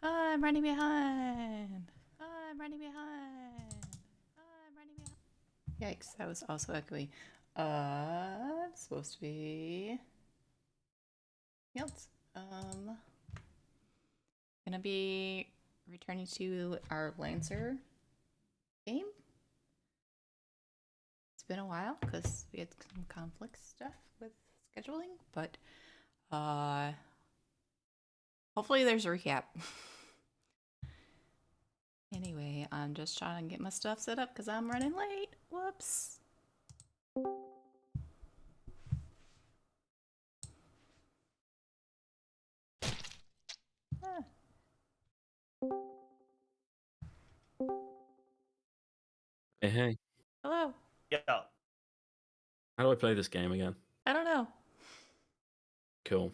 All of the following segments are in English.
I'm running behind. I'm running behind. I'm running behind. Yikes, that was also echoey. It's supposed to be else. Gonna be returning to our Lancer game. It's been a while because we had some conflict stuff with scheduling, but hopefully there's a recap. Anyway, I'm just trying to get my stuff set up because I'm running late. Whoops. Ah. Hey, hey. Hello. Yeah. How do I play this game again? I don't know. Cool.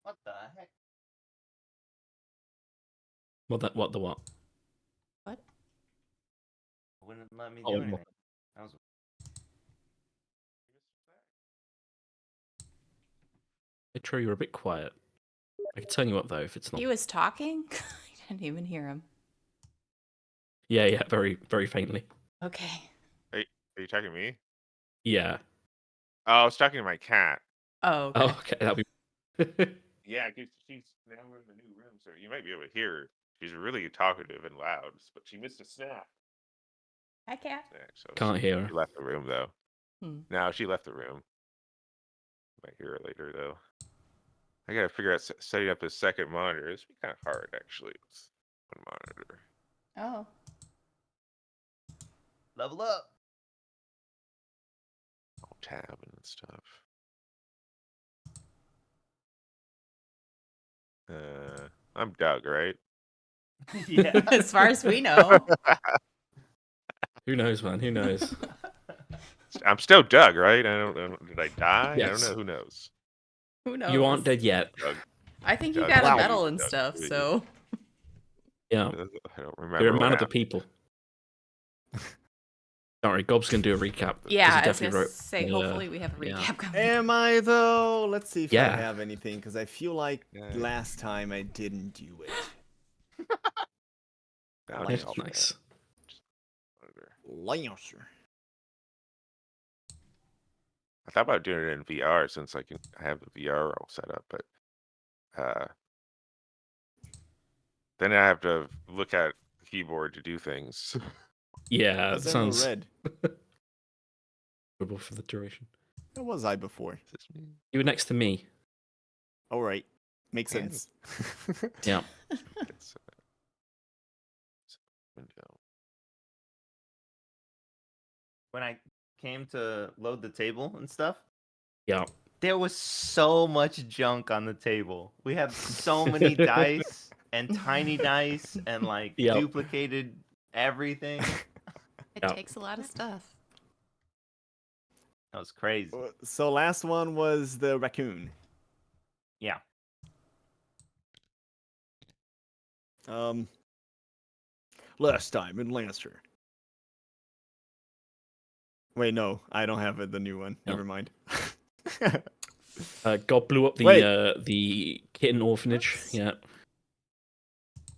What the heck? What the what? What? Wouldn't let me Oh, do anything. That was... Hey, True, you're a bit quiet. I can turn you up though if it's not. He was talking? I didn't even hear him. Yeah, very, very faintly. Okay. Are you talking to me? Yeah. Oh, I was talking to my cat. Oh, okay. Oh, okay, that'll be. Yeah, 'cause she's now in the new room, so you might be able to hear her. She's really talkative and loud, but she missed a snack. Hi, cat. So Can't hear her. She left the room though. Hmm. No, she left the room. Might hear her later though. I gotta figure out setting up a second monitor. It's kind of hard actually. It's one monitor. Oh. Level up. All tab and stuff. I'm Doug, right? Yeah. As far as we know. Who knows, man? Who knows? I'm still Doug, right? I don't. Did I die? I don't Yes. know. Who knows? Who knows? You aren't dead yet. Doug. I think you Doug. got a Wow. medal and Doug. stuff, so. Yeah. I don't remember. You're a what man of the happened. people. Don't worry, Gob's gonna do a recap. 'cause Yeah, he I was definitely gonna wrote say, the, hopefully we have a yeah. recap coming. Am I though? Let's see if I Yeah. have anything, because I feel like Yeah. last time I didn't do it. Now Nice. it's all Nice. better. Lancer. I thought about doing it in VR since I have the VR all set up, but then I have to look at the keyboard to do things. Yeah, Was it there no sounds red? horrible for the duration. Where was I before? You were next to me. All right, makes Yeah. sense. Yeah. It's, window. When I came to load the table and stuff, Yeah. there was so much junk on the table. We have so many dice and tiny dice and like Yep. duplicated everything. It Yeah. takes a lot of stuff. That was crazy. So last one was the raccoon. Yeah. Last time in Lancer. Wait, no, I don't have it. The new one. No. Never mind. Gob blew up Wait. the kitten orphanage. Whoops. Yeah.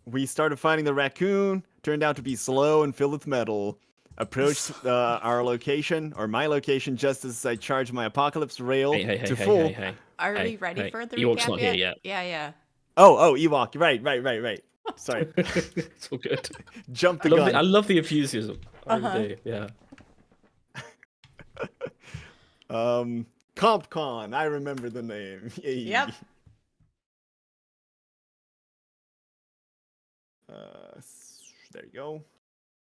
We started fighting the raccoon. Turned out to be slow and filled with metal. Approached our location, or my location, just as I charged my apocalypse rail to full. Hey. Are Hey, we ready hey. for the Ewok's recap not here yet. Yeah. Oh, Ewok. Right. Sorry. It's all good. Jump I the love gun. I love the enthusiasm. I Uh-huh. really do. Yeah. CompCon. I remember the name. Yay. Yep. There you go.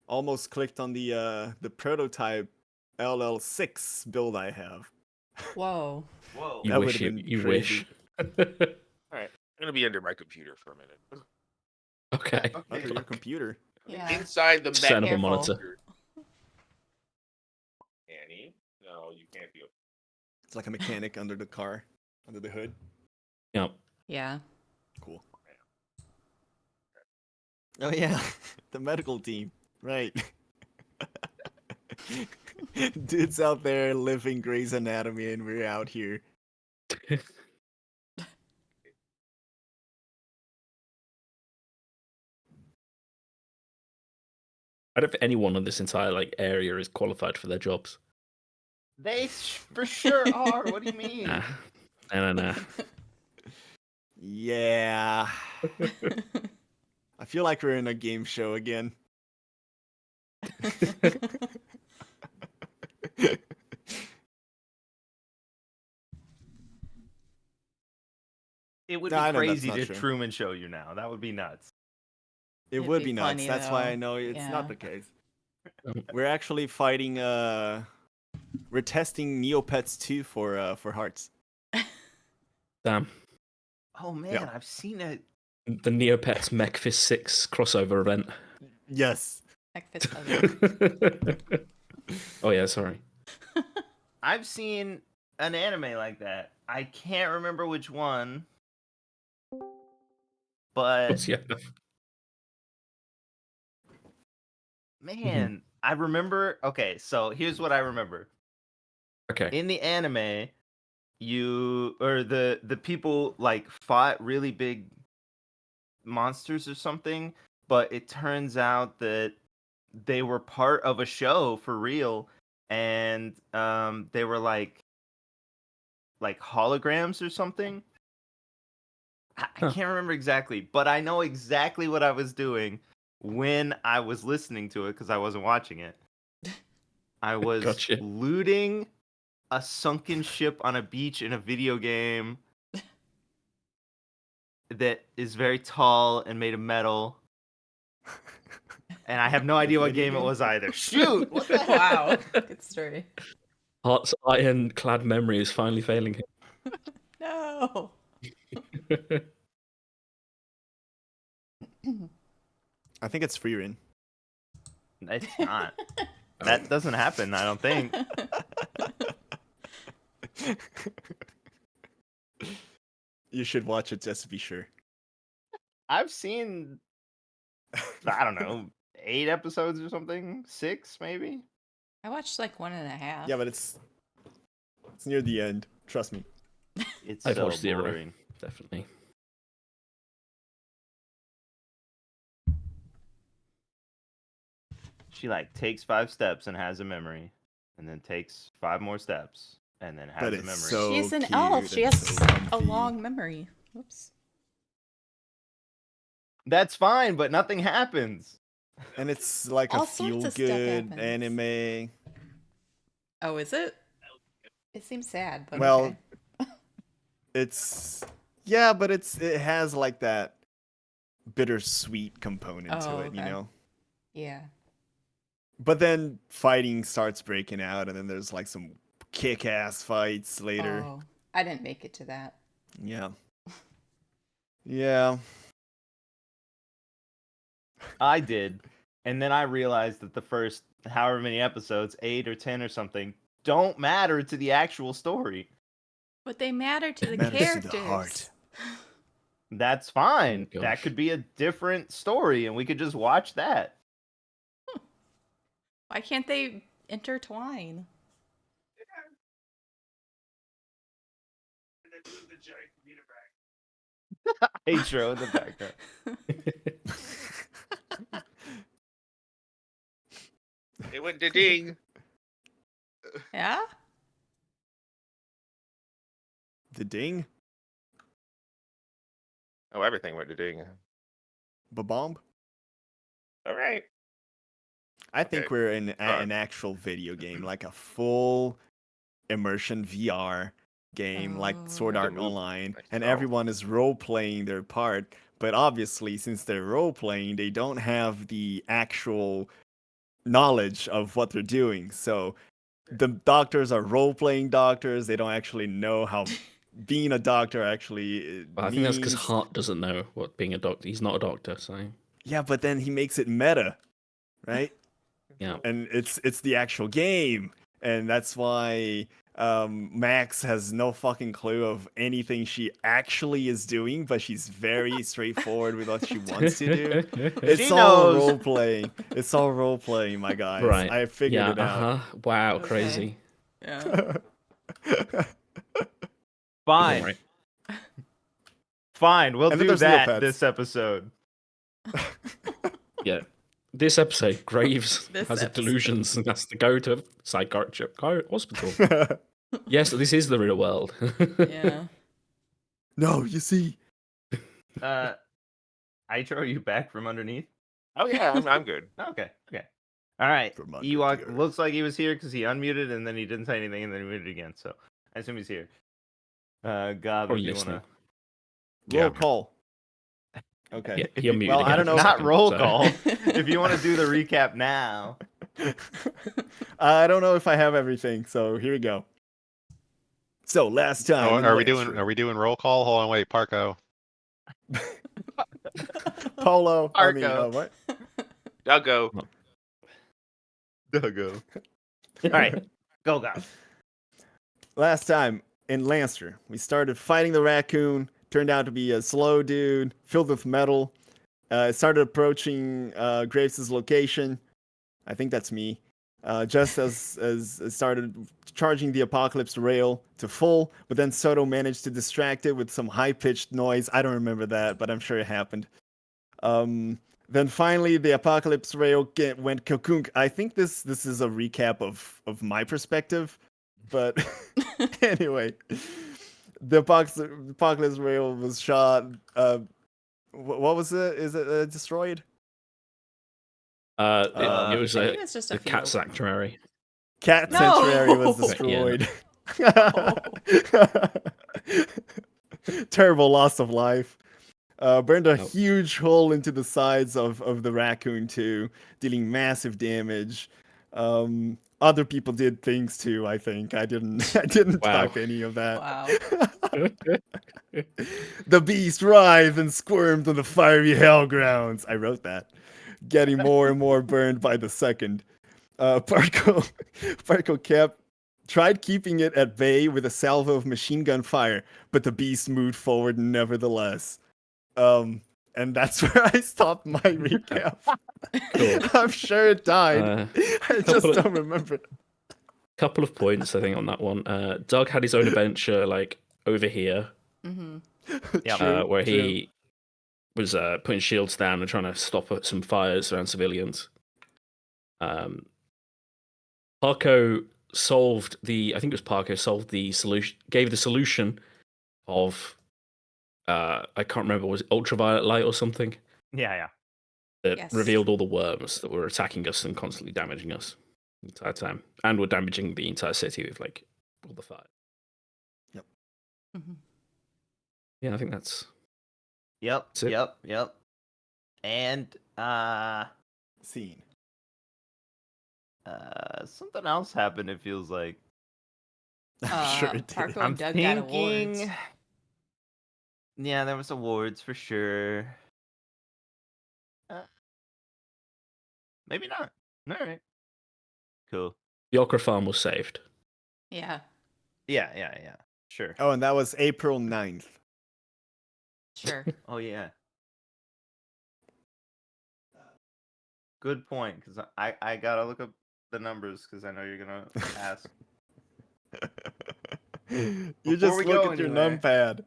Almost clicked on the prototype LL6 build I have. Whoa. Whoa. You That wish would've been you crazy. wish. All right, I'm gonna be under my computer for a minute. Okay. Under your computer. Yeah. Inside the Just set up a Careful. monitor. Annie, no, you can't be. It's like a mechanic under the car, under the hood. Yeah. Yeah. Cool. Oh yeah, the medical team. Right. Dude's out there living Grey's Anatomy, and we're out here. I don't think anyone on this entire area is qualified for their jobs. They for sure are. What do you mean? Nah. Yeah. I feel like we're in a game show again. It would No, be I know that's crazy not to true. Truman Show you now. That would be nuts. It It'd would be be nuts. funny, That's why I though. know it's Yeah. not the case. We're actually fighting. We're testing Neopets 2 for hearts. Damn. Oh man, Yeah. I've seen it. The Neopets Mechfist 6 crossover event. Yes. Breakfast oven. Oh yeah, sorry. I've seen an anime like that. I can't remember which one, but What's yeah? man, I remember. Okay, so here's what I remember. Okay. In the anime, the people like fought really big monsters or something, but it turns out that they were part of a show for real, and they were like holograms or something. I Huh. can't remember exactly, but I know exactly what I was doing when I was listening to it because I wasn't watching it. I was Gotcha. looting a sunken ship on a beach in a video game that is very tall and made of metal. And I have no idea what Video game it game? was either. Shoot! What the heck? Wow. Good story. Heart's iron-clad memory is finally failing him. No. I think it's free reign. It's not. That doesn't happen, I don't think. You should watch it just to be sure. I've seen, I don't know, 8 episodes or something? 6, maybe? I watched like 1.5. Yeah, but it's near the end. Trust me. It's I've so watched 0. boring. Definitely. She like takes 5 steps and has a memory, and then takes 5 more steps and then has But a it's memory. so She's an cute elf. She and has so a comfy. long memory. Whoops. That's fine, but nothing happens. And it's like All a sorts of stuff feel-good happens. anime. Oh, is it? It seems sad, but Well, okay. It's but it has like that bittersweet component to Oh, it, you okay. know. Yeah. But then fighting starts breaking out, and then there's like some kick-ass fights later. Oh, I didn't make it to that. Yeah. Yeah. I did. And then I realized that the first however many episodes, 8 or 10 or something, don't matter to the actual story. But they matter to the Matters to characters. the heart. That's fine. Oh, That gosh. could be a different story and we could just watch that. Why can't they intertwine? Intro in the background. It went to ding. Yeah? The ding? Oh, everything went to ding. Ba-bomb? All right. I think Okay. we're in Alright. an actual video game, like a full immersion VR game, like Sword Oh. Art The move- Online, like, and oh. everyone is role playing their part. But obviously, since they're role playing, they don't have the actual knowledge of what they're doing. So the doctors are role playing doctors. They don't actually know how being a doctor actually Well, I think that's because means. Hart doesn't know what being a doctor. He's not a doctor, so Yeah, but then he makes it meta, right? yeah. And it's the actual game, and that's why Max has no fucking clue of anything she actually is doing, but she's very straightforward with what she wants to do. It's She all knows. role playing. It's all role playing, my guys. Right. I figured Yeah. it out. Wow. Okay. Crazy. Yeah. Fine. Right. Fine. We'll And then do there's that Neopets. this episode. Yeah. This episode, Graves This has episode. delusions and has to go to psychiatric hospital. Yes, this is the real world. Yeah. No, you see. I throw you back from underneath. Oh yeah, I'm good. Okay. All right. From under Ewok the earth. looks like he was here because he unmuted and then he didn't say anything and then he muted again. So I assume he's here. Gob, Or if you listening. wanna. Yeah, Roll I'm here. call. Okay. Yeah, he unmuted Well, I again. don't know. Not roll So- call. If you want to do the recap now. I don't know if I have everything, so here we go. So last time. Oh, in are we Lancer, doing roll call? Hold on, wait, Parko. Polo? I mean, Arco. what? I'll go. Duggo. All right. Go, Gob. Last time in Lancer, we started fighting the raccoon. Turned out to be a slow dude filled with metal. It started approaching Graves' location. I think that's me. Just as it started charging the Apocalypse rail to full, but then Soto managed to distract it with some high-pitched noise. I don't remember that, but I'm sure it happened. Then finally, the Apocalypse rail went kakunk. I think this is a recap of my perspective, but anyway, the Apocalypse rail was shot. What was it? Is it destroyed? It was I a think it's just a the cat field. sanctuary. Cat No! Sanctuary was Yeah, destroyed. Terrible loss of life. Burned a Nope. huge hole into the sides of the raccoon too, dealing massive damage. Other people did things too. I think I didn't. I didn't Wow. type any of that. Wow. The beast writhed and squirmed on the fiery hell grounds. I wrote that. Getting more and more burned by the second. Parko tried keeping it at bay with a salvo of machine gun fire, but the beast moved forward nevertheless. And that's where I stopped my recap. Cool. I'm sure it died. I just couple of- don't remember. Couple of points, I think, on that one. Doug had his own adventure, like over here, Mm-hmm. Yeah. where he was putting shields down and trying to stop some fires around civilians. Parko solved the. I think it was Parko solved the solution. Gave the solution of. I can't remember. Was it ultraviolet light or something Yeah. that Yes. revealed all the worms that were attacking us and constantly damaging us the entire time, and were damaging the entire city with like all the fire. Mm-hmm. Yeah, I think that's. Yep. That's it. Yep. And Scene. something else happened. It feels like. I'm sure it did. Parko I'm and Doug got awards. thinking. Yeah, there was awards for sure. Maybe not. All right. Cool. The Okra farm was saved. Yeah. Yeah. Sure. Oh, and that was April 9th. Sure. Oh yeah. Good point, because I gotta look up the numbers because I know you're gonna ask. You Before just we look go at your anywhere- numpad.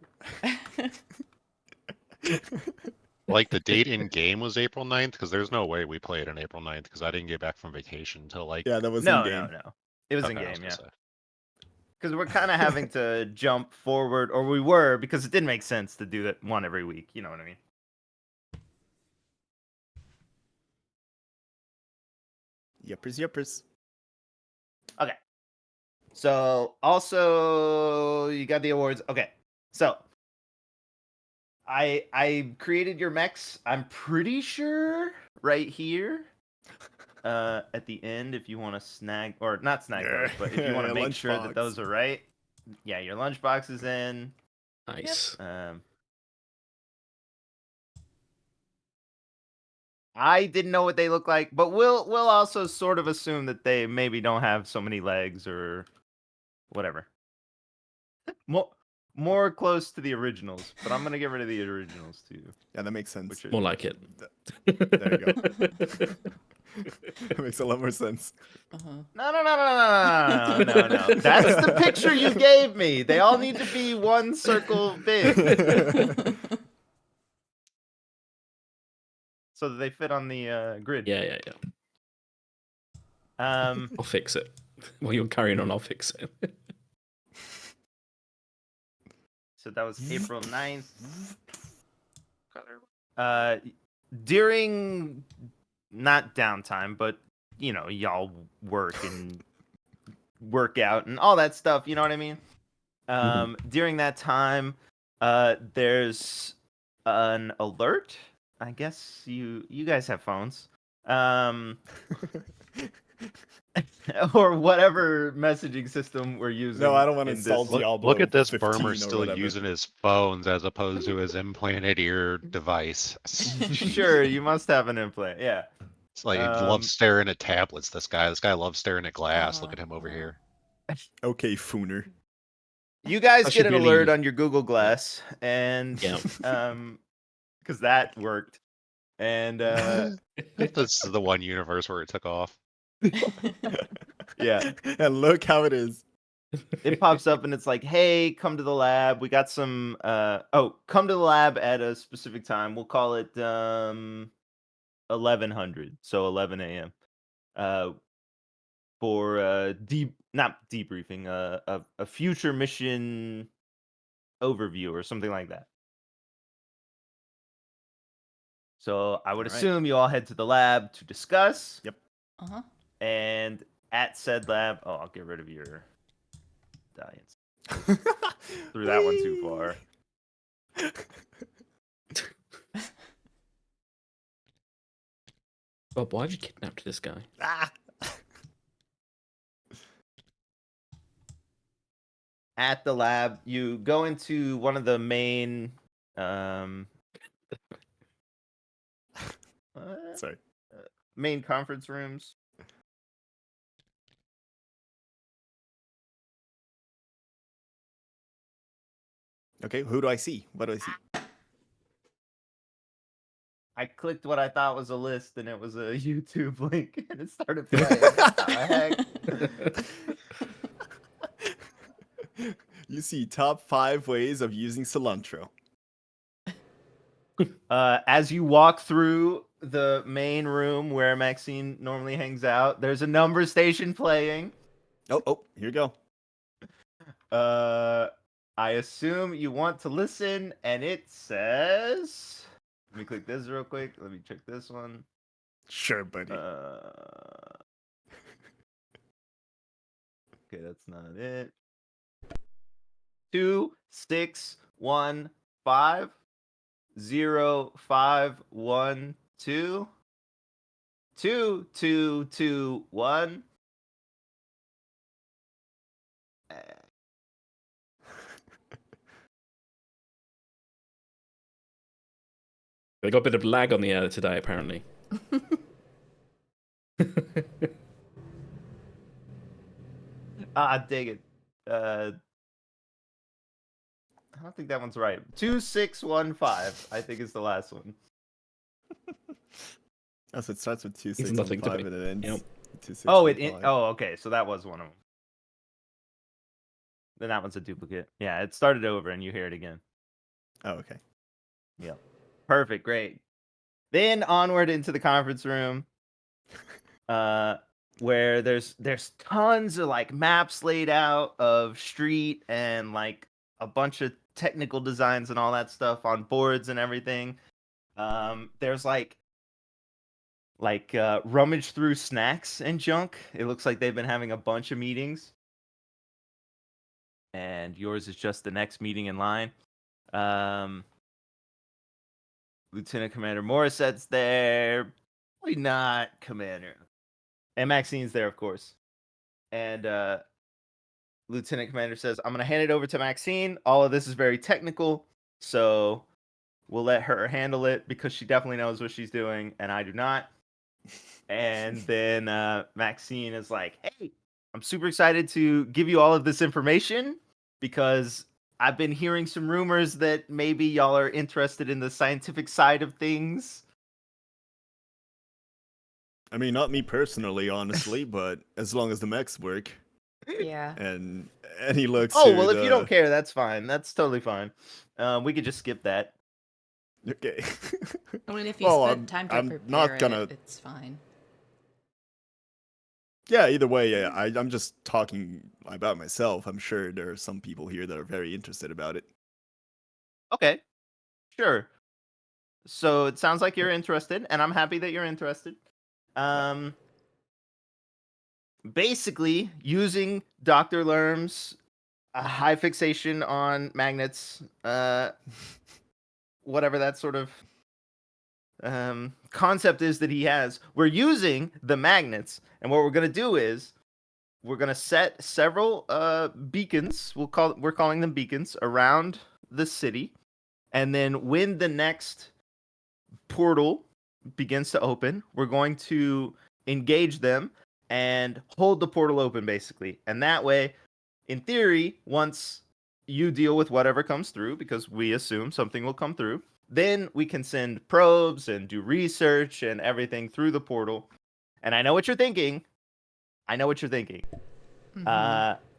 Like the date in game was April 9th, because there's no way we played on April 9th, because I didn't get back from vacation until like. Yeah, that was No. in game. It was Okay, in I was game, gonna yeah. say. Because we're kind of having to jump forward, or we were, because it didn't make sense to do that one every week. You know what I mean? Yippers. Okay. So also you got the awards. Okay. So I created your mechs. I'm pretty sure right here. At the end, if you want to snag or not snag those, but if you want to make sure that Lunchbox. those are right, yeah, your lunchbox is in. Nice. I didn't know what they look like, but we'll also sort of assume that they maybe don't have so many legs or whatever. More close to the originals, but I'm gonna get rid of the originals too. Yeah, that makes sense. Which are, More like it. There you go. That makes a lot more sense. No. That's the picture you gave me. They all need to be one circle big so that they fit on the grid. Yeah. I'll fix it. While you're carrying on, I'll fix it. So that was April 9th. During not downtime, but y'all work and work out and all that stuff, you know what I mean? During that time, there's an alert. I guess you guys have phones. Or whatever messaging system we're using. No, I don't want to install Look, Diablo. look at this 15 Burmer or still whatever. using his phones as opposed to his implanted ear device. Sure, you must have an implant. Yeah. It's like he loves staring at tablets. This guy loves staring at glass. Look at him over here. Okay, Fooner. You guys That get should an alert really- on your Google Glass, and Yeah. because that worked, and This is the one universe where it took off. yeah, And look how it is. it pops up and it's like, hey, come to the lab. We got some. Come to the lab at a specific time. We'll call it 1100, so 11 a.m. For not debriefing, a future mission overview or something like that. So I would All right. assume you all head to the lab to discuss. Yep. And at said lab, I'll get rid of your diets. Threw that one too far. Bob, why have you kidnapped this guy? At the lab, you go into one of the main Sorry. main conference rooms. Okay, who do I see? What do I see? I clicked what I thought was a list, and it was a YouTube link, and it started playing. What the heck? You see top 5 ways of using cilantro. As you walk through the main room where Maxine normally hangs out, there's a number station playing. Oh, here we go. I assume you want to listen, and it says. Let me click this real quick. Let me check this one. Sure, buddy. Okay, that's not it. 2615 0512 2221. They got a bit of lag on the air today, apparently. Dig it. I don't think that one's right. 2615, I think is the last one. Oh, so it starts with It's nothing to 2615 me. and it ends. Yep. 2615. Okay, so that was one of them. Then that one's a duplicate. Yeah, it started over and you hear it again. Oh, okay. Yep. Perfect, great. Then onward into the conference room. Where there's tons of like maps laid out of street and like a bunch of technical designs and all that stuff on boards and everything. There's like rummage through snacks and junk. It looks like they've been having a bunch of meetings. And yours is just the next meeting in line. Lieutenant Commander Morissette's there. Probably not Commander. And Maxine's there, of course. And Lieutenant Commander says, I'm going to hand it over to Maxine. All of this is very technical, so we'll let her handle it because she definitely knows what she's doing, and I do not. And then Maxine is like, hey, I'm super excited to give you all of this information because I've been hearing some rumors that maybe y'all are interested in the scientific side of things. I mean, not me personally, honestly, but as long as the mechs work. Yeah. And he looks Oh, to well, if you don't the- care, that's fine. That's totally fine. We could just skip that. Okay. I mean, if you Well, spent time to I'm prepare not gonna. it's fine. Yeah, either way, yeah, I'm just talking about myself. I'm sure there are some people here that are very interested about it. Okay, sure. So it sounds like you're interested, and I'm happy that you're interested. Basically, using Dr. Lerm's high fixation on magnets, whatever that sort of concept is that he has, we're using the magnets, and what we're gonna do is we're gonna set several beacons. We're calling them beacons around the city, and then when the next portal begins to open, we're going to engage them and hold the portal open, basically. And that way, in theory, once you deal with whatever comes through, because we assume something will come through, then we can send probes and do research and everything through the portal. And I know what you're thinking. I know what you're thinking.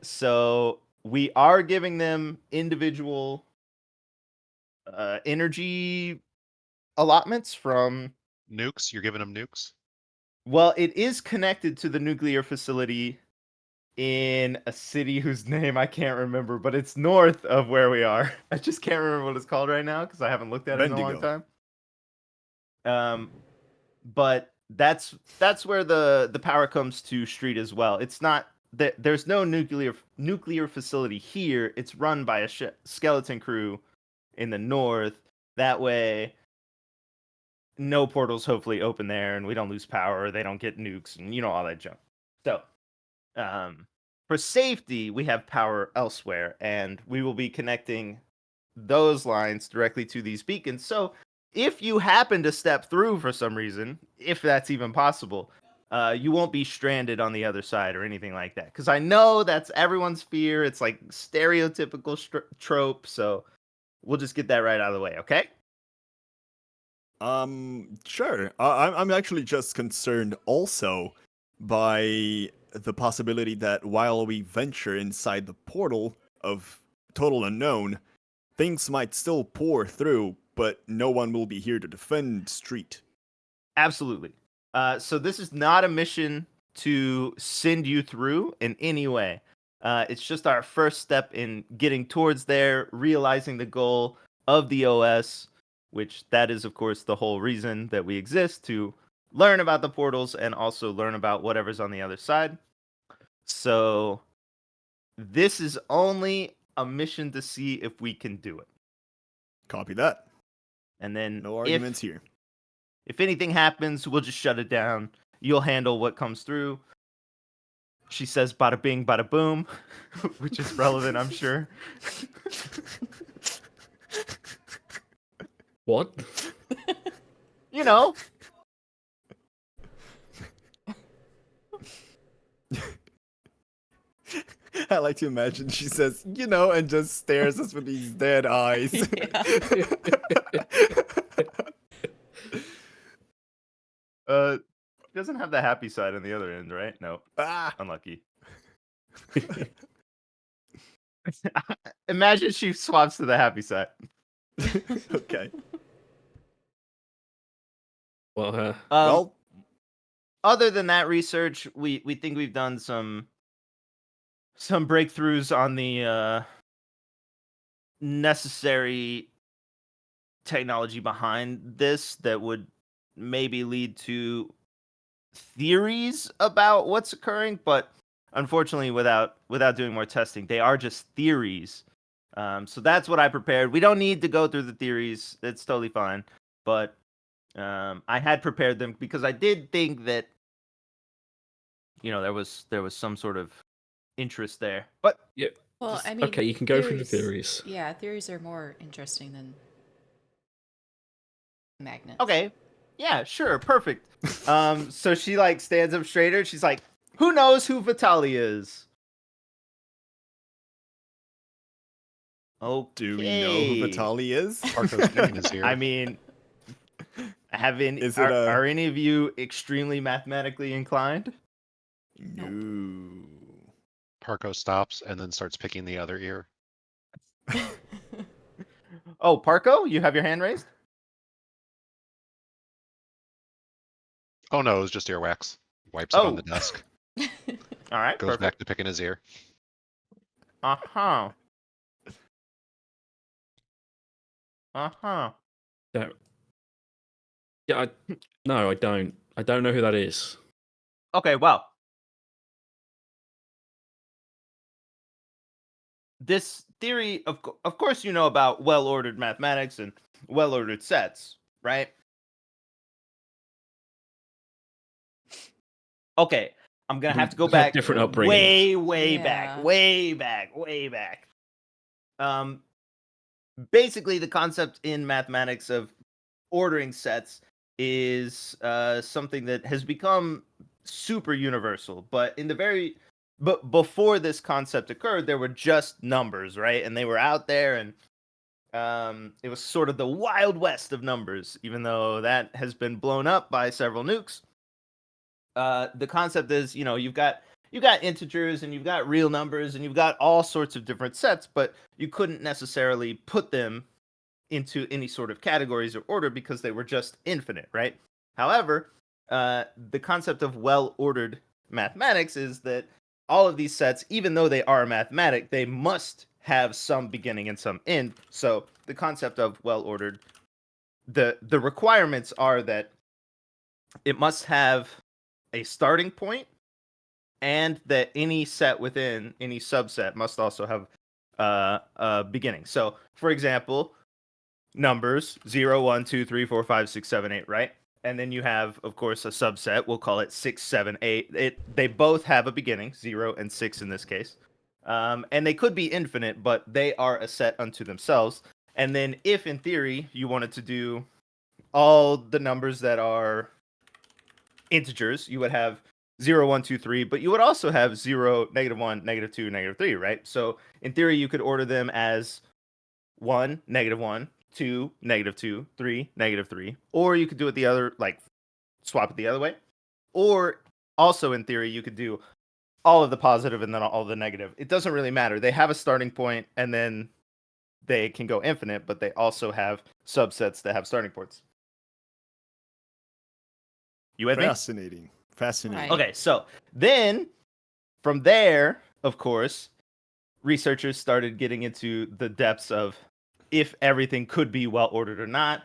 So we are giving them individual energy allotments from. Nukes? You're giving them nukes? Well, it is connected to the nuclear facility in a city whose name I can't remember, but it's north of where we are. I just can't remember what it's called right now because I haven't looked at it in a long Bendigo. time. But that's where the power comes to Street as well. It's not that there's no nuclear facility here. It's run by a skeleton crew in the north. That way, no portals hopefully open there, and we don't lose power. They don't get nukes, and all that junk. So, for safety, we have power elsewhere, and we will be connecting those lines directly to these beacons. So, if you happen to step through for some reason, if that's even possible, you won't be stranded on the other side or anything like that. Because I know that's everyone's fear. It's like stereotypical trope. So, we'll just get that right out of the way, okay? Sure. I'm actually just concerned also by the possibility that while we venture inside the portal of total unknown, things might still pour through, but no one will be here to defend Street. Absolutely. So this is not a mission to send you through in any way. It's just our first step in getting towards there, realizing the goal of the OS, which that is, of course, the whole reason that we exist, to learn about the portals and also learn about whatever's on the other side. So this is only a mission to see if we can do it. Copy that. And then No arguments here. If anything happens, we'll just shut it down. You'll handle what comes through. She says bada bing, bada boom, which is relevant, I'm sure. What? You know. I like to imagine she says, and just stares us with these dead eyes. Doesn't have the happy side on the other end, right? No. Unlucky. Imagine she swaps to the happy side. Okay. Well, other than that research, we think we've done some breakthroughs on the necessary technology behind this that would maybe lead to theories about what's occurring, but unfortunately without doing more testing, they are just theories. So that's what I prepared. We don't need to go through the theories. It's totally fine. But I had prepared them because I did think that there was some sort of interest there. But yeah. Well, Just- I mean, okay, you can go through the theories. Yeah, theories are more interesting than magnets. Okay. Yeah, sure, perfect. So she stands up straighter. She's like, Who knows who Vitali is? Okay. Do we know who Vitali is? Parko's eating his ear. I mean, Is it a- are any of you extremely mathematically inclined? No. Parko stops and then starts picking the other ear. Oh, Parko, you have your hand raised? Oh no, it was just earwax. Wipes it on Oh. the desk. All right, Goes back perfect. to picking his ear. Uh-huh. Uh-huh. Yeah, no, I don't. I don't know who that is. Okay, well. This theory, of course, you know about well-ordered mathematics and well-ordered sets, right? Okay, I'm gonna have to go We've had back different upbringings. way back. Basically, the concept in mathematics of ordering sets is something that has become super universal. But before this concept occurred, there were just numbers, right? And they were out there, and it was sort of the wild west of numbers, even though that has been blown up by several nukes. The concept is, you've got integers and you've got real numbers and you've got all sorts of different sets, but you couldn't necessarily put them into any sort of categories or order because they were just infinite, right? However, the concept of well-ordered mathematics is that all of these sets, even though they are mathematic, they must have some beginning and some end. So the concept of well-ordered, the requirements are that it must have a starting point, and that any set within any subset must also have a beginning. So, for example, numbers 0, 1, 2, 3, 4, 5, 6, 7, 8, right? And then you have, of course, a subset. We'll call it 6, 7, 8. They both have a beginning, 0 and 6 in this case. And they could be infinite, but they are a set unto themselves. And then if, in theory, you wanted to do all the numbers that are integers, you would have 0, 1, 2, 3, but you would also have 0, -1, -2, -3, right? So in theory, you could order them as 1, -1, 2, -2, 3, -3, or you could do it the other, like swap it the other way. Or also in theory, you could do all of the positive and then all of the negative. It doesn't really matter. They have a starting point and then they can go infinite, but they also have subsets that have starting points. You with me? Fascinating. Right. Okay, so then from there, of course, researchers started getting into the depths of if everything could be well ordered or not.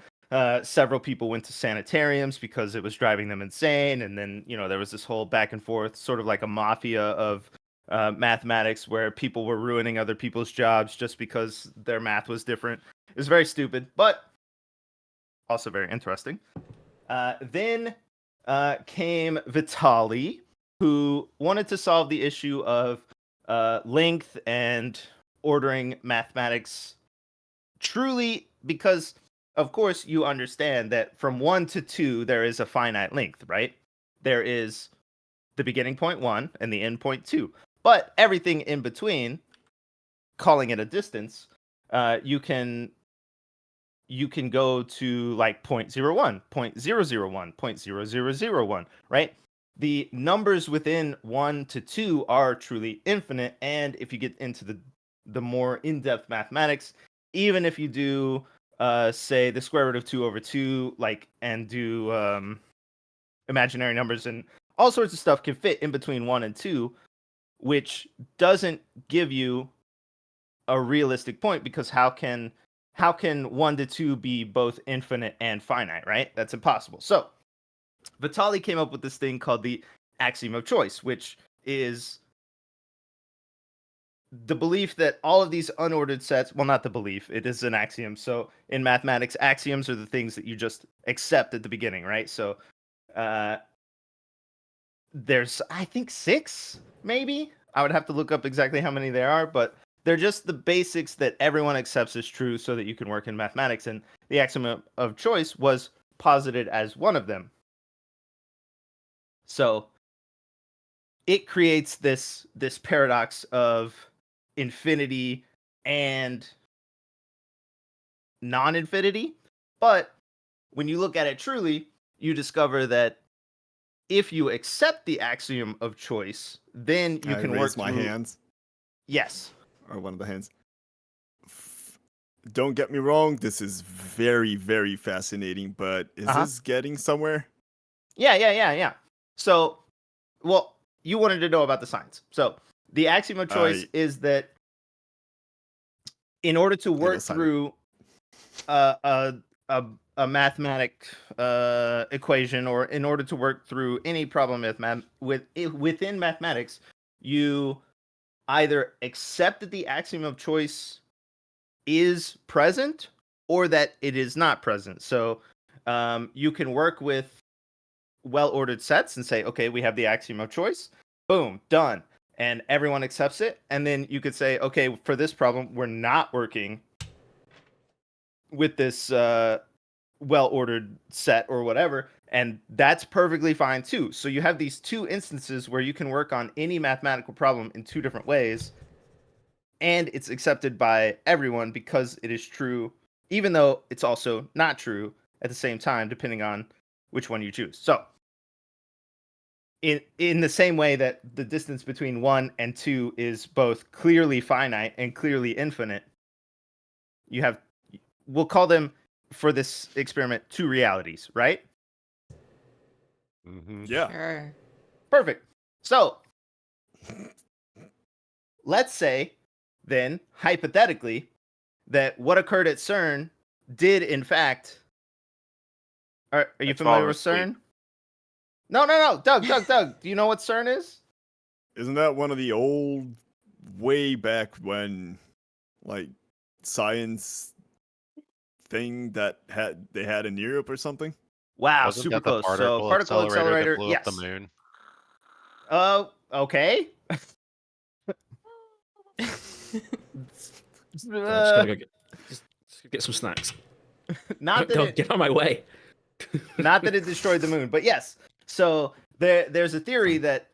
Several people went to sanitariums because it was driving them insane. And then, there was this whole back and forth, sort of like a mafia of mathematics where people were ruining other people's jobs just because their math was different. It was very stupid, but also very interesting. Then came Vitali, who wanted to solve the issue of length and ordering mathematics truly, because of course you understand that from 1 to 2 there is a finite length, right? There is the beginning point 1 and the end point 2, but everything in between, calling it a distance, you can go to like 0.01, 0.001, 0.0001, right? The numbers within 1 to 2 are truly infinite, and if you get into the more in-depth mathematics, even if you do say the square root of 2 over 2, like, and do imaginary numbers and all sorts of stuff can fit in between 1 and 2, which doesn't give you a realistic point, because how can 1 to 2 be both infinite and finite, right? That's impossible. So Vitali came up with this thing called the axiom of choice, which is the belief that all of these unordered sets, well, not the belief, it is an axiom. So in mathematics, axioms are the things that you just accept at the beginning, right? So there's, I think, 6, maybe. I would have to look up exactly how many there are, but they're just the basics that everyone accepts as true so that you can work in mathematics. And the axiom of choice was posited as one of them. So it creates this paradox of infinity and non-infinity. But when you look at it truly, you discover that if you accept the axiom of choice, then you can work raise my through... hands, Yes. or one of the hands. Don't get me wrong, this is very, very fascinating, but is this getting somewhere? Yeah. So, well, you wanted to know about the science. So, the axiom of choice is that in order to work through a mathematic equation, or in order to work through any problem within mathematics, you either accept that the axiom of choice is present or that it is not present. So you can work with well-ordered sets and say, okay, we have the axiom of choice. Boom, done. And everyone accepts it. And then you could say, okay, for this problem, we're not working with this well-ordered set or whatever. And that's perfectly fine too. So you have these two instances where you can work on any mathematical problem in two different ways. And it's accepted by everyone because it is true, even though it's also not true at the same time, depending on which one you choose. So in the same way that the distance between 1 and 2 is both clearly finite and clearly infinite, you have, we'll call them, for this experiment, two realities, right? Yeah. Sure. Perfect. So let's say then, hypothetically, that what occurred at CERN did in fact... Are you familiar with CERN? No. Doug. Do you know what CERN is? Isn't that one of the old, way back when, like, science thing that they had in Europe or something? Wow, Wasn't super that the close. So particle accelerator, that blew yes. up the moon? Oh, okay. Just gotta go just get some snacks. Not that Don't get out of my way. Not that it destroyed the moon, but yes. So there's a theory that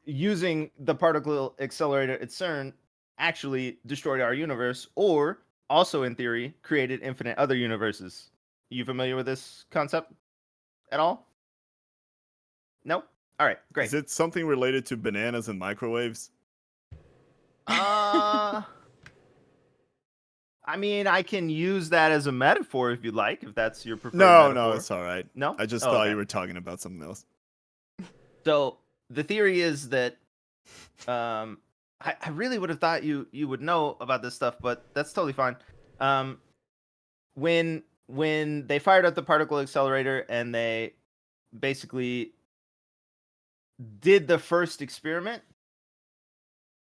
using the particle accelerator at CERN actually destroyed our universe, or also in theory created infinite other universes. You familiar with this concept at all? No? All right, great. Is it something related to bananas and microwaves? I mean, I can use that as a metaphor if you'd like, if that's your preferred No, metaphor. it's all right. No? I just Oh, thought okay. you were talking about something else. So the theory is that I really would have thought you would know about this stuff, but that's totally fine. When they fired up the particle accelerator and they basically did the first experiment,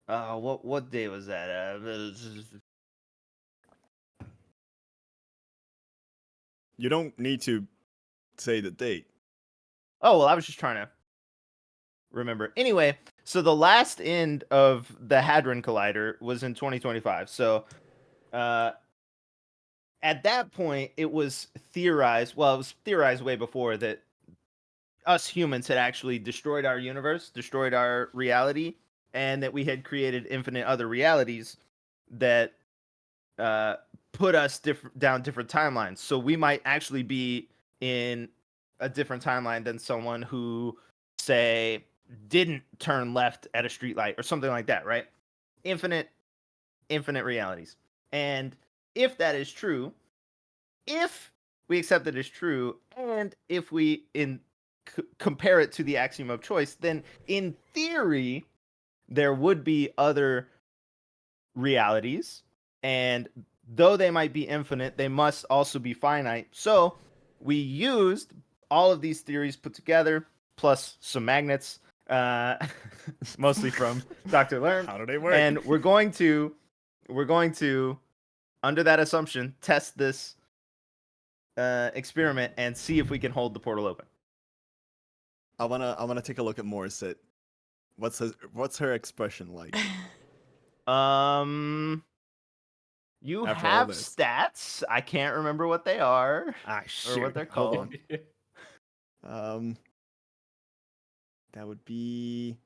what day was that? You don't need to say the date. Oh, well, I was just trying to remember. Anyway, so the last end of the Hadron Collider was in 2025. So at that point, it was theorized. Well, it was theorized way before that us humans had actually destroyed our universe, destroyed our reality, and that we had created infinite other realities that put us down different timelines. So we might actually be in a different timeline than someone who, say, didn't turn left at a streetlight or something like that, right? Infinite realities. And if that is true, if we accept that it's true, and if we compare it to the axiom of choice, then in theory, there would be other realities, and though they might be infinite, they must also be finite. So we used all of these theories put together, plus some magnets, mostly from Dr. Lerm. How do they work? And we're going to, under that assumption, test this experiment and see if we can hold the portal open. I wanna take a look at Morissette. What's her expression like? You After all have this. stats. I can't remember what they are Ah, or what they're called. Hold on. That would be...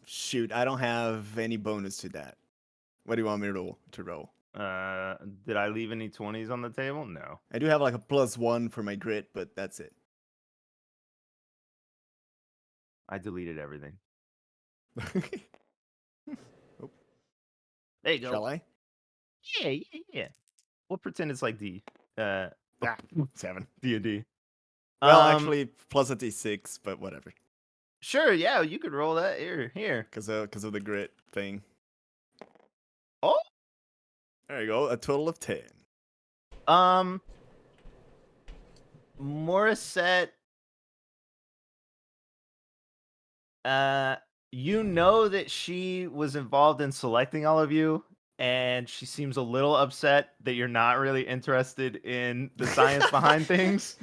shoot, I don't have any bonus to that. What do you want me to roll? Did I leave any 20s on the table? No. I do have like a +1 for my grit, but that's it. I deleted everything. Oh, There you go. shall I? Yeah. We'll pretend it's like D. 7. D&D. Well, actually, plus a d6, but whatever. Sure, yeah, you could roll that here. Because of the grit thing. Oh, There you go, a total of 10. Morissette, you know that she was involved in selecting all of you, and she seems a little upset that you're not really interested in the science behind things.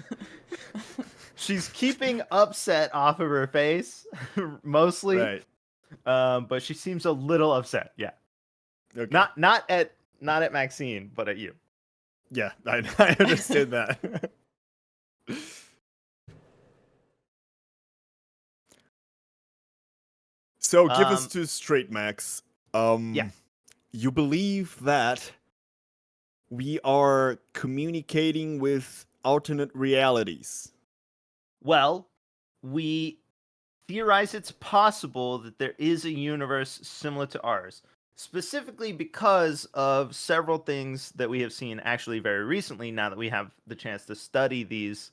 She's keeping upset off of her face, mostly. Right. But she seems a little upset. Yeah. Okay. Not at Maxine, but at you. Yeah, I understood that. So give us two straight, Max. Yeah. You believe that we are communicating with alternate realities. Well, we theorize it's possible that there is a universe similar to ours, specifically because of several things that we have seen actually very recently, now that we have the chance to study these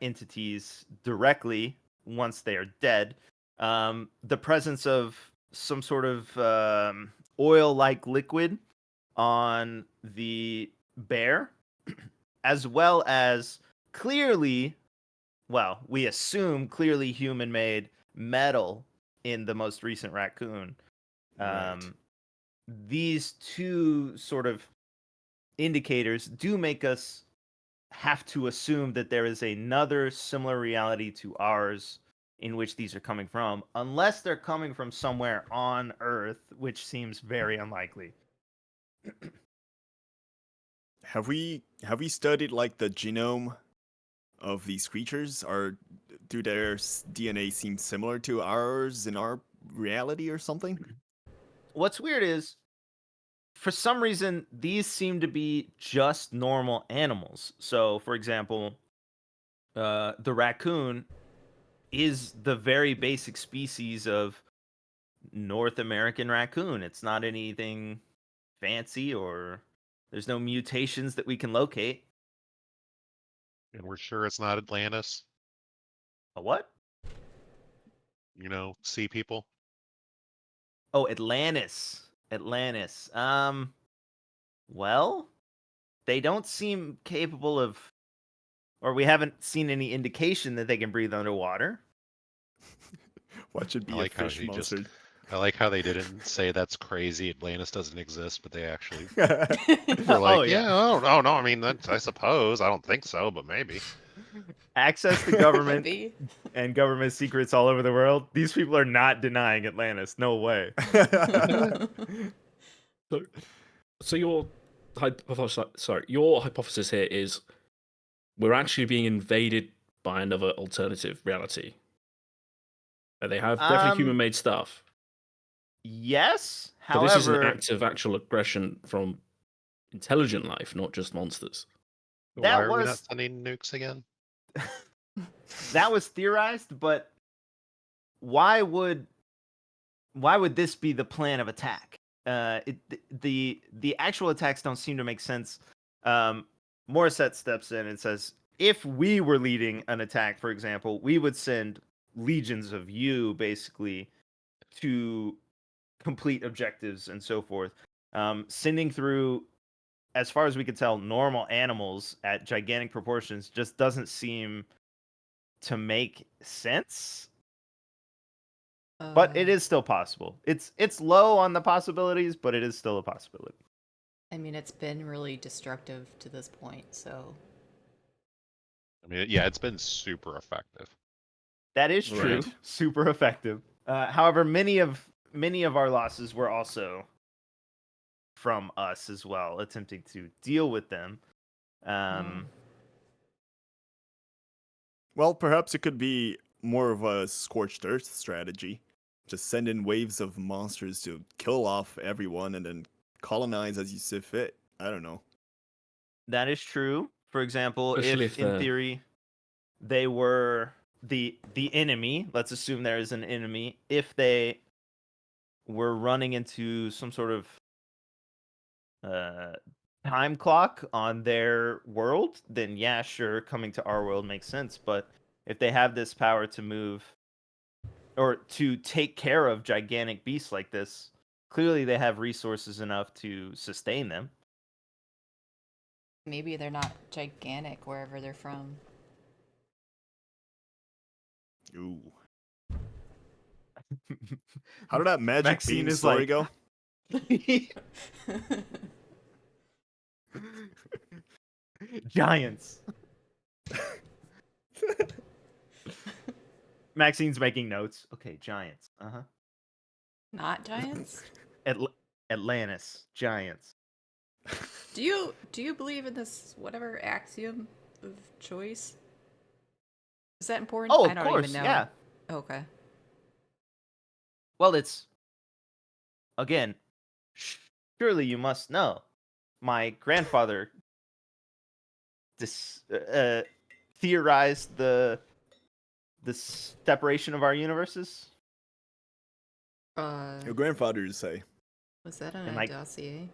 entities directly once they are dead. The presence of some sort of oil-like liquid on the bear, as well as clearly, well, we assume clearly human-made metal in the most recent raccoon. Right. These two sort of indicators do make us have to assume that there is another similar reality to ours in which these are coming from, unless they're coming from somewhere on Earth, which seems very unlikely. Have we studied like the genome of these creatures, or do their DNA seem similar to ours in our reality or something? What's weird is, for some reason, these seem to be just normal animals. So, for example, the raccoon is the very basic species of North American raccoon. It's not anything fancy, or there's no mutations that we can locate. And we're sure it's not Atlantis. A what? You know, sea people. Oh, Atlantis. Well, they don't seem capable of, or we haven't seen any indication that they can breathe underwater. What should be I a like how fish she just. monster? I like how they didn't say that's crazy. Atlantis doesn't exist, but they actually Well, were like, Oh, yeah. yeah, oh no, I mean, I suppose. I don't think so, but maybe. Access to Could government be. and government secrets all over the world. These people are not denying Atlantis. No way. So your hypothesis here is we're actually being invaded by another alternative reality. And they have definitely human-made stuff. Yes. But this is an However, act of actual aggression from intelligent life, not just monsters. That Why are we not was- sending nukes again? that was theorized, but why would this be the plan of attack? The actual attacks don't seem to make sense. Morissette steps in and says, if we were leading an attack, for example, we would send legions of you, basically, to complete objectives and so forth. Sending through, as far as we could tell, normal animals at gigantic proportions just doesn't seem to make sense. But it is still possible. It's low on the possibilities, but it is still a possibility. I mean, it's been really destructive to this point, so. I mean, yeah, it's been super effective. That is true. Right. Super effective. However, many of our losses were also from us as well, attempting to deal with them. Well, perhaps it could be more of a scorched earth strategy. Just send in waves of monsters to kill off everyone and then colonize as you see fit. I don't know. That is true. For example, Especially if if in they're- theory they were the enemy, let's assume there is an enemy. If they were running into some sort of time clock on their world, then yeah, sure, coming to our world makes sense. But if they have this power to move or to take care of gigantic beasts like this, clearly they have resources enough to sustain them. Maybe they're not gigantic wherever they're from. Ooh. How did that magic Maxine beam is story like- go? Giants. Maxine's making notes. Okay, giants. Uh-huh. Not giants? Atlantis, giants. Do you believe in this whatever axiom of choice? Is that important? Oh, I of don't course, even know. yeah. Okay. Well, it's again, surely you must know. My grandfather theorized the separation of our universes. Your grandfather, you say? Was that on And a like- dossier?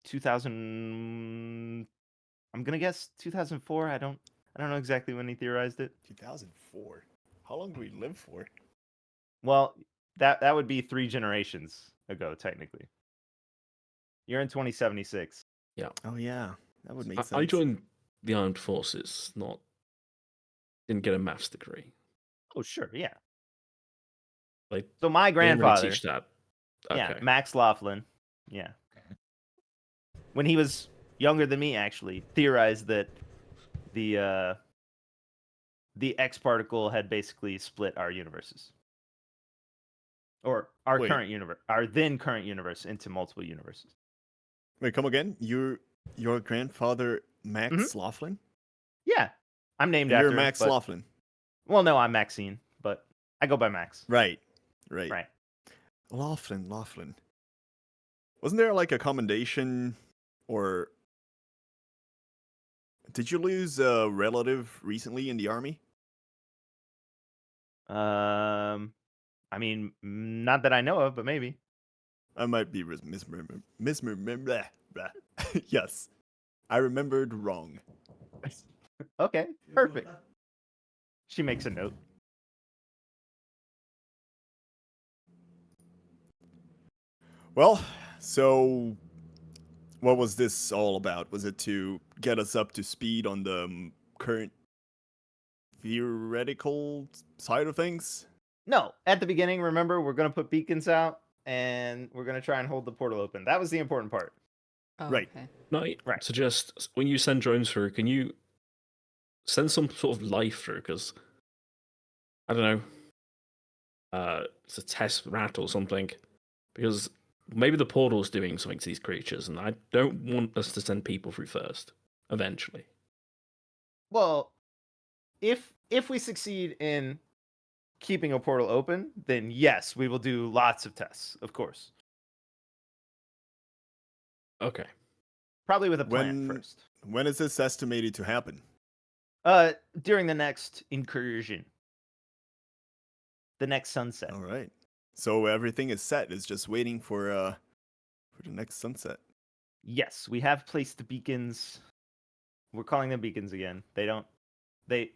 2000, I'm gonna guess 2004. I don't know exactly when he theorized it. 2004. How long do we live for? Well, that would be 3 generations ago, technically. You're in 2076. Oh yeah, that would make sense. I joined the armed forces, didn't get a maths degree. Oh, sure, yeah. Like, So my they didn't really grandfather, teach that. yeah, Okay. Max Laughlin, yeah. When he was younger than me, actually, theorized that the X particle had basically split our universes, or our Wait. current universe, our then current universe, into multiple universes. Wait, come again? Your grandfather Max Laughlin? Yeah, I'm named And after you're him, Max but- Laughlin. Well, no, I'm Maxine, but I go by Max. Right. Right. Laughlin. Wasn't there like a commendation, or did you lose a relative recently in the army? I mean, not that I know of, but maybe. I might be Yes, I remembered wrong. Okay, perfect. She makes a note. Well, so what was this all about? Was it to get us up to speed on the current theoretical side of things? No, at the beginning, remember, we're gonna put beacons out and we're gonna try and hold the portal open. That was the important part. Oh, Right. okay. No, I Right. suggest when you send drones through, can you send some sort of life through? Because I don't know, it's a test rat or something. Because maybe the portal's doing something to these creatures, and I don't want us to send people through first. Eventually, Well, if we succeed in keeping a portal open, then yes, we will do lots of tests, of course. okay. Probably with a plan first. When is this estimated to happen? During the next incursion. The next sunset. All right. So everything is set. It's just waiting for the next sunset. Yes, we have placed the beacons. We're calling them beacons again. They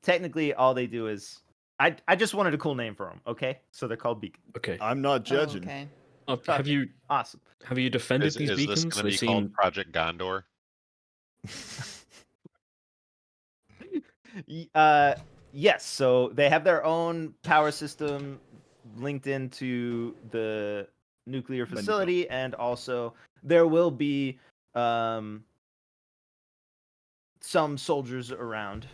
technically all they do is I just wanted a cool name for them, okay? So they're called beacons. Okay. I'm not Oh, judging. okay. Have you Awesome. defended Is these this beacons? going to They be seem called Project Gondor? Yes, so they have their own power system linked into the nuclear Bendigo. facility, and also there will be some soldiers around.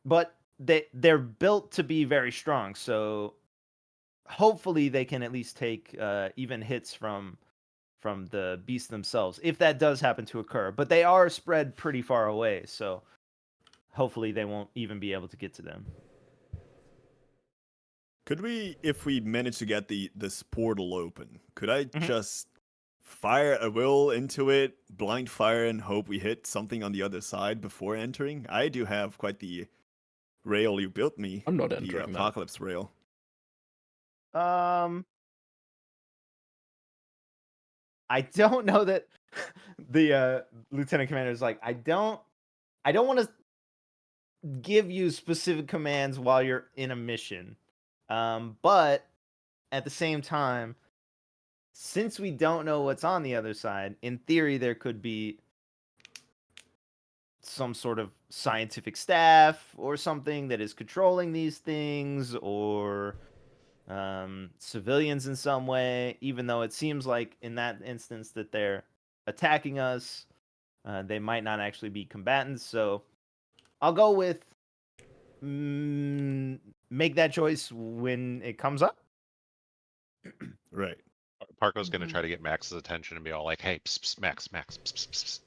But they're built to be very strong, so hopefully they can at least take even hits from the beasts themselves, if that does happen to occur. But they are spread pretty far away, so hopefully they won't even be able to get to them. Could we, if we manage to get this portal open, could I Mhm. just fire a will into it, blind fire, and hope we hit something on the other side before entering? I do have quite the rail you built me. I'm not The entering that. apocalypse rail. I don't know that the lieutenant commander is like, I don't want to give you specific commands while you're in a mission. But at the same time, since we don't know what's on the other side, in theory there could be some sort of scientific staff or something that is controlling these things, or civilians in some way, even though it seems like in that instance that they're attacking us. They might not actually be combatants. So I'll go with make that choice when it comes up. Right. Parko's gonna try to get Max's attention and be all like, "Hey, pss, pss, Max, Max, pss, pss,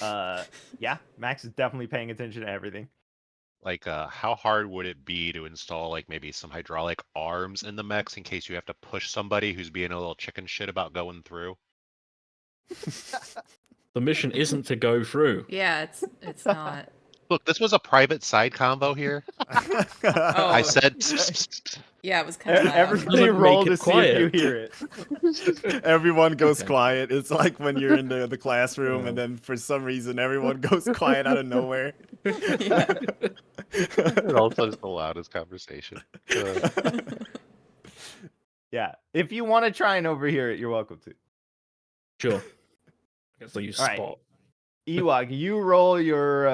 pss." Yeah, Max is definitely paying attention to everything. Like, how hard would it be to install like maybe some hydraulic arms in the mechs in case you have to push somebody who's being a little chicken shit about going through? The mission isn't to go through. Yeah, it's not. Look, this was a private side convo here. I Oh, said, pss, pss, pss, pss. yeah, it was kind of loud. Everybody Doesn't make roll it to see quiet. if you hear it. Everyone goes Okay. quiet. It's like when you're in the classroom Yeah. and then for some reason everyone goes quiet out of nowhere. Yeah. It also is the loudest conversation. Yeah, if you want to try and overhear it, you're welcome to. Sure. I guess I'll use All right. spot. Ewok, you roll your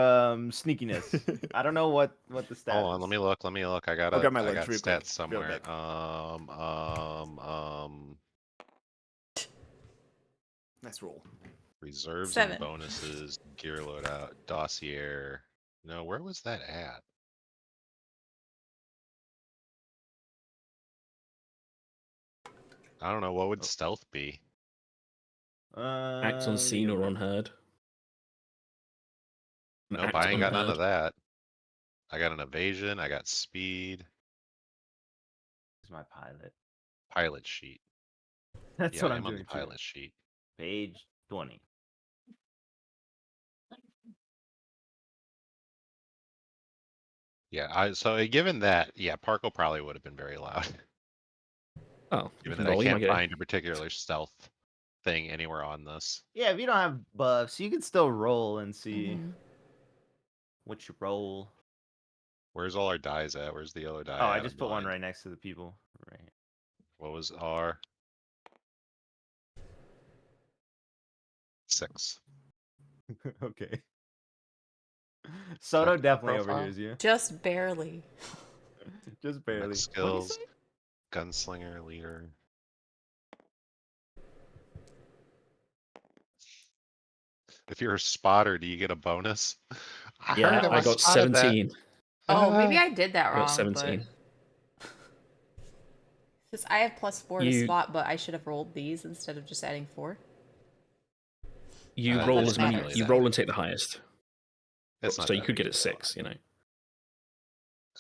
sneakiness. I don't know what the stat Hold on, is. let me look. I got I'll grab my I lunch got real quick. stats Be right somewhere. back. Nice roll. Reserves 7. and bonuses, gear loadout, dossier. No, where was that at? I don't know. What would stealth be? Act on scene or unheard. An Nope, act I ain't got none unheard. of that. I got an evasion. I got speed. Here's my pilot. Pilot sheet. That's Yeah, what I I'm am on doing the too. pilot sheet. Page 20. Yeah, so given that, yeah, Parko probably would have been very loud. Oh, Given you that I can roll. You might can't get find a particular stealth thing anywhere on this. Yeah, if you don't have buffs, you can still roll and see Mhm. what you roll. Where's all our dies at? Where's the yellow die Oh, at? I I'm just put one blind. right next to the people. Right. What was R? 6. Okay. Soto Character definitely profile? overhears you. Just barely. Just Mech barely. What'd you skills, say? gunslinger, leader. If you're a spotter, do you get a bonus? I Yeah, heard him. I I got spotted that. 17. Oh, maybe I did that I got wrong, 17. but because I have +4 to You spot, but I should have rolled these instead of just adding 4. you Not roll that as it many. matters. You roll and take the highest. It's not So you that could big get of it a deal. 6. You know.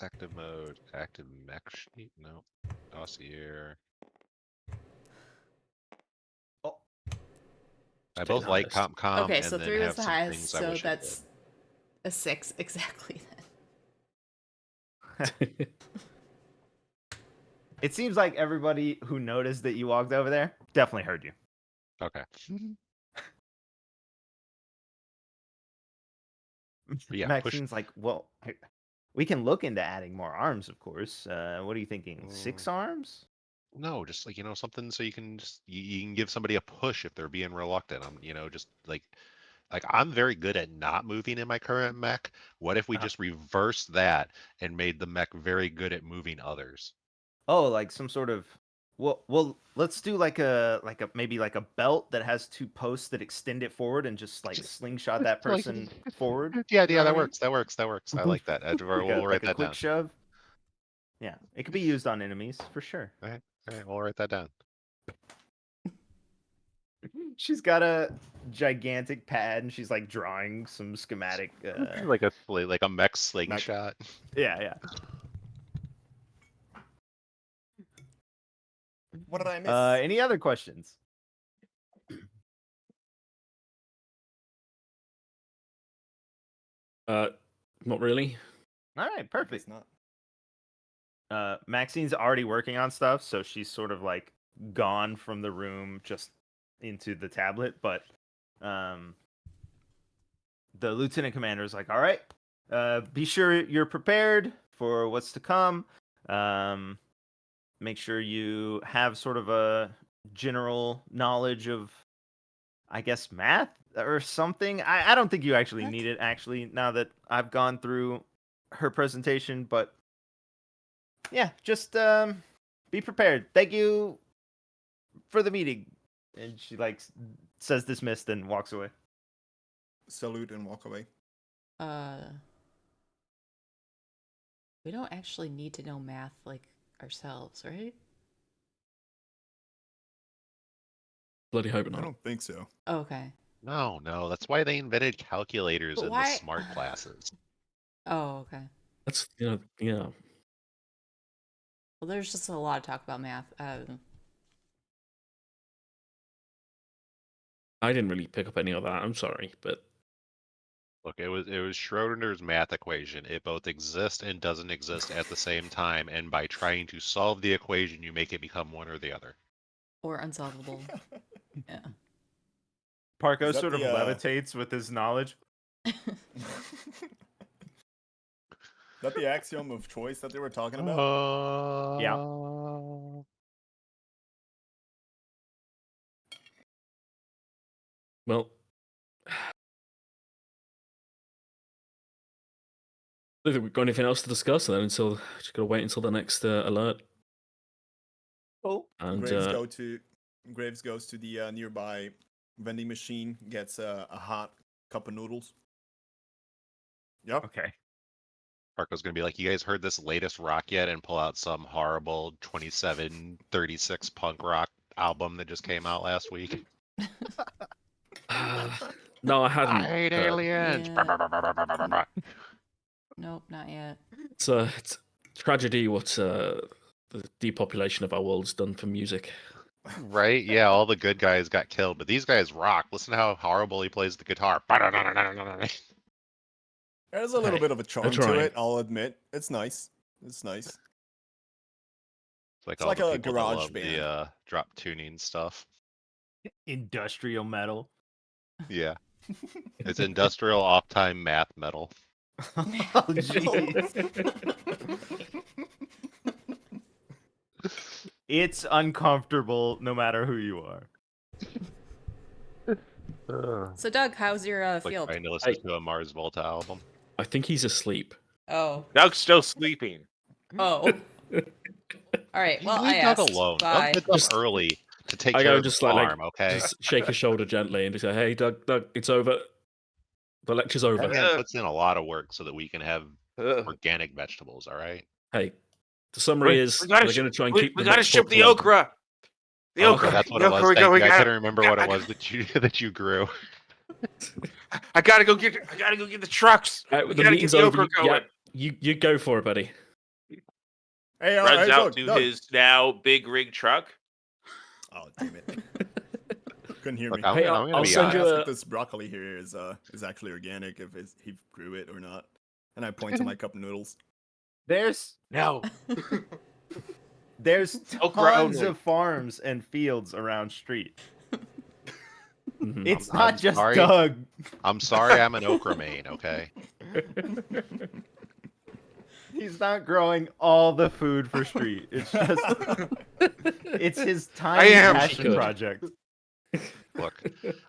Active mode, active mech sheet. No. Dossier. Oh, I Take both the like highest. CompCom Okay, and so then 3 was have the some highest, things I so wish I did. that's a 6 exactly then. it seems like everybody who noticed that you walked over there definitely heard you. Okay. But yeah, push. Maxine's like, well, we can look into adding more arms, of course. What are you thinking? 6 arms? No, just like something so you can you can give somebody a push if they're being reluctant. Just like I'm very good at not moving in my current mech. What if we Uh-huh. just reversed that and made the mech very good at moving others? Oh, like some sort of. Well, let's do like a maybe like a belt that has 2 posts that extend it forward and just like slingshot that Like, person forward. yeah, You know what I that mean? works. That works. That works. I like that. We'll write Like a that quick down. shove. Yeah, it could be used on enemies for sure. All right, we'll write that down. She's got a gigantic pad and she's like drawing some schematic. Like a mech slingshot. Yeah. What did I miss? Any other questions? Not really. All right, I guess perfect. not. Maxine's already working on stuff, so she's sort of like gone from the room just into the tablet. But the lieutenant commander is like, "All right, be sure you're prepared for what's to come. Make sure you have sort of a general knowledge of, I guess, math or something. I don't think you actually need it, actually, now that I've gone through her presentation, but yeah, just be prepared. Thank you for the meeting." And she like says dismissed and walks away. Salute and walk away. We don't actually need to know math like ourselves, right? Bloody hope I not. don't think so. Oh, okay. No, that's why they invented calculators But in why- the smart classes. Oh, okay. That's yeah. Well, there's just a lot of talk about math. I didn't really pick up any of that. I'm sorry, but Look, it was Schrodinger's math equation. It both exists and doesn't exist at the same time, and by trying to solve the equation, you make it become one or the other. or unsolvable. Yeah. Parko Is that sort of the, levitates with his knowledge. Is that the axiom of choice that they were talking about? Yeah. well, I don't think we've got anything else to discuss then. Until just gotta wait until the next alert. Cool. And Graves goes to the nearby vending machine, gets a hot cup of noodles. Yep. Okay. Parko's gonna be like, "You guys heard this latest rock yet?" and pull out some horrible 2736 punk rock album that just came out last week. no, I I hadn't. hate aliens. Yeah. Nope, not yet. It's a tragedy what the depopulation of our world's done for music. Right? Yeah, all the good guys got killed, but these guys rock. Listen to how horrible he plays the guitar. There's a little Hey, bit of a charm to trying. it, I'll admit. It's nice. It's nice. It's like It's all like the a people that garage love band. the drop tuning stuff. Industrial metal. Yeah. It's industrial off-time math metal. Oh, jeez. It's uncomfortable no matter who you are. So, Doug, how's your Like field? trying to listen to a Mars Volta album. I think he's asleep. Oh. Doug's still sleeping. Oh. All right. Well, I Leave Doug asked. alone. Bye. Doug gets up early to take I care go of just the like farm, okay? just shake his shoulder gently and just say, "Hey, Doug, it's over. The lecture's over." That man puts in a lot of work so that we can have Ugh. organic vegetables, all right? Hey, the summary is We gotta they're going to try and we keep. we the gotta rich ship folk the alive. okra. The Oh, okra. okay. That's what the it was. okra we Thank go. you. I couldn't remember what it was that you that you grew. I gotta go get the trucks. We The gotta get meeting's the over. okra going. You go for it, buddy. Hey, Runs hey, out Doug, to Doug. his now big rig truck. Oh, damn it. Couldn't hear Look, me. I'm Hey, gonna, I'll- I'm gonna I'll be send you honest. Ask a- if this broccoli here is actually organic, if he grew it or not. And I point to my cup of noodles. There's No. Okra tons only. of farms and fields around Street. Mhm. It's I'm not just sorry. Doug. I'm sorry I'm an okra main, okay? He's not growing all the food for Street. It's just it's his tiny am. passion Good. project. Look,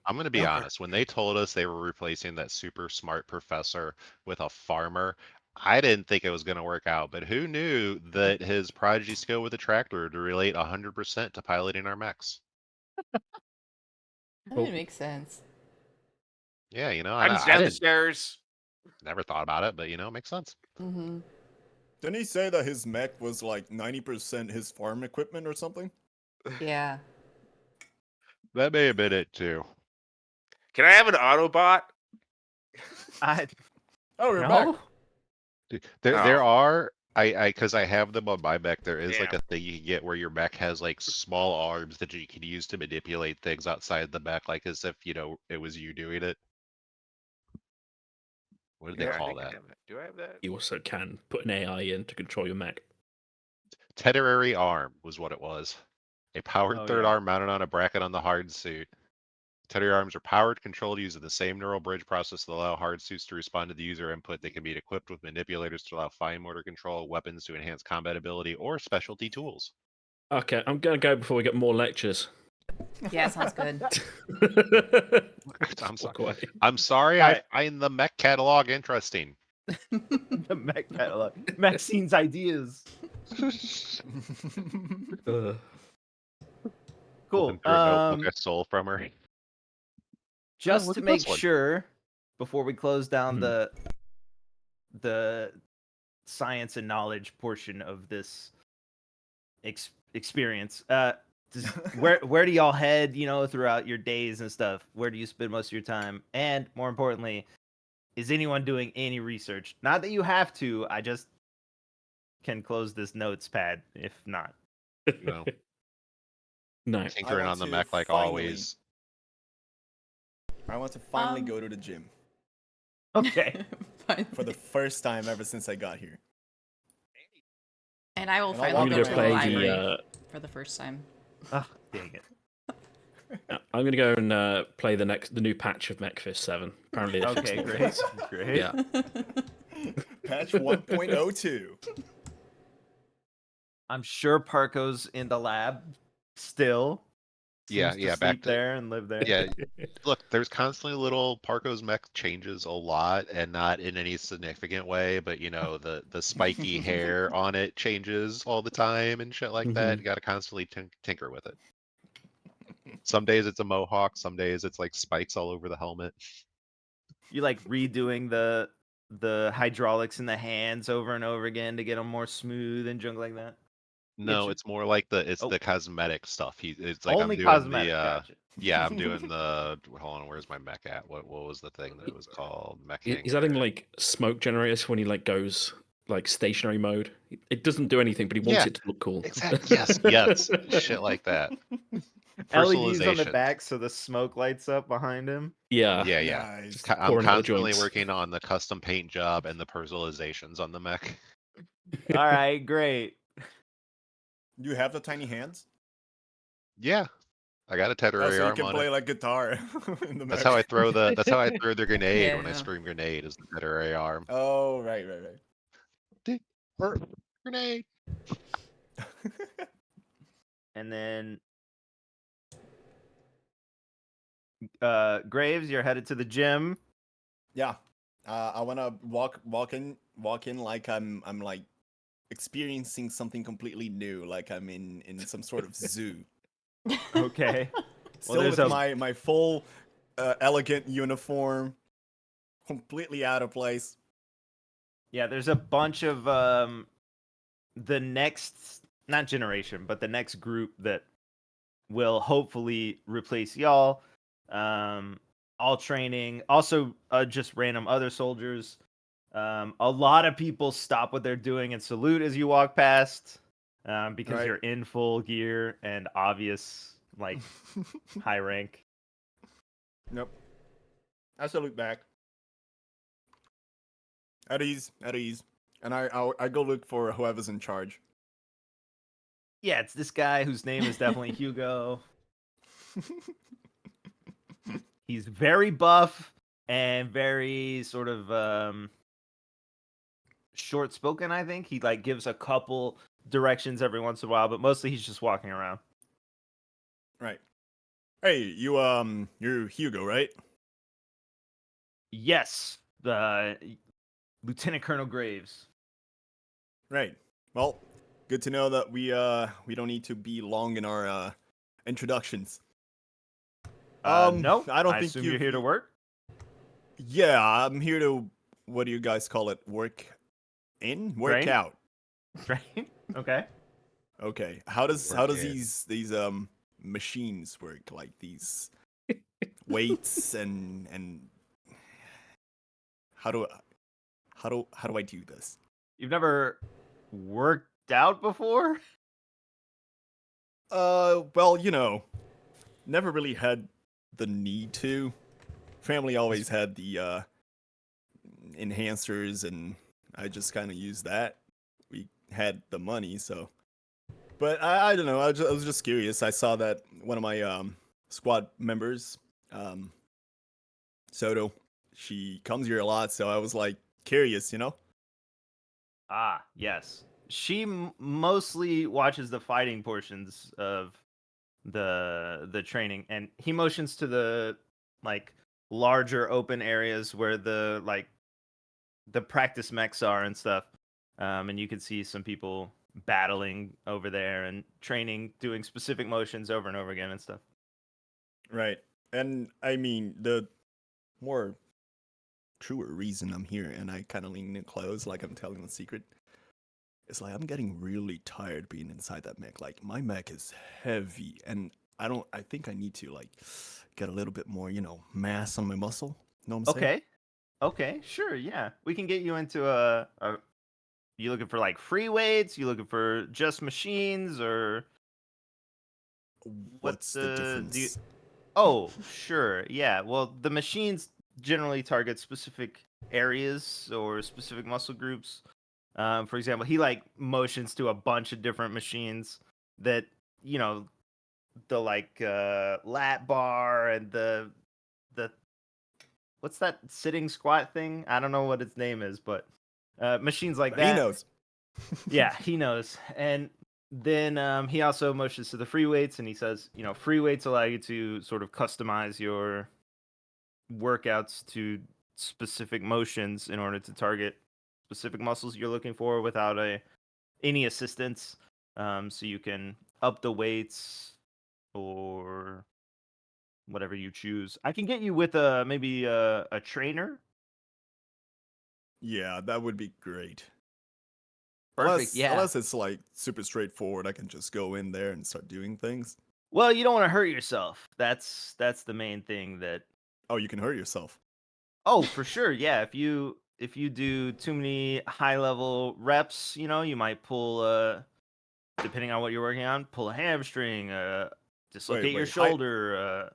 I'm gonna be Okra. honest. When they told us they were replacing that super smart professor with a farmer, I didn't think it was gonna work out. But who knew that his prodigy skill with a tractor would relate 100% to piloting our mechs? That would make sense. Yeah, you know, I'm I down the didn't stairs. never thought about it, but you know, it makes sense. Mm-hmm. Didn't he say that his mech was like 90% his farm equipment or something? Yeah. That may have been it too. Can I have an Autobot? I Oh, we're back. no. There Oh. are because I have them on my mech. There is like Damn. a thing you can get where your mech has like small arms that you can use to manipulate things outside the mech, like as if it was you doing it. What did they Yeah, I call think I that? have that. Do I have that? You also can put an AI in to control your mech. Temporary arm was what it was. A powered Oh, third yeah. arm mounted on a bracket on the hard suit. Temporary arms are powered, controlled using the same neural bridge process that allow hard suits to respond to the user input. They can be equipped with manipulators to allow fine motor control, weapons to enhance combat ability, or specialty tools. Okay, I'm gonna go before we get more lectures. Yeah, sounds good. I'm sorry. Walk away. I'm sorry. All I right. find the mech catalog interesting. The mech catalog. Maxine's ideas. Ugh. Cool. Flipping through a notebook I stole from her. Just look to at make this one. sure, before we close down Mhm. the science and knowledge portion of this experience, where do y'all head? Throughout your days and stuff. Where do you spend most of your time? And more importantly, is anyone doing any research? Not that you have to. I just can close this notes pad if not. No. No. Tinkering want on the to mech like finally- always. I want to finally Um, go to the gym Okay. Fine. for the first time ever since I got here. And I will And I'll finally walk go I'm to gonna the around. play library the. for the first time. Oh, dang it. I'm gonna go and play the new patch of MechFist 7. Apparently, they fixed Okay, all great. things. Great. Yeah. Patch 1.02. I'm sure Parko's in the lab still. Yeah, Seems yeah, to back sleep to- there and live there. Yeah, look, there's constantly little Parko's mech changes a lot, and not in any significant way, but the spiky hair on it changes all the time and shit like that. Mhm. You got to constantly tinker with it. Some days it's a mohawk, some days it's like spikes all over the helmet. You like redoing the hydraulics in the hands over and over again to get them more smooth and junk like that. No, Getcha. it's more like it's Oh. the cosmetic stuff. It's like I'm Only doing cosmetic. the Gotcha. yeah, I'm doing the hold on, where's my mech at? What was the thing that it was called? Mech He's adding hanger. like smoke generators when he like goes like stationary mode. It doesn't do anything, but he wants Yeah, it to look cool. Exactly. Yes, shit like that. LEDs on the Personalization. back so the smoke lights up behind him. Yeah. Yeah. Nice. I'm pouring out the constantly joints. working on the custom paint job and the personalizations on the mech. All right, great. You have the tiny hands? Yeah, I got a Oh, temporary so you arm can on play it. like guitar in the That's mech. how I throw the grenade Yeah, when I yeah. scream grenade is the temporary arm. Oh, right. Grenade. And then Graves, you're headed to the gym. Yeah. I wanna walk in like I'm like experiencing something completely new, like I'm in some sort of zoo. Okay. Still there's with a- my full elegant uniform, completely out of place. Yeah, there's a bunch of the next, not generation, but the next group that will hopefully replace y'all. All training, also just random other soldiers. A lot of people stop what they're doing and salute as you walk past, because Right. you're in full gear and obvious, like high rank. Nope. I salute back. At ease. And I go look for whoever's in charge. Yeah, it's this guy whose name is definitely Hugo. He's very buff and very sort of short spoken, I think. He like gives a couple directions every once in a while, but mostly he's just walking around. Right. Hey, you're Hugo, right? Yes, the Lieutenant Colonel Graves. Right. Well, good to know that we don't need to be long in our introductions. No, I don't think assume you- you're here to work. Yeah, I'm here to, what do you guys call it? Work Train? out. Right? Okay. Okay. How does Work in. these machines work, like these weights and how do I do this? You've never worked out before? Well, never really had the need to. Family always had the enhancers, and I just kind of used that. We had the money, so. But I don't know. I was just curious. I saw that one of my squad members, Soto, she comes here a lot, so I was like curious, Ah, yes. She mostly watches the fighting portions of the training, and he motions to the like larger open areas where the practice mechs are and stuff. And you can see some people battling over there and training, doing specific motions over and over again and stuff. Right. And I mean, the more truer reason I'm here, and I kind of lean in close, like I'm telling the secret, it's like I'm getting really tired being inside that mech. Like my mech is heavy, and I think I need to like get a little bit more, mass on my muscle. Know what I'm saying? Okay, sure, yeah. We can get you into you looking for like free weights? You looking for just machines, or What's the difference? Oh, sure. Yeah. Well, the machines generally target specific areas or specific muscle groups. For example, he like motions to a bunch of different machines that, the like lat bar and the what's that sitting squat thing? I don't know what its name is, but machines like that. He knows. Yeah, he knows. And then he also motions to the free weights, and he says, free weights allow you to sort of customize your workouts to specific motions in order to target specific muscles you're looking for without any assistance. So you can up the weights or whatever you choose. I can get you with maybe a trainer. Yeah, that would be great. Perfect. Unless it's like super straightforward, I can just go in there and start doing things. Well, you don't want to hurt yourself. That's the main thing that. Oh, you can hurt yourself. Oh, for sure. Yeah, if you do too many high level reps, you might pull depending on what you're working on, pull a hamstring, dislocate your Wait, shoulder,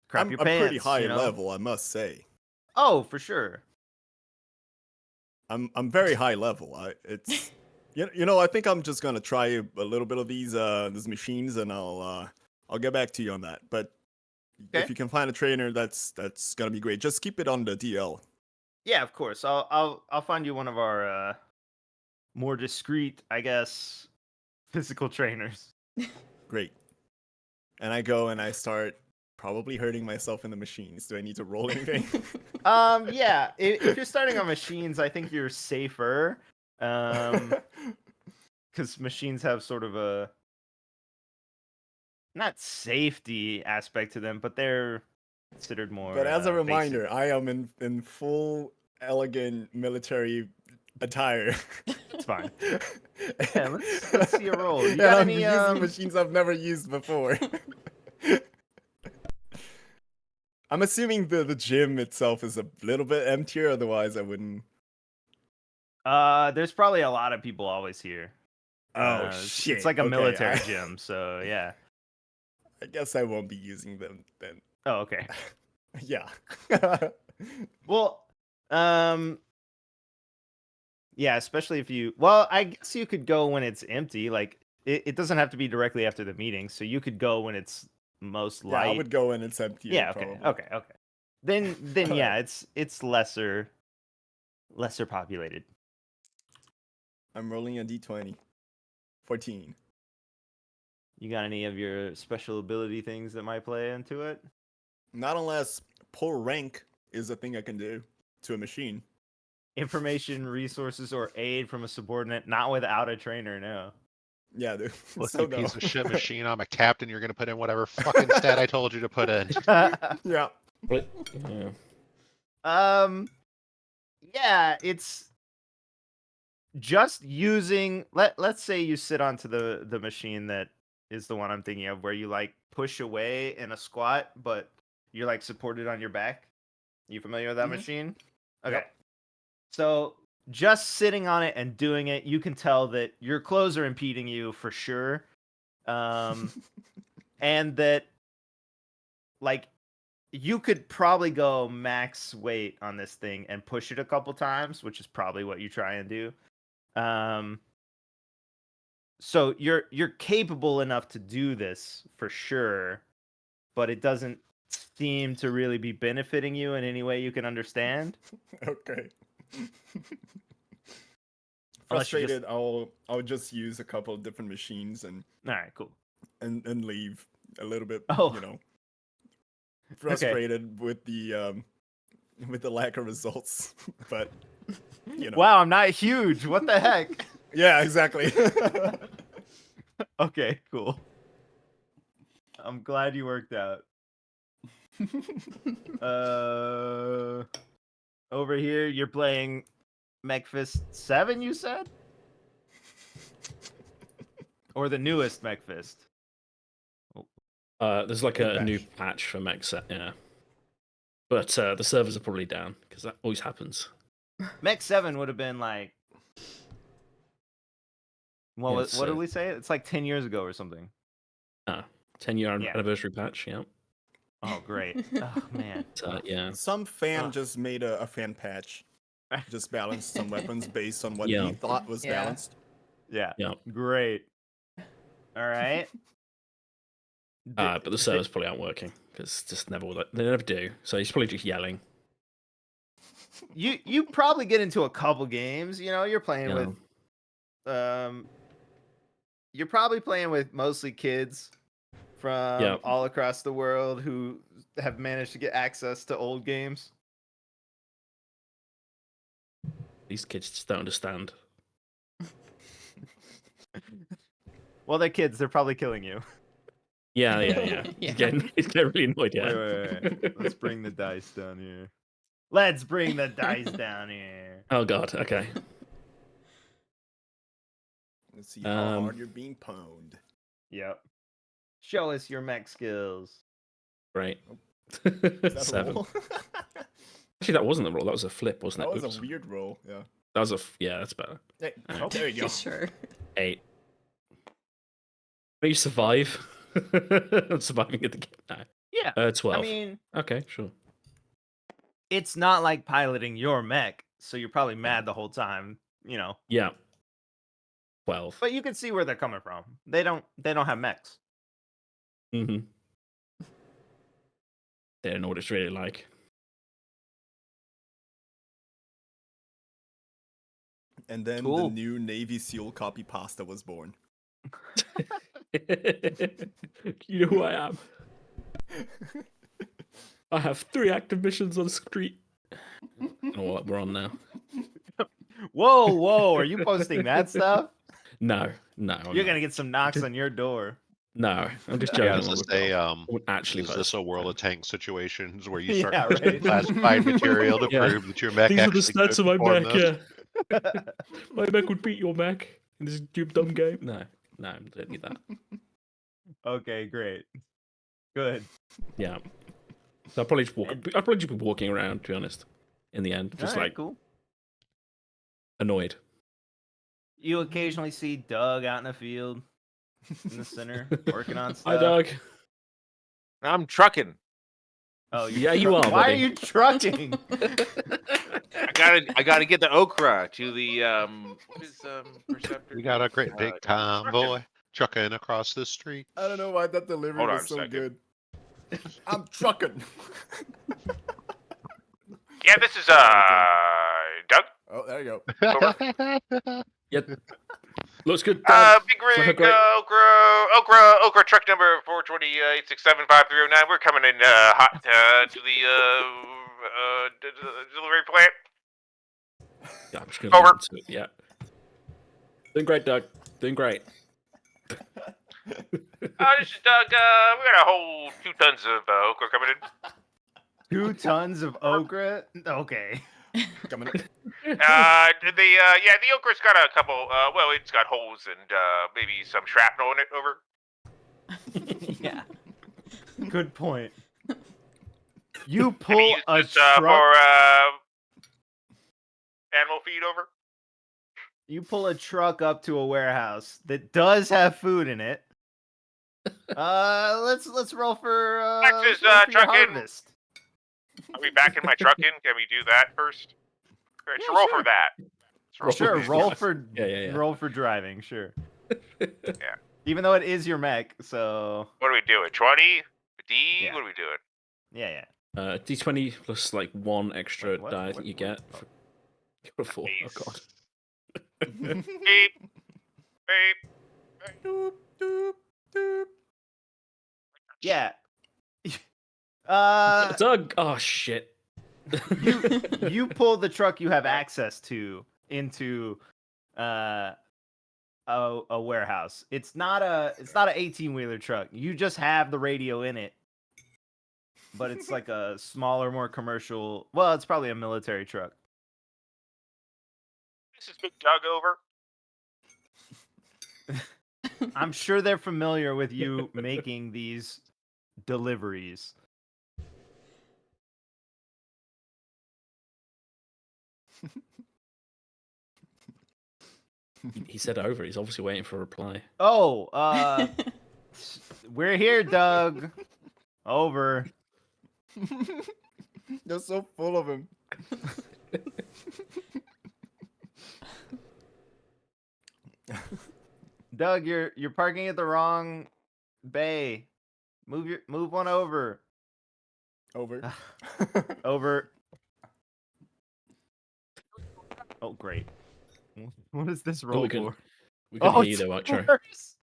crap your I'm pants. pretty high level, I must say. Oh, for sure. I'm very high level. It's I think I'm just gonna try a little bit of these machines, and I'll get back to you on that. But if you can find a trainer, that's gonna be great. Just keep it on the DL. Yeah, of course. I'll find you one of our more discreet, I guess, physical trainers. Great. And I go and I start probably hurting myself in the machines. Do I need to roll anything? Yeah. If you're starting on machines, I think you're safer. Because machines have sort of a not safety aspect to them, but they're considered more. But as a reminder, basic. I am in full elegant military attire. It's fine. Yeah, let's see a roll. You got any using machines I've never used before. I'm assuming the gym itself is a little bit emptier, otherwise I wouldn't. There's probably a lot of people always here. Oh It's shit! like a Okay, military gym, so yeah. I guess I won't be using them then. Oh, okay. Yeah. Well, yeah, especially if you. Well, I guess you could go when it's empty. Like it doesn't have to be directly after the meeting, so you could go when it's most light. Yeah, I would go when it's empty. Yeah. Okay. Probably. Okay. Then yeah, it's lesser populated. I'm rolling a d20. 14. You got any of your special ability things that might play into it? Not unless pull rank is a thing I can do to a machine. Information, resources, or aid from a subordinate, not without a trainer, no. Yeah, dude. Look, So you no. piece of shit machine. I'm a captain. You're gonna put in whatever fucking stat I told you to put in. Yeah. But, Yeah, it's just using let's say you sit onto the machine that is the one I'm thinking of, where you like push away in a squat, but you're like supported on your back. You familiar with that machine? Okay. Yep. So just sitting on it and doing it, you can tell that your clothes are impeding you for sure. And that like you could probably go max weight on this thing and push it a couple times, which is probably what you try and do. So you're capable enough to do this for sure, but it doesn't seem to really be benefiting you in any way you can understand. Okay. Unless you Frustrated, I'll just use a couple of different machines and All right, cool. leave a little bit, Oh. frustrated with the lack of results. But Wow, I'm not huge. What the heck? Yeah, exactly. Okay, cool. I'm glad you worked out. Over here, you're playing MechFist 7, you said? Or the newest MechFist? There's like a new patch for Mech Set, yeah. But the servers are probably down because that always happens. Mech 7 would have been like, well, Yeah, what did we say? It's like 10 years ago or something. 10-year anniversary patch, yeah. Oh, great. Oh, man. Yeah. Some fan just made a fan patch. Just balanced some weapons based on what he thought was balanced. Yeah. Great. All right. But the servers probably aren't working because they never do. So he's probably just yelling. You probably get into a couple games. You know, you're playing with you're probably playing with mostly kids from all across the world who have managed to get access to old games. These kids just don't understand. Well, they're kids. They're probably killing you. Yeah. He's getting really annoyed. Yeah. Wait. Let's bring the dice down here. Let's bring the dice down here. Oh God. Okay. Let's see how hard you're being pwned. Yep. Show us your mech skills. Right. Is that 7. a roll? Actually, that wasn't the roll. That was a flip, wasn't it? That was a weird roll. Yeah. That was that's better. Hey, there you go. Sure. 8. Can you survive? I'm surviving at the game now. Yeah. 12. I mean, okay, sure. It's not like piloting your mech, so you're probably mad the whole time, you know. Yeah. 12. But you can see where they're coming from. They don't have mechs. Mm-hmm. They don't know what it's really like. And then the new Navy SEAL copy pasta was born. You know who I am? I have 3 active missions on the street. I don't know what we're on now. Whoa, are you posting that stuff? No. You're going to get some knocks on your door. No, I'm just Yeah, joking. Is this a World of Tanks situations where you start Yeah, right. classified material to prove that your mech These are the actually stats of my could perform mech, this? yeah. My mech would beat your mech in this dumb game. No, I don't need that. Okay, great. Good. Yeah. So I'll probably just be walking around, to be honest, in the end. Just cool. Annoyed. You occasionally see Doug out in the field in the center working on stuff. Hi, Doug. I'm trucking. Oh, yeah, you are. Why buddy. are you trucking? I gotta get the okra to the what is Perceptor? We got a great big convoy trucking across the street. I don't know why that delivery was so good. I'm trucking. Yeah, this is Doug. Oh, there you go. Yep. Looks good. Big rig, Okra, truck number 428675309. We're coming in hot to the delivery plant. Yeah, I'm just gonna Over. To it. Yeah. Doing great, Doug. Doing great. This is Doug. We got a whole 2 tons of okra coming in. 2 tons of okra? Okay. Coming in. The okra's got a couple. Well, it's got holes and maybe some shrapnel in it. Over. Yeah. Good point. You Can we pull use a this truck. for animal feed over? You pull a truck up to a warehouse that does have food in it. Let's roll for Texas, your truck in. harvest. Are we backing my truck in? Can we do that first? Let's Yeah, roll sure. for that. Let's Sure, for roll that. for Yeah. roll for driving, sure. Yeah. Even though it is your mech, so What are we doing? 20? D? Yeah. What are we doing? yeah. D20 plus like 1 extra Wait, what? die I think you get. Oh. You're a 4. Oh Nice. god. Beep. Beep. Doop, doop, doop. Yeah. Doug! Oh shit. you pull the truck you have access to into a warehouse. It's not a 18-wheeler truck. You just have the radio in it. But it's like a smaller, more commercial. Well, it's probably a military truck. This is Big Doug over. I'm sure they're familiar with you making these deliveries. He said over. He's obviously waiting for a reply. Oh, we're here, Doug. Over. You're so full of him. Doug, you're parking at the wrong bay. Move one over. Over. Over. Oh, great. What is this roll we can- for? We can hear you it's though, Archer. worse.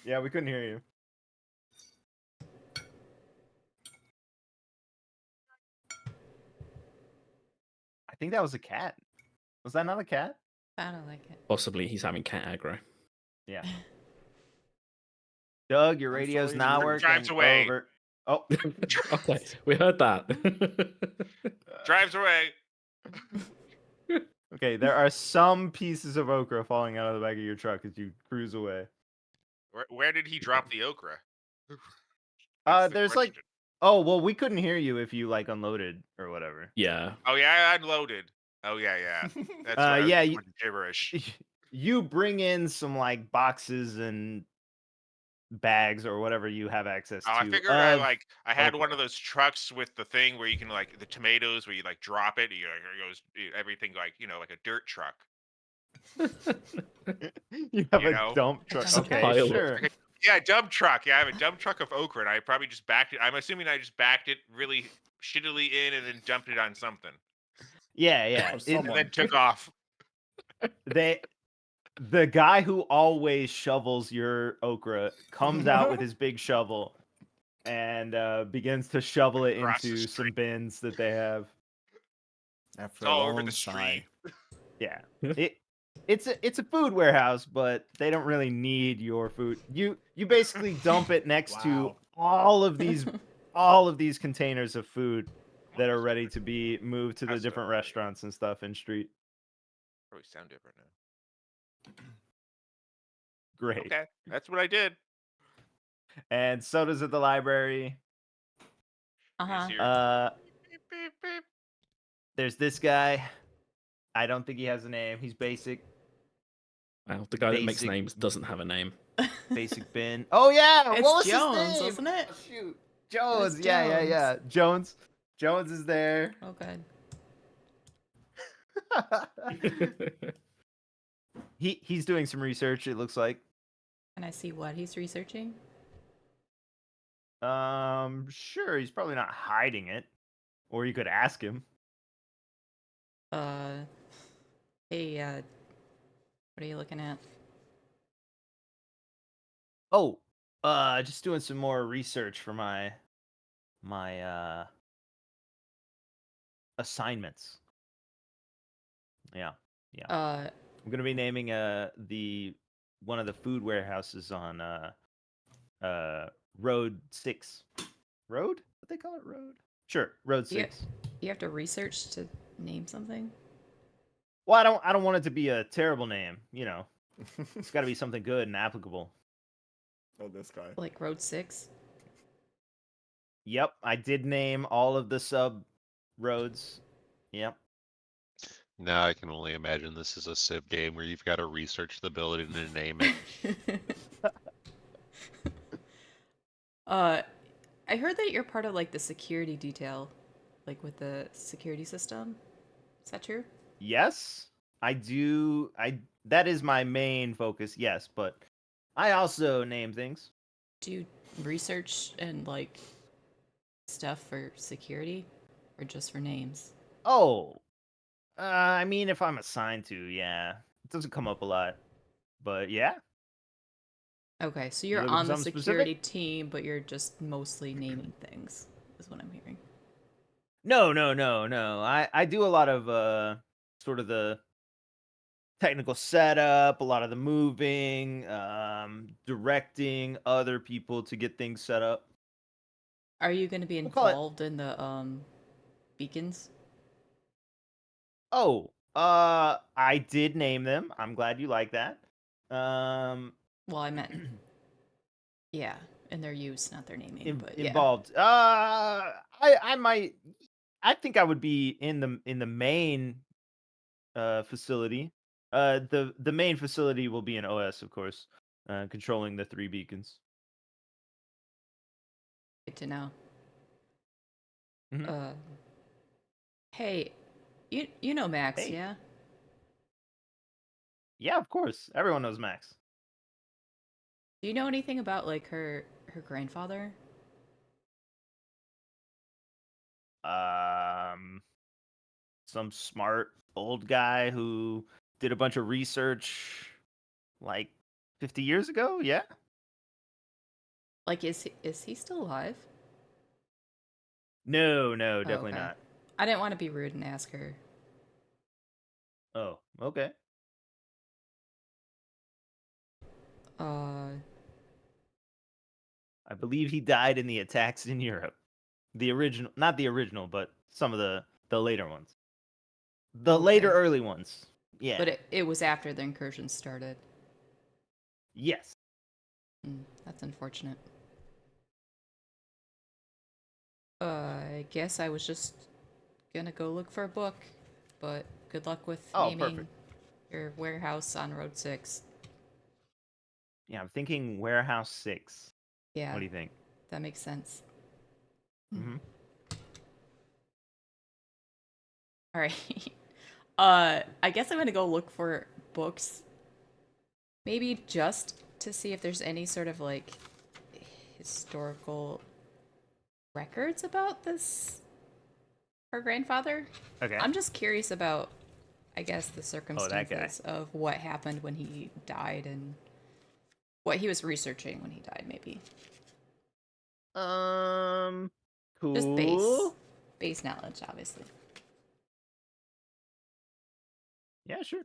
Yeah, we couldn't hear you. I think that was a cat. Was that not a cat? Sounded like it. Possibly he's having cat aggro. Yeah. Doug, your I'm radio's sorry, not he working. drives away. Over. Oh. Okay, we heard that. Drives away. Okay, there are some pieces of okra falling out of the back of your truck as you cruise away. Where did he drop the okra? That's the There's like, question. oh well, we couldn't hear you if you like unloaded or whatever. Yeah. Oh yeah, I unloaded. Oh yeah. That's why I was yeah, just bunch of gibberish. You bring in some like boxes and bags or whatever you have access Oh, to. I figured I had one of those trucks with the thing where you can like the tomatoes where you like drop it, you like, it goes everything like like a dirt truck. You have You a know? dump truck. Just a Okay, pile. sure. Yeah, dump truck. Yeah, I have a dump truck of okra, and I probably just backed it. I'm assuming I just backed it really shittily in and then dumped it on something, Yeah. Or It- and then took off. the guy who always shovels your okra comes out with his big shovel and begins to shovel it Across the into some street. bins that they have. After It's a all over long the sigh. street. Yeah. It's a food warehouse, but they don't really need your food. You basically dump it next to Wow. all of these containers of food that are ready to be moved to the That's different alright. restaurants and stuff in street. Probably sound different now. Great. Okay, that's what I did. And sodas at the library. Uh-huh. Here's your- Beep, beep, beep. There's this guy. I don't think he has a name. He's basic. Well, the guy that makes Basic- names doesn't have a name. Basic bin. Oh yeah, It's what was Jones, his name? wasn't it? Oh, shoot, Jones. It's Yeah. Jones. Jones is there. Oh, good. He's doing some research. It looks like. Can I see what he's researching? Sure. He's probably not hiding it, or you could ask him. Hey, what are you looking at? Oh, just doing some more research for my assignments. Yeah. I'm gonna be naming one of the food warehouses on Road 6. Road? What they call it? Road? Sure, Road Yeah. 6. You have to research to name something? Well, I don't want it to be a terrible name, you know. It's got to be something good and applicable. Oh, this guy. Like Road 6? Yep, I did name all of the sub roads. Yep. Now I can only imagine this is a Civ game where you've got to research the building and name it. I heard that you're part of like the security detail, like with the security system. Is that true? Yes, I do. That is my main focus. Yes, but I also name things. Do you research and like stuff for security or just for names? Oh, I mean, if I'm assigned to, yeah, it doesn't come up a lot, but yeah. Okay, so You you're looking for on the something security specific? team, but you're just mostly naming things, is what I'm hearing. No, no, no, no. I do a lot of sort of the technical setup, a lot of the moving, directing other people to get things set up. Are you going to be We'll call it. involved in the beacons? Oh, I did name them. I'm glad you like that. Well, I meant yeah, in their use, not their naming, but yeah. involved. I might. I think I would be in the main facility. The main facility will be in OS, of course, controlling the 3 beacons. Good to know. Mhm. Hey, you know Max, Hey. yeah? Yeah, of course. Everyone knows Max. Do you know anything about like her grandfather? Um, some smart old guy who did a bunch of research like 50 years ago. Yeah. Like, is he still alive? No, no, Oh, definitely okay. not. I didn't want to be rude and ask her. Oh, okay. Uh, I believe he died in the attacks in Europe. The original, not the original, but some of the later ones. The later Okay. early ones. Yeah. but it was after the incursion started. Yes. That's unfortunate. I guess I was just gonna go look for a book, but good luck with Oh, naming perfect. your warehouse on Road 6. Yeah, I'm thinking Warehouse 6. Yeah, What do you think? that makes sense. Mm-hmm. All right. I guess I'm gonna go look for books. Maybe just to see if there's any sort of like historical records about this her grandfather. Okay. I'm just curious about I guess the Oh, that guy. circumstances of what happened when he died and what he was researching when he died maybe. Just Cool. base knowledge obviously. Yeah, sure.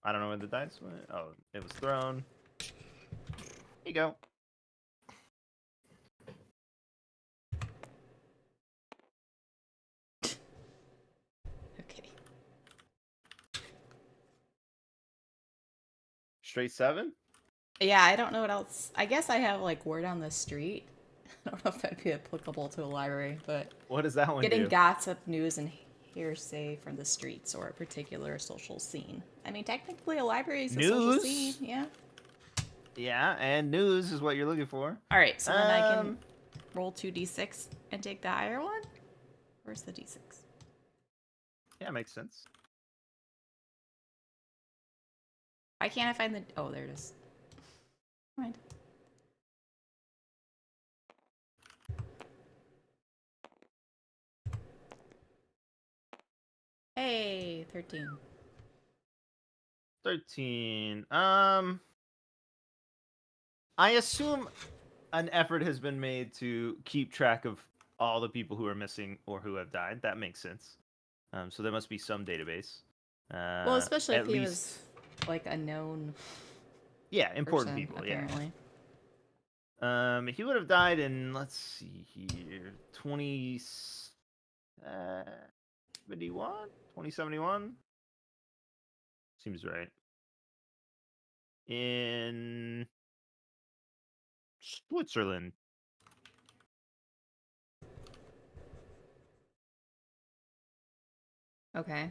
I don't know where the dice went. Oh, it was thrown. Here you go. Okay. Straight 7? Yeah, I don't know what else. I guess I have like word on the street. I don't know if that'd be applicable to a library, but What does that one getting do? gossip, news, and hearsay from the streets or a particular social scene. I mean, technically, a library is a social scene, News? yeah. Yeah, and news is what you're looking for. All right, so then I can roll 2d6 and take the higher one. Where's the d6? Yeah, makes sense. Why can't I find the? Oh, there it is. Never mind. Hey, 13. 13. I assume an effort has been made to keep track of all the people who are missing or who have died. That makes sense. So there must be some database. Well, especially if At he least, was like a known yeah, important person, people. apparently. Yeah. He would have died in, let's see here, 2071. 2071 seems right. In Switzerland. Okay.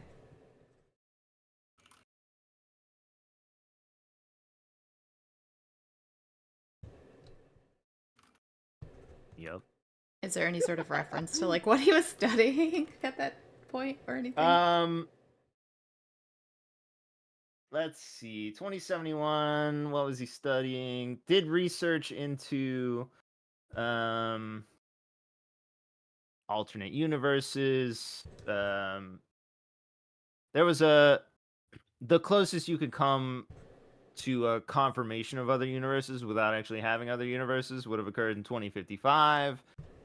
Yep. Is there any sort of reference to like what he was studying at that point or anything? Let's see. 2071. What was he studying? Did research into alternate universes. There was the closest you could come to a confirmation of other universes without actually having other universes would have occurred in 2055.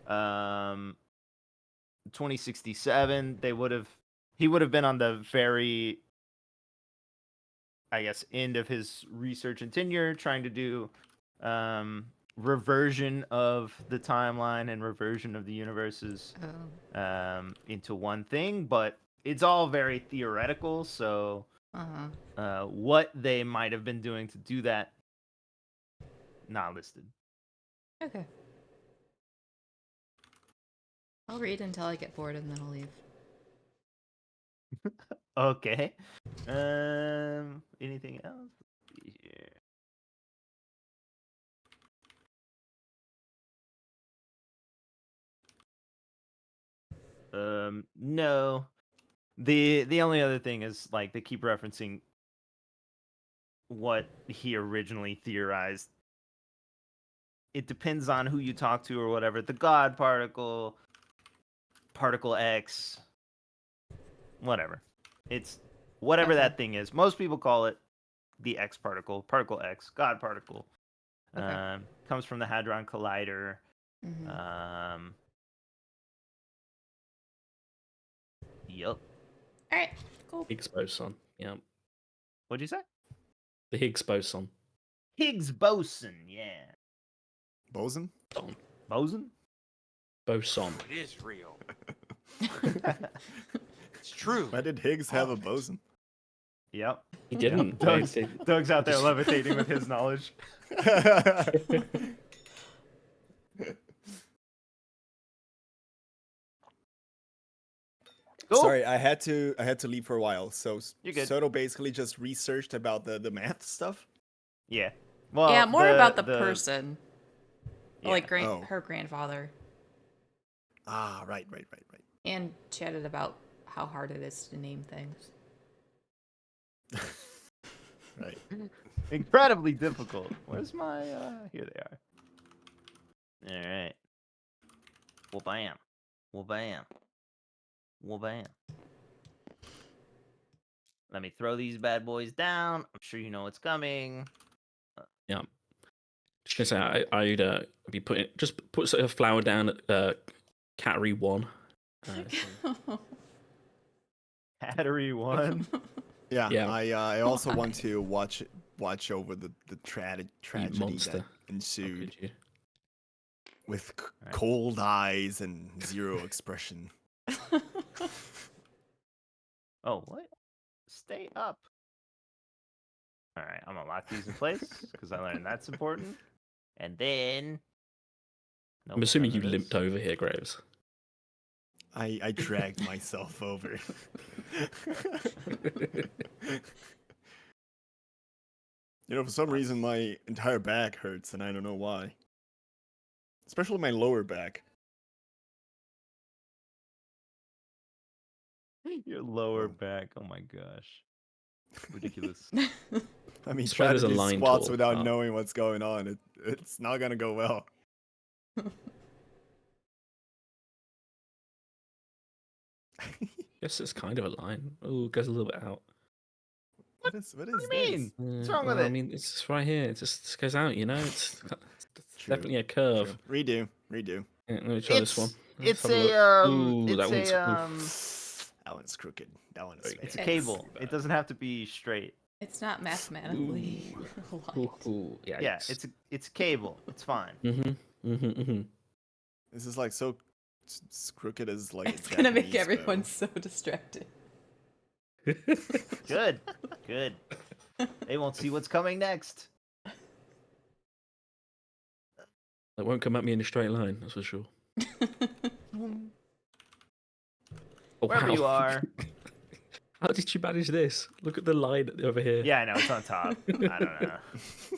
2067, he would have been on the very, I guess, end of his research and tenure, trying to do reversion of the timeline and reversion of the universes into one thing, but it's all very theoretical, so what they might have been doing to do that, not listed. Okay. I'll read until I get bored and then I'll leave. Okay. Anything else? Let's see here. No. The only other thing is like they keep referencing what he originally theorized. It depends on who you talk to or whatever. The God particle, particle X, whatever. It's whatever Okay. that thing is. Most people call it the X particle, particle X, God particle. Okay. Comes from the Hadron Collider. Mm-hmm. Yep. All right. Cool. Higgs boson. Yeah. What'd you say? The Higgs boson. Higgs boson. Yeah. Boson? Boson? Boson. It is real. It's true. Why did Higgs have a boson? Yep. He didn't. Doug's out there levitating with his knowledge. Cool. Sorry, I had to leave for a while. So You're good. Soto basically just researched about the math stuff. Yeah. Well, yeah, more about the person. Yeah. Like Oh. her grandfather. Ah, right. And chatted about how hard it is to name things. Right. Incredibly difficult. Where's my here they are. Alright. Well bam. Well bam. Well bam. Let me throw these bad boys down. I'm sure you know what's coming. Yeah. Just gonna say, I'd be putting put a flower down at category 1. Battery 1. Yeah. Yeah. I also want to watch over the tragedy monster. that How ensued could you? with cold eyes and zero expression. Oh, what? Stay up. Alright, I'm gonna lock these in place because I learned that's important. And then I'm assuming you limped over here, Graves. I dragged myself over. For some reason my entire back hurts and I don't know why. Especially my lower back. Your lower back. Oh my gosh. Ridiculous. I mean, Swear try to there's a do line squats tool. without knowing what's going on. It's not gonna go well. Guess it's kind of a line. Oh, it goes a little bit out. What is What do you mean? What's wrong with I it? mean, it's just right here. It just goes out, It's True. definitely a curve. True. Redo. Yeah, let me try this one. It's have a look. Ooh, that one's. That one's crooked. That one's Very It's a bad. cable. It doesn't have to be straight. It's not mathematically aligned. Yeah, it's a cable. It's fine. This is like so crooked as like It's gonna make Japanese everyone bow. so distracted. Good. Good. They won't see what's coming next. That won't come at me in a straight line, that's for sure. Oh, Wherever wow. you are. How did you manage this? Look at the line over here. Yeah, I know, it's on top. I don't know.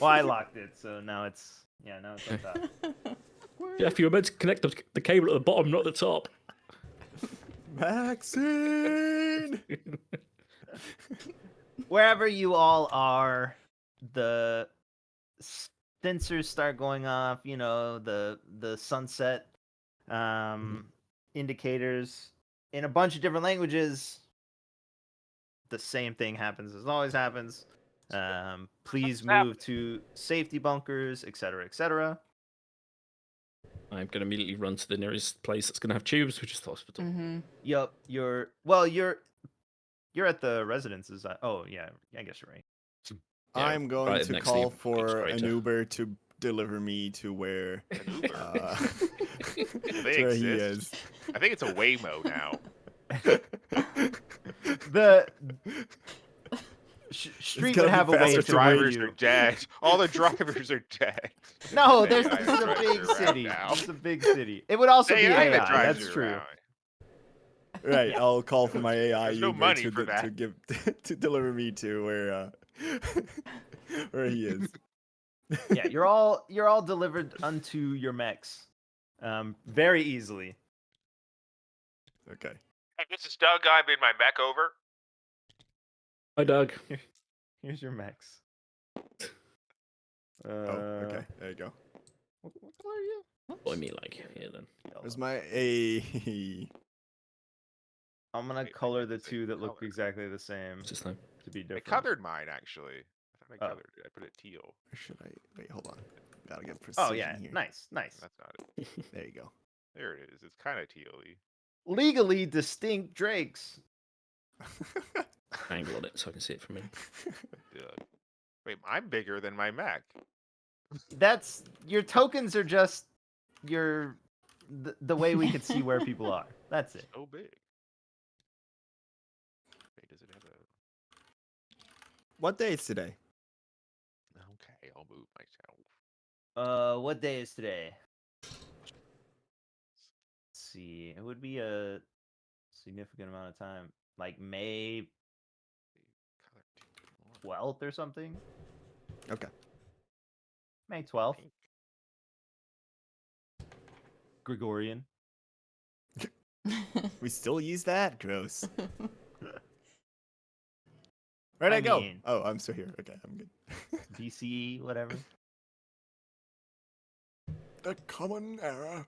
Well, I locked it, so now it's on top. Jeff, you were meant to connect the cable at the bottom, not the top. Maxine! Wherever you all are, the sensors start going off. You know, the sunset indicators in a bunch of different languages. The same thing happens as always happens. Please move to safety bunkers, etc., etc. I'm going to immediately run to the nearest place that's going to have tubes, which is the hospital. Yup, you're at the residences. Oh yeah, I guess you're right. Yeah, I'm going right to next call the for an accelerator. Uber to deliver me to where An Uber. to They where he exist. is. I think it's a Waymo now. The It's street gonna would be have a faster way The to to bring drivers you. are dead. All the drivers are dead. No, This this is a drives big you around city. now. This is a big city. It would also be AI AI. that drives That's you true. around. Right, Yeah. I'll call for my AI There's no Uber money to for that. to give to deliver me to where where he is. Yeah, you're all delivered unto your mechs, very easily. Okay. Hey, this is Doug. I'm in my mech over. Hi, Doug. Here's your mechs. Oh, okay. There you go. What color are you? What I mean, like, here then. Where's my A? I'm gonna Wait, I color think the it's a two that look color. exactly the same What's his name? to be I different. colored mine actually. I thought I Oh. colored it. I put it teal. Or should I wait? Hold on. Gotta get precision Oh yeah, here. nice. That's not it. There you go. There it is. It's kind of teal-y. Legally distinct drakes. Angle on it so I can see it from me. Doug. Wait, I'm bigger than my mech. That's your tokens are just the way we can see where people are. That's it. So big. Wait, does it have a? What day is today? Okay, I'll move myself. What day is today? Let's see. It would be a significant amount of time, like May Color teal more. 12th or something. Okay. May 12th. Pink. Gregorian. We still use that? Gross. Where'd I, I go? mean- Oh, I'm still here. Okay, I'm good. BCE, whatever. The common era.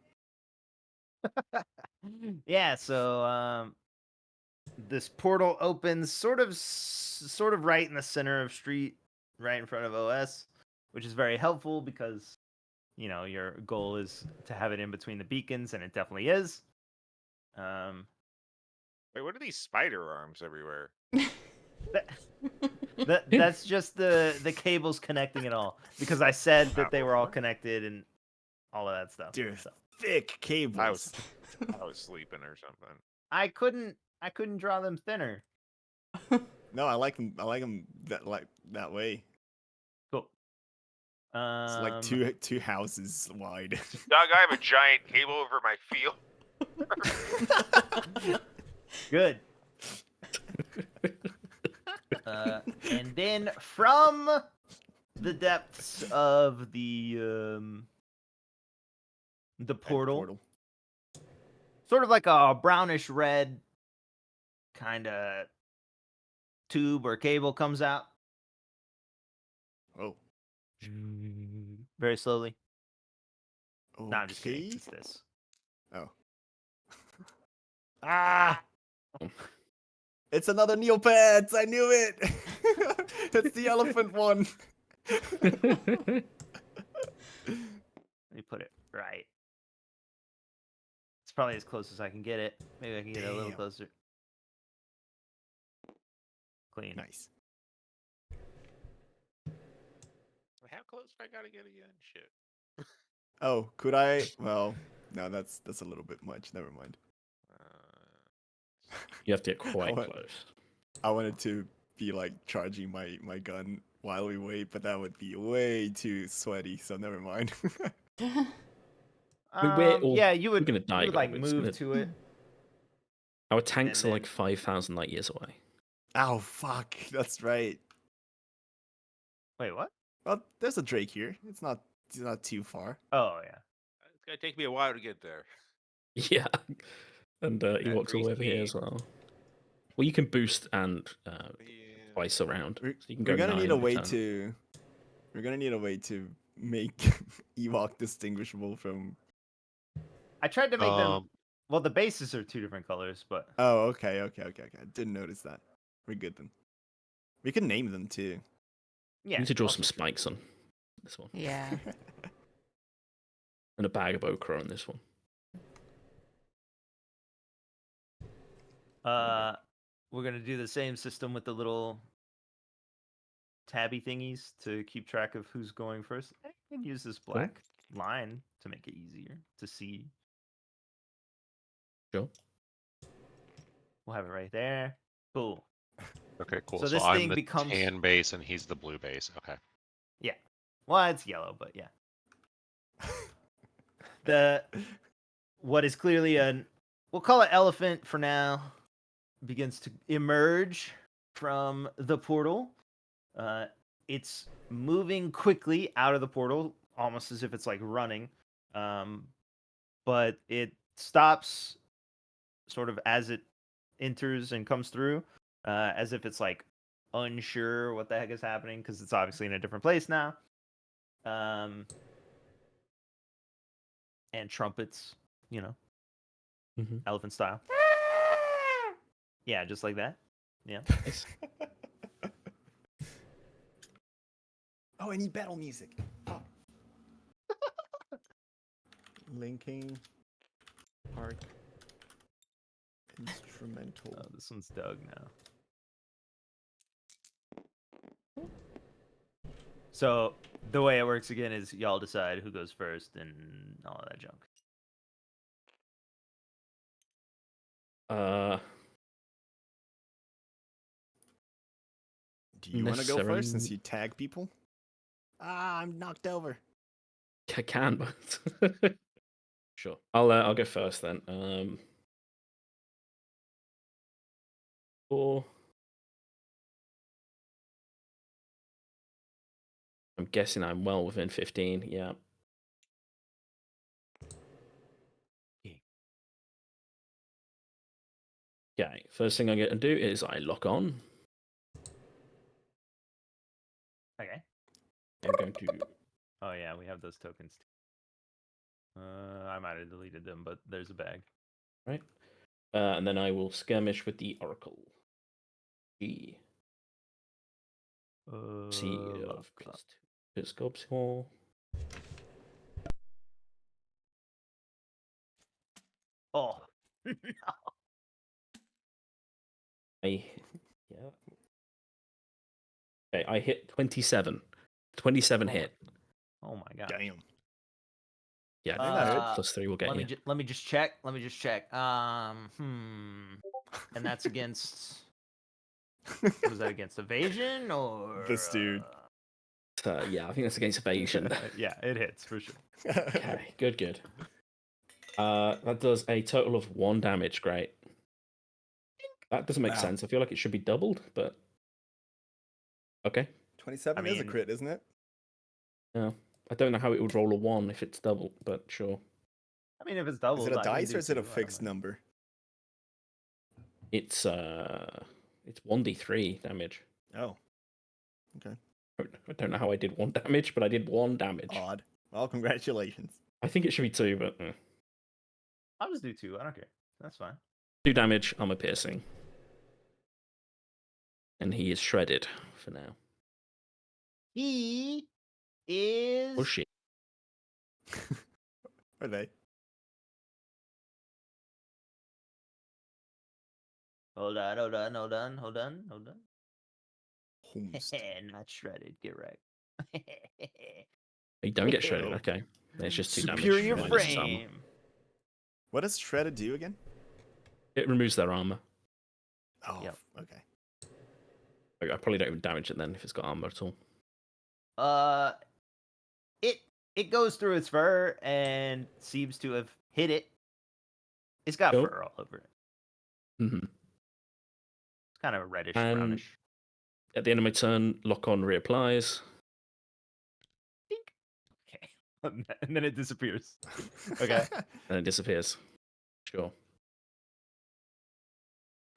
Yeah, so this portal opens sort of right in the center of street, right in front of OS, which is very helpful because you know your goal is to have it in between the beacons, and it definitely is. Wait, what are these spider arms everywhere? That's just the cables connecting it all, because I said that they were all connected and all of that stuff. Dude, So thick cables. I was sleeping or something. I couldn't draw them thinner. No, I like them. I like them that way. Cool. It's like two houses wide. Doug, I have a giant cable over my field. Good. And then from the depths of the portal, sort of like a brownish red kind of tube or cable comes out Oh. very slowly. Okay. No, I'm just kidding. It's this. Oh. Ah! It's another Neopets! I knew it! It's the elephant one. Let me put it right. It's probably as close as I can get it. Maybe I can get it a little Damn. closer. Clean. Nice. How close I gotta get again? Shit. Oh, could I? Well, no, that's a little bit much. Never mind. You have to get quite What? close. I wanted to be like charging my gun while we wait, but that would be way too sweaty, so never mind. I mean, we're all Yeah, you we're would. gonna die, You would but like it's move gonna... to it. Our tanks and are like then- 5,000 light years away. Oh fuck, that's right. Wait, what? Well, there's a Drake here. It's not too far. Oh yeah. It's gonna take me a while to get there. Yeah, and he At walks all the way over here as well. Well, you can boost and Yeah. twice around, so We're, you can we're go gonna 9 need a in way turn. to. We're gonna need a way to make Ewok distinguishable from. I tried to make them. Um, Well, the bases are 2 different colors, but Oh, okay. Didn't notice that. We're good then. We can name them too. You yeah. need to draw also some true. spikes on this one, Yeah. and a bag of okra on this one. We're gonna do the same system with the little tabby thingies to keep track of who's going first. I can use this black line to make it easier to see. Sure. We'll have it right there. Cool. okay, cool. So So, this I'm thing the becomes- tan base and he's the blue base. Okay. Yeah. Well, it's yellow, but yeah. The what is clearly we'll call it elephant for now, begins to emerge from the portal. It's moving quickly out of the portal, almost as if it's like running. But it stops sort of as it enters and comes through, as if it's like unsure what the heck is happening because it's obviously in a different place now. And trumpets, Mm-hmm. elephant style. Yeah, just like that. Yeah. Nice. Oh, I need battle music. Oh. Linking Park instrumental. Oh, this one's Doug now. So the way it works again is y'all decide who goes first and all of that junk. Do you want to go first since necessarily- you tag people? Ah, I'm knocked over. I can, but sure. I'll go first then. 4. I'm guessing I'm well within 15. Yeah. Okay. First thing I'm going to do is I lock on. Okay. I'm going to... Oh yeah, we have those tokens. I might have deleted them, but there's a bag. Right. And then I will skirmish with the Oracle. G. C of +2. Oh. Yeah. Okay, I hit 27. 27 hit. Oh my god. Damn. Yeah, Uh, +3 will get Let you. me just check. And that's against. What was that against? Evasion or This dude. Yeah, I think that's against evasion. Yeah, it hits for sure. Okay, good. That does a total of 1 damage. Great. That doesn't make Wow. sense. I feel like it should be doubled, but okay. 27 I is a mean- crit, isn't it? Yeah, I don't know how it would roll a 1 if it's doubled, but sure. I mean, if it's Is doubled, it a I can dice do or is it a 2, I don't fixed mind. number? It's 1d3 damage. Oh, I don't know how I did 1 damage, but I did 1 damage. odd. Well, congratulations. I think it should be 2, but I'll just do 2. I don't care. That's fine. 2 damage, armor piercing. And he is shredded for now. He is. Oh shit. Are they? Hold on. Homest. Not shredded. Get right. You don't get shredded, okay. It's just 2 Superior damage. minus his armor. frame. What does shredded do again? It removes their armor. Oh, Yep. okay. I probably don't even damage it then if it's got armor at all. It it goes through its fur and seems to have hit it. It's got Cool. fur all over it. hmm It's kind of a reddish And brownish. at the end of my turn, lock on reapplies. Dink. Okay. And then it disappears. Okay. And it disappears. Sure.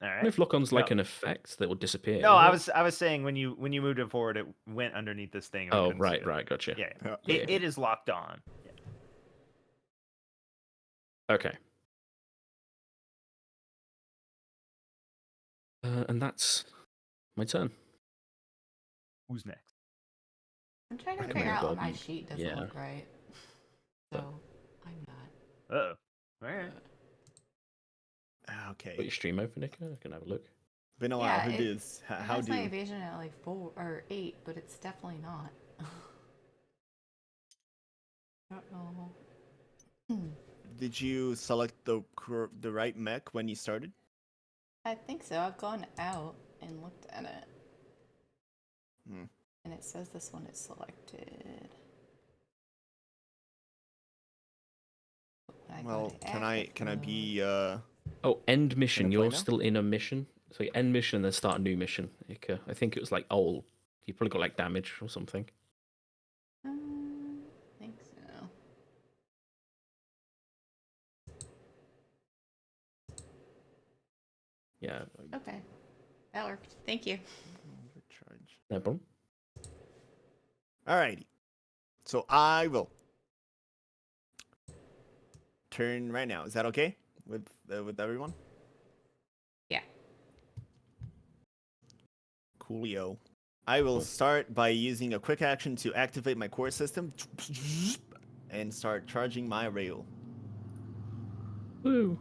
All I right. wonder if lock on's like No. an effect that will disappear. No, is it? I was saying when you moved it forward, it went underneath this thing. And we Oh, couldn't see right, it. right, gotcha. Yeah. Yeah. Yeah, It is locked on. Yeah. Okay. And that's my turn. Who's next? I'm trying to Right, figure my out why God, my sheet doesn't yeah. look right. So I'm not. Uh-oh. All right. Got Okay. your stream open, Nick? I can have a look. Been a while. Who does? It How has my do? evasion at like 4 or 8, but it's definitely not. I don't know. Did you select the right mech when you started? I think so. I've gone out and looked at it. Hmm. And it says this one is selected. When I go Well, to can I active mode- be Oh, end mission. play You're now? still in a mission. So you end mission and then start a new mission. I think it was like, oh, you probably got like damage or something. I think so. Yeah, Okay. That worked. Thank you. overcharge? no problem. Alrighty. So I will turn right now. Is that okay with everyone? Yeah. Coolio. I will start by using a quick action to activate my core system and start charging my rail. Woo.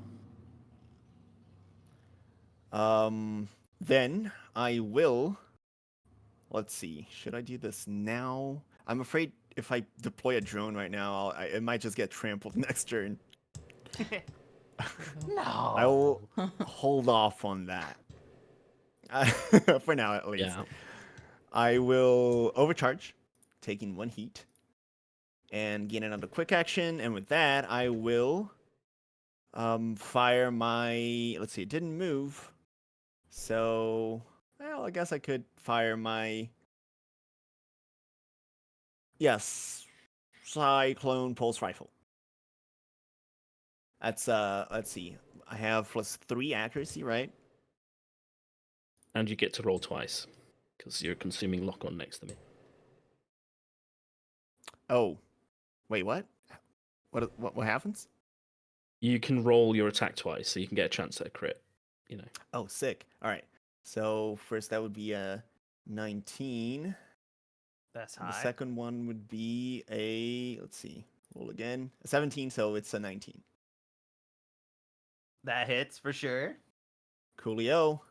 Then I will. Let's see. Should I do this now? I'm afraid if I deploy a drone right now, it might just get trampled next turn. No. I will hold off on that. For now, at least. Yeah. I will overcharge, taking 1 heat, and gain another quick action. And with that, I will fire my. Let's see, it didn't move. So, well, I guess I could fire my. Yes, Cyclone Pulse Rifle. That's let's see. I have +3 accuracy, right? And you get to roll twice because you're consuming lock on next to me. Oh, wait, what? What happens? You can roll your attack twice, so you can get a chance at a crit. You know. Oh, sick. All right. So first that would be a 19. That's And high. the second one would be a, let's see, roll again, a 17. So it's a 19. That hits for sure. Coolio.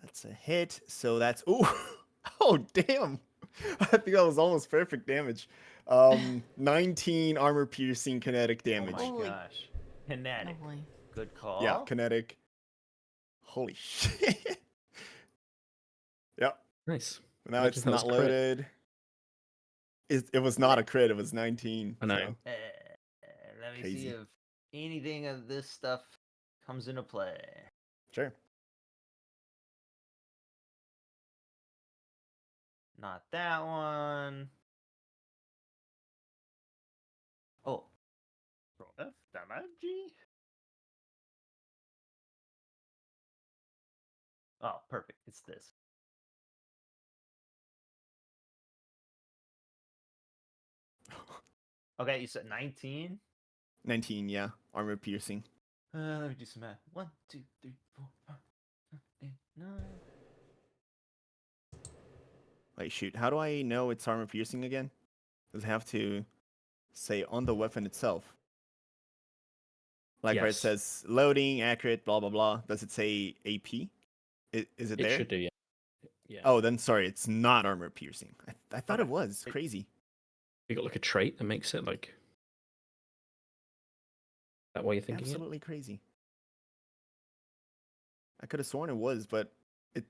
That's a hit. So that's ooh. Oh damn. I think that was almost perfect damage. 19 armor piercing kinetic damage. Oh my Holy- gosh. Kinetic. Holy. Good call. Yeah, kinetic. Holy shit. Yep. Nice. Now Imagine it's that was not a crit. loaded. It was not a crit. It was 19. I know. so- Let me Crazy. see if anything of this stuff comes into play. Sure. Not that one. Oh. Roll F damage. Oh, perfect. It's this. Okay, you said 19? 19, yeah. Armor piercing. Let me do some math. 1, 2, 3, 4, 5, 6, 7, 8, 9. Wait, shoot. How do I know it's armor piercing again? Does it have to say on the weapon itself? Like where it Yes. says loading, accurate, blah, blah, blah. Does it say AP? Is it It there? should do, yeah. Yeah. Oh, then sorry. It's not armor piercing. I thought Okay. it was. It- Crazy. You got like a trait that makes it like. That way you're thinking it? Absolutely crazy. I could have sworn it was, but it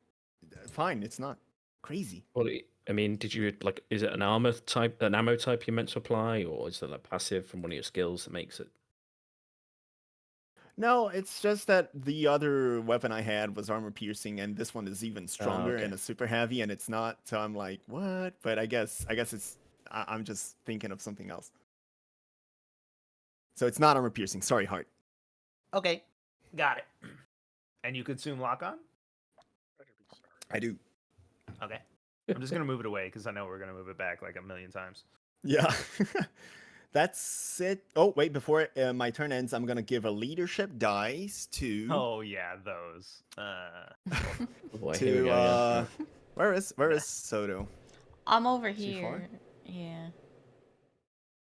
fine. It's not crazy. Well, I mean, did you like? Is it an armor type, an ammo type you meant to apply, or is it a passive from one of your skills that makes it? No, it's just that the other weapon I had was armor piercing, and this one is even stronger okay. and a super heavy, and it's not. So I'm like, what? But I guess it's. I'm just thinking of something else. So it's not armor piercing. Sorry, Heart. Okay, got it. And you consume lock on? I do. Okay. I'm just gonna move it away because I know we're gonna move it back like a million times. Yeah. That's it. Oh, wait, before my turn ends, I'm going to give a leadership dice to... Oh yeah, those. Oh boy, here we to, go. Yeah. Where is Soto? I'm over Is he far? here. Yeah.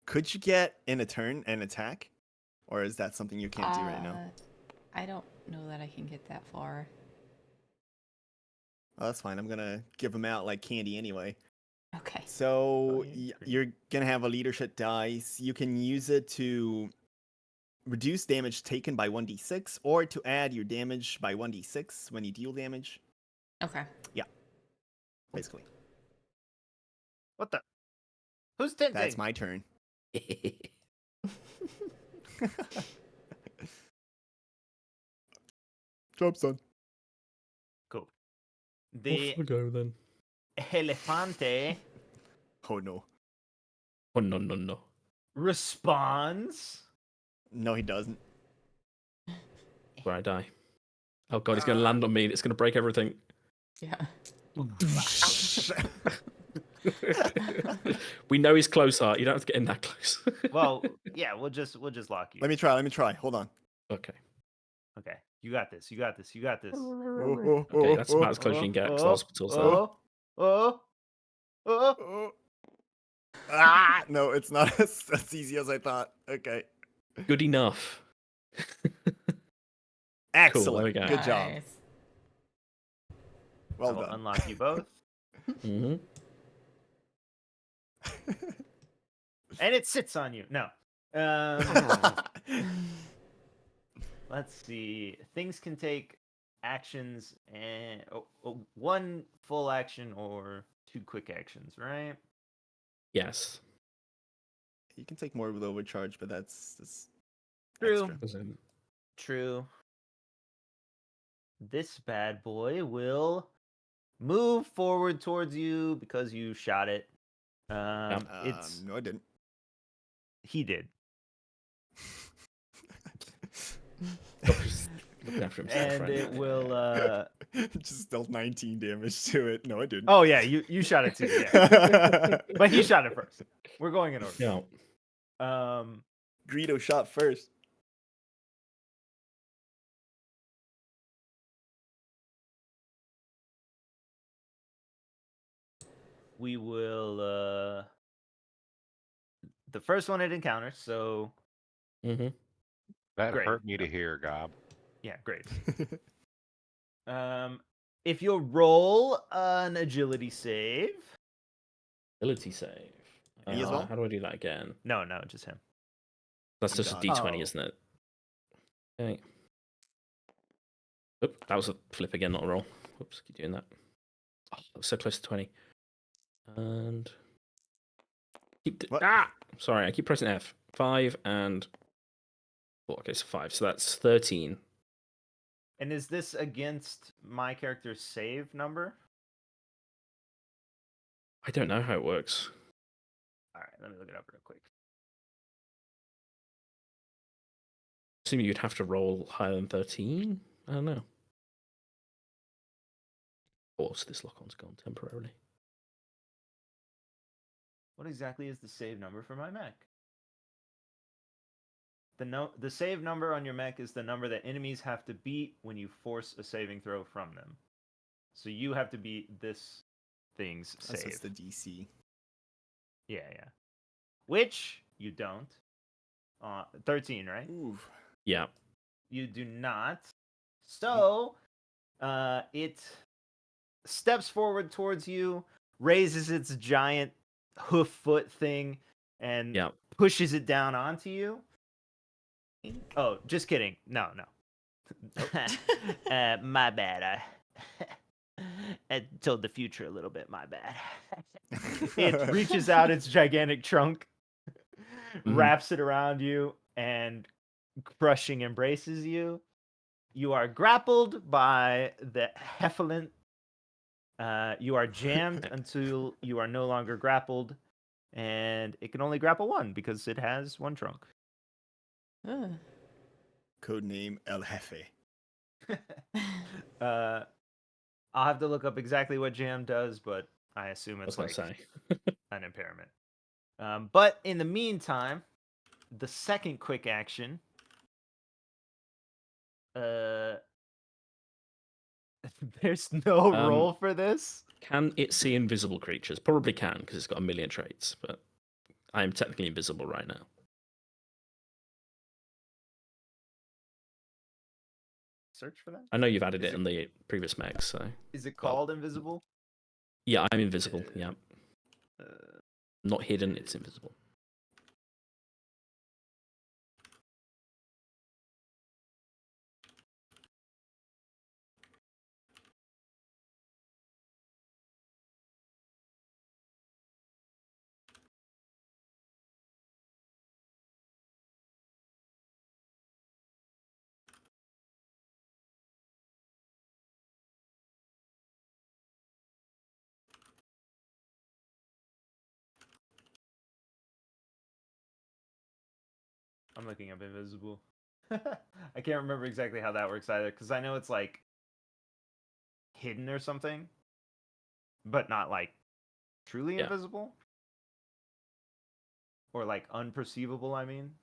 Could you get in a turn and attack? Or is that something you can't do right now? I don't know that I can get that far. Oh, that's fine. I'm going to give him out like candy anyway. Okay. So yeah, you're going to have a leadership dice. You can use it to reduce damage taken by 1d6 or to add your damage by 1d6 when you deal damage. Okay. Basically. What the? Who's tinting? That's my turn. Job done. Cool. The Off we go then. elefante Oh no. Oh no. responds. No, he doesn't. Where I die. Oh god, he's gonna land on me. It's gonna break everything. Yeah. We know he's close, Art. You don't have to get in that close. Well, yeah, we'll just lock you. Let me try. Hold on. Okay. Okay, you got this. You got this. You got this. Okay, that's about as close as you can get. 'Cause the hospital's there. Oh. Ah, no, it's not as easy as I thought. Okay. Good enough. Excellent. we go. Good job. Nice. I Well will done. unlock you both, Mm-hmm. and it sits on you. No. Um, let's see. Things can take actions and one full action or 2 quick actions, right? Yes. You can take more with overcharge, but that's True. extra. True. This bad boy will move forward towards you because you shot it. It's No, I didn't. he did, Looking after himself, and right? it will. Just dealt 19 damage to it. No, I didn't. Oh yeah, you shot it too. Yeah, but he shot it first. We're going in order. No. Greedo shot first. We will. The first one it encounters. So Mm-hmm. That Great. hurt me to hear, Gob. yeah, great. If you'll roll an agility save. Ability save. Me as well? How do I do that again? No, just him. That's just a God. D20, Oh. isn't it? Okay. Oop, that was a flip again, not a roll. Whoops, keep doing that. Oh, that was so close to 20. And What? Sorry, I keep pressing F. 5 and 4. Okay, so 5. So that's 13. And is this against my character's save number? I don't know how it works. All right, let me look it up real quick. Assuming you'd have to roll higher than 13? I don't know. Oh, so this lock-on's gone temporarily. What exactly is the save number for my mech? The save number on your mech is the number that enemies have to beat when you force a saving throw from them. So you have to beat this thing's That's save. just the DC. Yeah. Which you don't. 13, right? Ooh. Yeah. You do not. So, it steps forward towards you, raises its giant hoof foot thing, and Yeah. pushes it down onto you. Oh, just kidding. No. My bad. And told the future a little bit. My bad. It reaches out its gigantic trunk, wraps it around you, and crushing embraces you. You are grappled by the Heffalent. You are jammed until you are no longer grappled, and it can only grapple one because it has one trunk. Ugh. Codename El Jefe. I'll have to look up exactly what jam does, but I assume I it's was gonna like say. an impairment. But in the meantime, the second quick action. There's no roll for this. Can it see invisible creatures? Probably can, because it's got a million traits, but I am technically invisible right now. Search for that. I know you've added Is it in the previous megs, so Is it called invisible? yeah, I'm invisible. Yeah, Uh, not hidden. It's invisible. I'm looking up invisible. I can't remember exactly how that works either, because I know it's like hidden or something, but not like truly Yeah. invisible or like unperceivable. I mean,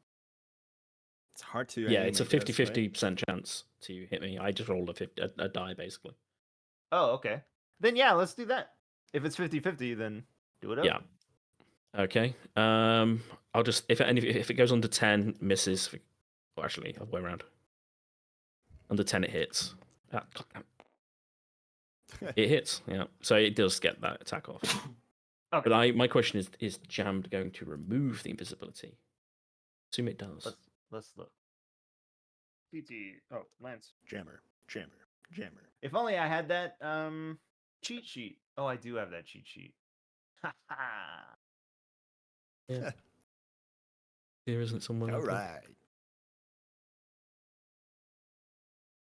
It's hard to Yeah, aim, it's a I guess, 50-50% chance to hit me. I just rolled a die, basically. oh, okay. Then yeah, let's do that. If it's 50-50, then do it up. Yeah. Okay. I'll just if it goes under 10, misses. Well, actually, other way around. Under 10, it hits. Ah, right? it hits. Yeah. So it does get that attack off. Okay. But my question is Jammed going to remove the invisibility? Assume it does. Let's look. PT. Oh, Lance. Jammer. If only I had that cheat sheet. Oh, I do have that cheat sheet. Ha ha. Yeah. Here isn't someone. All right.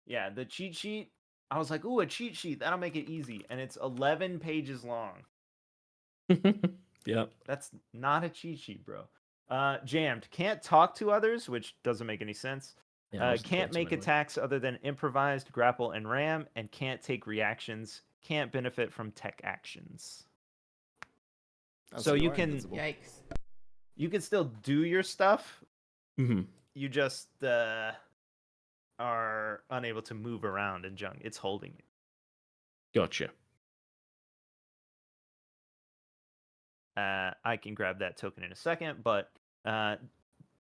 Yeah, the cheat sheet. I was like, ooh, a cheat sheet. That'll make it easy. And it's 11 pages long. Yeah. That's not a cheat sheet, bro. Jammed. Can't talk to others, which doesn't make any sense. Yeah, I wasn't Can't talking make to anyone. attacks other than improvised, grapple, and ram, and can't take reactions. Can't benefit from tech actions. Oh, So you are can- invisible. Yikes. You can still do your stuff. Mm-hmm. You just are unable to move around in junk. It's holding you. Gotcha. I can grab that token in a second, but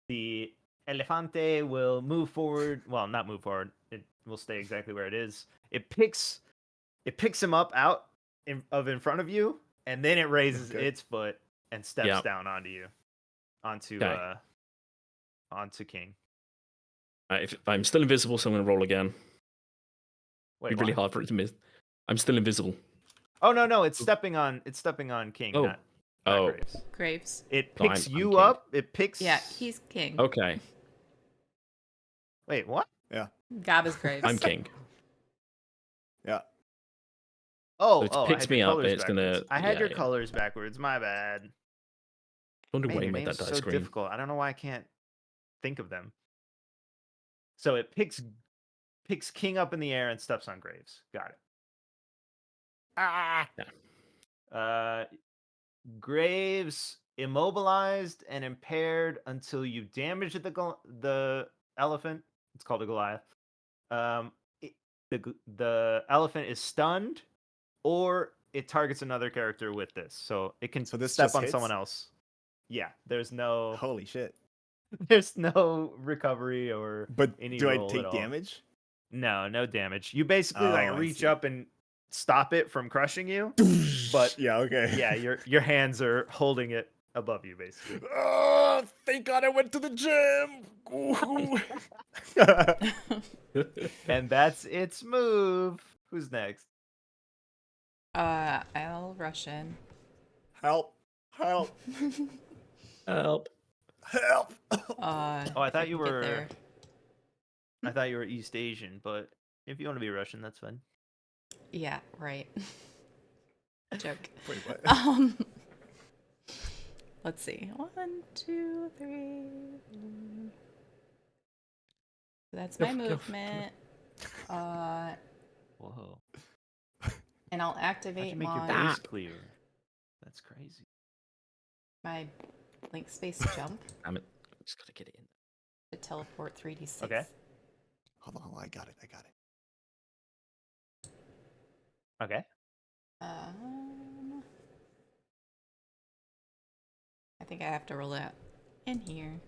the Elefante will move forward. Well, not move forward. It will stay exactly where it is. It picks him up out in front of you, and then it raises Okay. its foot and steps Yeah. down onto you, onto Okay. onto King. If I'm still invisible, so I'm going to roll again. Wait, It'd be really what? hard for it to miss. I'm still invisible. Oh no, it's stepping on King, Oh. not Oh. Graves. Graves. It No, picks I'm you King. up. It picks. Yeah, he's king. Okay. Wait, what? Gab is Graves. I'm king. Yeah. Oh, So it's I picked had me your up, colors it's backwards. gonna- I had yeah, your yeah. colors backwards. My bad. I wonder Man, why you your made that names dice so green. difficult. I don't know why I can't think of them. So it picks King up in the air and steps on Graves. Got it. Ah. Yeah. Graves immobilized and impaired until you damage the elephant. It's called a Goliath. The elephant is stunned, or it targets another character with this, so it can So this step just on hits? someone else. Yeah, there's no Holy shit. recovery or But any do I roll at take all. damage? No damage. You basically like Oh, I reach see. up and stop it from crushing you, but yeah, okay. yeah, your hands are holding it above you, basically. Oh, thank God I went to the gym. Ooh. And that's its move. Who's next? I'll rush in. Help! Help! Help. Help! Oh, I if thought can you get were. there. I thought you were East Asian, but if you want to be Russian, that's fine. Yeah, right. Joke. Wait, what? Let's see. 1, 2, 3. That's my movement. Whoa. And I'll How'd activate you make your my base clear? That's crazy. link space jump Damn it. Just gotta get it in. to teleport 3d6. Okay. Hold on, I got it. Okay. I think I have to roll out in here.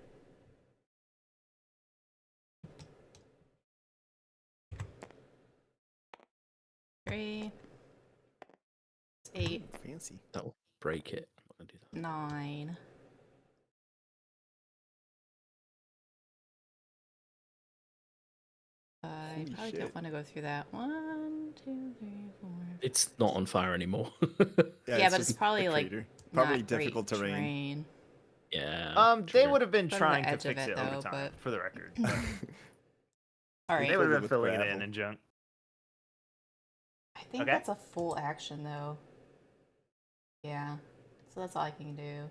Three. 8. Fancy. That'll break it. I'm not gonna do that. 9. I Holy probably shit. don't want to go through that. 1, 2, 3, 4. It's not on fire anymore. Yeah, but just it's probably a like crater. Probably not difficult great terrain. Yeah. They true. would have been Go to the trying to edge of fix it, it over though, time, but- for the record. but All They right. would Filled it have been with filling it gravel. in and junk. I think Okay. that's a full action, though. Yeah. So that's all I can do.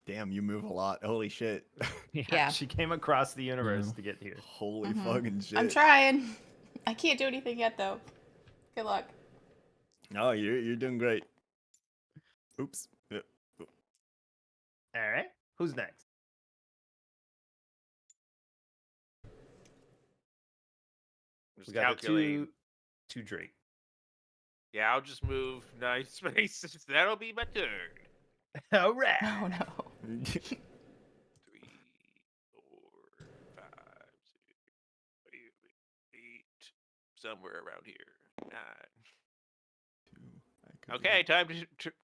Damn, you move a lot. Holy shit. Yeah. She came across the universe Yeah. to get here. Holy fucking shit. I'm trying. I can't do anything yet, though. Good luck. Oh, you're doing great. Oops. All right. Who's next? I'm We just got calculating. two Drake. Yeah, I'll just move 9 spaces. That'll be my turn. All right. Oh, no. 3, 4, 5, 6, 8, somewhere around here. 9. Okay, time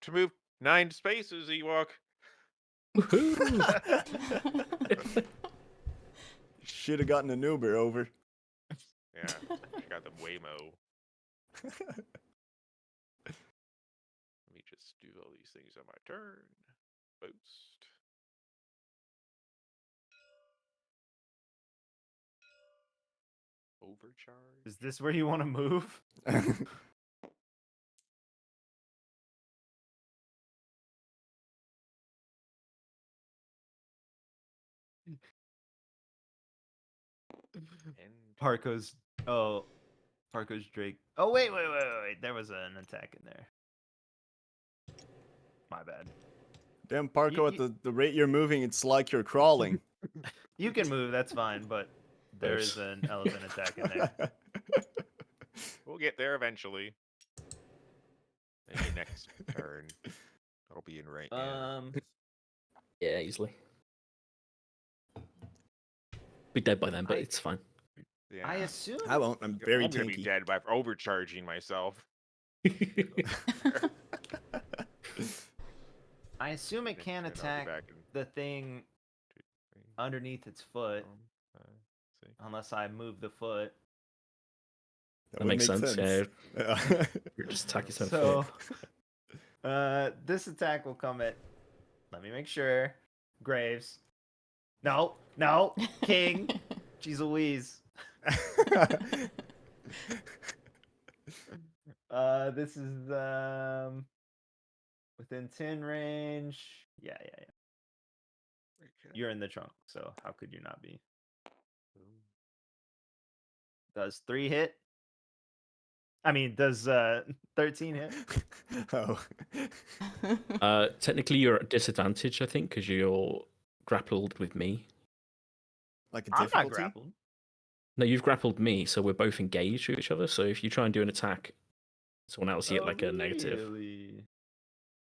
to move 9 spaces, Ewok. Should have gotten an Uber over. Yeah, I got the Waymo. Let me just do all these things on my turn. Boost. Overcharge. Is this where you want to move? And Parko's Drake. Oh wait. There was an attack in there. My bad. Damn, Parko, at the rate you're moving, it's like you're crawling. You can move, that's fine, but there Yes. is an elephant attack in there. we'll get there eventually. Maybe next turn. I'll be in right now. Yeah, easily. Be dead by then, but it's fine. Yeah. I assume I won't. I'm very I'm gonna be tanky. dead by overcharging myself. I assume it can And I'll be attack back in the thing 2, 3, underneath its foot 4, 5, 6. unless I move the foot. That would makes make sense. Yeah. Yeah. You're just attacking some So this attack will come at, let me make sure, Graves. No, King. Jeez Louise. This is within 10 range. Yeah. You're in the trunk, so how could you not be? Does 3 hit? I mean, does 13 hit? Oh. Technically, you're at disadvantage, I think, because you're grappled with me. Like a I'm not difficulty? grappled. No, you've grappled me, so we're both engaged with each other. So if you try and do an attack, someone else, you get like a negative. Really?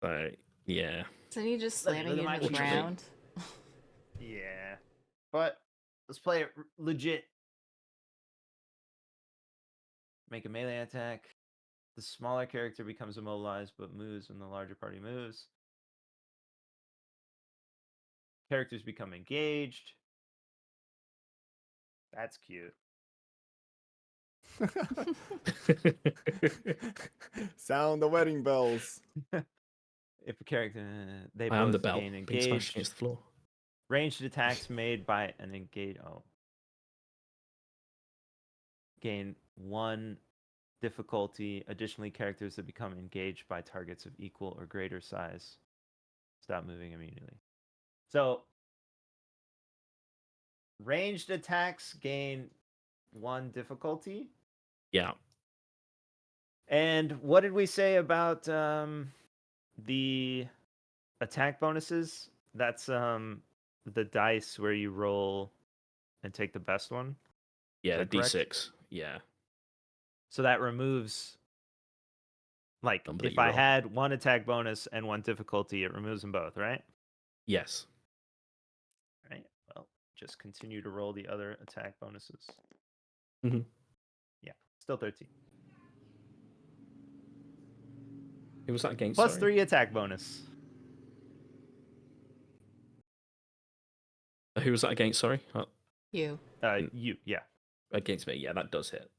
So yeah. Isn't he just Let me slamming look at into the my cheat sheet. ground? Yeah. But let's play it legit. Make a melee attack. The smaller character becomes immobilized but moves when the larger party moves. Characters become engaged. That's cute. Sound the wedding bells. If a character, they I am the both bell gain being smashed engaged. against the floor. Ranged attacks made by an engaged. Oh. Gain 1 difficulty. Additionally, characters that become engaged by targets of equal or greater size stop moving immediately. So, ranged attacks gain 1 difficulty. Yeah. And what did we say about the attack bonuses? That's the dice where you roll and take the best one. Yeah, that the correct? D6. Yeah. So that removes, like, Number that if you I roll. had 1 attack bonus and 1 difficulty, it removes them both, right? Yes. Right. Well, just continue to roll the other attack bonuses. Mhm. Yeah, still 13. Who was that against? Plus Sorry? 3 attack bonus. Who was that against? Sorry? You. You, yeah, Against me. Yeah, that does hit.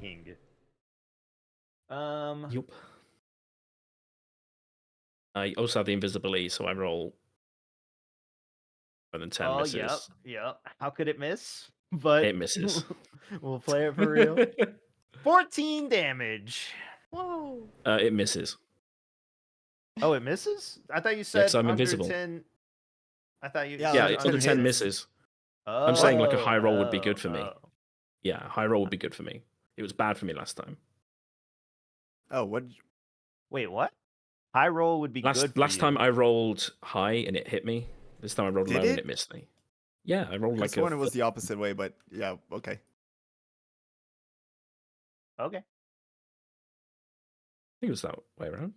king. Yup. I also have the invisibility, so I roll more than 10 misses. Yep. How could it miss? But It misses. we'll play it for real. 14 damage. Whoa. It misses. Oh, it misses? I thought you Yeah, said 'cause I'm under invisible. 10. I thought you Yeah, said Yeah, under under 10 10 hits. misses. Oh, I'm saying like a high roll would be good for me. oh. Yeah, high roll would be good for me. It was bad for me last time. Oh, what? Wait, what? High roll would be good for Last you. time I rolled high and it hit me. This time I rolled Did low and it? it missed me. Yeah, I rolled I like sworn it was the opposite way, but yeah, okay. Okay. I think it was that way around.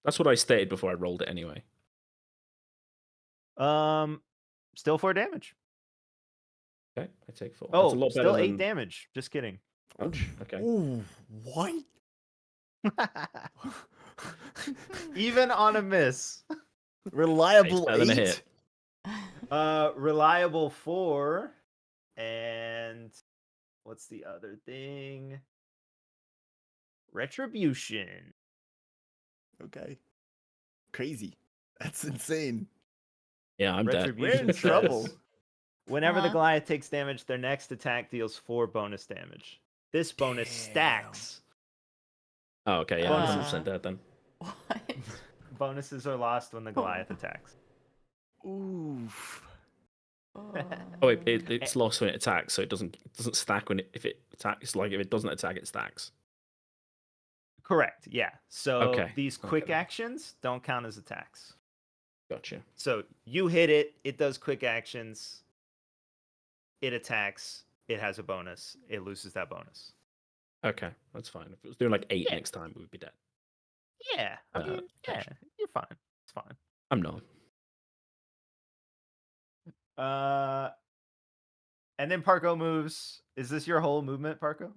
That's what I stated before I rolled it anyway. Still 4 damage. Okay, I take 4. That's a Oh, lot better still 8 than... damage. Just kidding. Oh, okay. Ooh, what? Even on a miss. Reliable better than a 8? hit. Reliable 4. And what's the other thing? Retribution. Okay. Crazy. That's insane. Yeah, I'm dead. Retribution We're in trouble. says, whenever the Uh-huh. Goliath takes damage, their next attack deals 4 bonus damage. This bonus Damn. stacks. Oh, okay, yeah, I'm Bonuses. 100% dead then. What? Bonuses are lost when the Goliath attacks. Oof. Oh, it's lost when it attacks, so it doesn't stack when if it attacks. Like if it doesn't attack, it stacks. Correct. Yeah. So Okay, these okay. quick actions don't count as attacks. Gotcha. So you hit it, it does quick actions, it attacks, it has a bonus, it loses that bonus. Okay, that's fine. If it was doing like 8 Yeah. next time, we would be dead. Yeah. I mean, yeah, Action. you're fine. It's fine. I'm not. And then Parko moves. Is this your whole movement, Parko?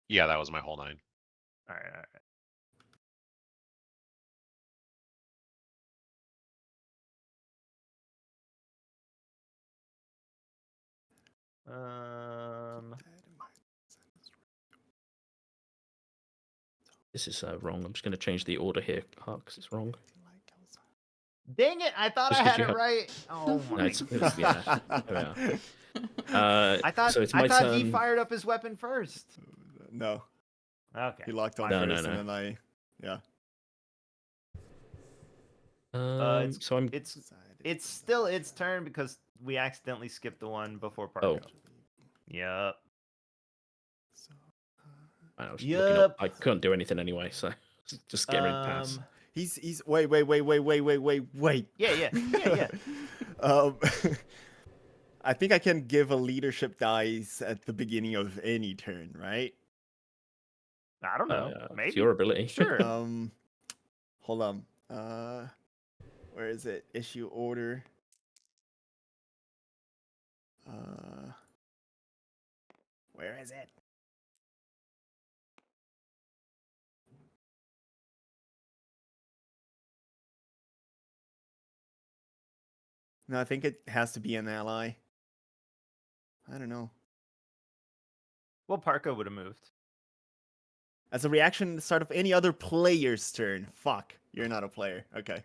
Yeah, that was my whole 9. All right. This is wrong. I'm just going to change the order here, because it's wrong. Dang it! I thought Just I 'cause had you it have- right. Oh No, my it's god! yeah. There we I thought so it's my I thought turn. he fired up his weapon first. No, Okay. he locked on my No, first, no, and then yeah. So I'm. It's still its turn because we accidentally skipped the one before Parko. Oh. Yep. I was looking up. Yup. I couldn't do anything anyway, so just get rid of pass. He's wait. Yeah. Um, I think I can give a leadership dice at the beginning of any turn, right? I don't know. It's Maybe. your ability. Sure. Hold on. Where is it? Issue order. Where is it? No, I think it has to be an ally. I don't know. Well, Parka would have moved. As a reaction at the start of any other player's turn. Fuck, you're not a player. Okay.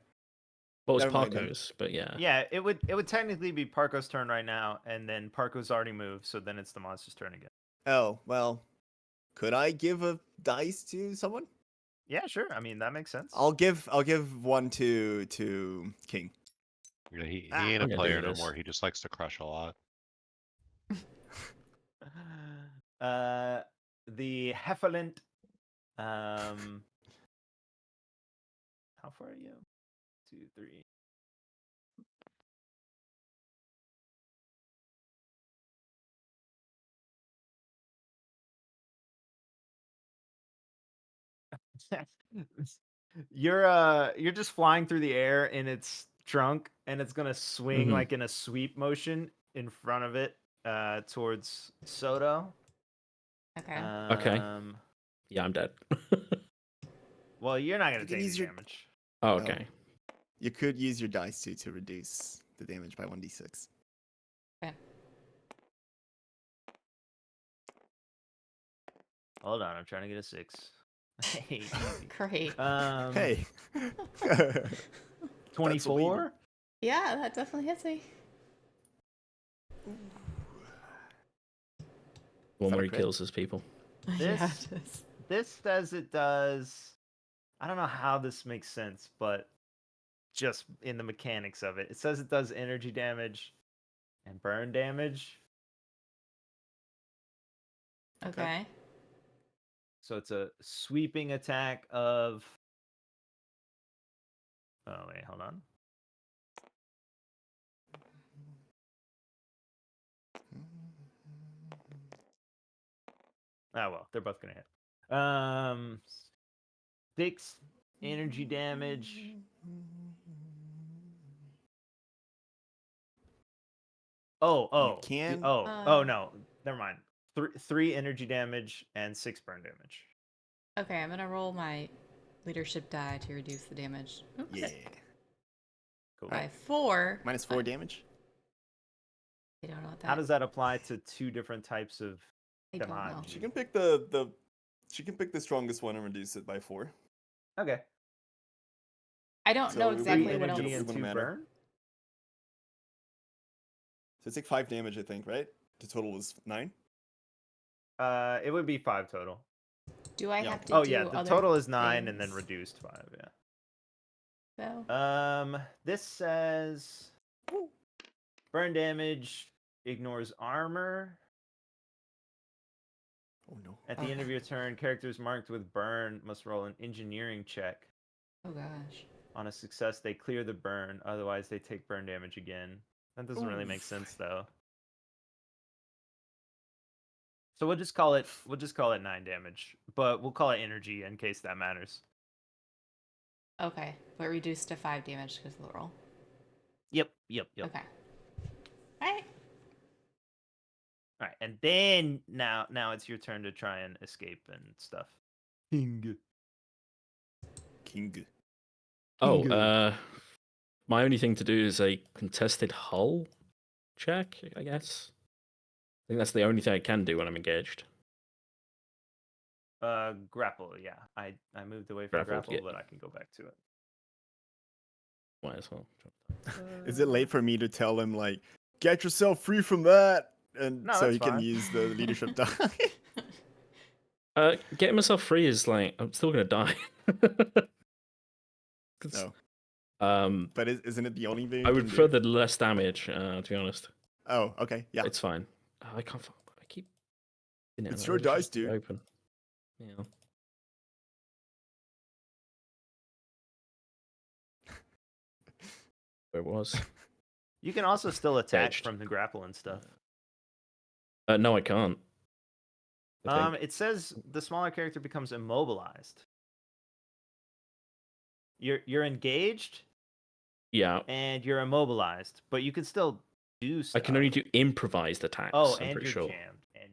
Well, it's Never mind then. Parko's, but yeah. Yeah, it would technically be Parko's turn right now, and then Parko's already moved, so then it's the monster's turn again. Oh, well. Could I give a dice to someone? Yeah, sure. I mean, that makes sense. I'll give one to King. Yeah, he Ah, ain't I'm a gonna player do no this. more. He just likes to crush a lot. The Heffalint. How far are you? 2, 3. You're just flying through the air in its trunk, and it's gonna swing Mhm. like in a sweep motion in front of it towards Soto. Okay. Okay. Yeah, I'm dead. Well, you're not gonna You can take use any your- damage. Oh, okay. You could use your dice to reduce the damage by 1d6. Okay. Hold on, I'm trying to get a 6. Hey, easy. Great. Hey. 24. Yeah, that definitely hits me. One that where a he crit? kills his people. Yeah, This- it is. This says it does. I don't know how this makes sense, but just in the mechanics of it, it says it does energy damage and burn damage. Okay. So it's a sweeping attack of. Oh wait, hold on. Oh well, they're both gonna hit. 6 energy damage. Oh, can- oh no, never mind. 3 energy damage and 6 burn damage. Okay, I'm gonna roll my leadership die to reduce the damage. Oops. Yeah. Cool. By 4. Minus 4 damage? I don't know what that. How does that apply to 2 different types of I don't know. damage? She can pick the strongest one and reduce it by 4. Okay. I don't So know it would exactly be what energy else. and and 2 matter. burn? So it's like 5 damage, I think, right? The total was 9. It would be 5 total. Do I Yeah. have to Oh do yeah, the other total is 9 and then things, reduced 5, yeah. though? This says burn damage ignores armor. Oh no. At the end of Okay. your turn, characters marked with burn must roll an engineering check. Oh gosh. On a success, they clear the burn. Otherwise, they take burn damage again. That doesn't really make Oof. sense though. So we'll just call it 9 damage, but we'll call it energy in case that matters. Okay, but reduced to 5 damage because of the roll. Yep. Okay. Alright. All right, and then now it's your turn to try and escape and stuff. King. Oh, my only thing to do is a contested hull check, I guess. I think that's the only thing I can do when I'm engaged. Grapple, yeah. I moved away from Grapple, grapple, yeah. but I can go back to it. Might as well. Is it late for me to tell him, like, get yourself free from that? And No, so that's he can fine. use the leadership die? Getting myself free is like I'm still gonna die. No. Um, But isn't it the only thing I you would can do? prefer the less damage. To be honest, Oh, okay. Yeah. it's fine. I can't. I keep. It's your dice, dude. Open. Yeah. Where it was. You can also still attack Edged. from the grapple and stuff. No, I can't. I think. It says the smaller character becomes immobilized. You're engaged Yeah, and you're immobilized, but you can still do stuff. I can only do improvised attacks. Oh, I'm and pretty you're sure. jammed. And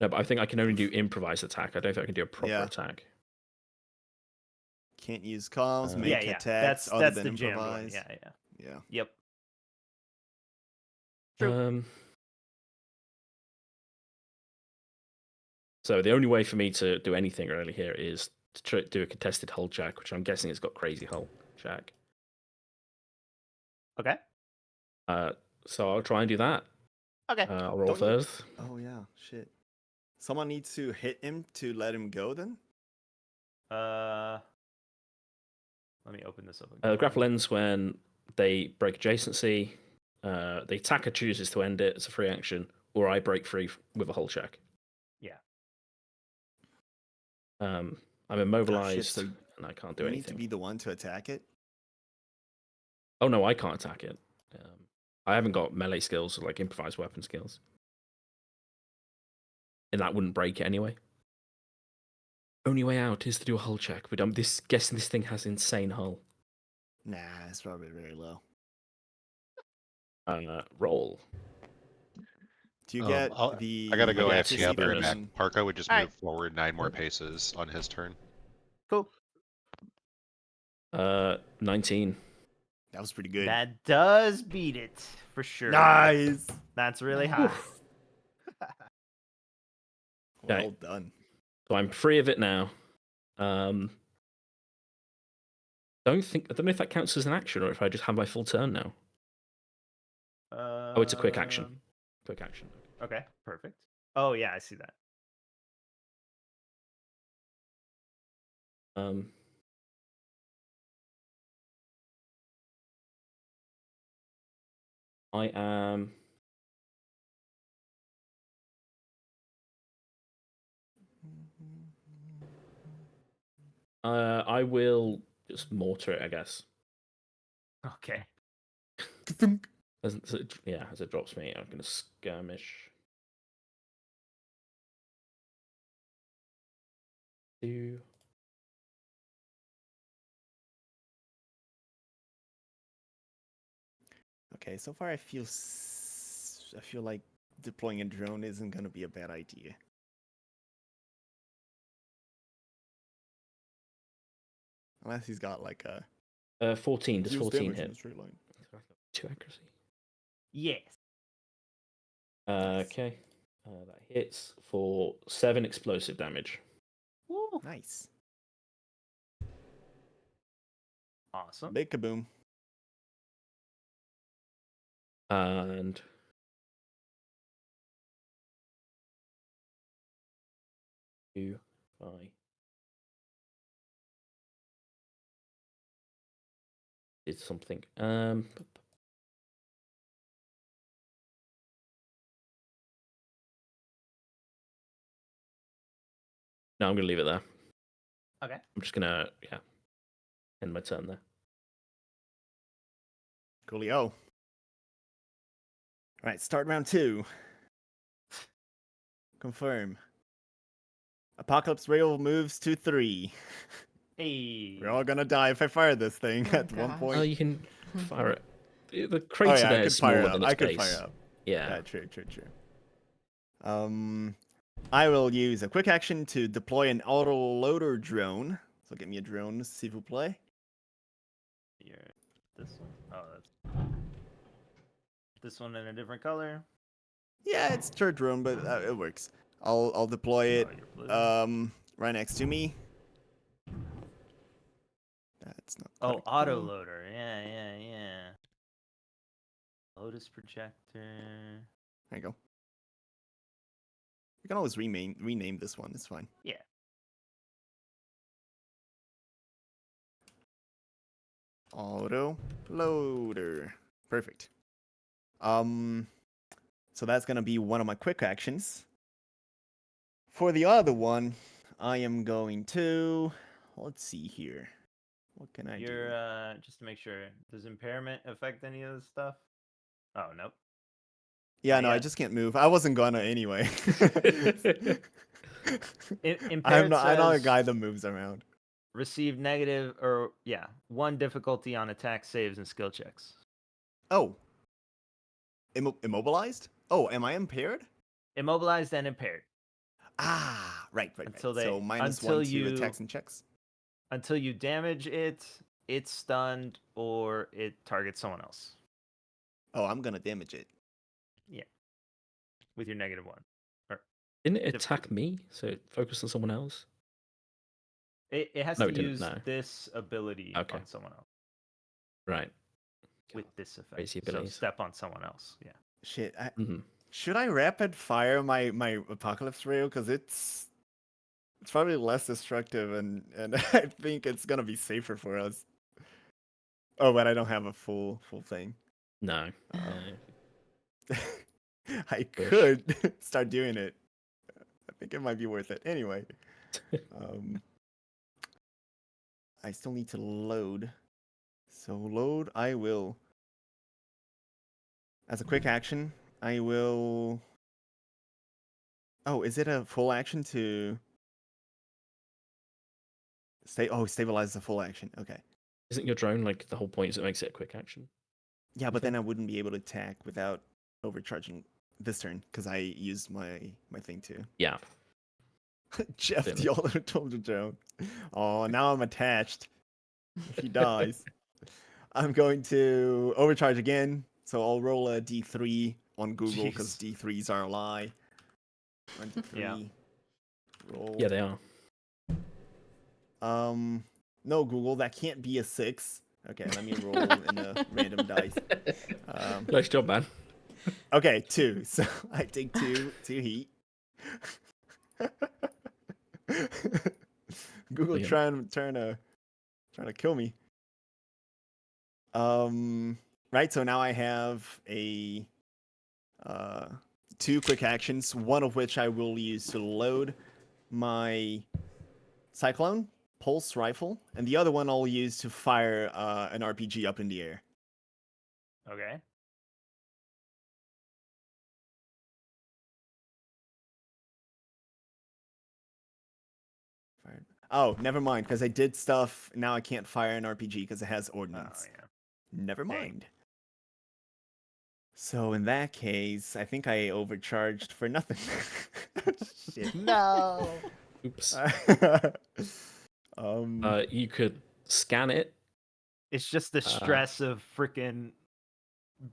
No, but I think I can only do improvised attack. I don't think I can do a proper Yeah. attack. Can't use calls, Uh, make yeah, attacks that's other the than jammed one. improvise. Yeah. Yeah. Yep. True. So the only way for me to do anything really here is to do a contested hull check, which I'm guessing has got crazy hull check. Okay. So I'll try and do that. Okay. I'll roll Don't you- first. Oh yeah, shit. Someone needs to hit him to let him go then? Let me open this up again. Grapple ends when they break adjacency. The attacker chooses to end it as a free action, or I break free with a hull check. Yeah. I'm immobilized, so and I can't do You anything. need to be the one to attack it? Oh no, I can't attack it. I haven't got melee skills or like improvised weapon skills, and that wouldn't break it anyway. Only way out is to do a hull check, but I'm guessing this thing has insane hull. Nah, it's probably very low. Roll. Do you get I the... gotta go Yeah, AFK. CC I'll be right first. back. Parko would just All move right. forward 9 more paces on his turn. Cool. 19. That was pretty good. That does beat it for sure. Nice! That's really Nice. high. Well Okay. done. So I'm free of it now. I don't know if that counts as an action or if I just have my full turn now. Oh, it's a quick action. Quick action. Okay, perfect. Oh yeah, I see that. I am. I will just mortar it, I guess. Okay. As it drops me, I'm gonna skirmish. 2. Okay, so far I feel like deploying a drone isn't gonna be a bad idea. Unless he's got like a 14. Does deals 14 damage in hit? a straight line. 2 accuracy. Yes. Okay. That hits for 7 explosive damage. Woo. Nice. Awesome. Big kaboom. And two, 5. Did something. No, I'm gonna leave it there. Okay. I'm just gonna end my turn there. Coolio. Alright, start round 2. Confirm. Apocalypse Rail moves to 3. Hey. We're all gonna die if I fire this thing Oh, at one gosh. point. Oh, you can fire it. The Oh crater yeah, I there could is fire smaller up. than its I could base. fire up. Yeah. Yeah, true. I will use a quick action to deploy an auto-loader drone. So get me a drone, s'il vous plaît. This one. Oh, that's this one in a different color. Yeah, it's third drone, but it works. I'll deploy it Oh, you're blue. right next to me. That's not. Oh, correct. auto loader. Yeah. Lotus projector. There you go. You can always rename this one. It's fine. Yeah. Auto loader. Perfect. So that's gonna be one of my quick actions. For the other one, I am going to let's see here. What can I do? You're just to make sure. Does impairment affect any of this stuff? Oh nope. Yeah, Not no, I yet. just can't move. I wasn't gonna anyway. Impaired I'm not a says guy that moves around. receive negative 1 difficulty on attack saves and skill checks. Oh. Immobilized? Oh, am I impaired? Immobilized and impaired. Ah, right. Until So they- minus until 1 to you- attacks and checks. Until you damage it, it's stunned, or it targets someone else. Oh, I'm gonna damage it. with your -1. Or Didn't it attack me? So it focused on someone else? it has No, to it didn't, use no. this ability Okay. on someone else Right. with this effect. Crazy So abilities. step on someone else. Yeah. Shit. Mhm. Should I rapid fire my apocalypse rail? Because it's probably less destructive, and I think it's gonna be safer for us. Oh, but I don't have a full thing. No. Um, I Push. could start doing it. I think it might be worth it. Anyway, I still need to load. So load, I will. As a quick action, I will. Oh, is it a full action to stay? Oh, stabilize the full action. Okay. Isn't your drone like the whole point is it makes it a quick action? Yeah, but then I wouldn't be able to attack without overcharging this turn because I used my thing too. Yeah. Jeff, Clearly. the older told the drone. Oh, now I'm attached. If he dies, I'm going to overcharge again. So I'll roll a D3 on Google because D3s are a lie. 1 to 3. Yeah. Roll. Yeah, they are. No, Google, that can't be a 6. Okay, let me roll in a random dice. Nice job, man. Okay, 2. So I take 2 heat. Google Brilliant. trying to kill me. Right, so now I have a 2 quick actions, one of which I will use to load my Cyclone Pulse Rifle, and the other one I'll use to fire an RPG up in the air. Okay. Fired. Oh, never mind, because I did stuff. Now I can't fire an RPG because it has Oh ordnance. yeah. Never Dang. mind. So in that case, I think I overcharged for nothing. Shit. No. Oops. Um, You could scan it. It's just the stress of freaking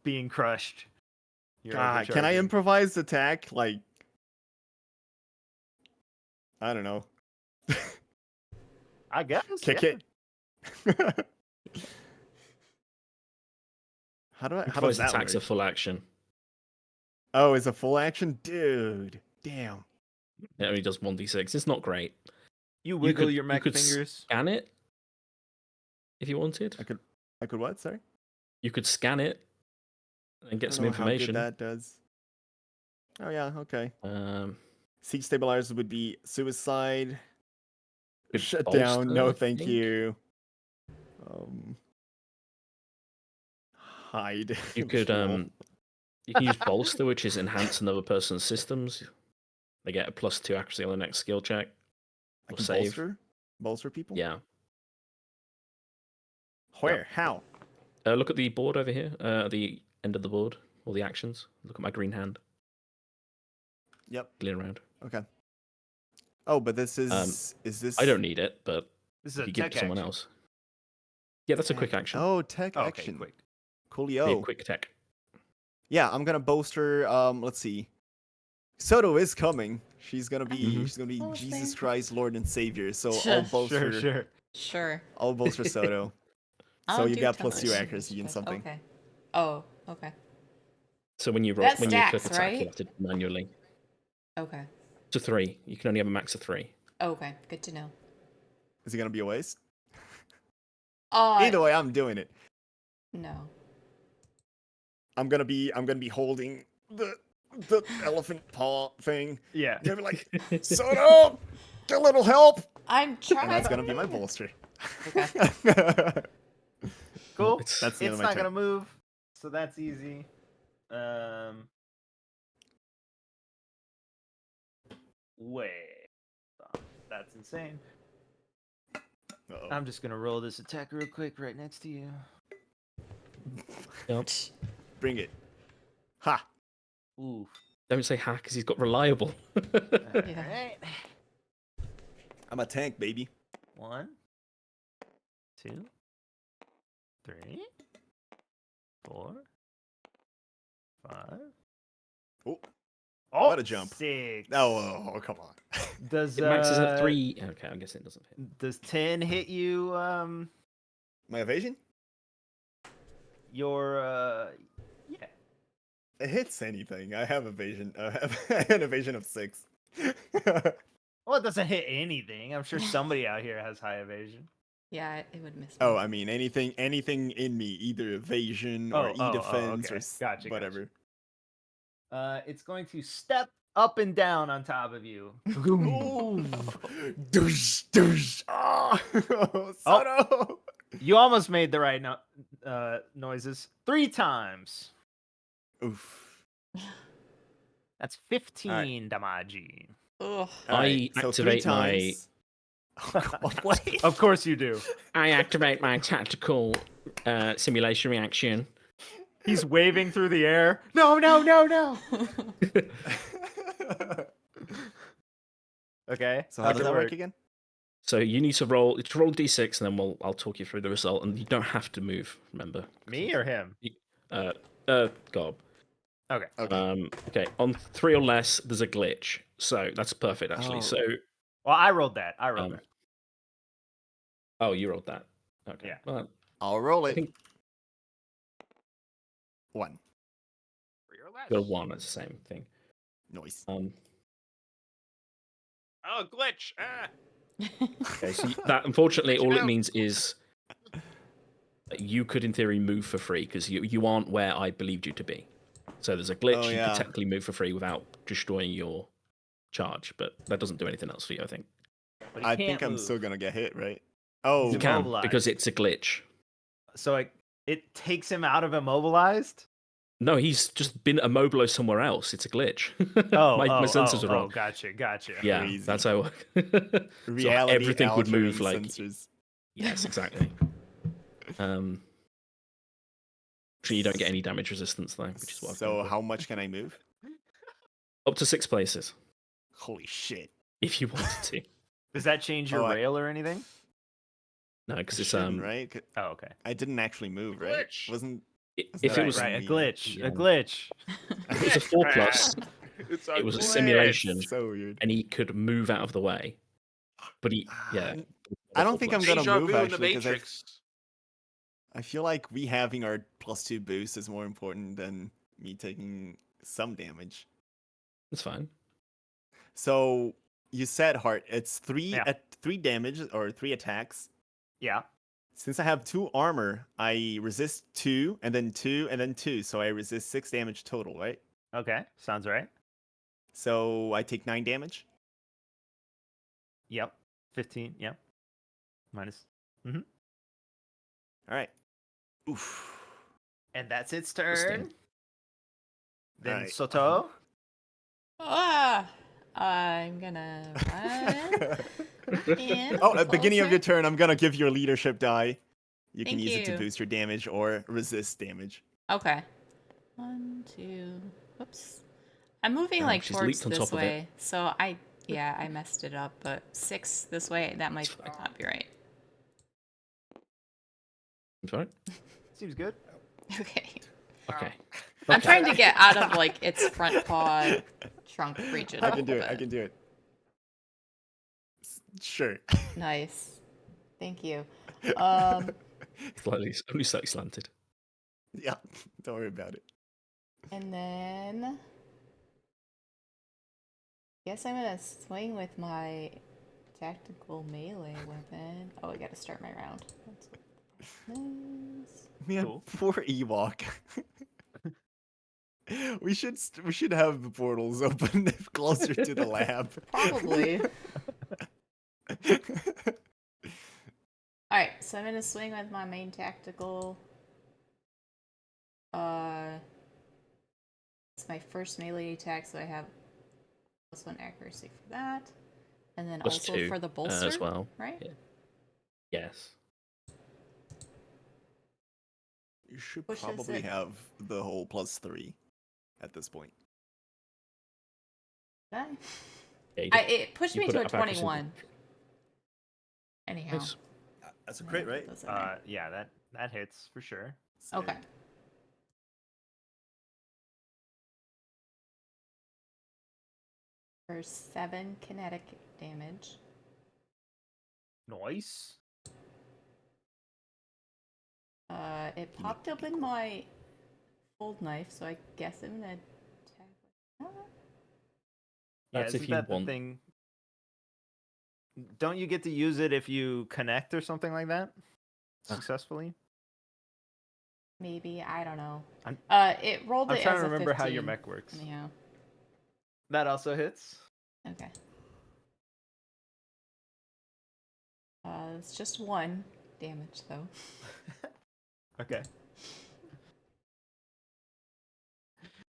being crushed. You're God, can I overcharging. improvise attack? Like, I don't know. I guess. Kick yeah. it. How does Improvise that attacks work? a full action. Oh, it's a full action? Dude. Damn. It only does 1d6. It's not great. You wiggle your you mech could fingers. scan it if you wanted. I could what? Sorry? You could scan it and I get don't some know how good information. that does. Oh yeah, okay. Um, Siege stabilizers would be suicide. could Shut bolster, down. No, I thank think. you. Hide. You could Lol. you can use bolster, which is enhance another person's systems. They get a +2 accuracy on the next skill check I or can save. bolster people. Yeah. Where? How? Look at the board over here. At the end of the board, all the actions. Look at my green hand. Yep. Clear around. Okay. Oh, but this is this? I don't need it, but This is you a could give it tech to someone action. else. Yeah, that's a quick action. Oh, tech Oh, okay, action. quick. Be a Coolio. quick tech. Yeah, I'm gonna bolster. Let's see. Soto is coming. She's gonna be. Mhm. She's gonna be Almost Jesus there. Christ, Lord and Savior. So Sure, I'll bolster. Sure. I'll bolster Soto. So I'll you do got tell +2 us. accuracy and something. Okay. Oh, okay. So when you That when you quick stacks, attack, you right? have to do manually. Okay. To 3. You can only have a max of 3. Okay. Good to know. Is it gonna be a waste? Oh, Either way, I'm doing it. no. I'm gonna be holding the elephant paw thing. Yeah. I'm gonna be like, Soto, get a little help. I'm trying. And that's gonna be my bolster. Okay. Cool. It's- That's the end It's of my not turn. gonna move, so that's easy. Wait. That's insane. Uh-oh. I'm just gonna roll this attack real quick right next to you. Yep. Bring it. Ha. Oof. Don't say hack because he's got reliable. Alright. I'm a tank, baby. 1, 2, 3, 4, 5, Oh, Oh, what a jump. 6. oh, come on. Does It maxes at 3. Okay, I guess it doesn't hit. Does 10 hit you? My evasion? Your yeah. It hits anything. I have evasion. I have an evasion of 6. Well, it doesn't hit anything. I'm sure somebody out here has high evasion. Yeah, it would miss me. Oh, I mean anything in me, either evasion or defense okay. or Gotcha. whatever. It's going to step up and down on top of you. Ooh. Douche, douche. Oh, Soto. You almost made the right noises 3 times. Oof. That's 15 damage. Ugh. I so 3 activate my. times. Oh, God. Wait. Of course you do. I activate my tactical simulation reaction. He's waving through the air. No. Okay. So how does that work again? So you need to roll d6, and then I'll talk you through the result. And you don't have to move. Remember. Me or him? Gob. Okay. Okay. On 3 or less, there's a glitch. So that's perfect, actually. Oh. So. Well, I rolled that. That. Oh, you rolled that. Okay. Yeah. Well, I'll roll I it. think 1. 3 or less. the 1 is the same thing. Noise. Oh, glitch. Ah. Okay, so that unfortunately all it out. means is that you could in theory move for free because you aren't where I believed you to be. So there's a glitch. Oh, You yeah. could technically move for free without destroying your charge, but that doesn't do anything else for you, I think. But he I can't think I'm move. still gonna get hit, right? Oh, You can immobilized. because it's a glitch. So it takes him out of immobilized. No, he's just been immobilized somewhere else. It's a glitch. my sensors are wrong. Gotcha. Yeah, Crazy. that's how. reality everything would altering move like. sensors. Yes, exactly. Actually, you don't get any damage resistance though, which is what. I've So gone for. how much can I move? Up to 6 places Holy shit. if you wanted to. Does that change your Oh, rail or anything? No, because It it's shouldn't, right? Oh, okay. I didn't actually move, A right? glitch. Wasn't if that it was right, a weird? glitch. Yeah. A glitch. if it was a 4+, It's it was a glitch. simulation, So weird. and he could move out of the way. But I don't think I'm 4+. gonna Deja move vu in the actually because Matrix. I feel like we having our +2 boost is more important than me taking some damage. It's fine. So you said Heart, it's 3 Yeah. at 3 damage or 3 attacks. Yeah. Since I have 2 armor, I resist 2 and then 2 and then 2, so I resist 6 damage total, right? Okay. Sounds right. So I take 9 damage. Yep. 15. Yep. Minus. All right. Oof. And that's its Interesting. turn. Then Alright. Soto. I'm gonna run. And Oh, at the beginning of your closer. turn, I'm gonna give you a leadership die. You can Thank use it to you. boost your damage or resist damage. Okay. 1, 2. Whoops. I'm moving Oh, like she's towards leaped on this top of it. way, so I messed it up. But 6 this way, that might not be right. I'm sorry. Seems good. Okay. Okay. I'm trying to get out of like its front paw trunk region. I a can do it. little I bit. can do it. Sure. Nice. Thank you. Only slightly slanted. Yeah. Don't worry about it. And then guess I'm gonna swing with my tactical melee weapon. Oh, I gotta start my round. That's what the problem is. Man, Cool. poor Ewok. we should have the portals open closer to the lab. Probably. Alright, so I'm gonna swing with my main tactical. It's my first melee attack, so I have +1 accuracy for that. And then also +2 for the bolster as well. right? Yeah. Yes. You should Pushes probably it. have the whole +3 at this point. Did I? Yeah, you It pushed you me put to it a up accuracy. 21. Anyhow. Nice. That's a I'm crit, gonna right? put those in there. Yeah, that hits for sure. Okay. for 7 kinetic damage. Nice. It popped up in my fold knife, so I guess I'm gonna attack with that. That's isn't if you that want. the thing? Don't you get to use it if you connect or something like that successfully? Maybe, I don't know. I'm- It rolled I'm it trying as to a remember 15. how your mech works. Anyhow. That also hits. Okay. It's just 1 damage, though. Okay.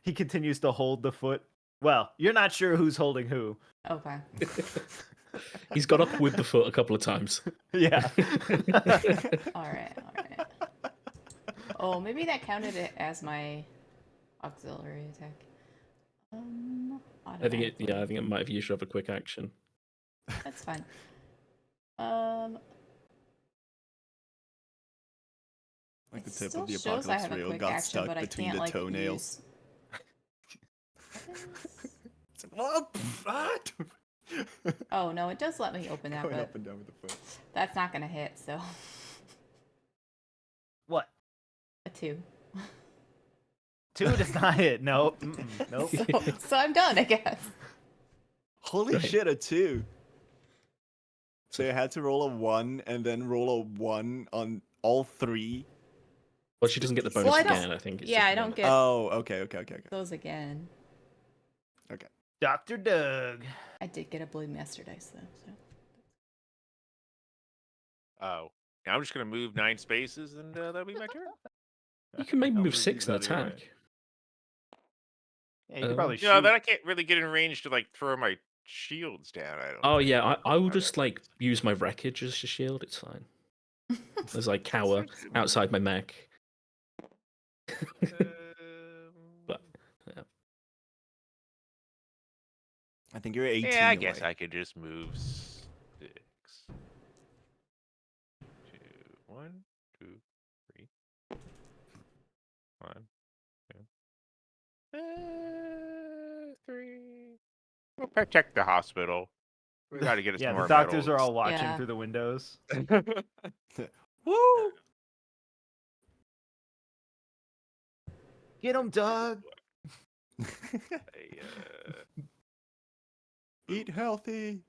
He continues to hold the foot. Well, you're not sure who's holding who. Okay. He's got up with the foot a couple of times. Yeah. Alright. Oh, maybe that counted it as my auxiliary attack. I think it might have used up a quick action. That's fine. Like the It tip still of the shows I apocalypse have a rail quick got action, stuck but I between can't, the like, toenails. Oh no, it does let me open that, Going but up and down with the foot. that's not gonna hit, so What? a 2. 2 does not hit. Nope. Nope. So I'm done, I guess. Holy Right. shit, a 2. So I had to roll a 1 and then roll a 1 on all 3. Well, she doesn't get the bonus Well, I don't- again. I think. It's yeah, just I the don't one. get Oh, okay. those again. Dr. Doug. I did get a blue master dice though, so. Oh. Now I'm just gonna move 9 spaces and that'll be my turn. You can maybe I'll move move 6 these and out of your way. attack. Yeah, you could probably shoot. No, then I can't really get in range to like throw my shields down. I don't. Oh think. yeah, I will Okay. just like use my wreckage as a shield. It's fine. As I cower outside my mech. But yeah. I think you're 18 yeah, I away. guess I could just move 6. 2, 1, 2, 3. 1, 2, 3. We'll protect the hospital. We got to get us Yeah, more the doctors are medals. all watching Yeah. through the windows. Woo! Get him, Doug. Eat healthy.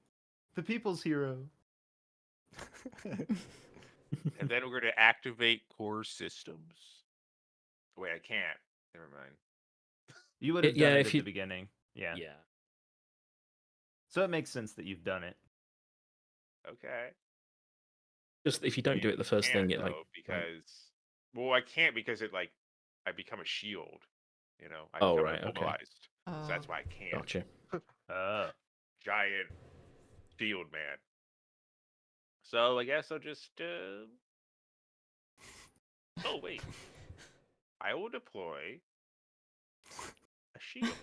The people's hero. And then we're going to activate core systems. Wait, I can't. Never mind. You would have Yeah, done it if at you- the beginning. Yeah. Yeah. So it makes sense that you've done it. Okay. Just if you don't do it the first Can't, thing, it like though, because well, I can't because it like I become a shield. You know, I Oh, become right, okay. immobilized. So Oh. that's why I can't. gotcha. Giant shield man. So I guess I'll just. Oh wait, I will deploy a shield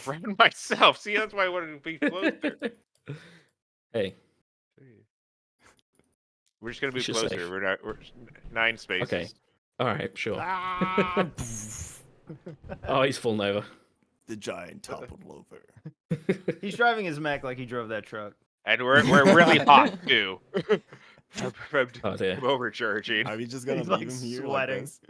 around myself. See, that's why I wanted to be closer. Hey, We're just gonna You move should closer. save. We're 9 spaces. okay. All right, sure. Ah! Oh, he's fallen over. The giant toppled over. He's driving his mech like he drove that truck. And we're really hot too. from Oh dear. overcharging. Are we just gonna He's leave like him here sweating. like this?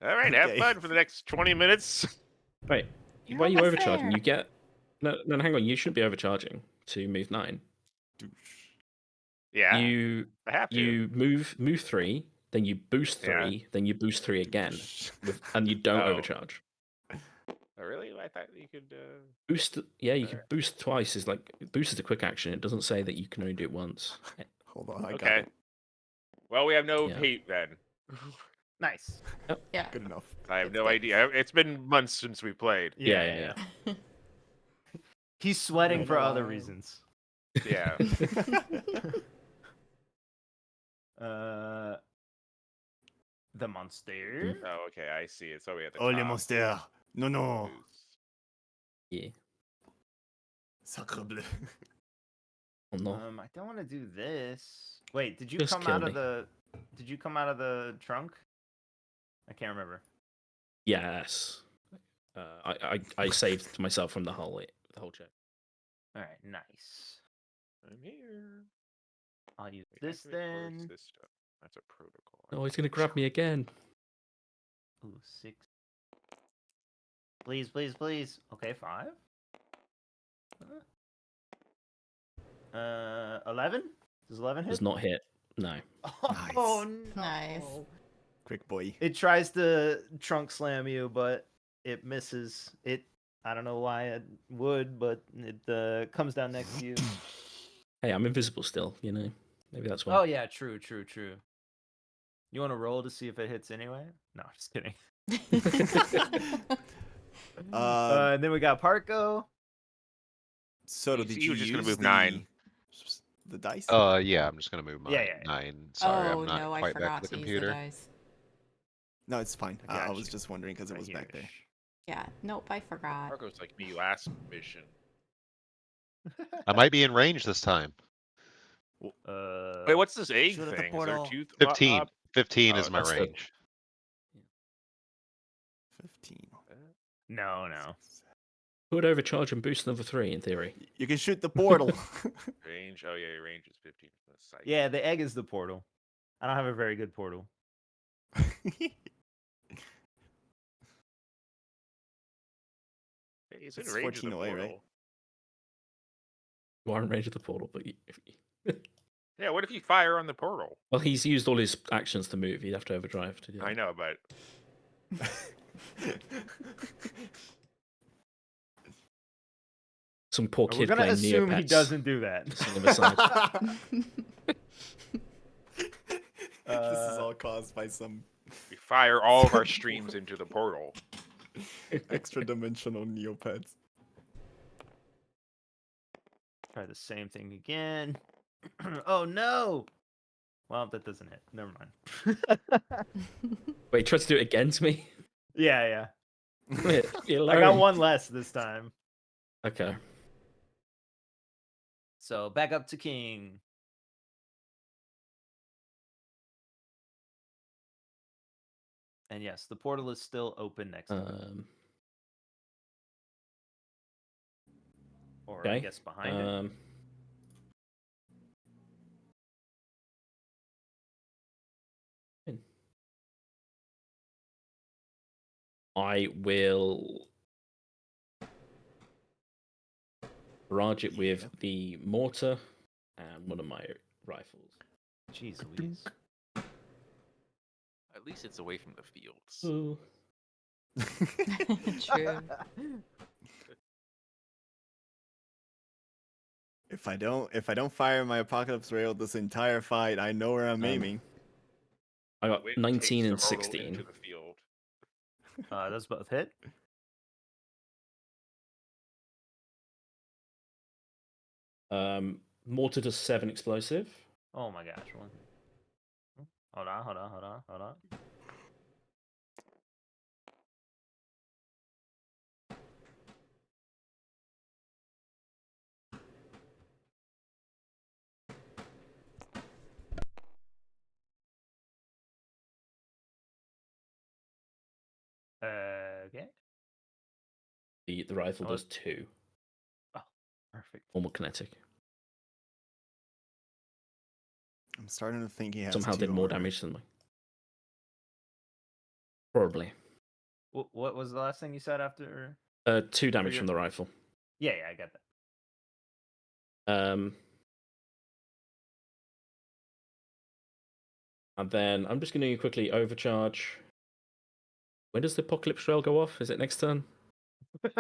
All right, have Okay. fun for the next 20 minutes. Wait, You're why are you almost overcharging? there. You get no, hang on. You should be overcharging to move 9. Douche. Yeah, You I have to. you move 3, then you boost 3, then you boost 3 again, and you don't Oh. overcharge. Oh, really? I thought you could. Boost, yeah, you can Alright. boost twice. Is like boost is a quick action. It doesn't say that you can only do it once. Hold on, I got Okay. it. Well, we have no Yeah. heat then. Nice. Yeah. Good enough. I have That's no good. idea. It's been months since we played. Yeah. He's sweating Been for a other while. reasons. Yeah. The monster. Oh, okay. I see it. So we have the Oh, le top. monster. No, no. Boost. Yeah. Sacre bleu. Oh no. I don't want to do this. Wait, did you Just come kill out me. of the? Did you come out of the trunk? I can't remember. Yes. I saved myself from the whole check. All right, nice. I'm here. I'll use Wait, this activate core then. system. That's a protocol. Oh, he's gonna grab me again. Ooh, 6. Please, please, please. Okay, 5. 11. Does 11 hit? Does not hit. No. Oh no! Nice. Quick boy. It tries to trunk slam you, but it misses. I don't know why it would, but it comes down next to you. Hey, I'm invisible still. You know, maybe that's why. Oh yeah, true. You want to roll to see if it hits anyway? No, just kidding. And then we got Parko. So You did see you you're just gonna use move 9. the dice? Yeah, I'm just gonna move mine. Yeah. 9. Sorry, Oh I'm not no, I quite back forgot to the to use the computer. dice. No, it's fine. I I got was you. just wondering because it Right was back there. here. Yeah, nope, I forgot. Marco's like me last mission. I might be in range this time. Wait, what's this egg shoot at the thing? Is there portal. 2? 15. 15 Oh, is my that's the- range. 15. No. Could overcharge and boost another 3 in theory. You can shoot the portal. Range. Oh yeah, your range is 15. Psych. Yeah, the egg is the portal. I don't have a very good portal. Hey, he's in It's range of the 14 away, right? portal. You are in range of the portal, but Yeah, what if you fire on the portal? well, he's used all his actions to move. He'd have to overdrive to do that. I know, but Some poor We're kid gonna playing assume he Neopets. doesn't do that. Missing him aside. This is all caused by some we fire all of our streams into the portal. extra dimensional Neopets. Try the same thing again. Oh no! Well, that doesn't hit. Never mind. Wait, try to do it again to me? Yeah. You I got alone. one less this time. Okay. So back up to King. And yes, the portal is still open next to him. Or I Okay. guess behind it. I will barrage it with the mortar and one of my rifles. Jeez Louise. At least it's away from the fields. Ooh. True. If I don't fire my apocalypse rail this entire fight, I know where I'm aiming. I got Wind 19 takes the and mortal 16. into the field. Those both hit. Mortar does 7 explosive. Oh my gosh. Hold on. Okay. The rifle Oh, does 2. Oh, perfect. Normal kinetic. I'm starting to think he has Somehow 2 did more armor. damage than me. Probably. What was the last thing you said after? 2 damage your- from the rifle. Yeah, I got that. And then I'm just going to quickly overcharge. When does the apocalypse rail go off? Is it next turn?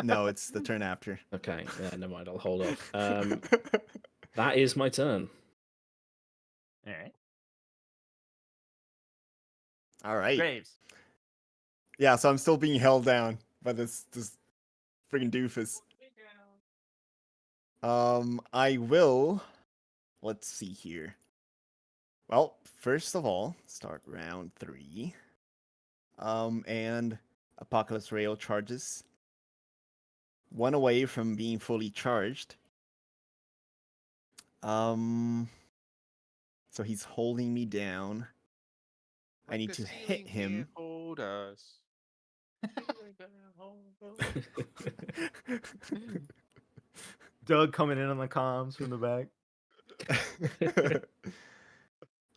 No, it's the turn after. Okay, yeah, never mind. I'll hold off. That is my turn. All right. All right. Graves. Yeah, so I'm still being held down by this freaking doofus. I will. Let's see here. Well, first of all, start round 3. And Apocalypse Rail charges. 1 away from being fully charged. So he's holding me down. I need to hit him. Hold us. Doug coming in on the comms from the back.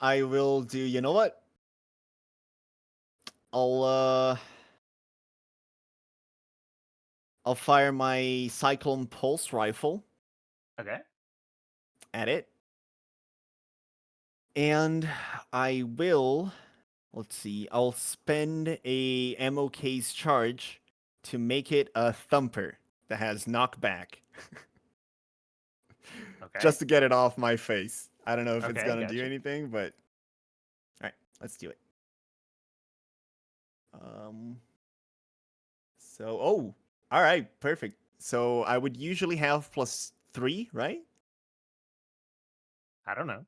I will do. You know what? I'll fire my Cyclone Pulse rifle Okay. at it. And I will, let's see, I'll spend a ammo case charge to make it a thumper that has knockback. Okay. Just to get it off my face. I don't know if it's Okay, gonna do gotcha. anything, but alright, let's do it. So alright, perfect. So I would usually have +3, right? I don't know.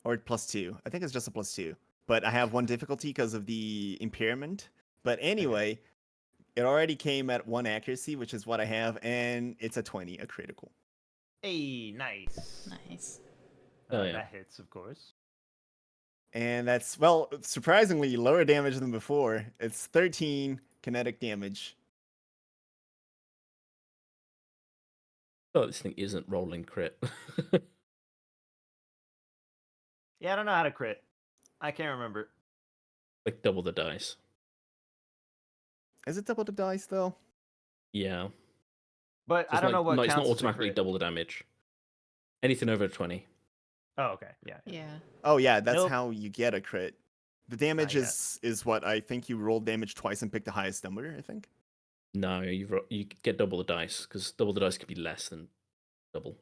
Or +2. I think it's just a +2. But I have 1 difficulty because of the impairment. But anyway, it already came at 1 accuracy, which is what I have, and it's a 20, a critical. Hey, nice. Nice. Oh, yeah. That hits, of course. And that's, well, surprisingly lower damage than before. It's 13 kinetic damage. Oh, this thing isn't rolling crit. Yeah, I don't know how to crit. I can't remember. Like double the dice. Is it double the dice, though? Yeah. But I It's don't know what no, it's not counts as a automatically crit. double the damage. Anything over 20. Oh, okay. Yeah. Yeah. Oh, yeah, that's Nope. how you get a crit. The damage yet. is what I think you roll damage twice and pick the highest number, I think. No, you get double the dice, because double the dice can be less than double.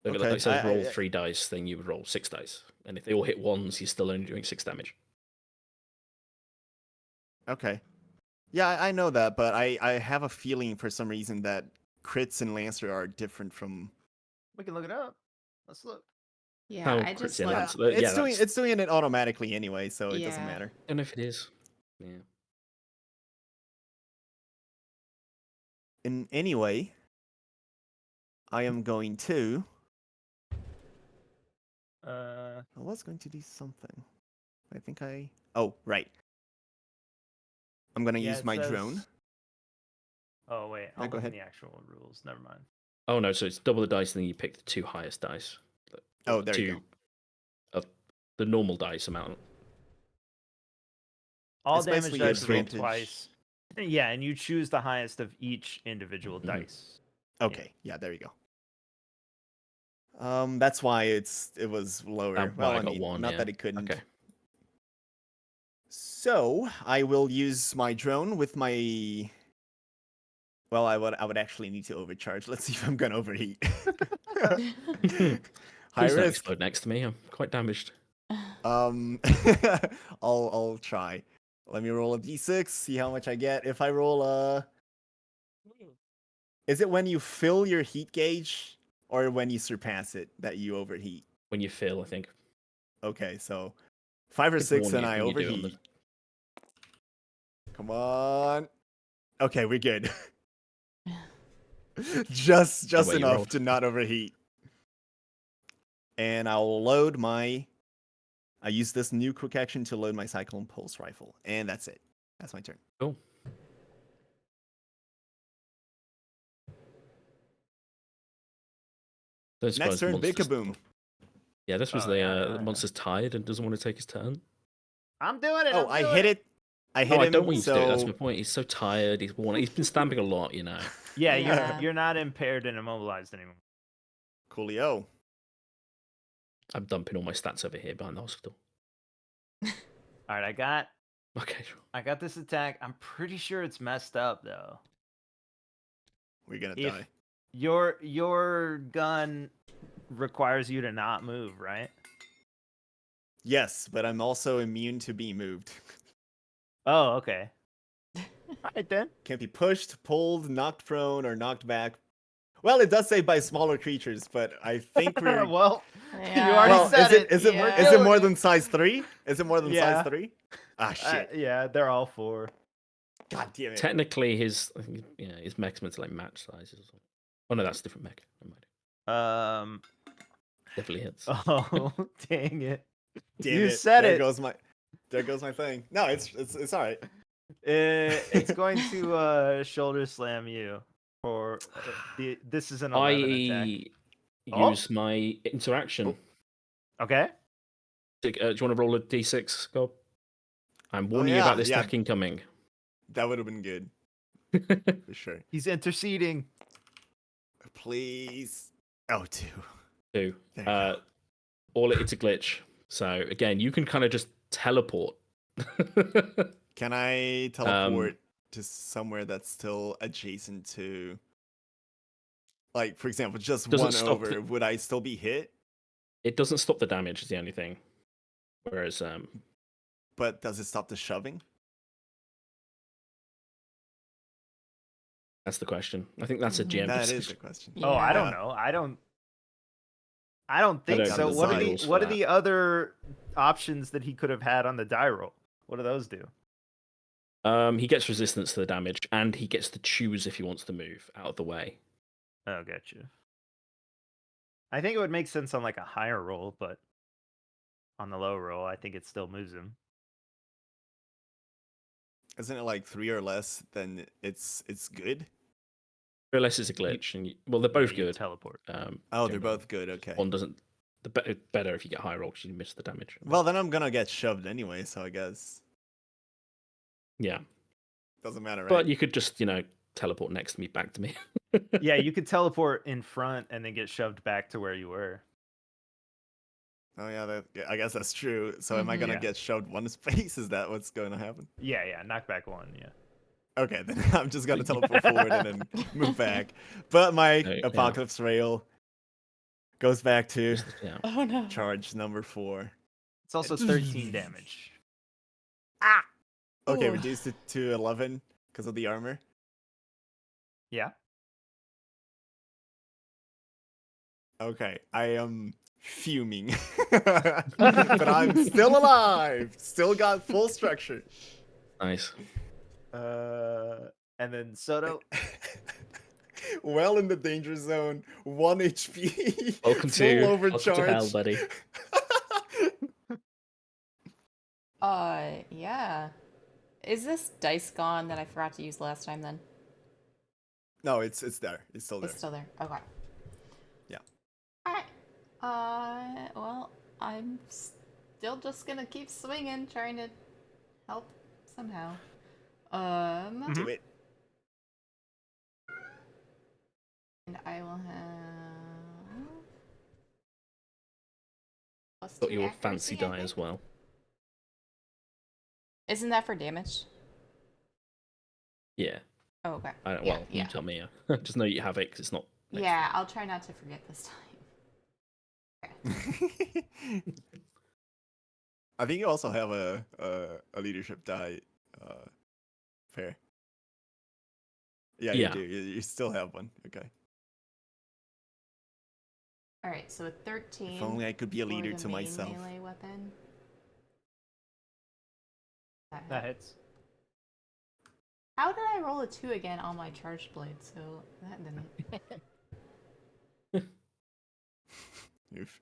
Like, Okay, like it says I- roll 3 dice, then you would roll 6 dice. And if they all hit ones, you're still only doing 6 damage. Okay. Yeah, I know that, but I have a feeling for some reason that crits and Lancer are different from. We can look it up. Let's look. Yeah, How I just crits and like. Lancer- It's yeah, doing that's- it's doing it automatically anyway, so it doesn't Yeah. matter. I don't know if it is. Yeah. In anyway, I am going to. I was going to do something. I think I. Oh, right. I'm gonna Yeah, use it my says- drone. Oh wait, Yeah, I'll go look in ahead. the actual rules. Never mind. Oh no, so it's double the dice, and then you pick the 2 highest dice. Oh, there you go. Of the normal dice amount. All It's damage basically dice are rolled advantage. twice. Yeah, and you choose the highest of each individual Mhm. dice. Okay, yeah, there you go. That's why it was lower. Well, I I got mean, 1. not yeah. that it couldn't. Okay. So I will use my drone with my. Well, I would actually need to overcharge. Let's see if I'm gonna overheat. High Please don't risk. explode next to me. I'm quite damaged. I'll try. Let me roll a d6. See how much I get. If I roll is it when you fill your heat gauge or when you surpass it that you overheat? When you feel, I think. Okay, so 5 or It's 6 warn and you I when you do it on overheat. Come on. Okay, we're good. just way you enough rolled. to not overheat. And I'll load my. I use this new quick action to load my Cyclone Pulse rifle, and that's it. That's my turn. Cool. Don't Next suppose the turn, big monster's- kaboom. Yeah, this was Oh, the yeah, the monster's tired and doesn't want to take his turn. I'm doing it. Oh, I'm I doing hit it. I hit No, I him. don't want you to do it. That's So my point. He's so tired. He's worn. He's been stamping a lot, you know. Yeah, Yeah. you're not impaired and immobilized anymore. coolio. I'm dumping all my stats over here behind the hospital. All right, Okay, sure. I got this attack. I'm pretty sure it's messed up though. We're gonna If die. your gun requires you to not move, right? Yes, but I'm also immune to being moved. Oh, okay. All right then. Can't be pushed, pulled, knocked prone, or knocked back. Well, it does say by smaller creatures, but I think we're. Well, Yeah. you already Well, said is it Yeah. is it more than size 3? Is it more than Yeah. size 3? Ah, shit. Yeah, they're all 4. God damn it. Technically, his his mech's meant to like match sizes. Or something. Oh no, that's a different mech. Never mind. Definitely hits. Oh, dang it. Damn You it. said there it. Goes my. There goes my thing. No, it's all right. It's going to shoulder slam you for this is an 11 attack. I use my interaction. Okay. Do you want to roll a d6, Scott? I'm warning you yeah, about this yeah. stacking coming. That would have been good for sure. He's interceding. Please. Oh, 2. Two. There you go. It's a glitch. So again, you can kind of just teleport. Can I teleport to somewhere that's still adjacent to, like, for example, just Doesn't one stop over? Would I still be hit? It doesn't stop the damage is the only thing. Whereas But does it stop the shoving? that's the question. I think that's a GM That decision. is the question. Oh, I don't Yeah. know. I don't think don't so. know What the are the rules for what are that. the other options that he could have had on the die roll? What do those do? He gets resistance to the damage, and he gets to choose if he wants to move out of the way. Oh, gotcha. I think it would make sense on like a higher roll, but on the low roll, I think it still moves him. Isn't it like 3 or less? Then it's good. Unless it's a glitch, and well, they're both Yeah, you good. teleport. Oh, they're generally. both good. Okay. One doesn't. The better if you get high roll because you miss the damage. Well, then I'm gonna get shoved anyway, so I guess Yeah, doesn't matter, right? but you could just teleport next to me back to me. Yeah, you could teleport in front and then get shoved back to where you were. Oh yeah, I guess that's true. So am I gonna Yeah. get shoved one space? Is that what's going to happen? Yeah, knockback 1, yeah. Okay, then I'm just gonna teleport forward and then move back. But my Yeah. apocalypse rail goes back to Yeah. Oh no. charge number 4. It's also 13 damage. Okay, Ooh. reduced it to 11 because of the armor. Yeah. Okay, I am fuming, but I'm still alive. Still got full structure. Nice. And then Soto. Well in the danger zone, 1 HP. Welcome full to overcharge. hell, buddy. Yeah. Is this dice gone that I forgot to use last time then? No, it's there. It's still there. It's still there. Okay. Yeah. Alright. Well, I'm still just gonna keep swinging, trying to help somehow. Do it. And I will have plus Got 2 your accuracy, fancy I die think. as well. Isn't that for damage? Yeah. Oh, okay. Well, yeah. you tell me. Yeah. Just know you have it because it's not. next to Yeah, I'll try not to forget this time. I think you also have a leadership die. Fair. Yeah, Yeah. you do. You still have one. Okay. Alright, so a 13. If only I could be a for leader the to main myself. melee weapon. That hits. How did I roll a 2 again on my charged blade? So that didn't. Oof.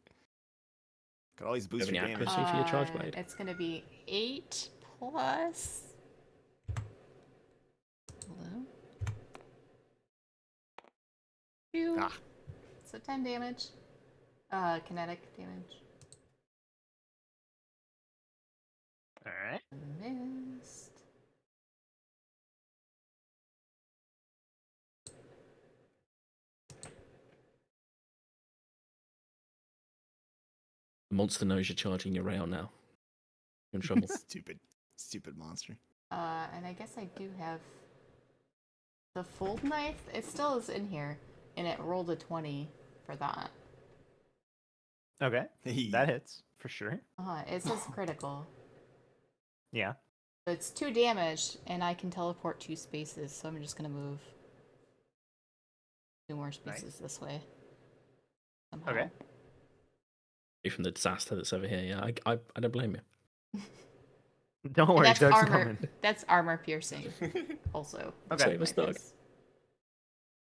Could always boost have your any damage. accuracy for your charge blade? It's gonna be 8 plus. Hello? 2. Ah. So 10 damage. Kinetic damage. Alright. Missed. The monster knows you're charging your rail now. You're in trouble. Stupid monster. And I guess I do have the fold knife. It still is in here, and it rolled a 20 for that. Okay. That hits for sure. It says critical. Yeah. But it's 2 damage, and I can teleport 2 spaces, so I'm just gonna move 2 more spaces this way. Somehow. Okay. From the disaster that's over here. Yeah, I don't blame you. Don't And worry, that's Doug's armor. coming. That's armor piercing. Also. Okay. Save us, Doug.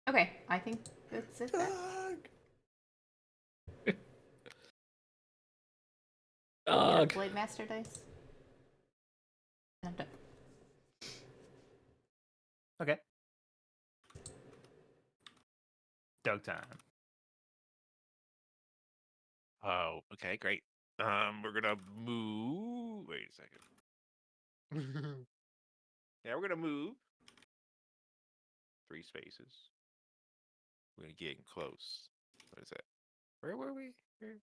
Okay, I think that's it. Then. Doug. Blade Master dice. Okay. Dog time. Oh, okay, great. We're gonna move. Wait a second. Yeah, we're gonna move 3 spaces. We're gonna get close. What is that? Where were we? Here?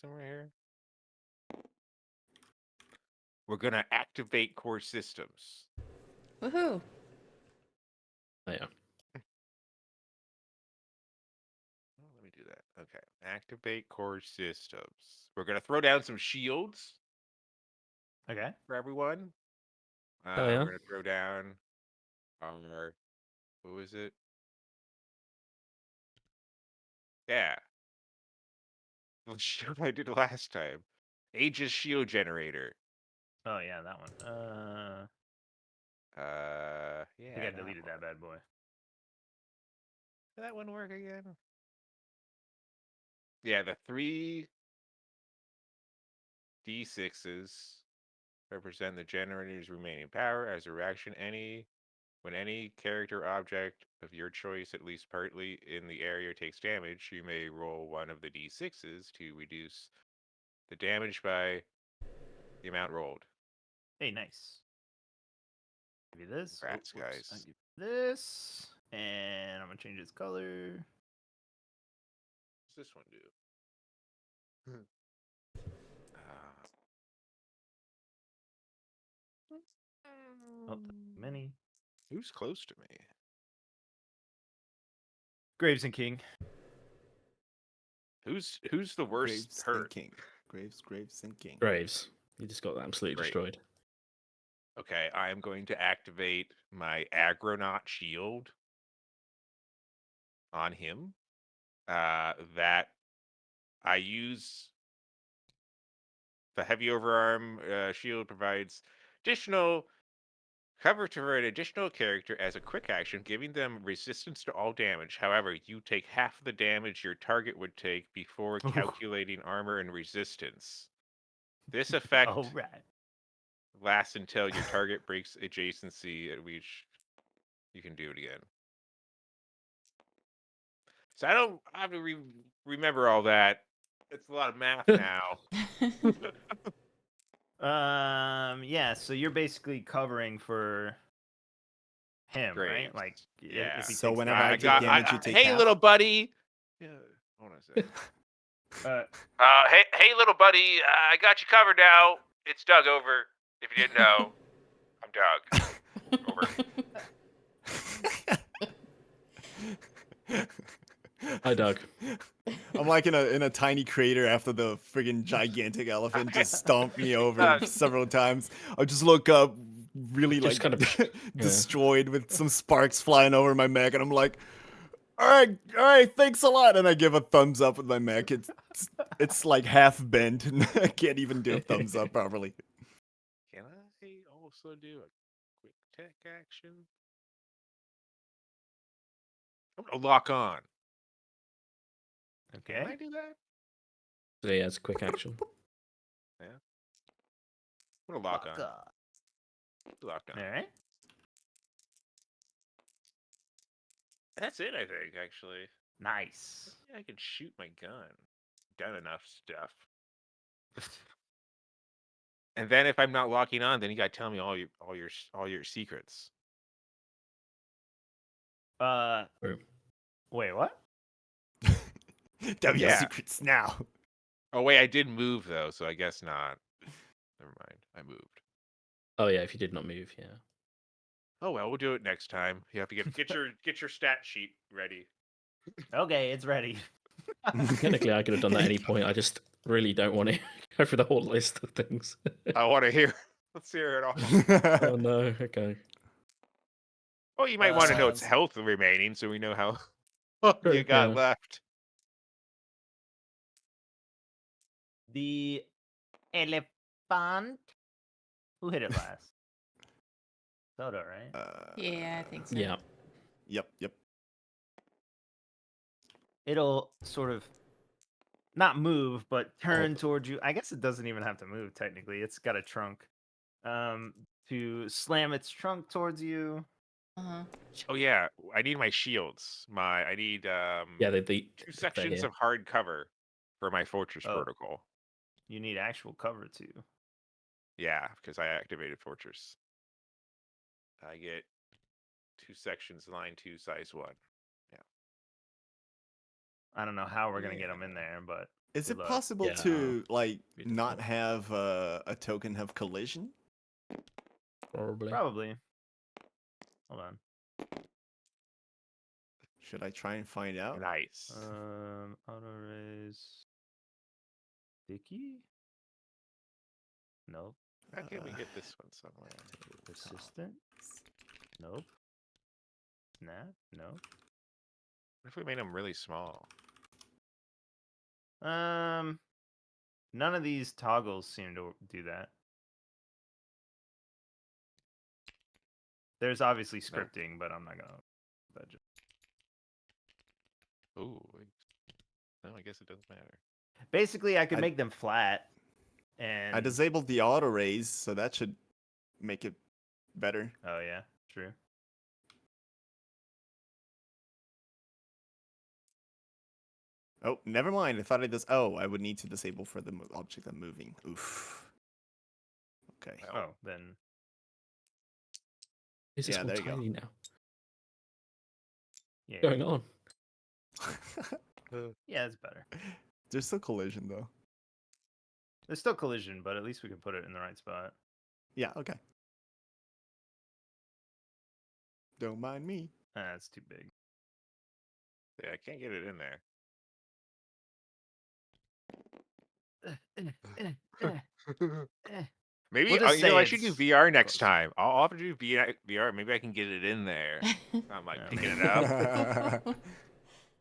Somewhere here. We're gonna activate core systems. Woohoo! Oh, yeah. Oh, let me do that. Okay, activate core systems. We're gonna throw down some shields Okay. for everyone. Oh, yeah. We're gonna throw down our what was it? Yeah, the shield I did last time. Aegis shield generator. Oh yeah, that one. I Yeah. think I deleted that bad boy. Did that one work again? Yeah, the 3 D6s represent the generator's remaining power. As a reaction, when any character object of your choice, at least partly in the area, takes damage, you may roll one of the D6s to reduce the damage by the amount rolled. Hey, nice. Give you this. Congrats, whoops. guys. I'll give you this, and I'm gonna change its color. What's this one do? Oh, many. Who's close to me? Graves and King. Who's the worst Graves hurt? and King. Graves and King. Graves. You just got absolutely Great. destroyed. Okay, I am going to activate my Agronaut shield on him. That I use. The heavy overarm shield provides additional cover to an additional character as a quick action, giving them resistance to all damage. However, you take half the damage your target would take before Ooh. calculating armor and resistance. This effect All right. lasts until your target breaks adjacency, at which you can do it again. So I don't have to remember all that. It's a lot of math now. Yeah. So you're basically covering for him, right? Great. Like, Yeah. if he So takes whenever I damage, take damage, you take hey, half? little buddy. Yeah. Hold on a second. Hey, little buddy. I got you covered now. It's Doug over. If you didn't know, I'm Doug. Over. Hi, Doug. I'm like in a tiny crater after the friggin' gigantic elephant just stomped me over several times. I just look up, really Just like kind of, destroyed with some sparks flying over my mech, and I'm like, all right, thanks a lot. And I give a thumbs up with my mech. It's like half bent, and I can't even do a thumbs up properly. Can I also do a quick tech action? I'm gonna lock on. okay. Can I do that? So yeah, it's a quick action. Yeah. I'm gonna lock on. up. Locked on. All right. That's it, I think, actually. Nice. Yeah, I can shoot my gun. Done enough stuff. And then if I'm not locking on, then you gotta tell me all your secrets. True. Wait, what? Tell me your Yeah. secrets now. Oh wait, I did move though, so I guess not. Never mind. I moved. Oh yeah, if you did not move, yeah. Oh well, we'll do it next time. You have to get your stat sheet ready. Okay, it's ready. Technically, I could have done that at any point. I just really don't want to go through the whole list of things. I want to hear. Let's hear it all. Oh no. Okay. Well, you might want to know its Um, health remaining, so we know how long True, you got yeah. left. The elephant. Who hit it last? Soda, right? Yeah, I think so. Yeah. Yep. It'll sort of not move, but turn towards you. I guess it doesn't even have to move technically. It's got a trunk. to slam its trunk towards you. Uh-huh. Oh yeah, I need my shields. I need Yeah, they 2 they're sections here. of hard cover for my fortress Oh. protocol. You need actual cover too. Yeah, because I activated fortress. I get 2 sections, line 2, size 1. I don't know how we're gonna get them in Yeah. there, but Is good it luck. possible Yeah. to like Be not difficult. have a token have collision? Probably. Probably. Hold on. Should I try and find out? Nice. Auto raise. Sticky? Nope. How can we get this one somewhere? Persistent? Nope. Snap? Nope. What if we made them really small? None of these toggles seem to do that. There's obviously scripting, but I'm not gonna budget. Ooh. No, I guess it doesn't matter. Basically, I could I- make them flat, and I disabled the auto raise, so that should make it better. oh yeah, true. Oh, never mind. I thought I just. Oh, I would need to disable for the object I'm moving. Oof. Okay. Well, Oh, then Is this Yeah, one there you go. tiny now? yeah, What's going on? yeah, it's better. There's still collision though. There's still collision, but at least we can put it in the right spot. Yeah. Okay. Don't mind me. That's too big. yeah, I can't get it in there. Maybe We'll just you know, say I should do it's VR next close. time. I'll have to do VR. Maybe I can get it in there. I'm like Yeah, picking maybe. it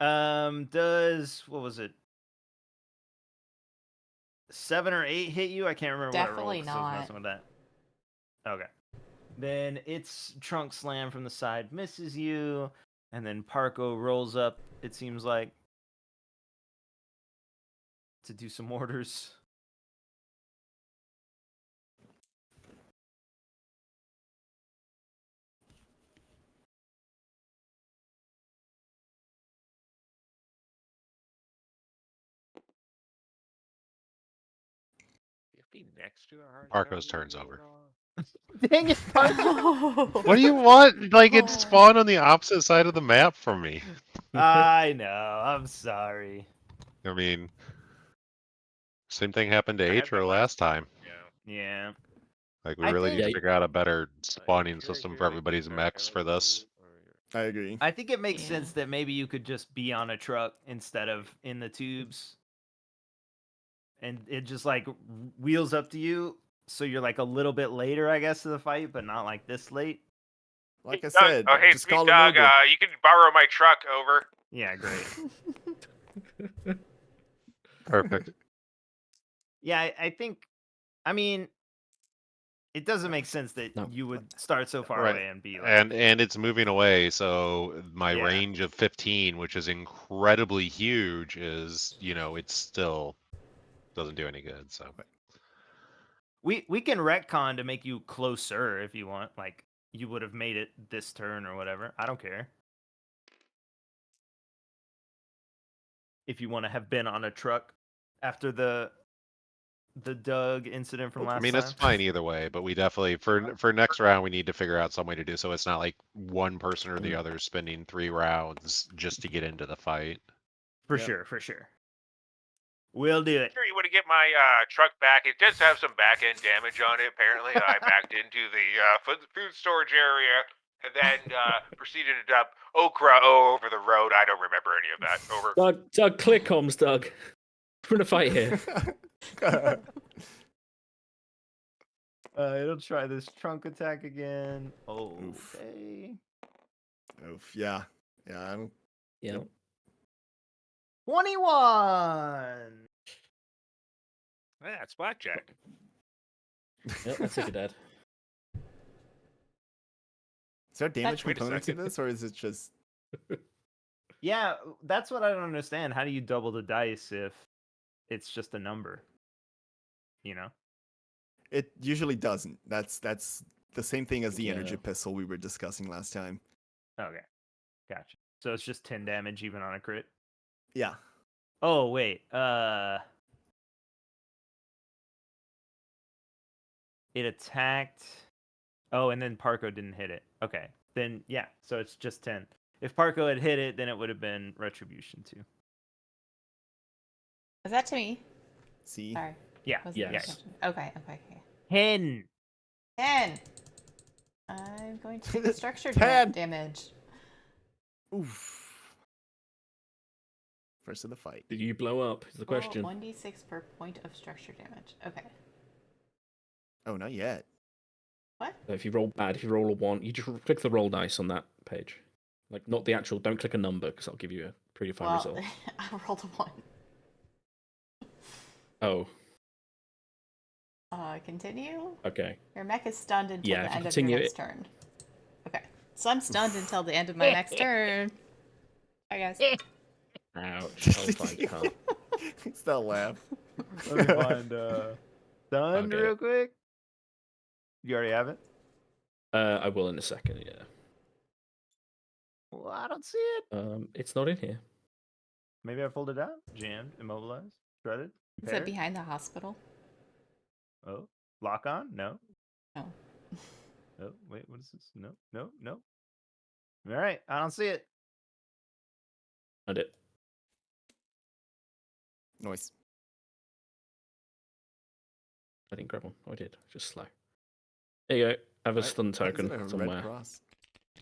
up. Does what was it? 7 or 8 hit you? I can't remember what it rolled Definitely 'cause I was not. messing with that. Okay. Then its trunk slam from the side misses you, and then Parko rolls up, it seems like, to do some orders. You have to be next to a hard Marco's cover turn's to over. do it all? Dang it, Parko! What do you want? Like it Oh. spawned on the opposite side of the map from me. I know. I'm sorry. I mean, same thing happened to I had that Atro last time. Yeah. Yeah. Like we I really need think- to figure out a better If spawning you're system here, for they can everybody's start mechs for telling this. you, or I agree. I think it makes Yeah. sense that maybe you could just be on a truck instead of in the tubes. And it just like wheels up to you, so you're like a little bit later, I guess, to the fight, but not like this late. Like I Doug, said, oh hey, just it's me, call Doug. an Uber. You can borrow my truck. Over. Yeah, great. Perfect. Yeah, I think, I mean, it doesn't make sense that No. you would start so far Right. away and be like, And it's moving away, so my Yeah. range of 15, which is incredibly huge, is it still doesn't do any good. So we can retcon to make you closer if you want. Like you would have made it this turn or whatever. I don't care. If you want to have been on a truck after the Doug incident from last I mean, time. it's fine either way, but we definitely for next round we need to figure out some way to do so it's not like one person or the other spending 3 rounds just to get into the fight. For Yep. sure, for sure. We'll do it. Sure, you want to get my truck back. It does have some back end damage on it. Apparently, I backed into the food storage area and then proceeded to dump Okra over the road. I don't remember any of that. Over. Doug, clear comms, Doug. We're in a fight here. It'll try this trunk attack again. Okay. Oof, yeah. Yeah, I'm Yeah. 21. Yeah, it's blackjack. Yep, I took it dead. Is there damage Wait a component to second. this, or is it just Yeah, that's what I don't understand. How do you double the dice if it's just a number? You know? It usually doesn't. That's the same thing as the energy Yeah. pistol we were discussing last time. Okay, gotcha. So it's just 10 damage even on a crit. Yeah. Oh wait, it attacked. Oh, and then Parko didn't hit it. Okay, then yeah, so it's just 10. If Parko had hit it, then it would have been retribution too. Was that to me? See? Sorry. Yeah, Was yeah. Yes. Okay. 10. 10. I'm going to do the structure 10. damage. Oof. First of the fight. Did you blow up? Is the Roll question. 1d6 per point of structure damage. Okay. Oh, not yet. What? So if you roll bad, if you roll a 1, you just click the roll dice on that page. Like, not the actual, don't click a number, because that'll give you a predefined Well, result. I rolled a 1. Oh, Continue? okay. Your mech is stunned until Yeah, the if you end of your continue next it- turn. Okay. So I'm stunned until the end of my next turn. Bye, guys. Ouch. I'll find Carl. Still laugh. Let me find done Okay. real quick. You already have it? I will in a second, yeah. Well, I don't see it. It's not in here. Maybe I pulled it out. Jammed, immobilized, shredded. Is it Paired? behind the hospital? Oh, lock on? No. No. Oh, wait, what is this? No, no, no. All right, I don't see it. I did. Noise. I didn't grab one. Oh, I did. Just slow. There you go. I have a Why- stun why is token it a red somewhere. cross?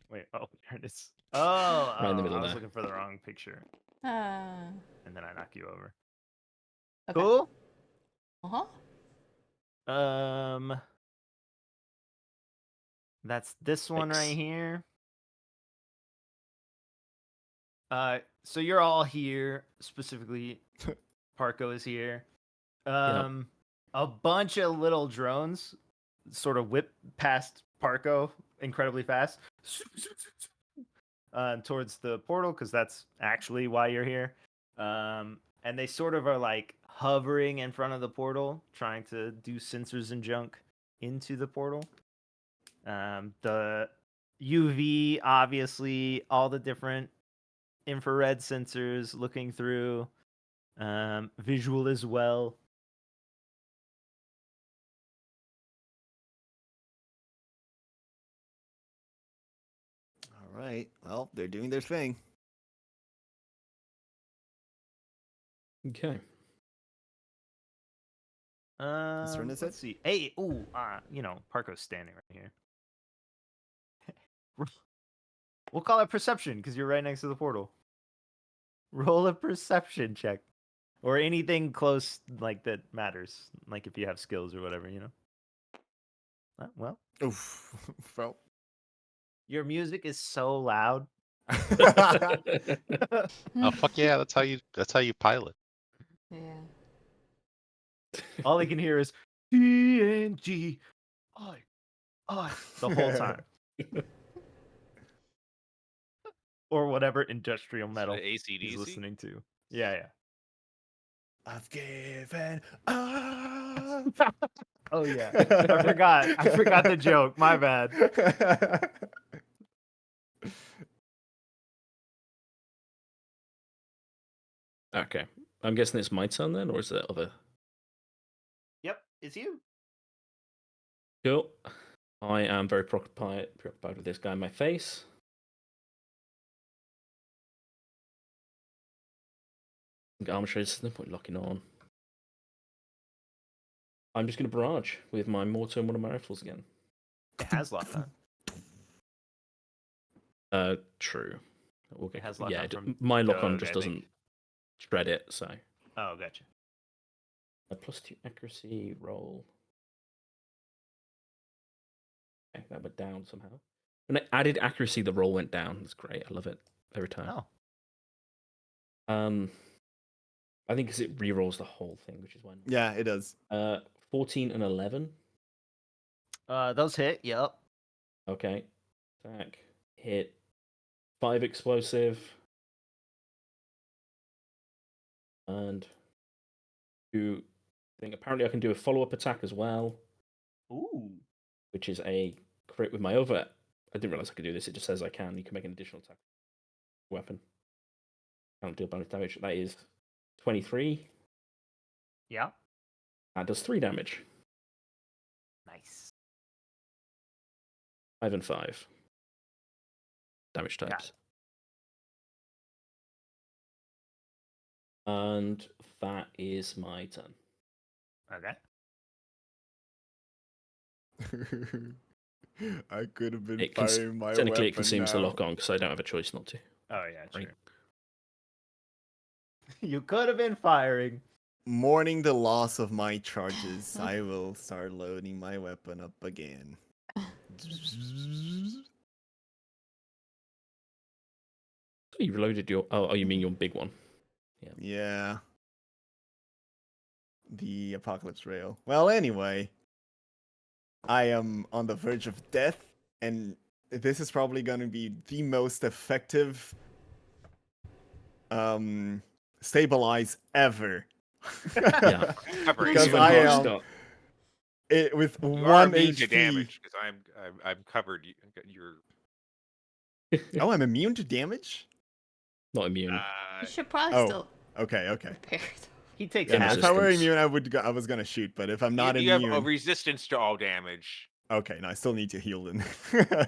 Wait, oh, there it is. Oh, Right in the middle I was there. looking for the wrong picture, Uh, and then I knock you over. okay. Cool. That's this one right Thanks. here. So you're all here, specifically Parko is here. A bunch of little drones sort of whip past Parko incredibly fast towards the portal, because that's actually why you're here. And they sort of are like hovering in front of the portal, trying to do sensors and junk into the portal. The UV, obviously, all the different infrared sensors looking through, visual as well. All right. Well, they're doing their thing. Okay. turn is Let's it? see. Hey, Parko's standing right here. We'll call it perception because you're right next to the portal. Roll a perception check. Or anything close like that matters. Like if you have skills or whatever, Well, Oof. Well. your music is so loud. Oh fuck yeah, that's how you pilot. Yeah. All I can hear is TNG. I the whole time. Or whatever industrial metal he's AC/DC? listening to. Yeah. I've given up. Oh yeah. I forgot the joke. My bad. Okay. I'm guessing it's my turn then, or is it other? Yep, it's you. Cool. I am very preoccupied with this guy in my face. Armor shades, there's no point locking on. I'm just going to barrage with my mortar and one of my rifles again. It has locked on. True. It has lock on from my lock on Doug, just I doesn't think. shred it, so. Oh, gotcha. A +2 accuracy roll. Okay, that went down somehow. When I added accuracy, the roll went down. That's great. I love it every time. Oh. I think because it re-rolls the whole thing, which is why. Yeah, it does. 14 and 11. Those hit. Yep. Okay. Attack. Hit. 5 explosive. And apparently I can do a follow-up attack as well. Ooh. which is a crit with my other. I didn't realize I could do this. It just says I can. You can make an additional attack weapon. I don't deal bonus damage. That is 23. Yeah. That does 3 damage. Nice. 5 and 5 damage Got types. And that is my turn. Okay. I could have been It firing my technically weapon it consumes the now. lock on because I don't have a choice not to. Oh yeah, Right. true. You could have been firing. Mourning the loss of my charges, I will start loading my weapon up again. You reloaded your. Oh, you mean your big one? Yeah. The apocalypse rail. Well, anyway, I am on the verge of death, and this is probably going to be the most effective stabilize ever. Yeah. Because You I are- am with You are 1 immune to HP. damage because I'm covered. You're Oh, I'm immune to damage? Not immune. You should probably Oh, still okay. prepare. He takes Yeah, Yeah, half. if I were resistance. immune, I was gonna shoot, but if I'm not you have immune, a resistance to all damage. okay, no, I still need to heal then. Yeah.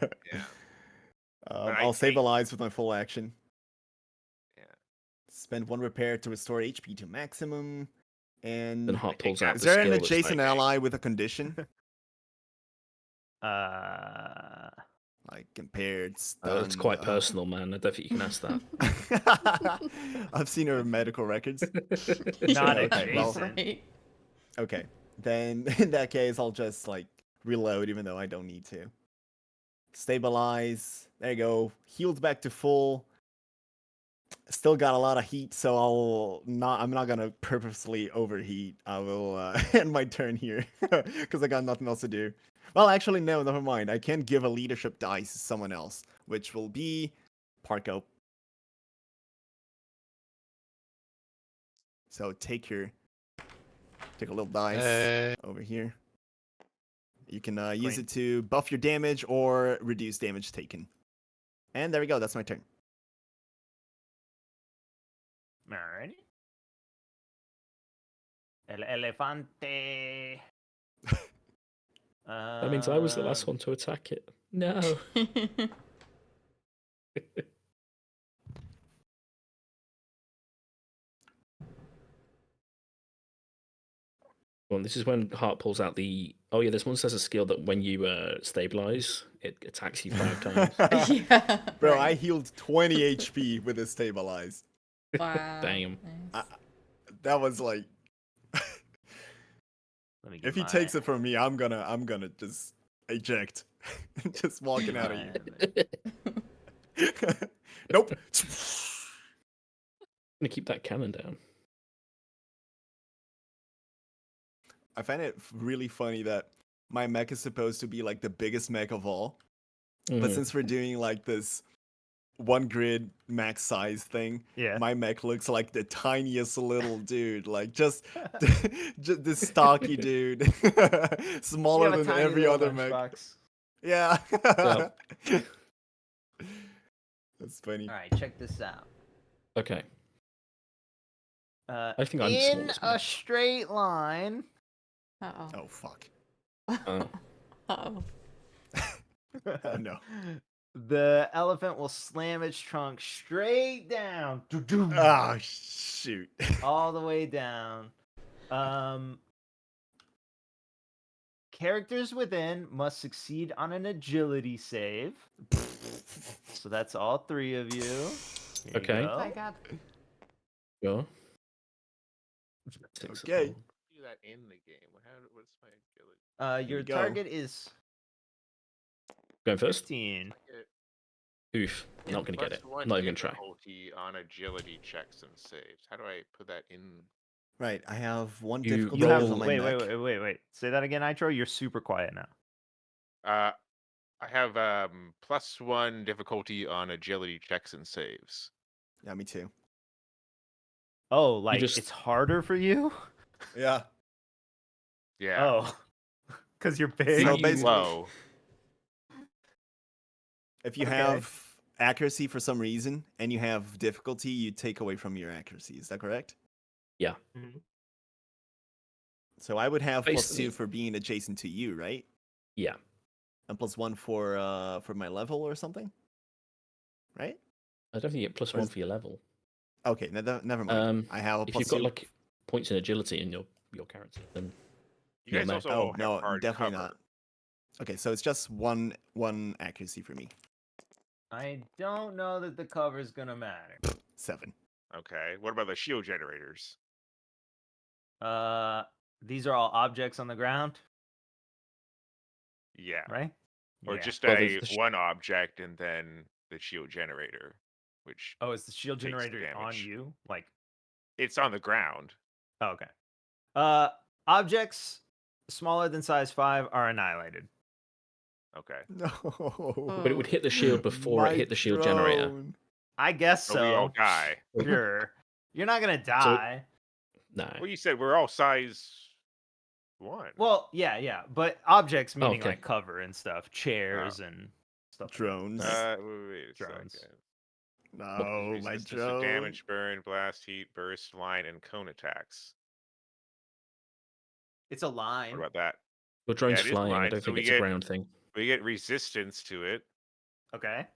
But I'll stabilize with my full action. Yeah. Spend 1 repair to restore HP to maximum. And Then Hart pulls out is the there an skill that's adjacent like, ally with a condition? Like impaired, stunned. it's quite personal, man. I don't think you can ask that. I've seen her medical records. Not Okay, well- adjacent. Right. Okay, then in that case, I'll just like reload, even though I don't need to. Stabilize. There you go. Healed back to full. Still got a lot of heat, so I'm not gonna purposely overheat. I will end my turn here because I got nothing else to do. Well, actually, no, never mind. I can give a leadership dice to someone else, which will be Parko. So take a little dice over here. You can use Clean. it to buff your damage or reduce damage taken. And there we go. That's my turn. Alrighty. El elefante. That means I was the last one to attack it. No. Well, this is when Hart pulls out the. Oh yeah, this one says a skill that when you stabilize, it attacks you 5 times. Yeah. Bro, right. I healed 20 HP with a stabilize. Wow. Damn. Nice. That was like, Let me get if he my- takes it from me, I'm gonna just eject, just walking out of here. Nope. I'm gonna keep that cannon down. I find it really funny that my mech is supposed to be like the biggest mech of all, but Mhm. since we're doing like this 1 grid max size thing, Yeah. my mech looks like the tiniest little dude, like just this stocky dude, smaller than every other mech. Yeah. Yeah. That's funny. All right, check this out. Okay. I think I'm the in smallest a mech. straight line. Uh-oh. Oh fuck. Uh-oh. Oh no. The elephant will slam its trunk straight down. Doo-doo. Oh shoot. All the way down. Characters within must succeed on an agility save. So that's all 3 of you. Here you Okay. go. Oh my god. Sure. Okay. do that in the game. What's my agility? Your you go. target is Going first? 15. Oof. Not gonna get it. Plus 1 Not even gonna try. difficulty on agility checks and saves. How do I put that in? Right, I have 1 You difficulty You have on my wait, mech. wait. Say that again, Nitro. You're super quiet now. I have plus 1 difficulty on agility checks and saves. Yeah, me too. Oh, like just- it's harder for you? Yeah. Yeah. Oh. Because you're So big. basically- low. If you Okay. have accuracy for some reason and you have difficulty, you take away from your accuracy. Is that correct? Yeah. Mhm. So I would have Basically- +2 for being adjacent to you, right? Yeah. And +1 for my level or something, right? I don't think you get +1 is- for your level. Okay, never mind. I have a If +2. you've got like points in agility in your character, then You guys Yeah, also Oh all have no, hard definitely cover. not. Okay, so it's just one accuracy for me. I don't know that the cover's gonna matter. 7. Okay. What about the shield generators? These are all objects on the ground, Yeah. right? Or Yeah. just Well, a there's the one object and then the shield generator, which Oh, is the shield takes generator on damage. you? Like, it's on the ground. oh, okay. Objects smaller than size 5 are annihilated. Okay. No. but it would hit the shield before it My hit the shield generator. drone. I guess So we all so. die. Sure. You're not gonna die. No. Well, you said we're all size 1. Well, yeah, but objects meaning Okay. like cover and stuff, chairs and stuff. like that. Drones. wait a Drones. second. No, my Resistance to drone. damage, burn, blast, heat, burst, line, and cone attacks. It's a line. What about that? Your drone's it is a flying. I line, don't so think we it's a get- ground thing. We get resistance to it. Okay.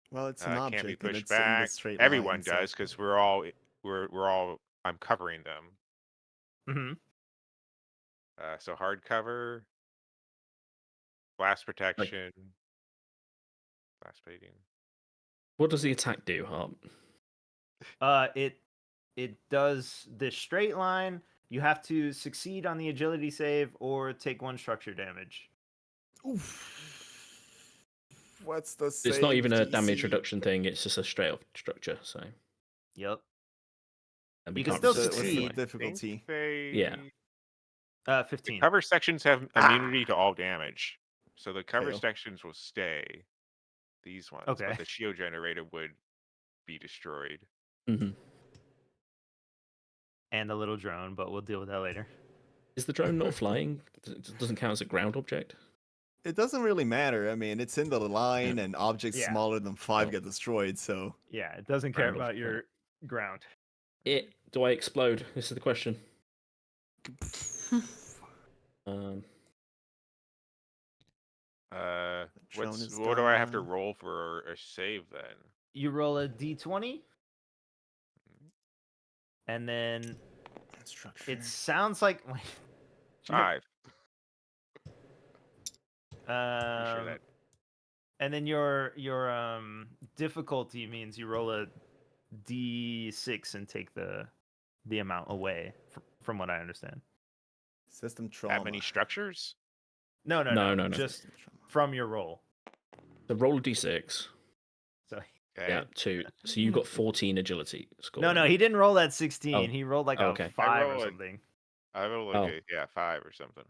Well, it's an Can't object be and pushed it's in the back. straight Everyone line, so- does because we're all. I'm covering them. Mm-hmm. So hard cover, blast protection, blast plating. What does the attack do, Harp? It does this straight line. You have to succeed on the agility save or take 1 structure damage. Oof. What's the It's not even a save damage DC? reduction thing. It's just a straight up structure. So Yep. and You we can can't still resist What's it the succeed. anyway. difficulty? Yeah. 15. Cover sections have immunity to all damage, so the cover Fail. sections will stay. These ones, Okay. but the shield generator would be destroyed. hmm And a little drone, but we'll deal with that later. Is the drone not flying? It doesn't count as a ground object. It doesn't really matter. I mean, it's in the line, and objects Yeah. smaller than 5 Oh. get destroyed. So Yeah, it doesn't care Ground about object, your ground. Do I explode? This is the question. Um, drone is what do I have to gone. roll for a save then? You roll a d20, and then structure. it sounds like 5. Pretty sure um, that. and then your difficulty means you roll a d6 and take the amount away from what I understand. System trauma. That many structures? No, No. just System trauma. from your roll. so roll a d6. So Okay. Yeah, 2. So you got 14 agility score. no, he didn't roll that 16. Oh. He rolled like Oh, a okay. 5 or rolled- something. I roll Oh. like 5 or something.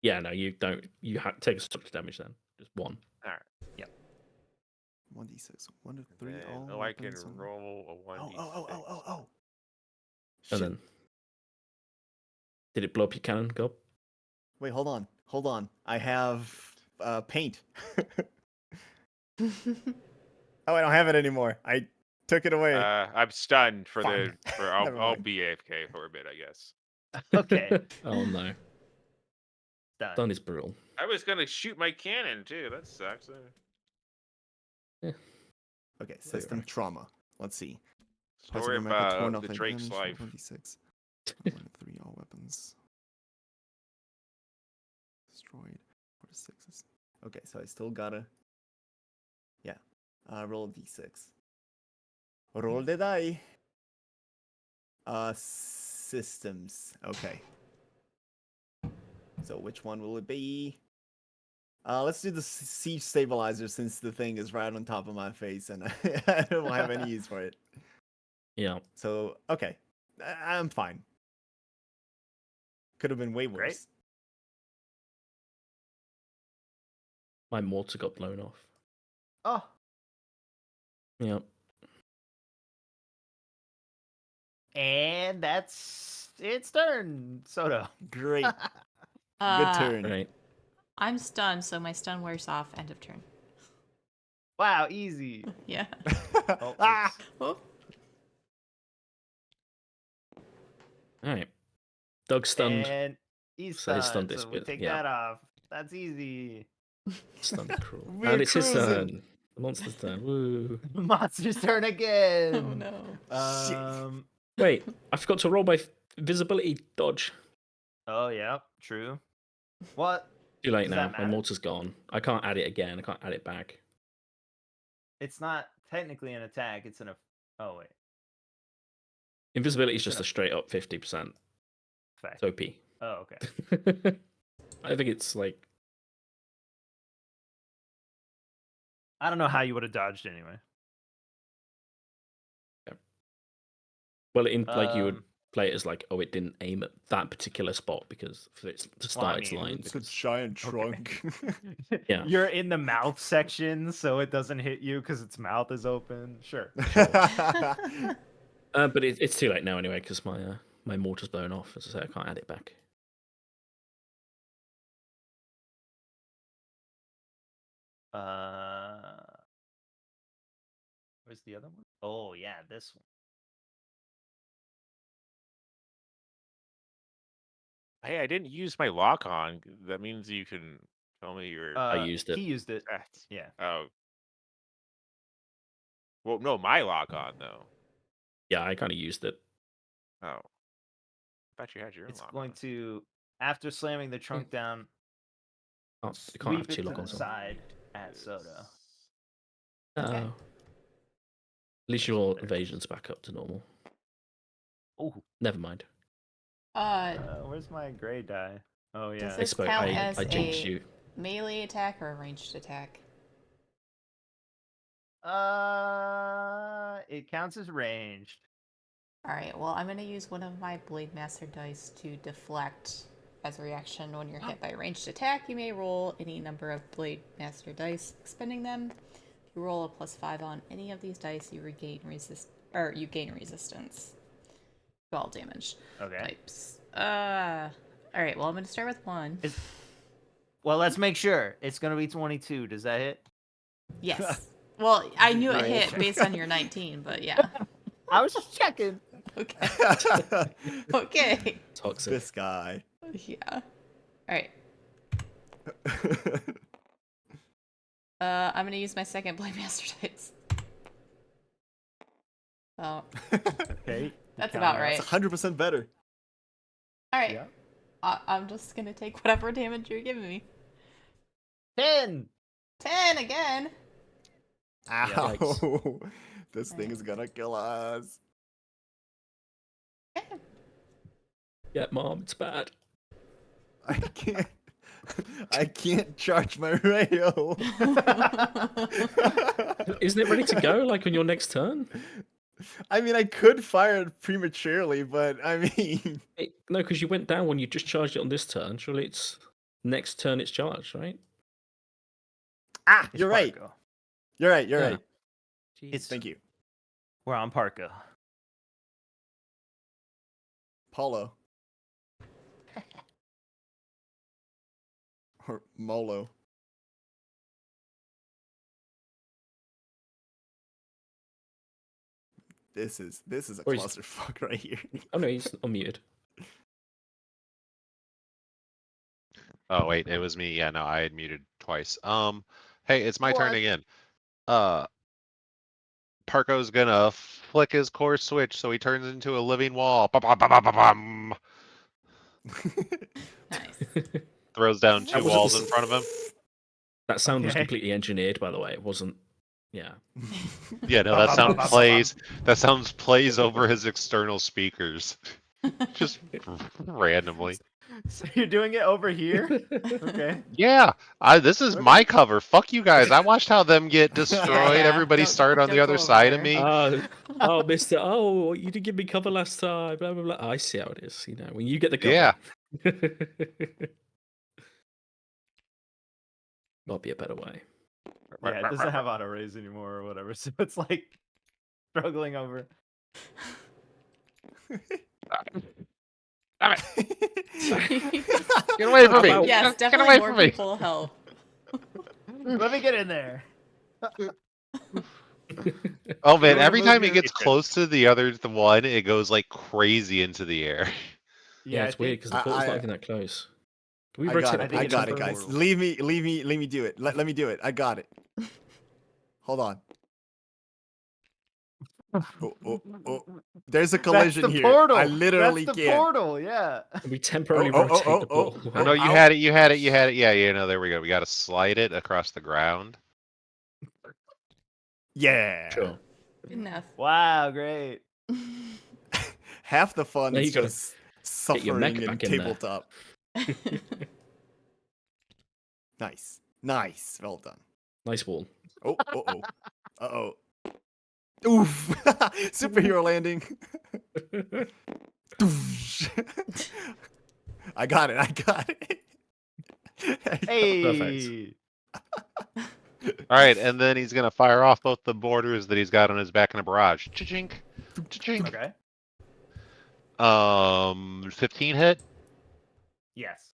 Yeah, no, you don't. You take a structure damage then. Just 1. All right. 1d6. 1 to 3. Then, All I can weapons on- roll a 1d6. Oh. And Shit. then. Did it blow up your cannon, Gob? Wait, hold on. I have paint. Oh, I don't have it anymore. I took it away. I'm stunned for Fine. I'll Never I'll mind. be AFK for a bit, I guess. Okay. Oh no. Done. Done is brutal. I was gonna shoot my cannon too. That sucks. Okay, system trauma. Let's see. Parts Story of your mech are torn about off the like Drake's damage, life. 1d6. 1 to 3. All weapons destroyed. 4 to 6. Okay, so I still gotta. Yeah. Roll a d6. Roll the die. Systems. Okay. So which one will it be? Let's do the siege stabilizer since the thing is right on top of my face and I don't have any use for it. Yeah. So okay, I'm fine. Could have been way worse. Great. My mortar got blown off. Oh, Yeah. and that's its turn, Soto. Great. Good turn. Right. I'm stunned, so my stun wears off. End of turn. Wow, easy. Yeah. Oh, Ah! oops. Oh. All right. Doug's stunned. And he's So he's stunned, stunned this so we bit, take yeah. that off. That's easy. Stunned cruel. We're And it's his cruising. turn. The monster's turn. Woo. Monster's turn again. Oh no. Um. Wait, I forgot to roll my visibility dodge. Oh yeah, true. What? Too late Does now. that My matter? mortar's gone. I can't add it again. I can't add it back. It's not technically an attack. It's an. Oh wait. Invisibility is It's just an a straight up 50%. effect. It's OP. Oh okay. I think it's like, I don't know how you would have dodged anyway. well, like you would Um, play it as like, oh, it didn't aim at that particular spot because for it to start its mean, line. It's a Because, giant Okay. trunk. Yeah. You're in the mouth section, so it doesn't hit you because its mouth is open. Sure. but it's too late now anyway because my mortar's blown off. As I say, I can't add it back. Where's the other one? Oh yeah, this one. Hey, I didn't use my lock on. That means you can tell me your I used it. He used it. stats. Yeah. Oh. Well, no, my lock on though. Yeah, I kind of used it. Oh. I thought you had your own It's lock going on. to, after slamming the trunk down, You can't have sweep it two to lock the ons on. side at Soda. Okay. Okay. At least your evasion's back up to normal. Oh, Never mind. where's my gray die? Oh yeah. Does I this spoke. count I as jinxed a you. melee attack or a ranged attack? It counts as ranged. Alright, well, I'm going to use one of my Blade Master dice to deflect. As a reaction, when you're hit by a ranged attack, you may roll any number of Blade Master dice, expending them. If you roll a +5 on any of these dice, you gain resistance to all damage Okay. types. Alright, well, I'm going to start with 1. Well, let's make sure. It's going to be 22. Does that hit? Yes. Well, I knew it Great. hit based on your 19, but yeah. I was just checking. Okay. Okay. Toxic. This guy. Yeah. Alright. I'm gonna use my second Blade Master dice. Oh, Okay. that's about Count right. It's 100% better. Alright. Yeah. I'm just gonna take whatever damage you're giving me. 10. 10 again! Ow. This thing is gonna kill us. Yeah, Mom, it's bad. I can't charge my rail. Isn't it ready to go like on your next turn? I mean, I could fire it prematurely, but I mean, No, because you went down when you just charged it on this turn. Surely it's next turn it's charged, right? It's you're right. Parco. You're right. You're Yeah. right. It's Thank you, We're on Parco. Paulo or Molo. This is a Or he's- clusterfuck right here. Oh no, he's unmuted. Oh wait, it was me. Yeah, no, I had muted twice. Hey, it's my turn What? again. Parko's gonna flick his core switch so he turns into a living wall. Ba-ba-ba-ba-ba-bum. Nice. Throws down That two wasn't walls the in front of him. That sound was Okay. completely engineered, by the way. It wasn't. Yeah. Yeah, no, that sound plays. That sounds plays over his external speakers, just randomly. So you're doing it over here? Okay. Yeah, this is my cover. Fuck you guys. I watched how them get destroyed. yeah. Everybody Don't- started on the don't other go side over of me. Oh, Mister. Oh, you didn't give me cover last time. Blah blah blah. I see how it is. You know, when you get the cover. Yeah. Might be a better way. Yeah, it doesn't have auto raise anymore or whatever, so it's like struggling over. Damn it. Get away from me! About- Yes, Get definitely away more from me! people help. Let me get in there. Oh man, wanna every move time it your- gets close to the other one, it goes like crazy into the air. Yeah, I it's weird think- because the portal's not even that close. Can we I rotate got the it. think I it's portal? got it, just guys. portal. Leave me do it. Let me do it. I got it. Hold on. Oh. There's a That's collision the here. portal. I literally That's the can't. portal. Yeah. Can we temporarily Oh, rotate the portal? Oh no, you Ow. had it. Yeah, no, there we go. We got to slide it across the ground. Yeah. Sure. Good enough. Wow, great. Half the fun Now is you gotta just get your mech suffering in back in there. tabletop. Nice. Well done. Nice wall. Uh-oh. Oof. Superhero landing. I got it. Hey. All right, and then he's gonna fire off both the borders that he's got on his back in a barrage. Cha-chink, cha-chink. Okay. 15 hit. Yes.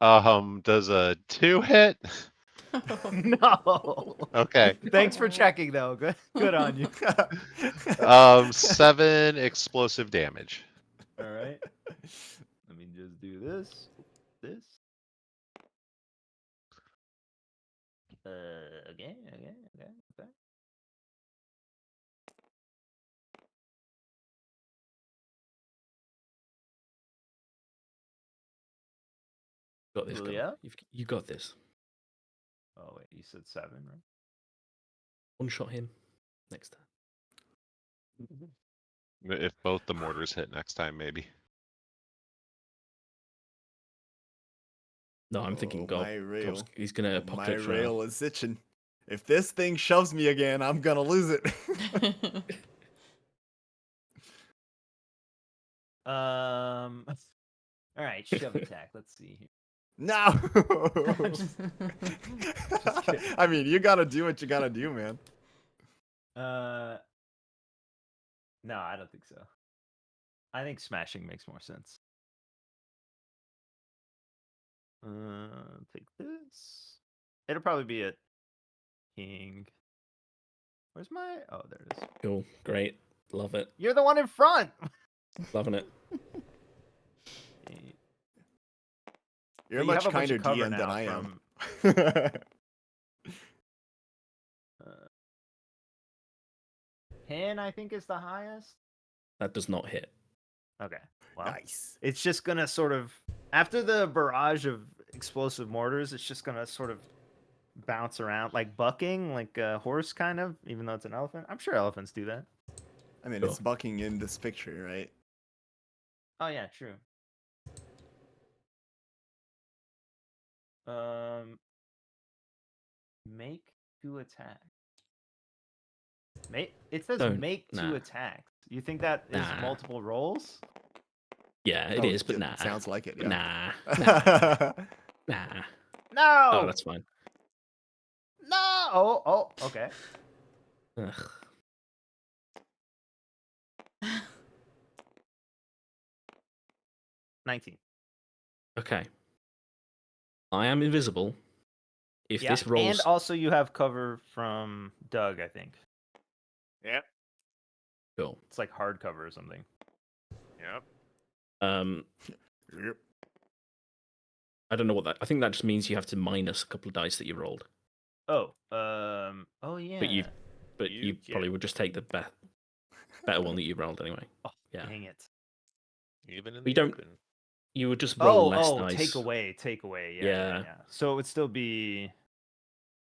Does a 2 hit? No. Okay. Thanks for checking, though. Good on you. 7 explosive damage. All right. Let me just do this. This. Okay. Got this. Julia? You got this. Oh wait, you said 7, right? One shot him. Next time. If both the mortars hit next time, maybe. No, I'm thinking my rail. he's gonna My apocalypse rail is itching. If this thing shoves me again, I'm gonna lose it. All right, shove attack. Let's see here. No. Just kidding. I mean, you gotta do what you gotta do, man. No, I don't think so. I think smashing makes more sense. Take this. It'll probably be a king. Where's my? Oh, there it is. Cool. Great. Love it. You're the one in front. Loving it. You're a But you much have a bunch kinder of cover DM than now I am. from- 10, I think, is the highest. That does not hit. Okay. Well, Nice. it's just gonna sort of after the barrage of explosive mortars, it's just gonna sort of bounce around like bucking, like a horse kind of, even though it's an elephant. I'm sure elephants do that. I mean, Sure. it's bucking in this picture, right? Oh yeah, true. Make 2 attacks. It says Don't. make 2 Nah. attacks. You think that is Nah. multiple rolls? Yeah, it Oh, is, but it nah. Sounds like it. But Yeah. Nah. No. Oh, that's fine. No. Oh, okay. Ugh. $19. Okay. I am invisible. If Yeah, this rolls, and also you have cover from Doug, I think. Yep. cool. It's like hard cover or something. Yep. Yep. I don't know what that. I think that just means you have to minus a couple of dice that you rolled. Oh, oh yeah. But you probably would just take the better one that you rolled anyway. Oh, Yeah. dang it. Even in We the don't- open. You would just roll less Oh, dice. take away. Yeah. Yeah. So it would still be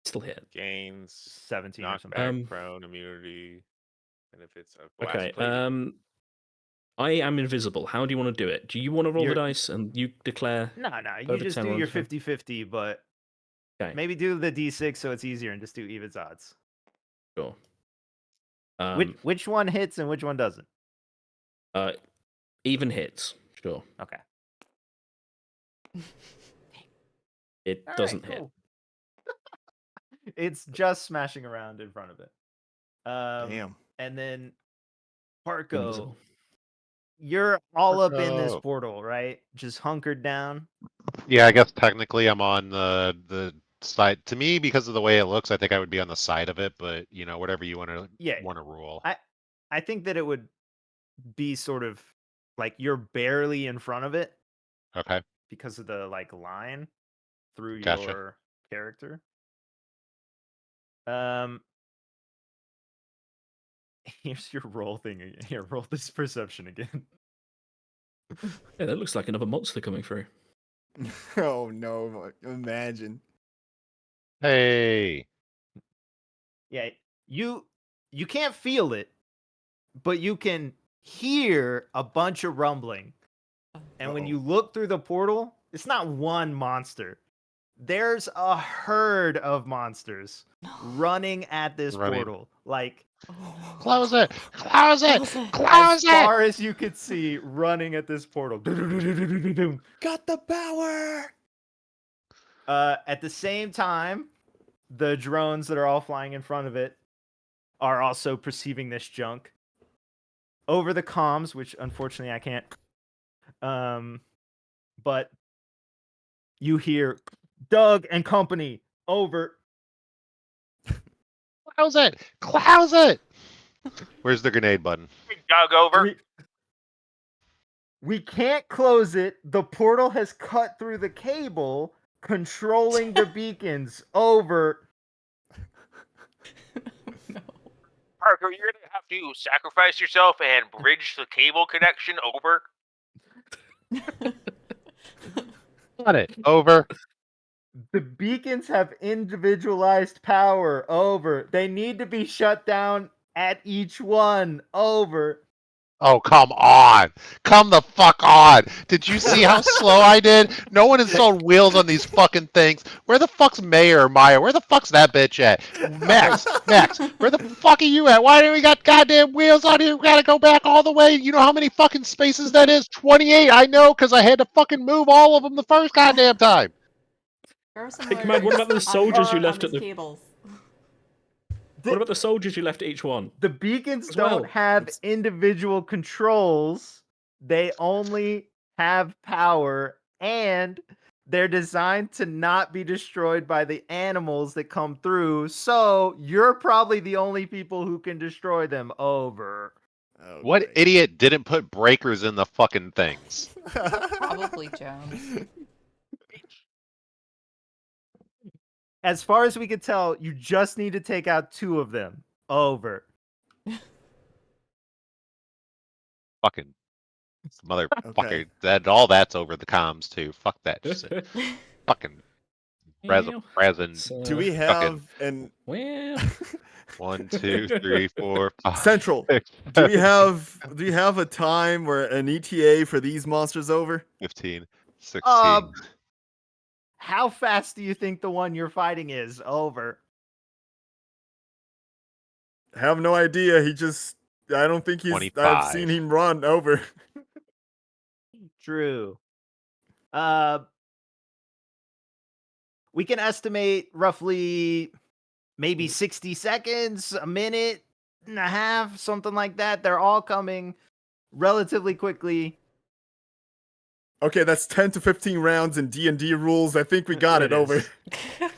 Still hit. Gains, 17 or knockback, something. prone, immunity, benefits of glass Okay. plating. I am invisible. How do you want to do it? Do you want to roll the You're- dice and you declare? No, you Over just 10 do or your under 10? 50-50, but Okay. maybe do the D6 so it's easier and just do evens odds. Sure. Which one hits and which one doesn't? Even hits. Sure. Okay. It All right, doesn't hit. cool. It's just smashing around in front of it. Damn. And then Parko, Invisible. You're all up in this Marco. portal, right? Just hunkered down. Yeah, I guess technically I'm on the side. To me, because of the way it looks, I think I would be on the side of it. But you know, whatever you want Yeah. to rule. I think that it would be sort of like you're barely in front of it Okay, because of the like line through gotcha. your character. Um, here's your roll thing. Here, roll this perception again. Yeah, that looks like another monster coming through. Oh no! Imagine. Hey, Yeah, you can't feel it, but you can hear a bunch of rumbling. And when Uh-oh. you look through the portal, it's not one monster. There's a herd of monsters running at this running. portal. Like Oh no. Close it! Close it! Close it. Close as it! far as you could see, running at this portal. Got the power. At the same time, the drones that are all flying in front of it are also perceiving this junk over the comms, which unfortunately I can't. But you hear Doug and company over. Close it! Close it! Where's the grenade button? Doug over. We can't close it. The portal has cut through the cable controlling the beacons. Over. No. Parker, you're gonna have to sacrifice yourself and bridge the cable connection over. Got it. Over. The beacons have individualized power. Over. They need to be shut down at each one. Over. Oh, come on. Come the fuck on. Did you see how slow I did? No one installed wheels on these fucking things. Where the fuck's Mayor or Maya? Where the fuck's that bitch at? Max, where the fuck are you at? Why do we got goddamn wheels on here? We gotta go back all the way. You know how many fucking spaces that is? 28. I know, because I had to fucking move all of them the first goddamn time. There are some Hey, Command, what about the murders soldiers you on left at these the... cables. What about the soldiers you left at each one? The beacons As don't well. have It's- individual controls. They only have power, and they're designed to not be destroyed by the animals that come through. So you're probably the only people who can destroy them. Over. Oh, What great. idiot didn't put breakers in the fucking things? Probably Jones. As far as we could tell, you just need to take out 2 of them. Over. Fucking motherfucker. Okay. That's over the comms too. Fuck that shit. Fucking Well, resin. so, Do we have an Well, 1, 2, 3, 4, 5. Central? 6, Do we 7, have a time where an ETA for these monsters over? 15, 16. How fast do you think the one you're fighting is? Over. Have no idea. I don't think I've 25. seen him run over. True. We can estimate roughly maybe 60 seconds, a minute and a half, something like that. They're all coming relatively quickly. Okay, that's 10 to 15 rounds in D&D rules. I think we got it, It over. is.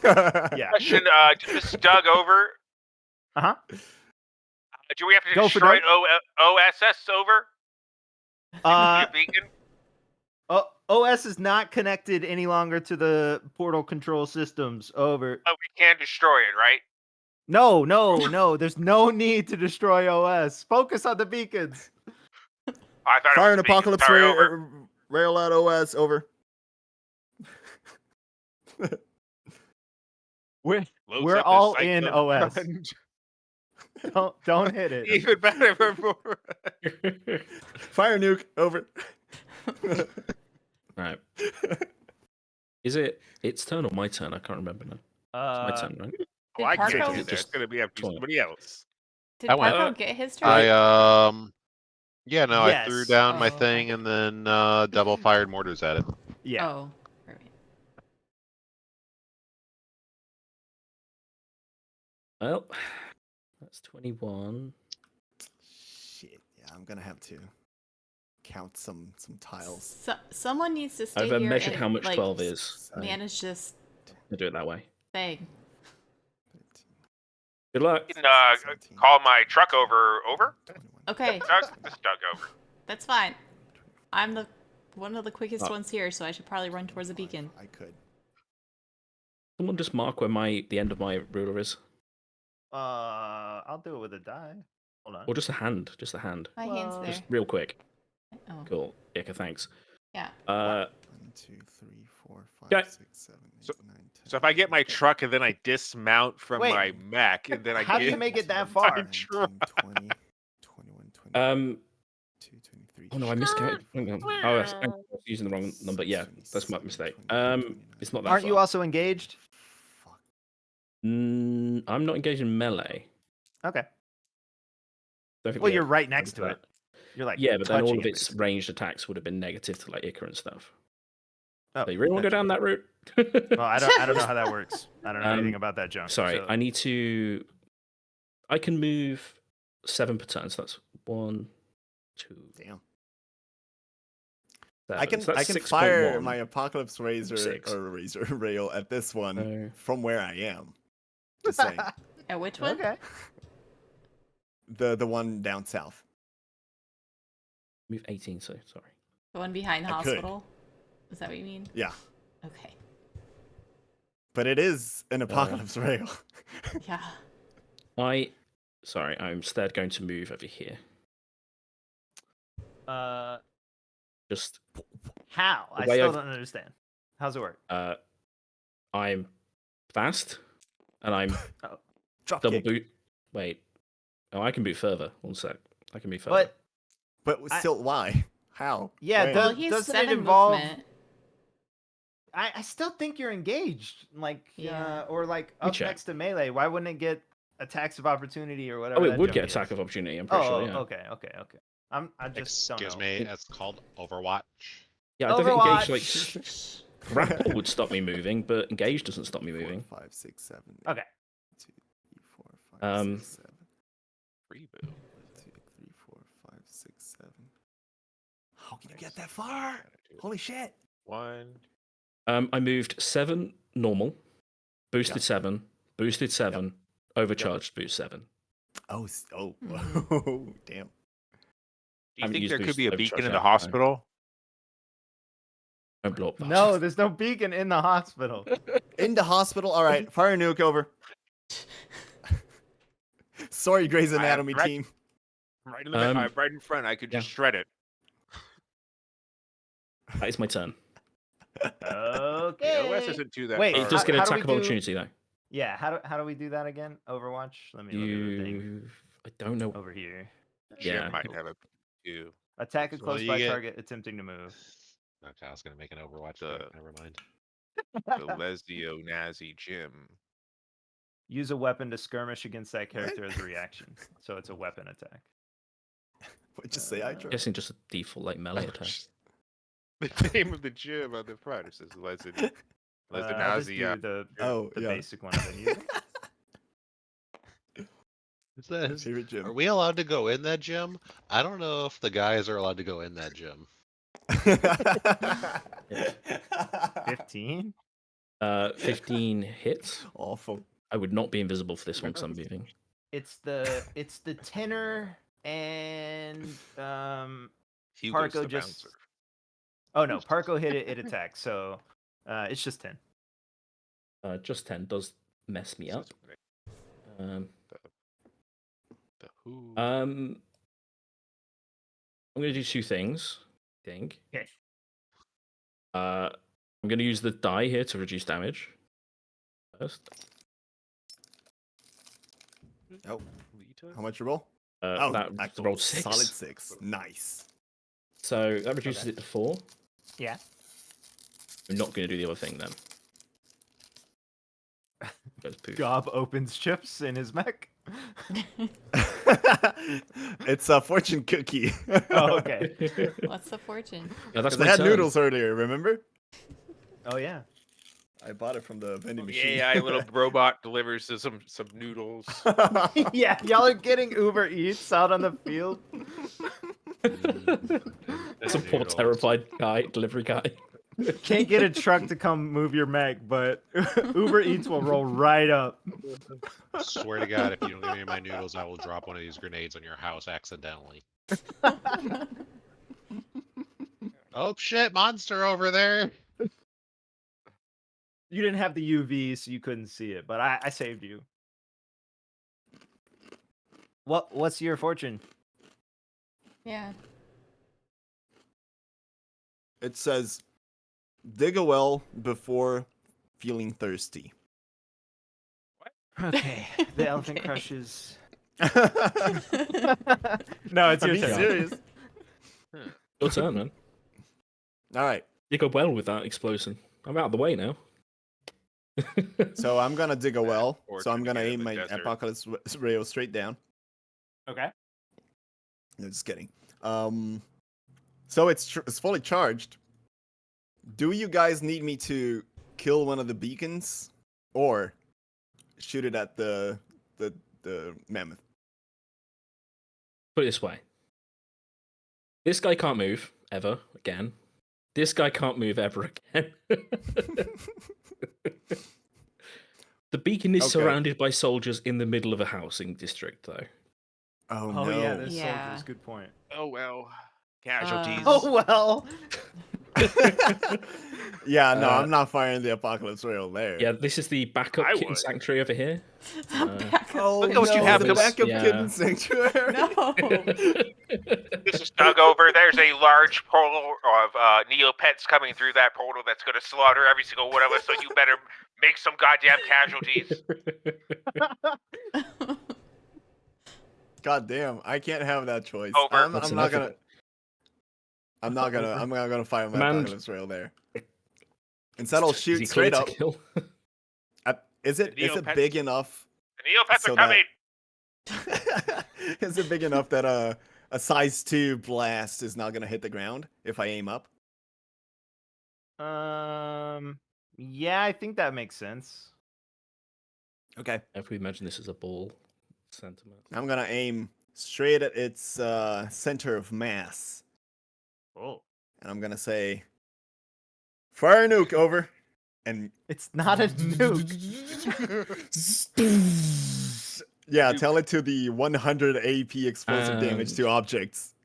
Yeah. Question, this is Doug over. Uh-huh. Do we have to Go for destroy Doug. OSS over? Uh, The beacon? OS is not connected any longer to the portal control systems. Over. Oh, we can destroy it, right? No. There's no need to destroy OS. Focus on the beacons. I thought Fire it an was the beacon. apocalypse Sorry, over. rail at OS, over. We're Loads up his all sight in gun. OS. Don't hit it. Even better. Fire nuke, over. right. Is it its turn or my turn? I can't remember now. It's my turn, right? Did Oh, I can't Parko- do that. It's gonna be up to Twenty. somebody else. Did I went. Parko get his turn? I yeah, no, I threw Yes. down my Oh, okay. thing and then double fired mortars at it. Yeah. Oh, right. Well, that's 21. Shit, yeah, I'm gonna have to count some tiles. Someone needs to stay I've here measured and, how much like, 12 is. manage this I'll do it that way. thing. 13, Good luck. You can 17, call my truck over. 21, Okay, Doug, this is Doug over. that's fine. I'm one of the quickest Oh. ones here, so I should probably run towards the beacon. I could. Someone just mark where the end of my ruler is. I'll do it with a die. Hold on. Or just a hand. Just a hand. My hand's Well, there. Just real quick. Oh, Cool. Ika, thanks. yeah. 1, 2, 3, 4, 5, Okay. 6, 7, 8, So- 9, 10. So if I get my truck and then I dismount from Wait, my mech and then I how do you get make it that 19, far? 20, 21, 22, 23. Oh no, I missed it. Oh, I'm using the wrong number. Yeah, that's my mistake. It's not that Aren't you far. also engaged? Fuck. I'm not engaged in melee. Okay. Don't think Well, we you're had right next to that. it. You're like Yeah, but then all touching of it, its basically. ranged attacks would have been negative to like Ica and stuff. Oh, So you really want to go that's- down that route? Well, I don't know how that works. I don't know anything about that junk. Sorry, so- I need to. I can move 7 per turn, so that's 1, 2. Damn. 7. I can So that's fire 6.1. my Apocalypse Razor 6. or Razor Rail at this one No. from where I am. Just saying. At which one? Okay. The one down south. Move 18, so sorry. The one behind the I could. hospital? Is that what you mean? Yeah. Okay. But it is an Apocalypse Rail. Yeah. Sorry, I'm instead going to move over here. Just How? I way still I've- don't understand. How's it work? I'm fast, and I'm Drop double kick. boot. Wait, oh, I can boot further. One sec, I can move further. But But still, why? How? Yeah, When? Well, Does- he's doesn't it 7 involve- movement. I still think you're engaged, like Yeah. or like me up check. next to melee. Why wouldn't it get attacks of opportunity or whatever? Oh, it that would junk get is? attack of opportunity. I'm pretty Oh, sure. Yeah. okay. I just don't Excuse know. me, it's called Overwatch. Yeah, I don't think engaged Overwatch. like grapple would stop me moving, but engage doesn't stop me 4, moving. 5, 6, 7. Okay. 2, 3, 4, 5, 6, 7. Reboot. 1, 2, 3, 4, 5, 6, 7. How can you get that far? Holy shit! 1. I moved 7 normal, boosted Yep. 7, boosted 7, overcharged boost 7. Oh, damn. Do you Haven't think used there could boost be a overcharge beacon in yet, the no. hospital? Don't blow up. No, there's no beacon in the hospital. In the hospital. All right, fire a nuke over. Sorry, Grey's Anatomy right- team. Right in the right in front. I could just yeah. shred it. That is my turn. Okay. OS isn't too that. Wait, far It does how- get an how do we attack of do- opportunity though. Yeah, how do we do that again? Overwatch? Let me look at the thing I don't know. over here. Jim Yeah. might have a 2. Attack a So close you by get- target attempting to move. Okay, I was gonna make an Overwatch. The- joke, Never mind. The Lesio Nazi Jim. Use a weapon to skirmish against that character as a reaction. So it's a weapon attack. What'd you say, Hydra? Guessing just a default like melee attack. The name of the gym on the front it says Lesio I'll just Nazi. do the Oh, yeah. basic one I've been using. Is that, Favorite gym. are we allowed to go in that gym? I don't know if the guys are allowed to go in that gym. 15? 15 hits. Awful. I would not be invisible for this one because I'm moving. It's the tenor and Hugo's Parko the just- bouncer. oh no, Parko hit it attacks, so it's just 10. Just 10 does mess me up. Um, The who? I'm going to do 2 things. I think. Okay. I'm going to use the die here to reduce damage. First. Oh, Lita? how much you roll? That actual rolled 6. Solid 6. Nice. So that reduces Okay. it to 4. Yeah. I'm not going to do the other thing then. Goes poof. Gob opens chips in his mech. It's a fortune cookie. Oh, okay. What's the fortune? Yeah, that's Because my I had turn. noodles earlier, remember? Oh yeah. I bought it from the vending machine. The AI little robot delivers some noodles. Yeah, y'all are getting Uber Eats out on the field. Some poor terrified guy, delivery guy. Can't get a truck to come move your mech, but Uber Eats will roll right up. Swear to God, if you don't give me my noodles, I will drop one of these grenades on your house accidentally. Oh shit, monster over there. You didn't have the UV, so you couldn't see it, but I saved you. What's your fortune? Yeah. It says, dig a well before feeling thirsty. Okay, the elephant Okay. crushes. No, it's I'm your being turn. serious. Your turn, man. All right, You go well with that explosion. I'm out of the way now. so I'm gonna dig a well. So Fortune I'm to gonna get in aim the my desert. apocalypse rail straight down. Okay. No, just kidding. So it's fully charged. Do you guys need me to kill one of the beacons, or shoot it at the mammoth? Put it this way. This guy can't move ever again. This guy can't move ever again. The beacon is Okay. surrounded by soldiers in the middle of a housing district, though. Oh, Oh no. yeah, there's Yeah. soldiers. Good point. Oh well. Casualties. Oh well. Yeah, no, Uh, I'm not firing the apocalypse rail there. Yeah, this is the backup I kitten would. sanctuary over here. Backup. Oh, Look at what you no, have the to- backup Yeah. kitten sanctuary. No. This is Doug over. There's a large portal of Neopets coming through that portal that's going to slaughter every single one of us, so you better make some goddamn casualties. God damn, I can't have that choice. Over. I'm That's not enough of gonna. it. I'm not gonna fire my Command. apocalypse rail there. Instead, I'll Is shoot he clear straight to up. kill? Is it Neopets- big enough? The Neopets So are coming. Is it big enough that a size 2 blast is not gonna hit the ground if I aim up? Yeah, I think that makes sense. Okay. If we imagine this as a ball sentiment. I'm gonna aim straight at its center of mass, Oh, and I'm gonna say, "Fire nuke, over." And it's not a nuke. yeah, tell it to the 100 AP explosive damage And- to objects.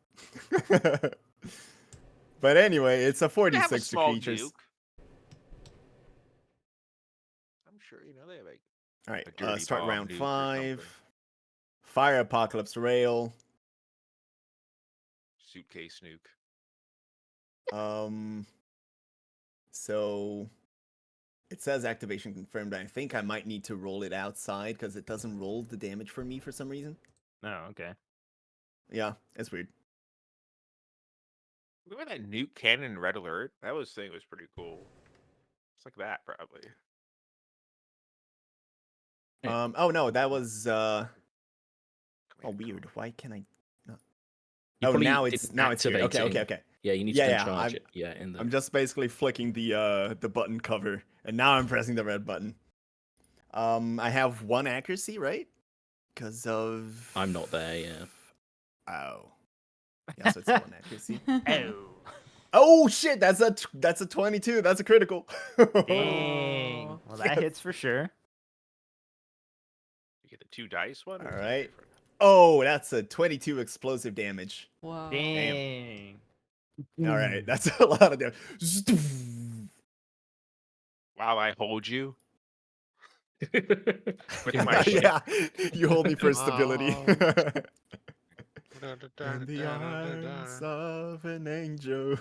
But anyway, it's a They have a 46 to small creatures. nuke. I'm sure you know they have a All right, a dirty start bomb round nuke or 5. something. Fire apocalypse rail. Suitcase nuke. So it says activation confirmed. I think I might need to roll it outside because it doesn't roll the damage for me for some reason. No, okay. Yeah, it's weird. Remember that nuke cannon in Red Alert? That thing was pretty cool. It's like that, probably. Oh no, that was oh Command weird. code. Why can I not? You Oh, probably now it's didn't weird. Okay, activate okay, it. okay. Yeah, you need Yeah, to yeah, then charge I'm- it. Yeah, in the. I'm just basically flicking the button cover, and now I'm pressing the red button. I have 1 accuracy, right? Because of I'm not there. Yeah. Oh. Yeah, so it's 1 accuracy. Oh, Oh shit, that's a 22. That's a critical. dang. Oh. Well, that hits for sure. You get the 2 dice one? or All is that right. different? Oh, that's a 22 explosive damage. Whoa. Dang. All right, that's a lot of damage. While I hold you with In my ship. Yeah, you hold me for stability. Oh. In the arms of an angel.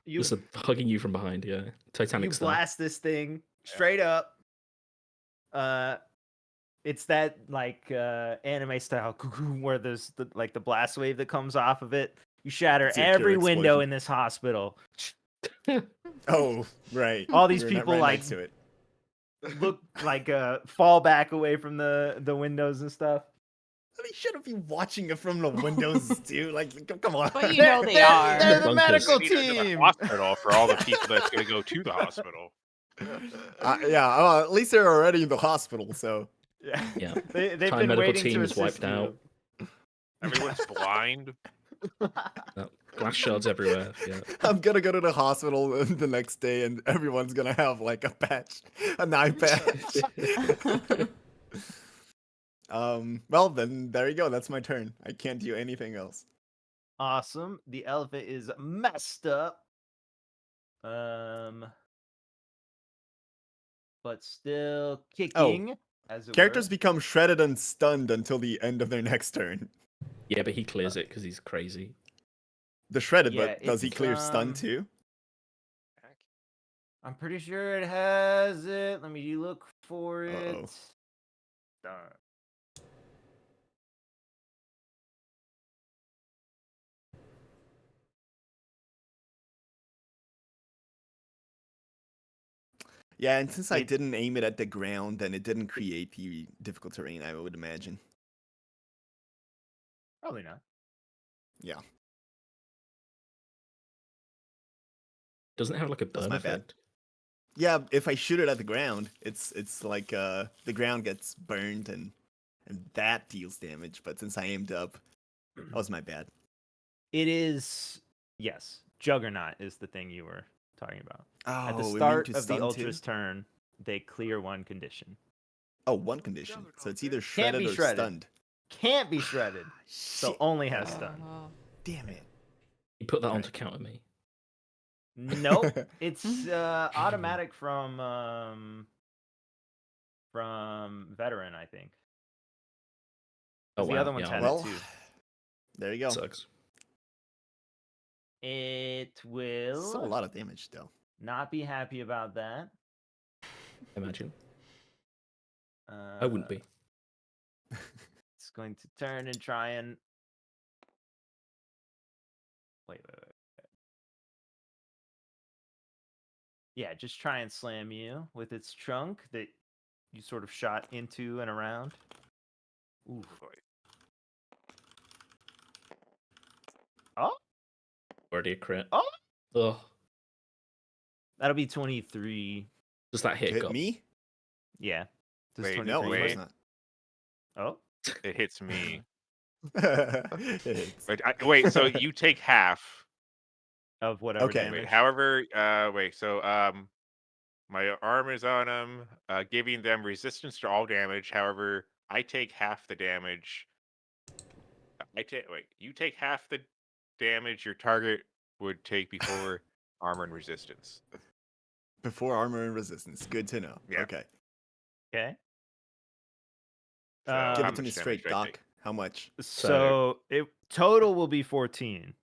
You, Just hugging you from behind. Yeah. Titanic you style. blast this thing straight up. It's that like anime style where there's the blast wave that comes off of it. You shatter It's a pure every window explosion. in this hospital. Oh, right. All these We're people, right like, next to it. Look like fall back away from the windows and stuff. They shouldn't be watching it from the windows, dude. Like, come on. But you know they are. They're the Bunkers. medical They need another team. hospital for all the people that's going to go to the hospital. Yeah, at least they're already in the hospital, so. Yeah. They've Time been medical waiting team to is wiped assist you. Everyone's blind. Glass shards everywhere. Yeah. I'm gonna go to the hospital the next day, and everyone's gonna have like a patch, an eye patch. Well then, there you go. That's my turn. I can't do anything else. Awesome. The elephant is messed up. But still kicking, as it Characters were. become shredded and stunned until the end of their next turn. Yeah, but he clears it because he's crazy. The shredded, Yeah, but does he it's, clear stun too? I'm pretty sure it has it. Let me look for it. Uh-oh. Darn. Yeah, and since I It- didn't aim it at the ground, then it didn't create the difficult terrain, I would imagine. Probably not. Yeah, Doesn't it have like a That's burn my bad. effect? yeah. If I shoot it at the ground, it's like the ground gets burned and that deals damage. But since I aimed up, that was my bad. It is, yes. Juggernaut is the thing you were talking about. Oh, At the we mean start to of the stun too? Ultra's turn, they clear one condition. Oh, one condition. So it's either Can't shredded be or shredded. stunned. Can't be shredded. So Shit. only has stun. Damn it. You put that on Right. to counter me. Nope. It's automatic from veteran, I think. 'Cause Oh the wow. other ones Yeah, had well, it too. there you go. sucks. It will Still a lot of damage though. not be happy about that. Imagine. I wouldn't be. It's going to turn and try and wait. Yeah, just try and slam you with its trunk that you sort of shot into and around. Ooh. Oh, Already a crit. oh, Ugh. that'll be 23. Does that hit? Hit Gob? me? Yeah. Does Wait, 23 No, of hit? course wait. not. Oh, It hits me. It hits. Wait, so you take half. of whatever Okay. damage. Wait, however, so my arm is on them, giving them resistance to all damage. However, I take half the damage. You take half the damage your target would take before armor and resistance. Before armor and resistance. Good to know. Yeah. Okay. Okay. So Give how it to me much damage straight, do I take? Doc. How much? So it total will be 14.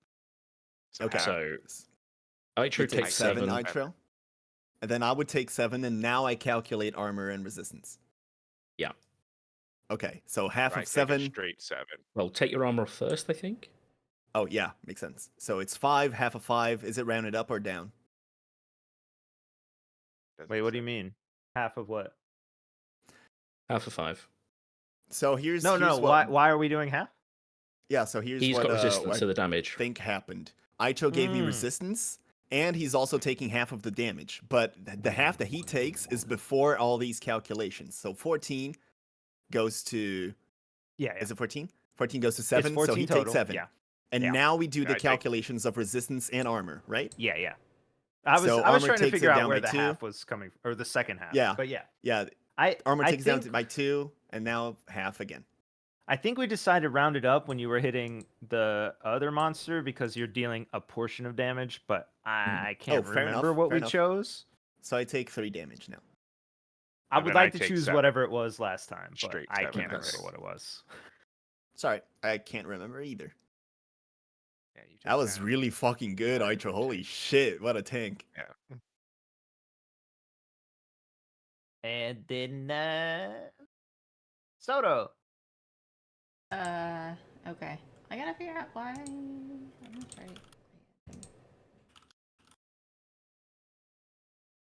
Okay. half. So You Nitro take takes 7, 7. Nitro. And then I would take 7, and now I calculate armor and resistance. Yeah. Okay, so half I of take a 7. straight 7. Well, take your armor off first, I think. Oh, yeah, makes sense. So it's 5, half of 5. Is it rounded up or down? Doesn't Wait, what do say. you mean? Half of what? Half of 5. So here's No, here's no. what Why are we doing half? Yeah, so here's He's what got resistance what to I the damage. think happened. Aicho gave me Mm. resistance, and he's also taking half of the damage. But the half that he takes is before all these calculations. So 14 goes to Yeah. is it 14? 14 goes to 7, so 14 he total. takes 7. Yeah. And Yeah. now we do Yeah, the I take- calculations of resistance and armor, right? Yeah. I was So I was armor trying to takes figure it out down where by the 2. half was coming, or the second half. Yeah. But yeah, Yeah, I armor I takes think, down by 2, and now half again. I think we decided round it up when you were hitting the other monster because you're dealing a portion of damage, but I can't Oh, fair remember enough, what fair we enough. chose. So I take 3 damage now. I And would then I like to take choose 7. whatever it was last time, but Straight I 7, can't that's- remember what it was. Sorry, I can't remember either. Yeah, you take That was half. really fucking good, Aicho. Holy shit, what a tank. Yeah. And then Soto. Okay. I gotta figure out why. I'm gonna try.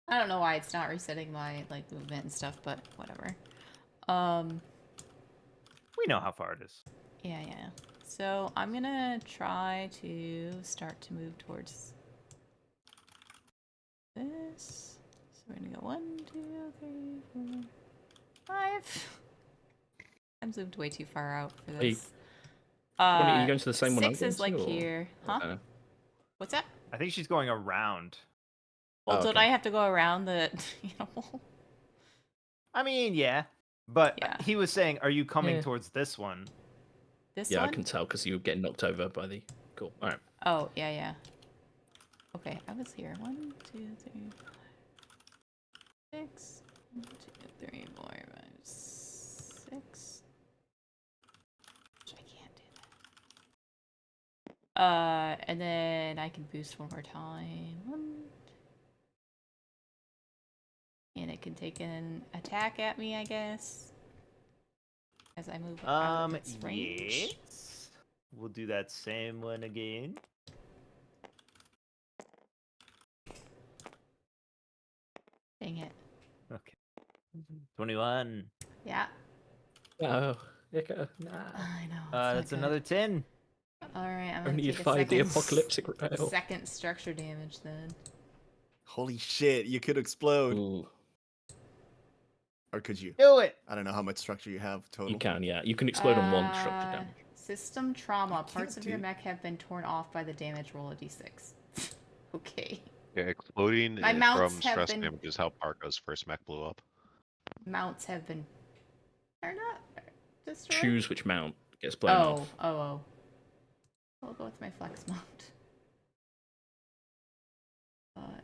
I don't know why it's not resetting my like movement and stuff, but whatever. We know how far it is. Yeah. So I'm gonna try to start to move towards this. we're gonna go 1, 2, 3, 4, 5. I'm zoomed way too far out for Are you- this. Are you going to the same one I'm 6 going is like to, or- here, I huh? don't know. What's that? I think she's going around. Well, Oh, don't okay. I have to go around the animal? I mean, yeah. But Yeah. he was saying, are you coming Yeah. towards this one? This Yeah, one? I can tell because you were getting knocked over by the. Cool. All right. Oh, yeah, yeah. Okay, I was here. 1, 2, 3, 4, 6. 1, 2, 3, 4, 5, 6. I can't do that. And then I can boost one more time. 1. And it can take an attack at me, I guess. As I move out of its range. Yes. We'll do that same one again. Dang it. Okay. 21. Yeah. Oh, Ica, nah. I know. it's not That's good. another 10. Alright, I'm gonna Only take you'd a find the second, apocalyptic rail. second structure damage then. Holy shit, you could explode. Ooh, Or could you? Do it. I don't know how much structure you have total. you can, yeah. You can explode on one structure Uh, damage. System trauma. You Parts can't of your do- mech have been torn off by the damage. Roll a d6. Okay. Yeah, exploding My mounts from have stress been- damage is how Parko's first mech blew up. Mounts have been turned up. Destroyed. Choose which mount gets blown off. Oh. I'll go with my flex mount.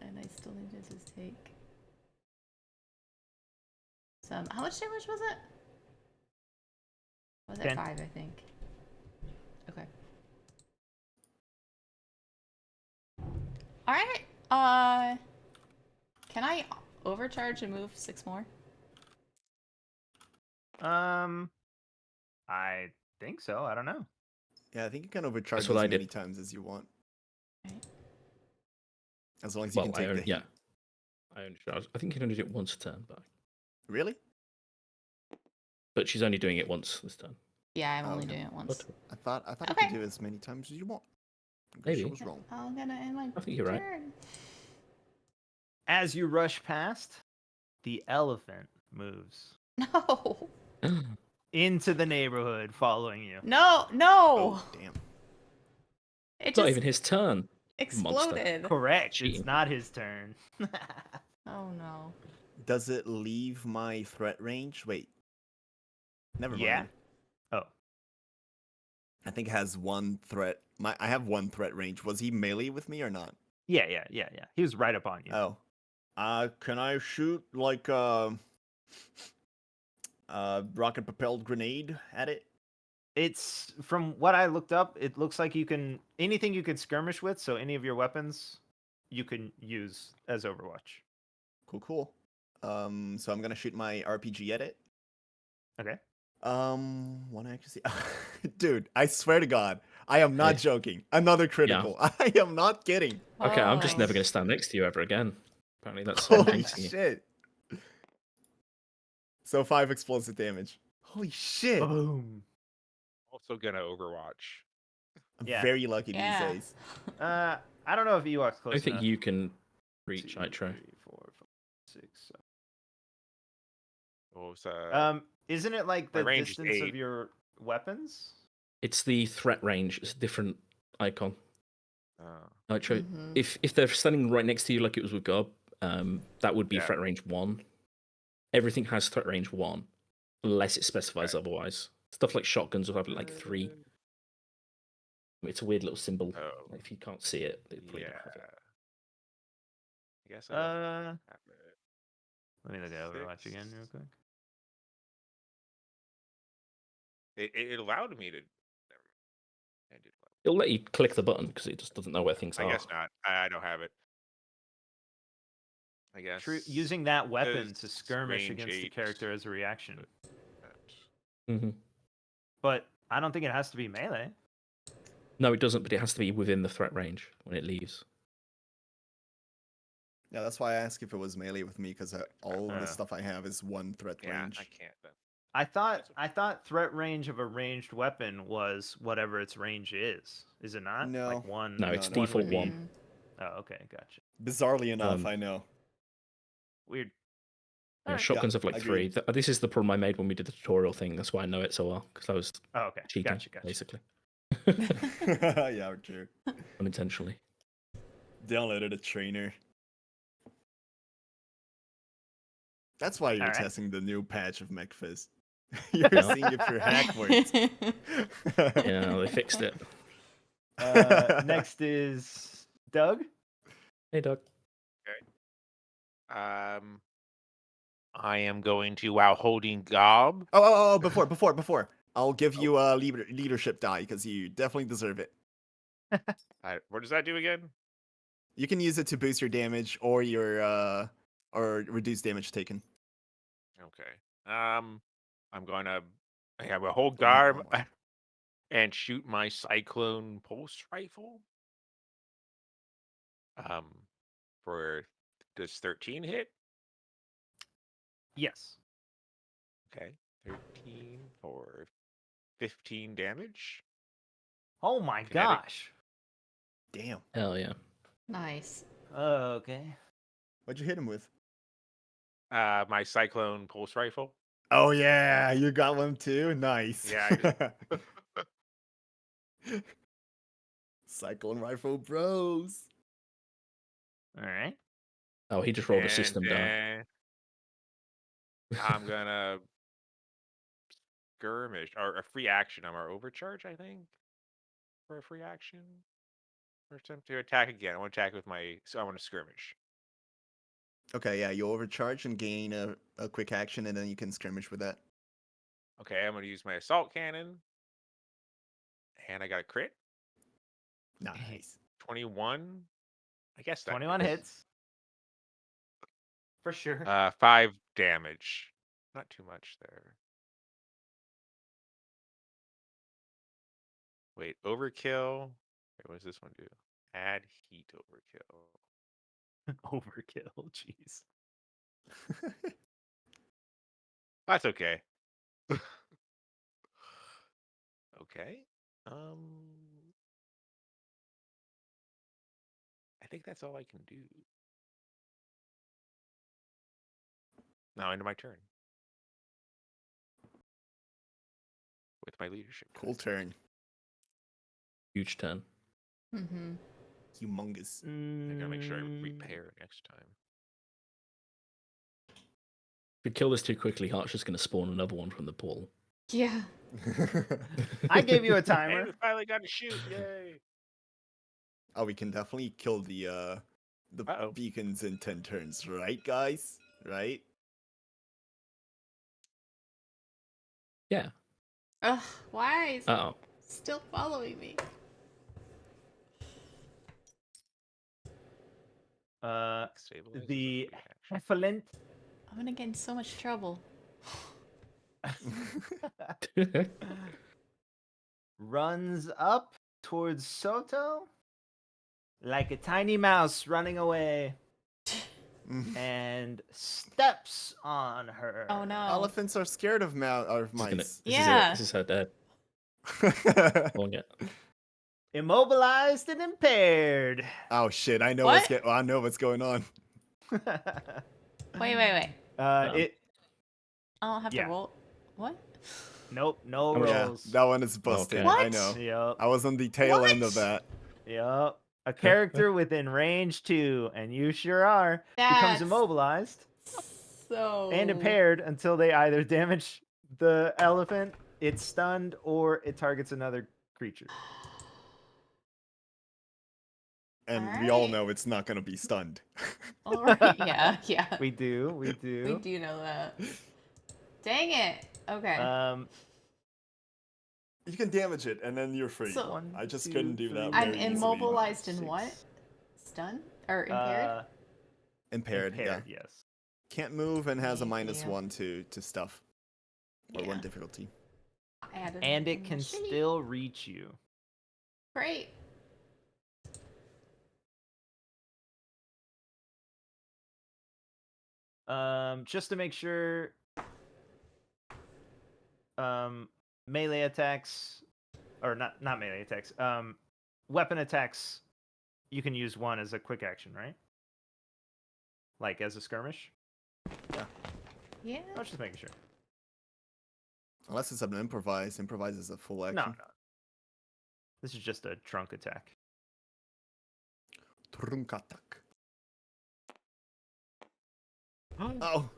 And I still need to just take some. How much damage was it? Was it 10. 5? I think. Okay. All right. Can I overcharge and move 6 more? I think so. I don't know. Yeah, I think you can overcharge That's as what I many did. times as you want. Right. As long as you Well, can take the hit. yeah. I think you can only do it once a turn, Really? but she's only doing it once this turn. Yeah, I'm Oh, only okay. doing it once. I thought you Okay. could do as many times as you want. I guess Maybe. I was wrong. I'm gonna end my I think you're right. turn. As you rush past, the elephant moves No. into the neighborhood following you. No. Oh, damn. It It's not just even his turn. exploded. Correct. Cheating. It's not his turn. Oh no. Does it leave my threat range? Wait. Never Yeah. mind. Oh. I think it has one threat. I have one threat range. Was he melee with me or not? Yeah. He was right up on you. Oh. Can I shoot like rocket propelled grenade at it? It's from what I looked up, it looks like you can anything you can skirmish with, so any of your weapons you can use as Overwatch. Cool. So I'm gonna shoot my RPG at it. Okay. One accuracy. Dude, I swear to God, I am not Hey. joking. Another critical. I am not kidding. Okay, I'm just Oh. never going to stand next to you ever again. Apparently, that's Holy amazing. shit. So 5 explosive damage. Holy shit. Boom. Also gonna Overwatch. I'm Yeah. very lucky Yeah. these days. I don't know if Ewok's I close don't think enough. you can reach 2, Nitro. 3, 4, 5, 6, 7. What was Isn't it like my the range is distance 8. of your weapons? It's the threat range. It's a different icon. Oh. Nitro. Mhm. If they're standing right next to you like it was with Gob, that would be Yeah. threat range 1. Everything has threat range 1, unless it specifies otherwise. Stuff like shotguns will have like 3. It's a weird little symbol. Oh. If you can't see it, they probably don't have Yeah. it. I guess I don't have it. Let me look at Overwatch 6. again real quick. It allowed me to. Never mind. I did allow- It'll let you click the button because it just doesn't know where things I are. guess not. I don't have it. I guess. Using that weapon to says skirmish range against the 8, character as a reaction. Hmm. But I don't think it has to be melee. No, it doesn't, but it has to be within the threat range when it leaves. Yeah, that's why I asked if it was melee with me, because all the Uh. stuff I have is one threat Yeah, range. I can't then. I thought threat range of a ranged weapon was whatever its range is. Is it not? No. Like one. No, it's no, default would be- 1. Oh, okay, gotcha. Bizarrely enough, Um, I know. Weird. Yeah, Alright. shotguns have like three. agreed. This is the problem I made when we did the tutorial thing. That's why I know it so well, because I was Oh, okay. cheating, Gotcha. basically. Yeah, true. Unintentionally. Downloaded a trainer. That's why you're Alright. testing the new patch of McFizz. You're Yeah. seeing if your hack works. Yeah, they fixed it. Next is Doug. Hey, Doug. I am going to, while holding Gob. Oh, before. I'll give you a leadership die because you definitely deserve it. What does that do again? You can use it to boost your damage or your or reduce damage taken. Okay. I'm gonna have a hold Oh, no, Garb wrong one. and shoot my Cyclone Pulse Rifle. For does 13 hit? Yes. Okay. 13 for 15 damage. Oh my Kinetic. gosh. Damn. Hell yeah. Nice. Okay. What'd you hit him with? My Cyclone Pulse Rifle. Oh yeah, you got one too. Nice. Yeah, Cyclone rifle bros. All right. Oh, he just rolled a And system die. then I'm gonna skirmish or a free action. I'm our overcharge, I think, for a free action. Or attempt to attack again. I want to attack with my. So I want to skirmish. Okay, yeah, you overcharge and gain a quick action, and then you can skirmish with that. Okay, I'm gonna use my assault cannon, and I got a crit. Nice. 21. I guess that 21 hits. For sure. 5 damage. Not too much there. Wait, overkill. Wait, what does this one do? Add heat overkill. Overkill. Jeez. That's okay. Okay. I think that's all I can do. Now into my turn. With my leadership. Cool turn. Huge turn. Mm-hmm. Humongous. I gotta make sure I repair next time. If we kill this too quickly, Hart's just going to spawn another one from the pool. Yeah. I gave you a And timer. we finally got to shoot! Yay! Oh, we can definitely kill the Uh-oh. beacons in 10 turns, right, guys? Right? Yeah. Ugh, why is it Oh. still following me? Stabilize The is a free action. Heffalint I'm gonna get in so much trouble. runs up towards Soto like a tiny mouse running away and steps on her. Oh no. Elephants are scared of This is mice. Yeah. This is her dad. Oh, yeah. Immobilized and impaired. Oh shit! I know What? I know what's going on. Wait. It. I don't have Yeah. to roll. What? Nope. No Yeah, rolls. That one is busted. Okay. I What? know. Yep. I was on the tail end of What? that. Yep. A character within range 2, and you sure are, becomes That's immobilized so. and impaired until they either damage the elephant, it's stunned, or it targets another creature. And we all Alright. know it's not gonna be stunned. All right. Yeah. We do. We do know that. Dang it. Okay. You can damage it, and then you're free. So- I just 1, couldn't 2, do that 3, I'm very easily. immobilized in what? Stun or impaired? Impaired, yeah. Yes. Can't move and has a Thank you. -1 to stuff. Or 1 difficulty. I added And it in can my sheet. still reach you. Great. Just to make sure, melee attacks, or not melee attacks, weapon attacks, you can use one as a quick action, right? Like as a skirmish? Yeah. I was just making sure. Unless it's an improvise. Improvise is a full action. No. This is just a trunk attack. Trunkatak. Oh.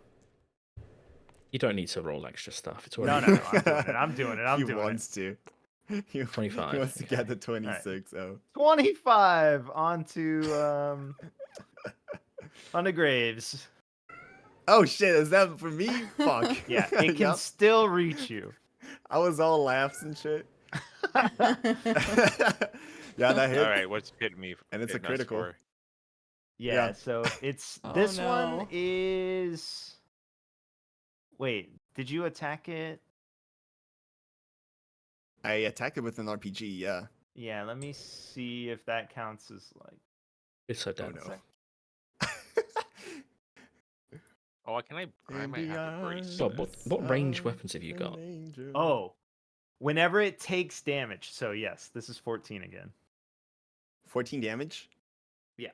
You don't need to roll extra stuff. It's No, already no, I'm doing it. I'm he doing it. wants to. He 25, wants to okay. get the 26. Oh. 25 onto onto Graves. Oh shit, is that for me? Fuck. Yeah, it can Yup. still reach you. I was all laughs and shit. Yeah, that hits. All right, what's hitting me? And it's a hitting us critical. for? Yeah, Yeah. so it's Oh, this no. one is. Wait, did you attack it? I attacked it with an RPG, yeah. Yeah, let me see if that counts as like. It's so Oh dead. no. Oh, can I might have to brace. God, what range weapons have you got? Oh, whenever it takes damage. So yes, this is 14 again. 14 damage? Yeah.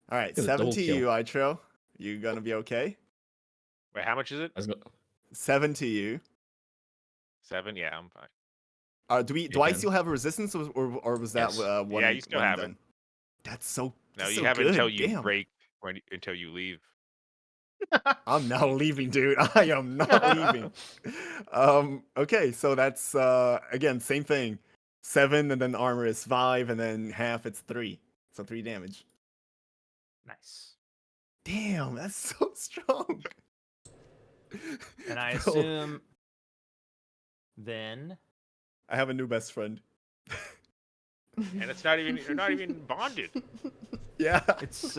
Alright, It's a 7 double to kill. you, Itro. You gonna be okay? Wait, how much is it? 7 to you. 7? Yeah, I'm fine. Do I can. still have a resistance or was that Yes. one? Yeah, you still one have it. done? That's so No, that's you so have it good. until you Damn. break, until you leave. I'm not leaving, dude. I am not leaving. Okay, so that's again same thing. 7 and then armor is 5 and then half it's 3. So 3 damage. Nice. Damn, that's so strong. And I Bro, assume then. I have a new best friend. And it's not even you're not even bonded. Yeah. It's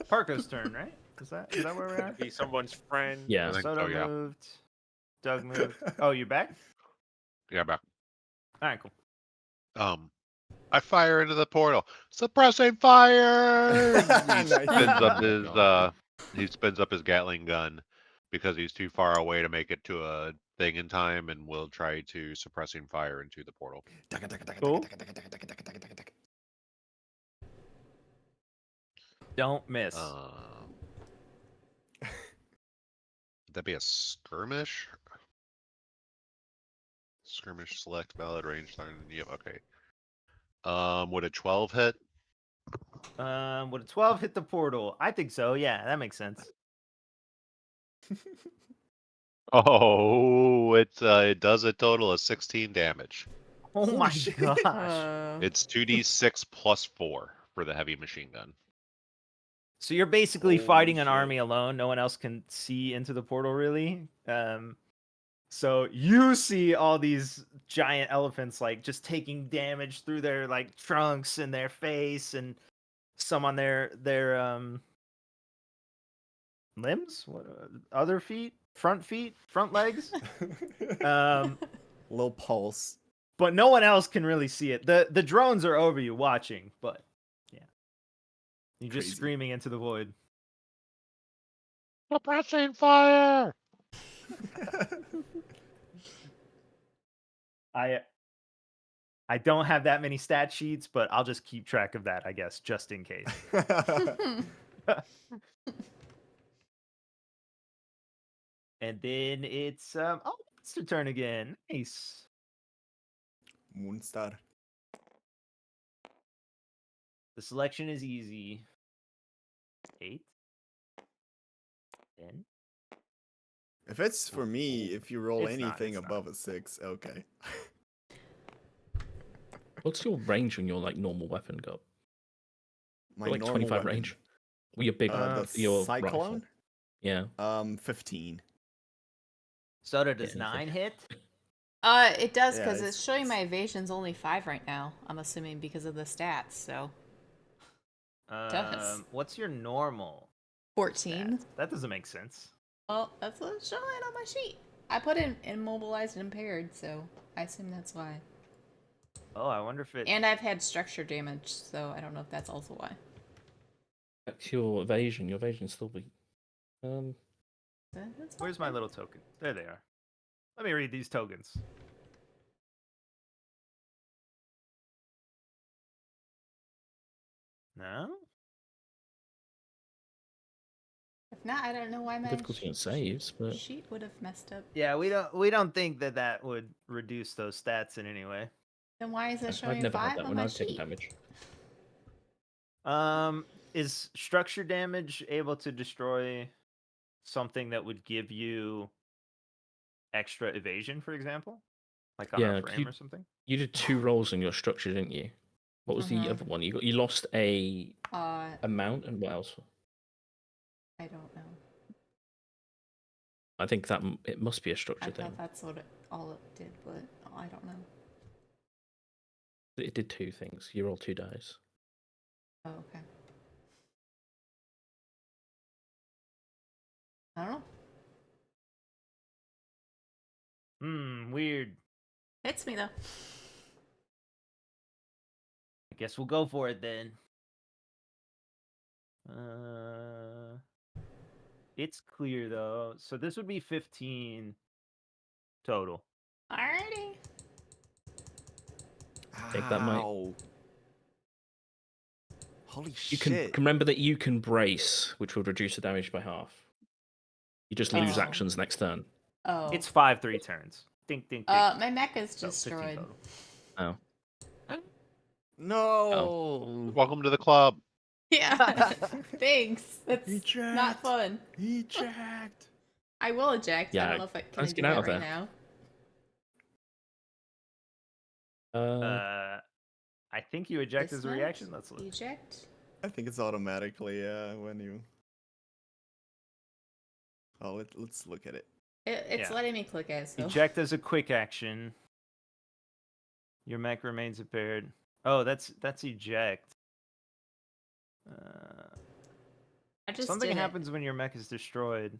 Parko's turn, right? Is that where we are? Be someone's friend. Yeah. I think Soto so, yeah. moved. Doug moved. Oh, you back? Yeah, back. All right, cool. I fire into the portal. Suppressing fire. He Nice. spins up Oh, his God. he spins up his Gatling gun because he's too far away to make it to a thing in time, and will try to suppressing fire into the portal. Cool. Don't miss. Would that be a skirmish? Skirmish select valid range sign. Yep. Okay. Would a 12 hit? Would a 12 hit the portal? I think so. Yeah, that makes sense. Oh, it does a total of 16 damage. Oh Holy my shit. gosh. It's 2d6 plus 4 for the heavy machine gun. So you're basically Holy fighting an shit. army alone. No one else can see into the portal, really. So you see all these giant elephants like just taking damage through their like trunks and their face, and some on their limbs, what other feet, front legs. Little pulse. But no one else can really see it. The drones are over you watching, but yeah, you're just Crazy. screaming into the void. Suppressing fire. I don't have that many stat sheets, but I'll just keep track of that, I guess, just in case. And then it's it's your turn again. Nice. Moonstar. The selection is easy. 8, 10. If it's for me, if you roll It's not, anything it's not. above a 6, okay. What's your range on your like normal weapon got? My Like normal 25 weapon. range. Well, your big The your cyclone? rifle. Yeah. 15. Soda does Yeah, 9 hit. It does Yeah, because it's- it's showing my evasion's only 5 right now. I'm assuming because of the stats. So Does. What's your normal? 14. stat? That doesn't make sense. Well, that's what's showing on my sheet. I put in immobilized and impaired, so I assume that's why. Oh, I wonder if it. And I've had structure damage, so I don't know if that's also why. That's your evasion. Your evasion's still weak. That's Where's my fine. little token? There they are. Let me read these tokens. No? No, I don't know why my Difficulty on saves, but sheet would have messed up. Yeah, we don't think that that would reduce those stats in any way. Then why is it I've showing never had 5 that on when my I've taken sheet? damage. Is structure damage able to destroy something that would give you extra evasion, for example? Like on Yeah, our 'cause frame or something? You did 2 rolls in your structure, didn't you? What was the other one? You lost a amount, and what else? I don't know. I think that it must be a structure I thing. thought that's what all it did, but I don't know. It did 2 things. You roll 2 dice. Oh, okay. I don't know. Weird. Hits me though. I guess we'll go for it then. It's clear though. So this would be 15 total. Alrighty. Take that, mate. Ow. Holy You shit. can remember that you can brace, which would reduce the damage by half. You just lose Oh. actions next turn. Oh. It's 5-3 turns. Dink, dink, dink. My mech is So 15 destroyed. total. Oh. No. Welcome to the club. Yeah. Thanks. That's Eject. not fun. Eject. I will eject. I Yeah, don't know if I can let's do get out that of right there. now. I think you eject as a Dismount, reaction. Let's look. Eject. I think it's automatically, when you... Oh, let's look at it. It's Yeah. letting me click it. So. Eject as a quick action. Your mech remains impaired. Oh, that's eject. I just Something did it. happens when your mech is destroyed.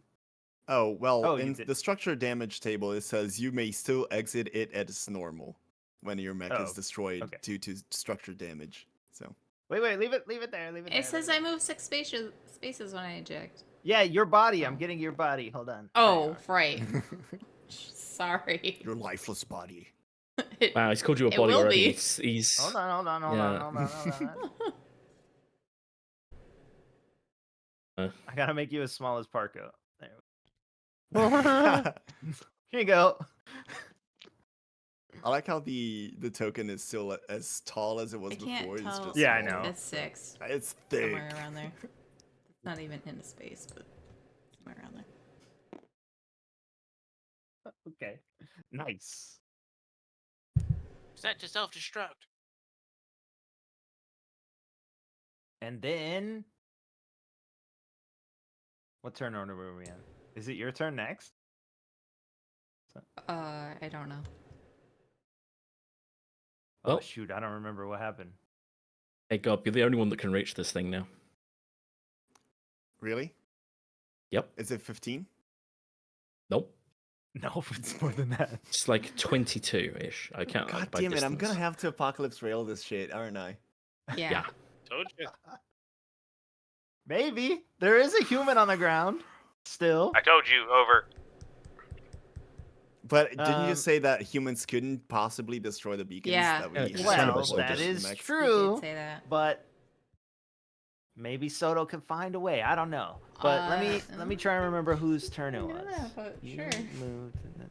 Oh, well, Oh, you in did- the structure damage table, it says you may still exit it as normal when your mech is Oh, destroyed okay. due to structure damage. So, Wait, leave it there. Leave it there. It says leave I it. move 6 spaces when I eject. Yeah, your body. Oh. I'm getting your body. Hold on. Oh, right. Sorry. your lifeless body. Wow, he's called you a It body will already. be. He's Hold on. I gotta make you as small as Parko. There. Here you go. I like how the token is still as tall as it was I can't before. It's tell. just Yeah, I smaller. know. It's 6. It's thick. Somewhere around there. It's not even in a space, but somewhere around there. Okay. Nice. Set to self-destruct. And then, what turn order were we in? Is it your turn next? I don't know. Oh Well- shoot, I don't remember what happened. Hey, Gob, you're the only one that can reach this thing now. Really? Yep. Is it 15? Nope. No, it's more than that. It's like 22-ish. I can't. God like, by damn it, I'm distance. gonna have to Apocalypse Rail this shit, aren't I? Yeah. Yeah. Told you. Maybe there is a human on the ground still. I told you. Over. But didn't you Um, say that humans couldn't possibly destroy the beacons? Yeah. That we Yeah, had it's Well, Cannibal to that soldiers. is next- You true. did say that. But maybe Soto can find a way. I don't know. But let me try and remember whose turn it I was. don't know, but You sure. moved and then...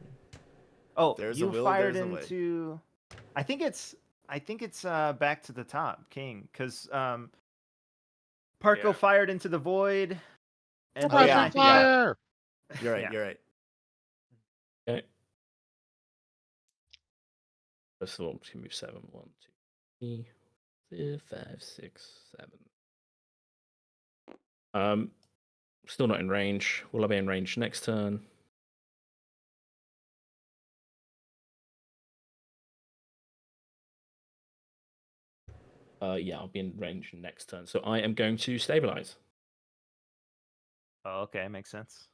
Oh, There's a you will, fired there's a way. into. I think it's back to the top, King, because Parko Yeah. fired into the void. And Oh, then yeah, I think- Fire! You're right, Yeah. you're right. Okay. First of all, I'm just gonna move 7. 1, 2, 3, 4, 5, 6, 7. Still not in range. Will I be in range next turn? Yeah, I'll be in range next turn. So I am going to stabilize. Oh, okay, makes sense.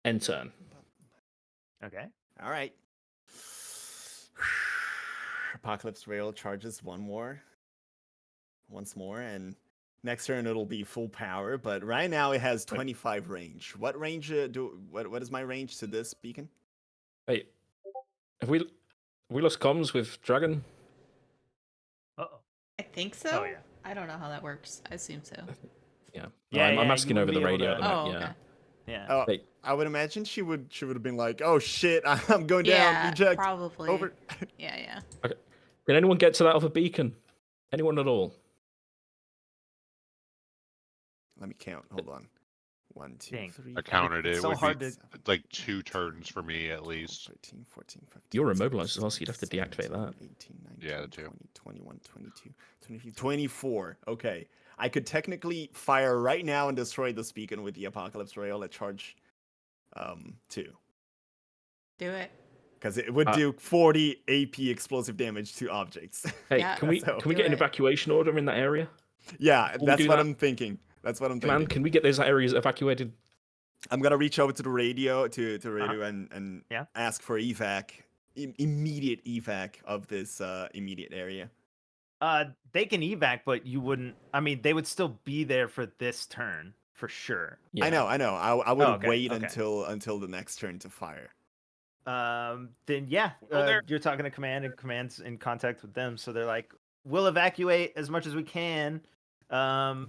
End turn. Okay. All right. Apocalypse Rail charges once more, and next turn it'll be full power. But right now it has 25 range. What range what is my range to this beacon? Wait, have we? we lost comms with Dragon. Uh-oh. I think so. Oh, yeah. I don't know how that works. I assume so. Yeah. No, Yeah, I'm yeah, asking you over the wouldn't be radio able at to- the Oh, moment. okay. Yeah. Oh, Hey. I would imagine she would have been like, "Oh shit, I'm going down. Yeah, Eject. probably. Over." Yeah. Okay. Can anyone get to that other beacon? Anyone at all? Let me count. Hold on. 1, 2, Dang. 3. I counted It's it. so would hard be to- like 2 turns for me at least. 13, 14, 15. You're immobilized as well, so you'd have to deactivate that. 18, 19, Yeah, the two. 20, 21, 22, 23, 24. Okay. I could technically fire right now and destroy this beacon with the Apocalypse Rail at charge 2. Do it. Because it would Uh, do 40 AP explosive damage to objects. Hey, Yeah, can we so- can we do get an it. evacuation order in that area? Yeah, Before we that's do what that- I'm thinking. That's what I'm Command, thinking. can we get those areas evacuated? I'm gonna reach over to the radio and Yeah. ask for evac, immediate evac of this immediate area. They can evac, but you wouldn't. I mean, they would still be there for this turn for sure. Yeah. I know. I would okay, wait okay. until the next turn to fire. Then yeah, Well, they're- you're talking to command, and command's in contact with them, so they're like, "We'll evacuate as much as we can."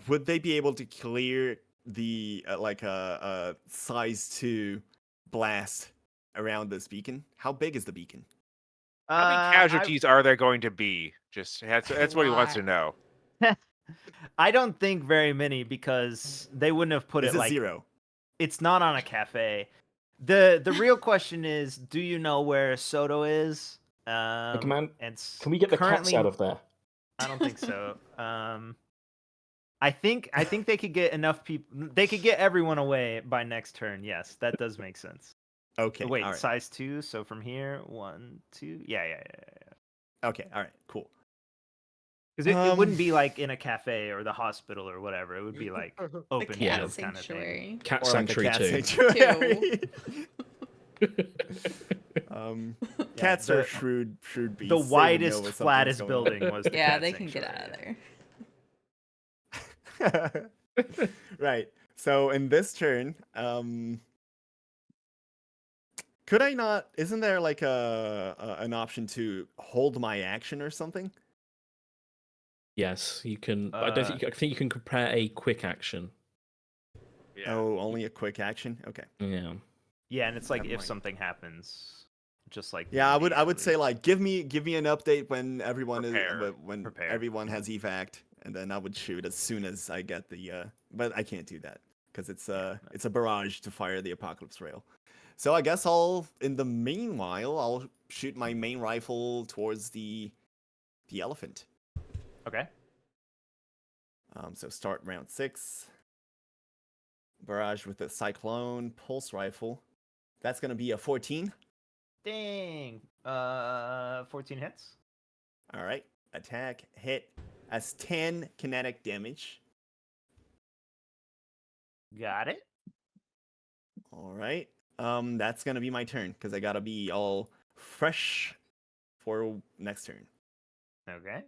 Would they be able to clear the size 2 blast around this beacon? How big is the beacon? How many casualties are there going to be? Just that's what he wants to lot. know. I don't think very many because they wouldn't have put Is it it like 0? it's not on a cafe. The real question is, do you know where Soto is? Command, and Can we get the currently, cats out of there? I don't think so. I think they could get enough people. They could get everyone away by next turn. Yes, that does make sense. Okay. Wait, all right. size 2. So from here, 1, 2. Yeah. Okay. All right. Cool. Because it wouldn't Um, be like in a cafe or the hospital or whatever. It would be like The open cat field kind of thing. sanctuary. Cat Or like a sanctuary cat too. sanctuary. Cats the- are shrewd beasts. The They would know widest, when something's flattest going building was the Yeah, cat they can get out sanctuary. of there. on. Right. So in this turn, could I not? Isn't there like an option to hold my action or something? Yes, you can. I don't think. I think you can prepare a quick action. Yeah. Oh, only a quick action. Okay. Yeah. Yeah, and it's like Never if mind. something happens, just like Yeah, I would say immediately. like give me an update when everyone Prepare. is when Prepare. everyone has evac'd, and then I would shoot as soon as I get the but I can't do that because it's a barrage to fire the Apocalypse Rail. So I guess in the meanwhile I'll shoot my main rifle towards the elephant. Okay. So start round 6. Barrage with the Cyclone Pulse Rifle. That's gonna be a 14. Dang. 14 hits. All right. Attack hit as 10 kinetic damage. Got it. All right. That's gonna be my turn because I gotta be all fresh for next turn. Okay.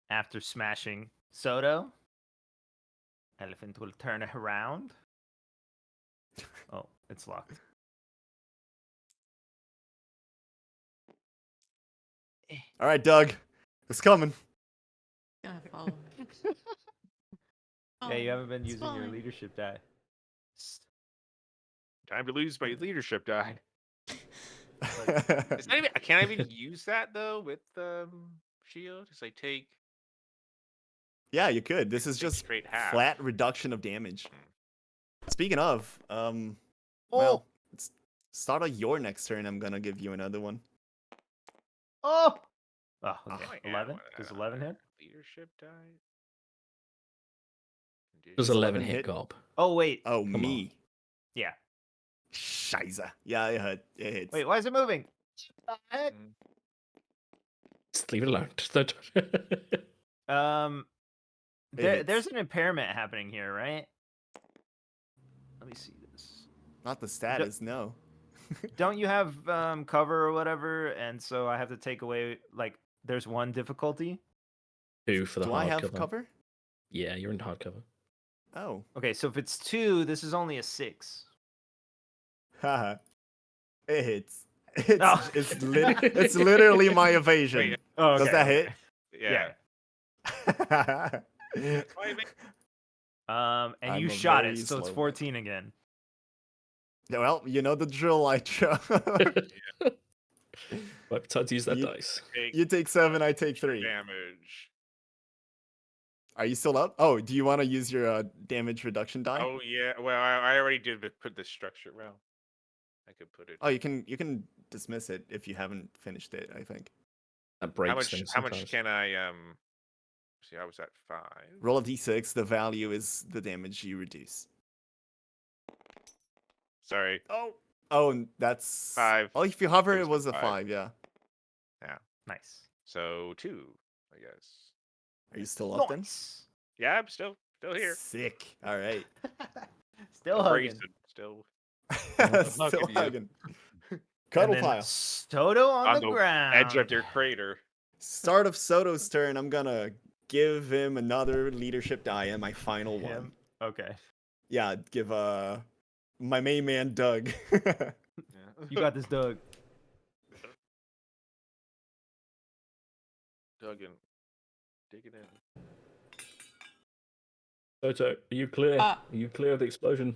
After smashing Soto, elephant will turn around. Oh, it's locked. All right, Doug, it's coming. Gonna follow. Yeah, you haven't been it's using your fine. leadership die. Time to lose my leadership die. Is that even, can I even use that though with shield? Because I take Yeah, you could. This is take just straight half. flat reduction of damage. Speaking of, Oh. well, it's start of your next turn. I'm gonna give you another one. Oh. Oh, Oh, okay. yeah, 11. what, Does 11 hit? Leadership die. Does Does 11 11 hit, hit? Gob? Oh wait. Oh, Come me. Yeah. Scheiße. Yeah, it hits. Wait, why is it moving? Mm. Just leave it alone. Just don't. It There's hits. an impairment happening here, right? Let me see this. Not the status, no. Don't you have cover or whatever? And so I have to take away like there's one difficulty. 2 for the Do I hard have cover. cover? Yeah, you're in hardcover. Oh. Okay, so if it's 2, this is only a 6. Haha. It hits. It's literally my evasion. Wait, Oh, Does okay, that okay. yeah. And I'm you a shot very it, so it's slow 14 again. Well, you know the drill, Lytra. But time to use that You- dice. You take 7, I take 3. damage. Are you still up? Oh, do you want to use your damage reduction die? Oh yeah. Well, I already did put the structure. Well, I could put it. Oh, you can dismiss it if you haven't finished it, I think. That breaks How much? things How much sometimes. can I? See, I was at 5. Roll a d6, the value is the damage you reduce. Sorry. Oh, and that's 5. Oh, if you hover, It it was was a a 5. 5, yeah. Yeah. Nice. So 2, I guess. Are you still up then? Nice. Yeah, I'm still here. Sick. All right. Still hugging. Brazen, Still. Still hugging you. hugging. And Cuddle then pile. Soto on the ground. edge of your crater. Start of Soto's turn. I'm gonna give him another leadership die and my final one. Him? Okay. Yeah, give my main man Doug. Yeah. You got this, Doug. Duggan. Digging in. Toto, are you clear? Uh, Are you clear of the explosion?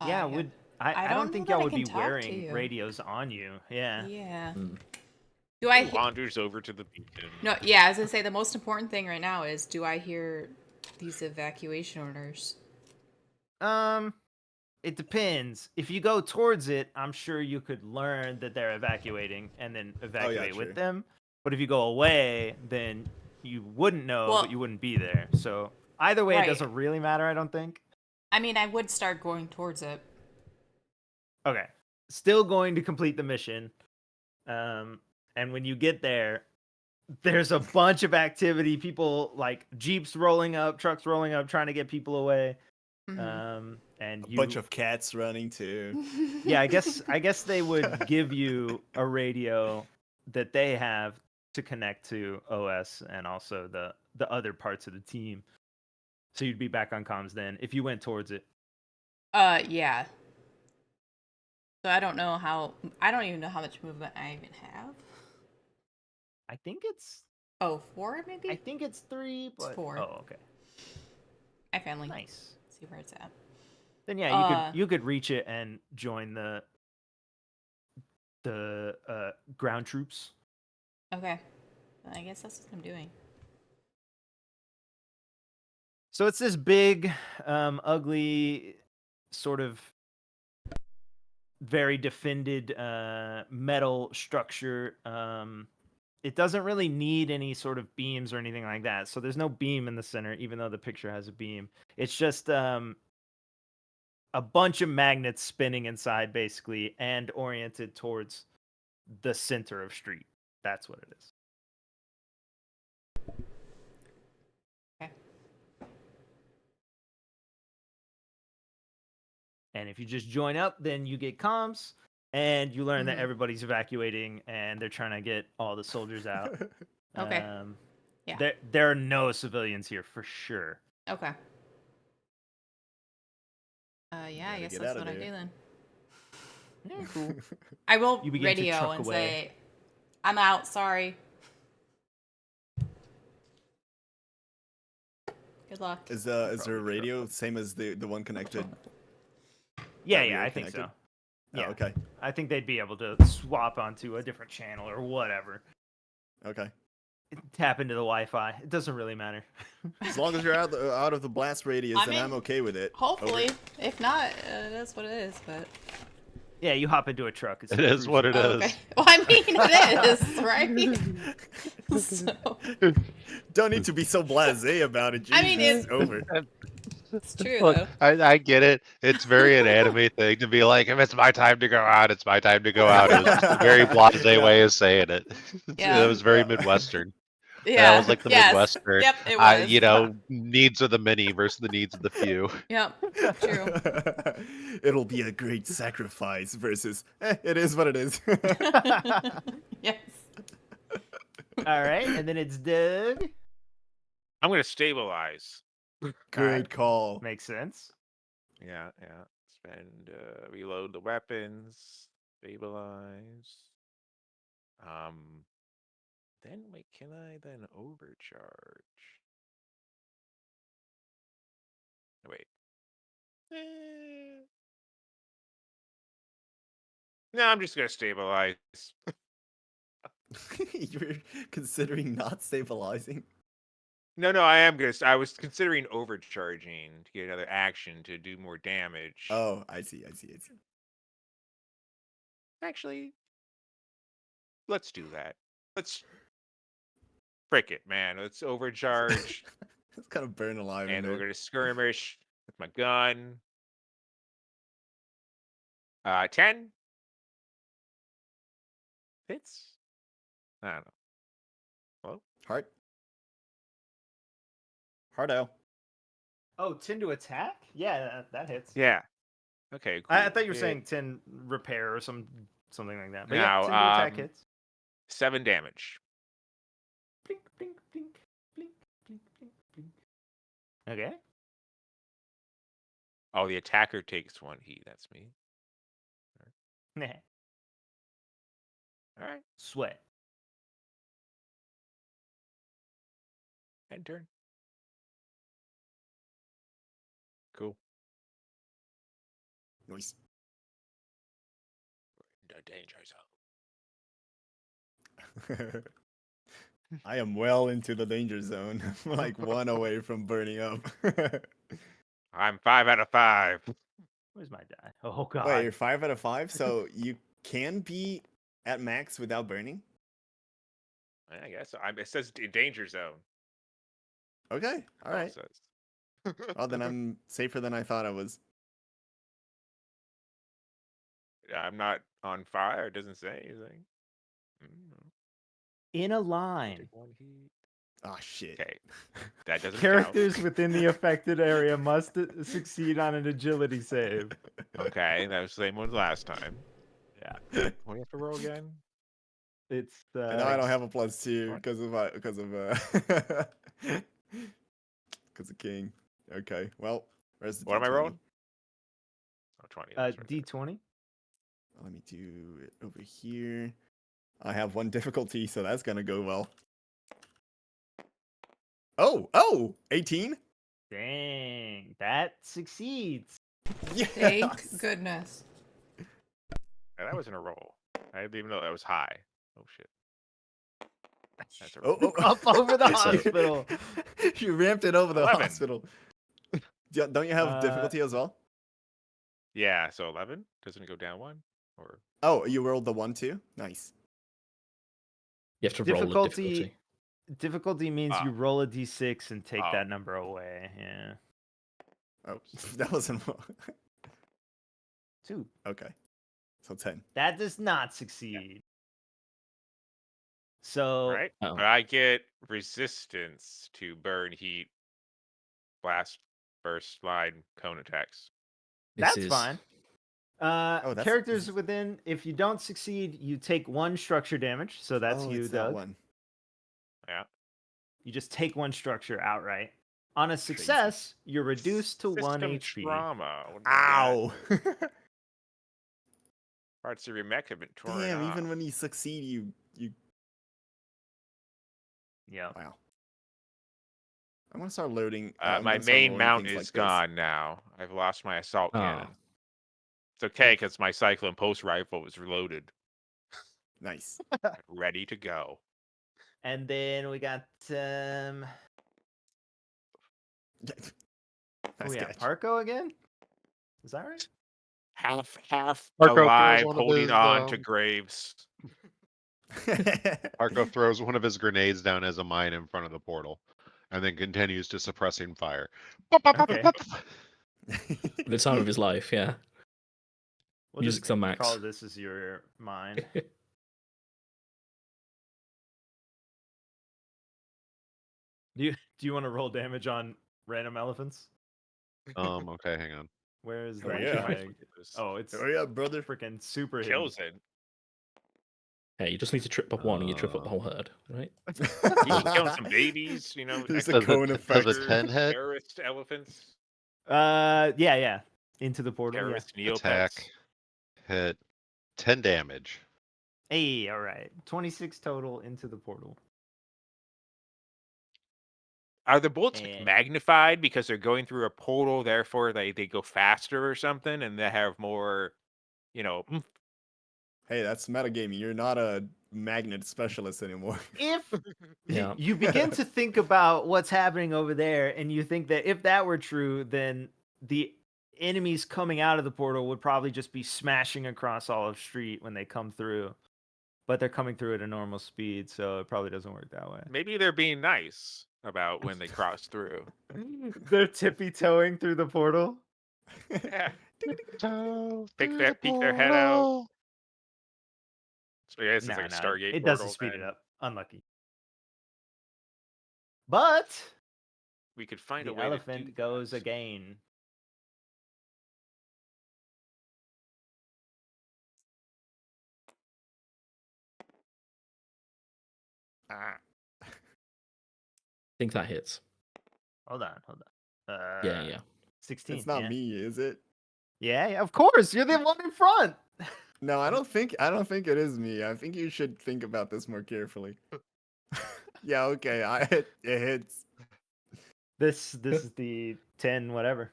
Yeah, I don't know think that y'all I would can be talk to wearing you. radios on you. Yeah. Yeah. Hmm. Do I? Wanders over to the beacon. No. Yeah. As I say, the most important thing right now is: do I hear these evacuation orders? It depends. If you go towards it, I'm sure you could learn that they're evacuating and then evacuate true. with them. But if you go away, then you wouldn't know, Well- but you wouldn't be there. So either way, Right. it doesn't really matter, I don't think. I mean, I would start going towards it. Okay. Still going to complete the mission. And when you get there, there's a bunch of activity. People like jeeps rolling up, trucks rolling up, trying to get people away. Mhm. And A bunch of cats running too. yeah, I guess they would give you a radio that they have to connect to OS and also the other parts of the team. So you'd be back on comms then if you went towards it. Yeah. So I don't know how. I don't even know how much movement I even have. I think it's Oh, 4 maybe. I think it's 3, It's but 4. oh, okay. I finally Nice. see where it's at. Then yeah, you could reach it and join the ground troops. Okay. I guess that's what I'm doing. So it's this big, ugly, sort of very defended metal structure. It doesn't really need any sort of beams or anything like that. So there's no beam in the center, even though the picture has a beam. It's just a bunch of magnets spinning inside, basically, and oriented towards the center of street. That's what it is. Okay. And if you just join up, then you get comms, and you learn that Mhm. everybody's evacuating, and they're trying to get all the soldiers out. Okay. Yeah. There are no civilians here for sure. Okay. Yeah, I Gotta guess get that's outta what I there. do then. Yeah, cool. I will You begin to radio truck and away. say, "I'm out. Sorry. Good luck." Is there a Probably radio same as the one connected? Yeah, that we yeah, are I think so. connected? Yeah, Oh, okay. I think they'd be able to swap onto a different channel or whatever. Okay. Tap into the Wi-Fi. It doesn't really matter. As long as you're out of the blast radius, I then I'm mean, okay with it. Over. Hopefully, if not, that's what it is. But Yeah, you hop into a truck. It's It is what it oh, is. okay. Well, I mean, it is right. So, Don't need to be so blasé about it. Jesus, I mean, it's over. it's true Look, though. I get it. It's very an anime thing to be like, if it's my time to go out, it's my time to go out. It was just a very blasé way of saying it. Yeah. It was very Midwestern. Yeah. That was like the Yes. Midwestern. Yep. It was. You know, needs of the many versus the needs of the few. Yep. True. It'll be a great sacrifice versus it is what it is. Yes. All right, and then it's Doug. I'm gonna stabilize. Good call. Makes sense. Yeah. Spend reload the weapons. Stabilize. Then wait, can I then overcharge? Wait. No, I'm just gonna stabilize. You're considering not stabilizing. No, I am gonna. I was considering overcharging to get another action to do more damage. Oh, I see. Actually, let's do that. Let's frick it, man. Let's overcharge, It's kind of burn alive in and we're there. gonna skirmish with my gun. 10 hits. I don't know. Well, Heart. Hardo. Oh, 10 to attack? Yeah, that hits. yeah. Okay, cool. I thought you were saying 10 repair or something like that. But Now, yeah, 10 to attack hits. 7 damage. Blink, blink, blink, blink, blink, blink, blink. Okay. Oh, the attacker takes 1 heat. That's me. Nah. All right. Sweat. End turn. Cool. Nice. The danger zone. I am well into the danger zone. I'm like 1 away from burning up. I'm 5 out of 5. Where's my die? Oh god. Wait, you're 5 out of 5, so you can be at max without burning? I guess it says danger zone. Okay, all right. It says. Well, then I'm safer than I thought I was. I'm not on fire. It doesn't say anything. In a I'll line. take 1 heat. Oh shit. Okay, that doesn't Characters count. within the affected area must succeed on an agility save. Okay, that was the same one last time. Yeah. What do you have to roll again? It's And now I don't have a +2 What? because of because of King. Okay, well, where's the What am I D20? rolling? Oh, 20. That's right there. D20. Let me do it over here. I have 1 difficulty, so that's gonna go well. Oh, 18? Dang, that succeeds. Thank goodness. Yeah, that wasn't a roll. I didn't even know that was high. Oh shit. That's a Oh, roll. Up over the It's a- hospital. You ramped it over the 11. hospital. Don't you have difficulty as well? Yeah, so 11. Doesn't it go down 1? Or Oh, you rolled the 1 too? Nice. You have to roll a difficulty. Difficulty means you Ah. roll a d6 and take Oh. that number away. Yeah. Oh, that wasn't 2. okay. So 10. That does not succeed. So right? Oh. But I get resistance to burn, heat, blast, burst, slide, cone attacks. that's This is fine. that's Characters easy. within, if you don't succeed, you take 1 structure damage. So that's you, it's that Doug. one. Yeah. You just take 1 structure outright. On a success, you're reduced to 1 System HP. trauma. What do we got? Ow! Parts of your mech have been torn Damn, off. even when you succeed, you Yeah. wow. I'm gonna start loading. My gonna start main rolling mount things is like this. gone now. I've lost my assault Oh. cannon. It's okay because my Cyclone Pulse rifle was reloaded, Nice. ready to go. And then we got Nice yeah, catch. Parko again? Is that right? Half Marco throws alive, one of holding his, on to graves. Arco throws one of his grenades down as a mine in front of the portal, and then continues to suppressing fire. Okay. the time of his life, yeah. We'll Music's just on max. call this as your mine. Do you want to roll damage on random elephants? Okay, hang on. Where is Oh, that yeah. flag? Oh, it's Oh yeah, brother. freaking super hidden. Kills it. Hey, you just need to trip up one and you trip up the whole herd, right? He's killing some babies, you know. There's a Does cone it- effect. does a 10 hit? Terrorist elephants. Yeah. Into the portal. Yeah. Terrorist Neopets. Attack, hit, 10 damage. Hey, all right. 26 total into the portal. Are the bolts like, And- magnified because they're going through a portal, therefore they go faster or something, and they have more, oomph? Hey, that's metagaming. You're not a magnet specialist anymore. If Yeah. you begin to think about what's happening over there, and you think that if that were true, then the enemies coming out of the portal would probably just be smashing across Olive Street when they come through. But they're coming through at a normal speed, so it probably doesn't work that way. Maybe they're being nice about when they cross through. They're tippy-toeing through the portal. Yeah. Toe Peek through the their head out. portal. So yeah, it's No, like a no, Stargate it portal. doesn't speed it then up. Unlucky. But We could find a the way to do elephant goes that. again. I think that hits. Hold on. Yeah. 16. It's not yeah. me, is it? Yeah, of course. You're the one in front. No, I don't think it is me. I think you should think about this more carefully. Yeah, okay. It hits. This is the 10 whatever.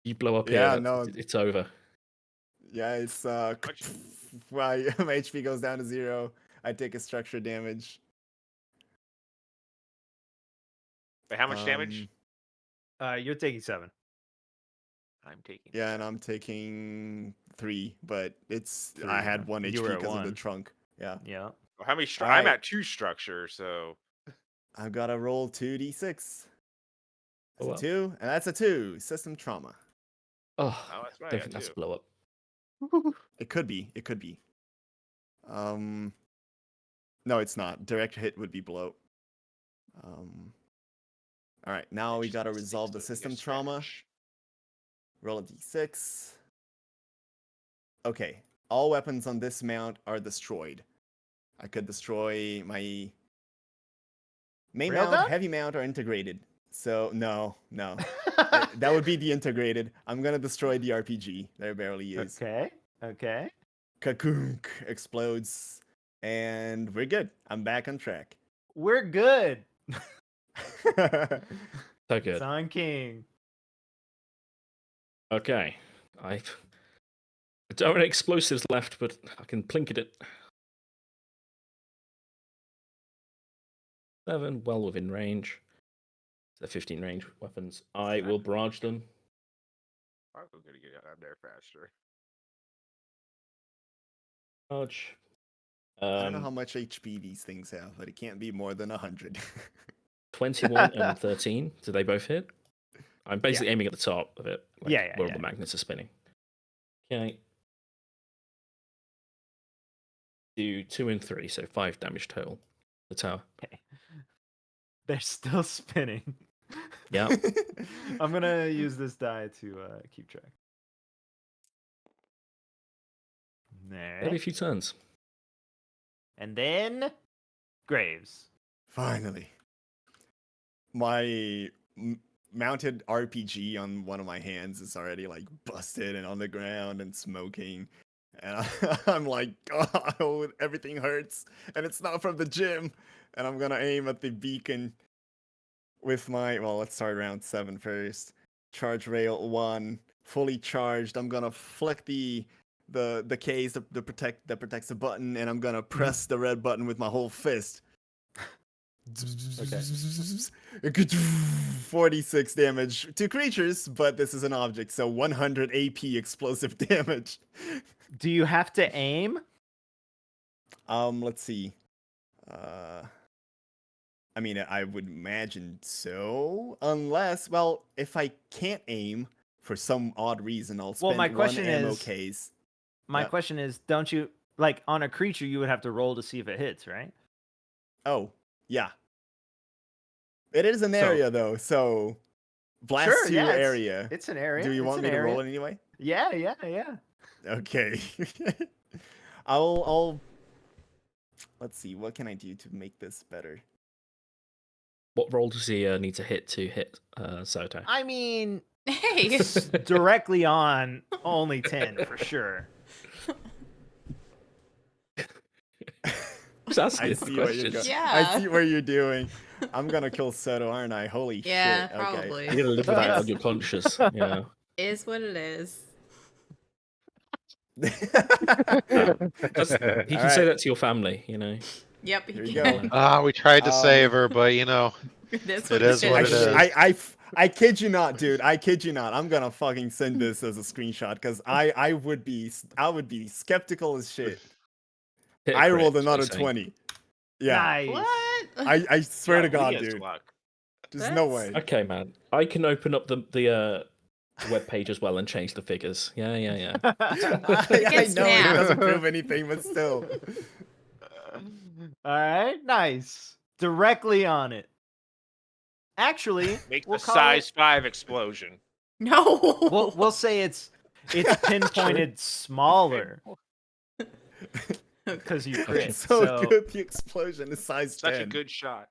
You blow up Yeah, here, no. it's over. Yeah, it's Much- my HP goes down to 0. I take a structure damage. But how much damage? You're taking 7. I'm taking. Yeah, and I'm taking 3, but it's 3, I had yeah. 1 You were HP at because of the 1. trunk. Yeah. Yeah. Well, how many? I'm Alright. at 2 structure, so I've got to roll 2d6. That's Oh, a well. 2, and that's a 2. System trauma. Oh, oh, that's why I don't got think that's a 2. blow up. It could be. No, it's not. Direct hit would be blow. All right, now we Just gotta sneaks resolve the to system get trauma. smash. Roll a d6. Okay, all weapons on this mount are destroyed. I could destroy my main mount, Railgun? heavy mount, or integrated. So no. That would be the integrated. I'm gonna destroy the RPG. There barely is. Okay. Kakoonk explodes, and we're good. I'm back on track. We're good. So good. Sun King. Okay. I don't have any explosives left, but I can plinket it. 7, well within range. They're 15 range weapons. I will barrage them. I'm gonna get out there faster. Barrage. I don't know how much HP these things have, but it can't be more than 100. 21 and 13. Do they both hit? I'm basically aiming at the top of it. Yeah, where all the magnets are spinning. Okay. Do 2 and 3, so 5 damage total. The tower. Okay. They're still spinning. Yeah. I'm gonna use this die to keep track. There'll be a few turns. And then Graves. Finally. My mounted RPG on one of my hands is already like busted and on the ground and smoking. And I'm like, oh, everything hurts. And it's not from the gym. And I'm going to aim at the beacon with my, well, let's start round 7 first. Charge rail 1, fully charged. I'm going to flick the case that protects the button, and I'm going to press the red button with my whole fist. Okay. 46 damage to creatures, but this is an object, so 100 AP explosive damage. Do you have to aim? Let's see. I mean, I would imagine so, unless, well, if I can't aim for some odd reason, I'll spend my question one ammo is- case. My Yep. question is, don't you like on a creature you would have to roll to see if it hits, right? Oh, yeah. It is an So- area though, so blast Sure, to yeah, area. It's an area. Do you it's want an me to area. roll it anyway? Yeah. Okay. I'll let's see, what can I do to make this better? What roll does he need to hit Soto? I mean, Hey, directly on only 10 for sure. was asking I the see where you're questions. going. Yeah. I see where you're doing. I'm gonna kill Soto, aren't I? Holy Yeah, shit. probably. You're gonna live with that on your conscience. Yeah. Is what it is. That's, he can say Alright. that to your family, you know. Yep. Here he we can. go. We tried to save her, but It is what It is what it is. I kid you not, dude. I kid you not. I'm gonna fucking send this as a screenshot because I would be skeptical as shit. Hit a I crit, rolled is what another he's saying. 20. Yeah. Nice. What? I swear to God, Leah's dude. luck. There's no That's- way. Okay, man. I can open up the web page as well and change the figures. Yeah. I Against know it math. doesn't prove anything, but still. All right, nice. Directly on it. Actually, Make we'll the call size it, 5 explosion. No. we'll say it's pinpointed smaller because you crit. It's so So good. The explosion is size Such 10. a good shot.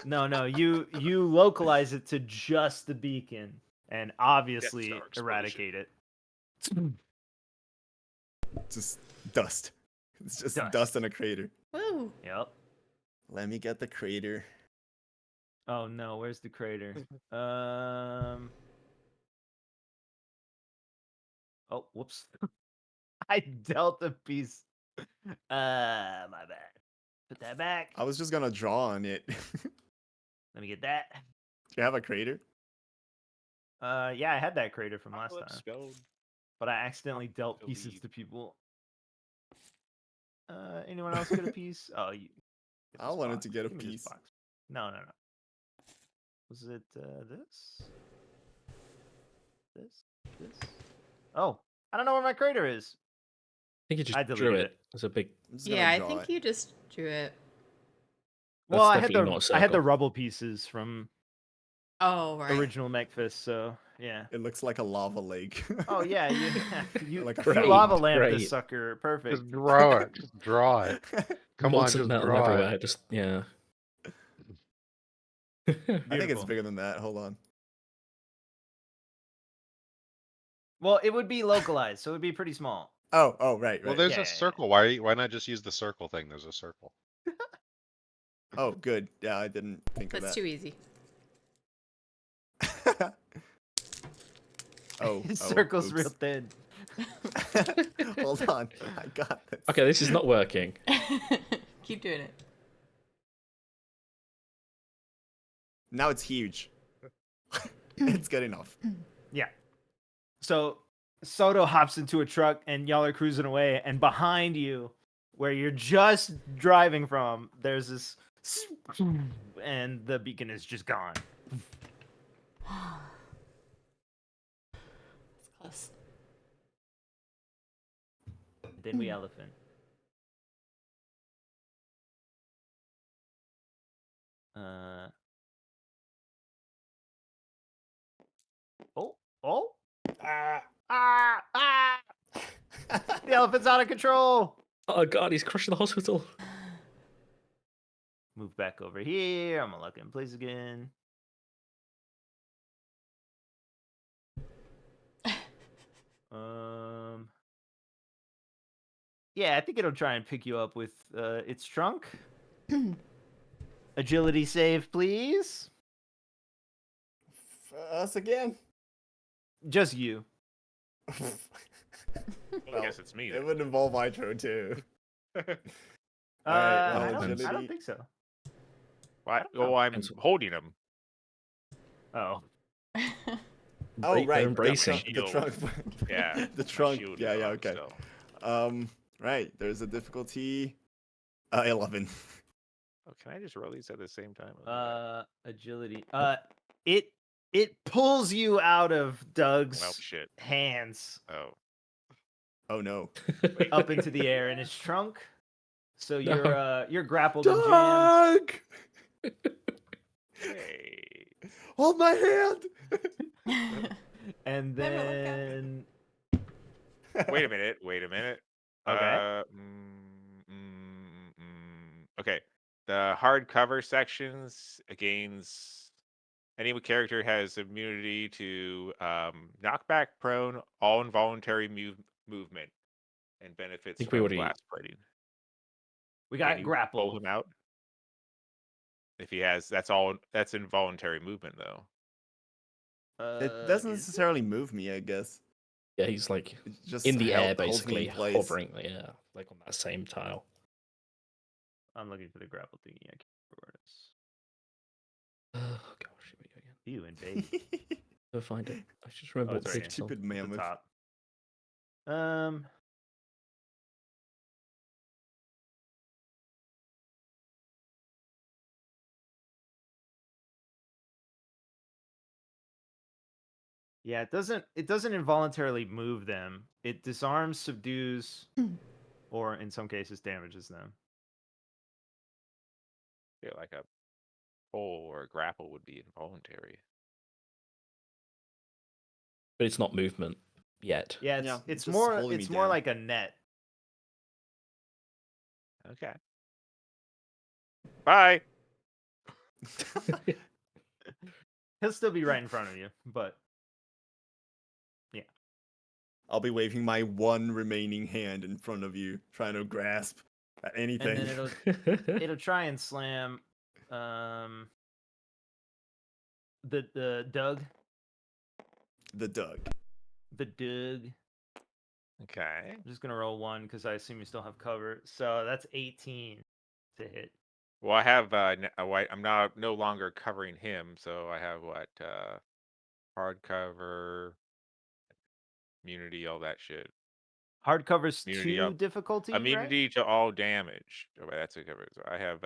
no, you localize it to just the beacon and obviously Star explosion. eradicate it. Just dust. It's just Dust. dust in a crater. Woo. Yep. Let me get the crater. Oh no, where's the crater? Oh, whoops. I dealt a piece. My bad. Put that back. I was just gonna draw on it. Do Let me get that. you have a crater? Yeah, I had that crater from last Apocalypse time, spelled. but I accidentally dealt pieces Delete. to people. Anyone else get a piece? Oh, you. get I this wanted box. to get a Give me this piece. box. No. Was it this? This? Oh, I don't know where my crater is. I think you I just drew deleted it. It's a big. I'm just gonna Yeah, I draw think it. you just drew it. Well, I had definitely not a the circle. rubble pieces from Oh, right. original Mechfist, so yeah. It looks like a lava lake. Oh yeah, you Like a you Great, lava lamp this great. sucker, perfect. Just draw it. Just draw it. Come on, Molten just metal draw everywhere. it. Just yeah. I think it's Beautiful. bigger than that. Hold on. Well, it would be localized, so it would be pretty small. Oh, right. Well, there's Yeah. a circle. Why not just use the circle thing? There's a circle. Oh, good. Yeah, I didn't think That's of too easy. that. Oh, His oh, circle's real oops. thin. Hold on. I got this. Okay, this is not working. Keep doing it. Now it's huge. It's good enough. Yeah. So Soto hops into a truck and y'all are cruising away, and behind you, where you're just driving from, there's this and the beacon is just gone. That's close. Then we elephant. Oh. Ah. The elephant's out of control. Oh god, he's crushing the hospital. Move back over here. I'm gonna look in place again. Yeah, I think it'll try and pick you up with its trunk. Agility save, please. Us again? Just you. Well, I guess it's me. It Then. would involve Nitro too. Alright, I well, don't agility. think so. Why? don't know. Oh, I'm Pencil. holding him. Oh. Oh, They're right. embracing. The trunk. Yeah, The my trunk. shield Yeah, is yeah, on okay. still. Right. There's a difficulty. 11. Oh, can I just roll these at the same time? Agility. It pulls you out of Doug's Well, shit. hands Oh. Oh no. Wait. up into the air in his trunk. So No. you're grappled and jammed. Doug! Hey. Hold my hand! And Never look at then Wait a minute. Okay. Okay. The hardcover sections gains any character has immunity to knockback, prone, all involuntary movement, and benefits Think we from already- glass plating. We Can got you grapple. pull him out? If he has, that's involuntary movement though. It doesn't necessarily move me, I guess. Yeah, he's like It just in the air, holds me basically in place. hovering. Yeah, like on that same tile. I'm looking for the grapple thingy. I can't remember where it is. Oh gosh, here we go again. You and babe. Go find it. I just remember Oh, what it's the right six here. Stupid At the mammoth. top. Yeah, it doesn't involuntarily move them. It disarms, subdues, or in some cases damages them. Yeah, like a pull or a grapple would be involuntary. But it's not movement yet. Yeah, Yeah, it's just more holding me it's more down. like a net. Okay. Bye. He'll still be right in front of you, but yeah. I'll be waving my one remaining hand in front of you, trying to grasp at anything. And then it'll try and slam the Doug. The Doug. The Doug. Okay. I'm just gonna roll one because I assume you still have cover. So that's 18 to hit. Well, I have a white. I'm no longer covering him, so I have what hardcover, immunity, all that shit. Hardcover's Immunity 2 up. difficulty, right? Immunity to all damage. Oh, wait, that's a cover. So I have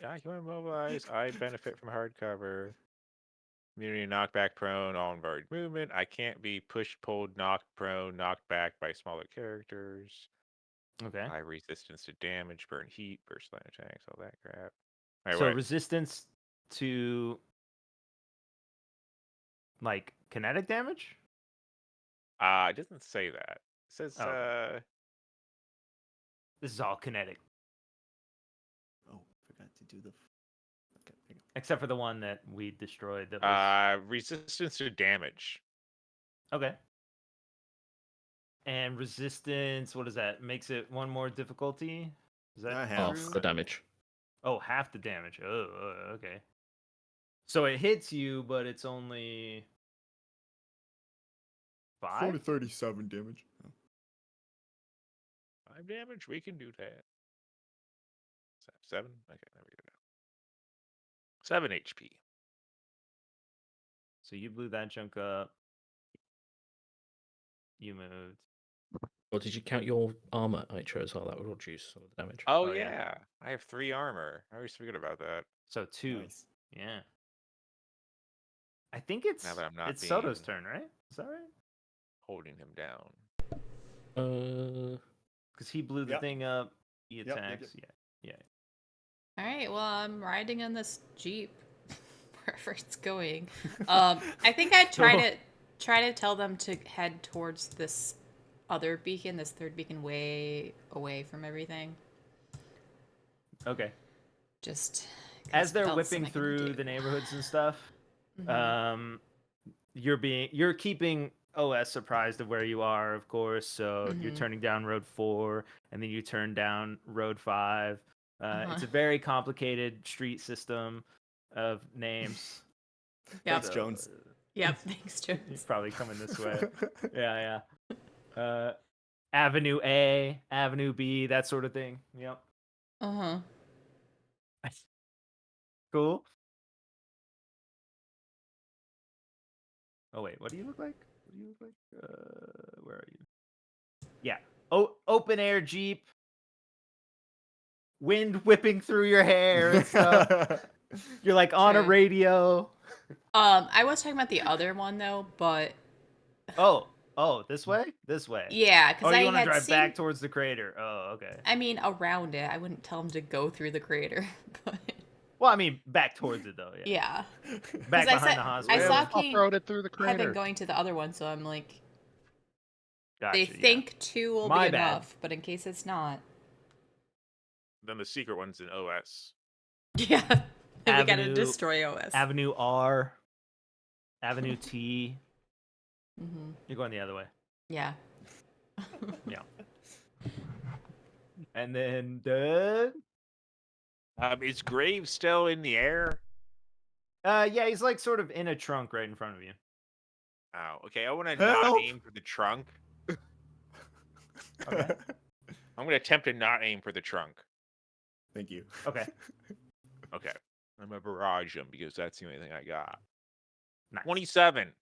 I can immobilize. I benefit from hardcover. Immunity knockback prone, all inverted movement. I can't be pushed, pulled, knocked prone, knocked back by smaller characters. Okay. High resistance to damage, burn heat, burst line attacks, all that crap. All right, So what? resistance to like kinetic damage? It doesn't say that. It says Oh, okay. This is all kinetic, Oh, forgot to do the. Okay, there you go. except for the one that we destroyed. That was resistance to damage. okay. And resistance, what is that? Makes it one more difficulty? Is that Half true? the damage. Oh, half the damage. Oh, okay. So it hits you, but it's only 5? 37 damage. Oh. 5 damage. We can do that. 7. Okay, there we go. 7 HP. So you blew that chunk up. You moved. Or did you count your armor, Aitra, as well? That would reduce some of the damage. Oh, Oh, yeah. yeah. I have 3 armor. I always forget about that. So 2. Nice. Yeah. I think it's Now that I'm not Soto's being- turn, right? Is that right? Holding him down. Because he blew the Yep. thing up. He Yep, yep, attacks. Yeah. All right, well, I'm riding on this Jeep wherever it's going. I think I'd try to tell them to head towards this other beacon, this third beacon, way away from everything. Okay. Just 'cause As they're what else whipping am I gonna through do? the neighborhoods and stuff, Mhm. you're keeping OS apprised of where you are, of course. So you're Mhm. turning down Road 4, and then you turn down Road 5. It's Uh-huh. a very complicated street system of names. Yep. Thanks, Jones. Yep. Thanks, He's Jones. probably coming this way. Yeah. Avenue A, Avenue B, that sort of thing. Yep. Uh-huh. Cool. Oh wait, what do you look like? Where are you? Yeah. Open air Jeep. Wind whipping through your hair and stuff. You're like on a Sure. radio. I was talking about the other one though, but Oh, this way? This way. yeah, Oh, because you I want to had drive seen. back towards the crater. Oh, okay. I mean, around it. I wouldn't tell them to go through the crater, but Well, I mean, back towards it though. Yeah. yeah. Back 'Cause behind the I hospital. saw I'll King throw it through the had been crater. going to the other one, so I'm like, Gotcha, they yeah. think 2 will My be bad. enough, but in case it's not, Then the secret one's in OS. yeah, then we gotta Avenue- destroy OS. Avenue R. Avenue T. Mm-hmm. You're going the other way. Yeah. Yeah. And then Doug. Is Graves still in the air? Yeah, he's like sort of in a trunk right in front of you. Oh, okay. I want to not Help! aim for the trunk. Okay. I'm going to attempt to not aim for the trunk. Thank you. Okay. Okay. I'm going to barrage him because that's the only thing I got. Nice. 27.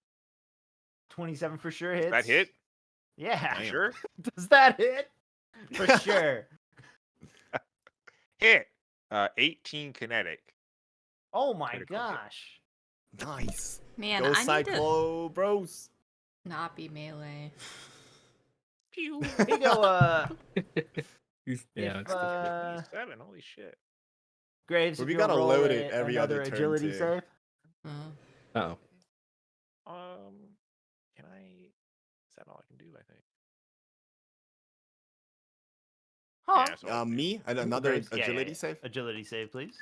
27 for sure hits. Does that hit? Yeah. Damn. Sure. Does that hit? For sure. Hit. 18 kinetic. Oh my Critical hit. gosh. Nice. Man, Go I need to Cyclo, bros. not be melee. Pew. He go, Yeah. if, 27. Holy shit. Graves, Well, if we you gotta roll load it every another other turn, agility too. save. Oh. Can I? Is that all I can do? I think. Huh. Yeah, that's all I can do. Me? And Ooh, another Graves, yeah, agility yeah. save? Agility save, please.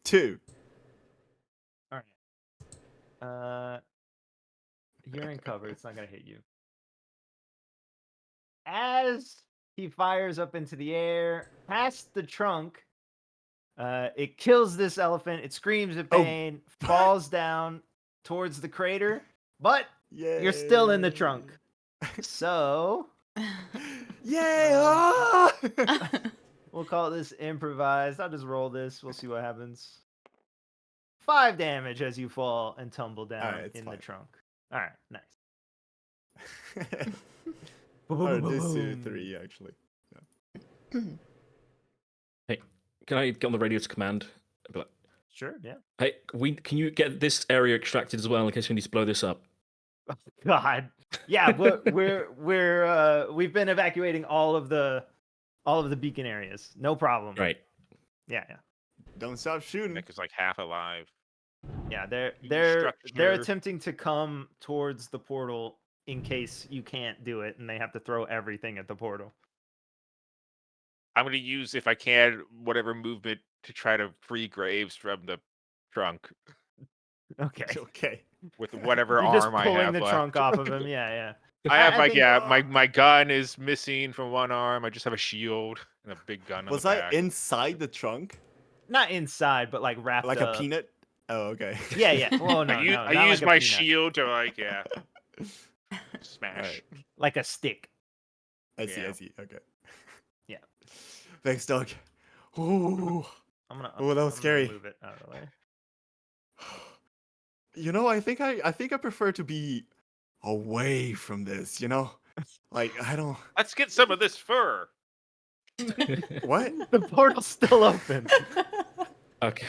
2. All right. You're in cover. It's not gonna hit you. As he fires up into the air, past the trunk, it kills this elephant. It screams at pain, falls down towards the crater, but Yay. you're still in the trunk. So Yay! Ah! we'll call this improvised. I'll just roll this. We'll see what happens. 5 damage as you fall and tumble down Alright, it's in the fine. trunk. All right, nice. Or this 3, actually. Hey, can I get on the radio to command? I'd be like, Sure, yeah. hey, can you get this area extracted as well in case we need to blow this up? God, yeah, we've been evacuating all of the beacon areas. No problem. Right. Yeah. Don't stop shooting. Nick is like half alive. Yeah, they're Structure. attempting to come towards the portal in case you can't do it, and they have to throw everything at the portal. I'm going to use, if I can, whatever movement to try to free Graves from the trunk Okay. Okay. with whatever You're just arm I pulling have the left. trunk off of him. Yeah. I have I think- my gun is missing from one arm. I just have a shield and a big gun on Was the I back. inside the trunk? Not inside, but like wrapped Like up. a peanut? Oh, okay. Yeah. Well, no, I not use like a my peanut. shield to smash. Alright. Like a stick. I see. Yeah. Okay. Yeah. Thanks, Doug. Ooh. I'm gonna. Oh, that was I'm scary. Gonna move it out of the way. You know, I think I prefer to be away from this, you know? Like, I don't... Let's get some of this fur. What? The portal's still open. Okay.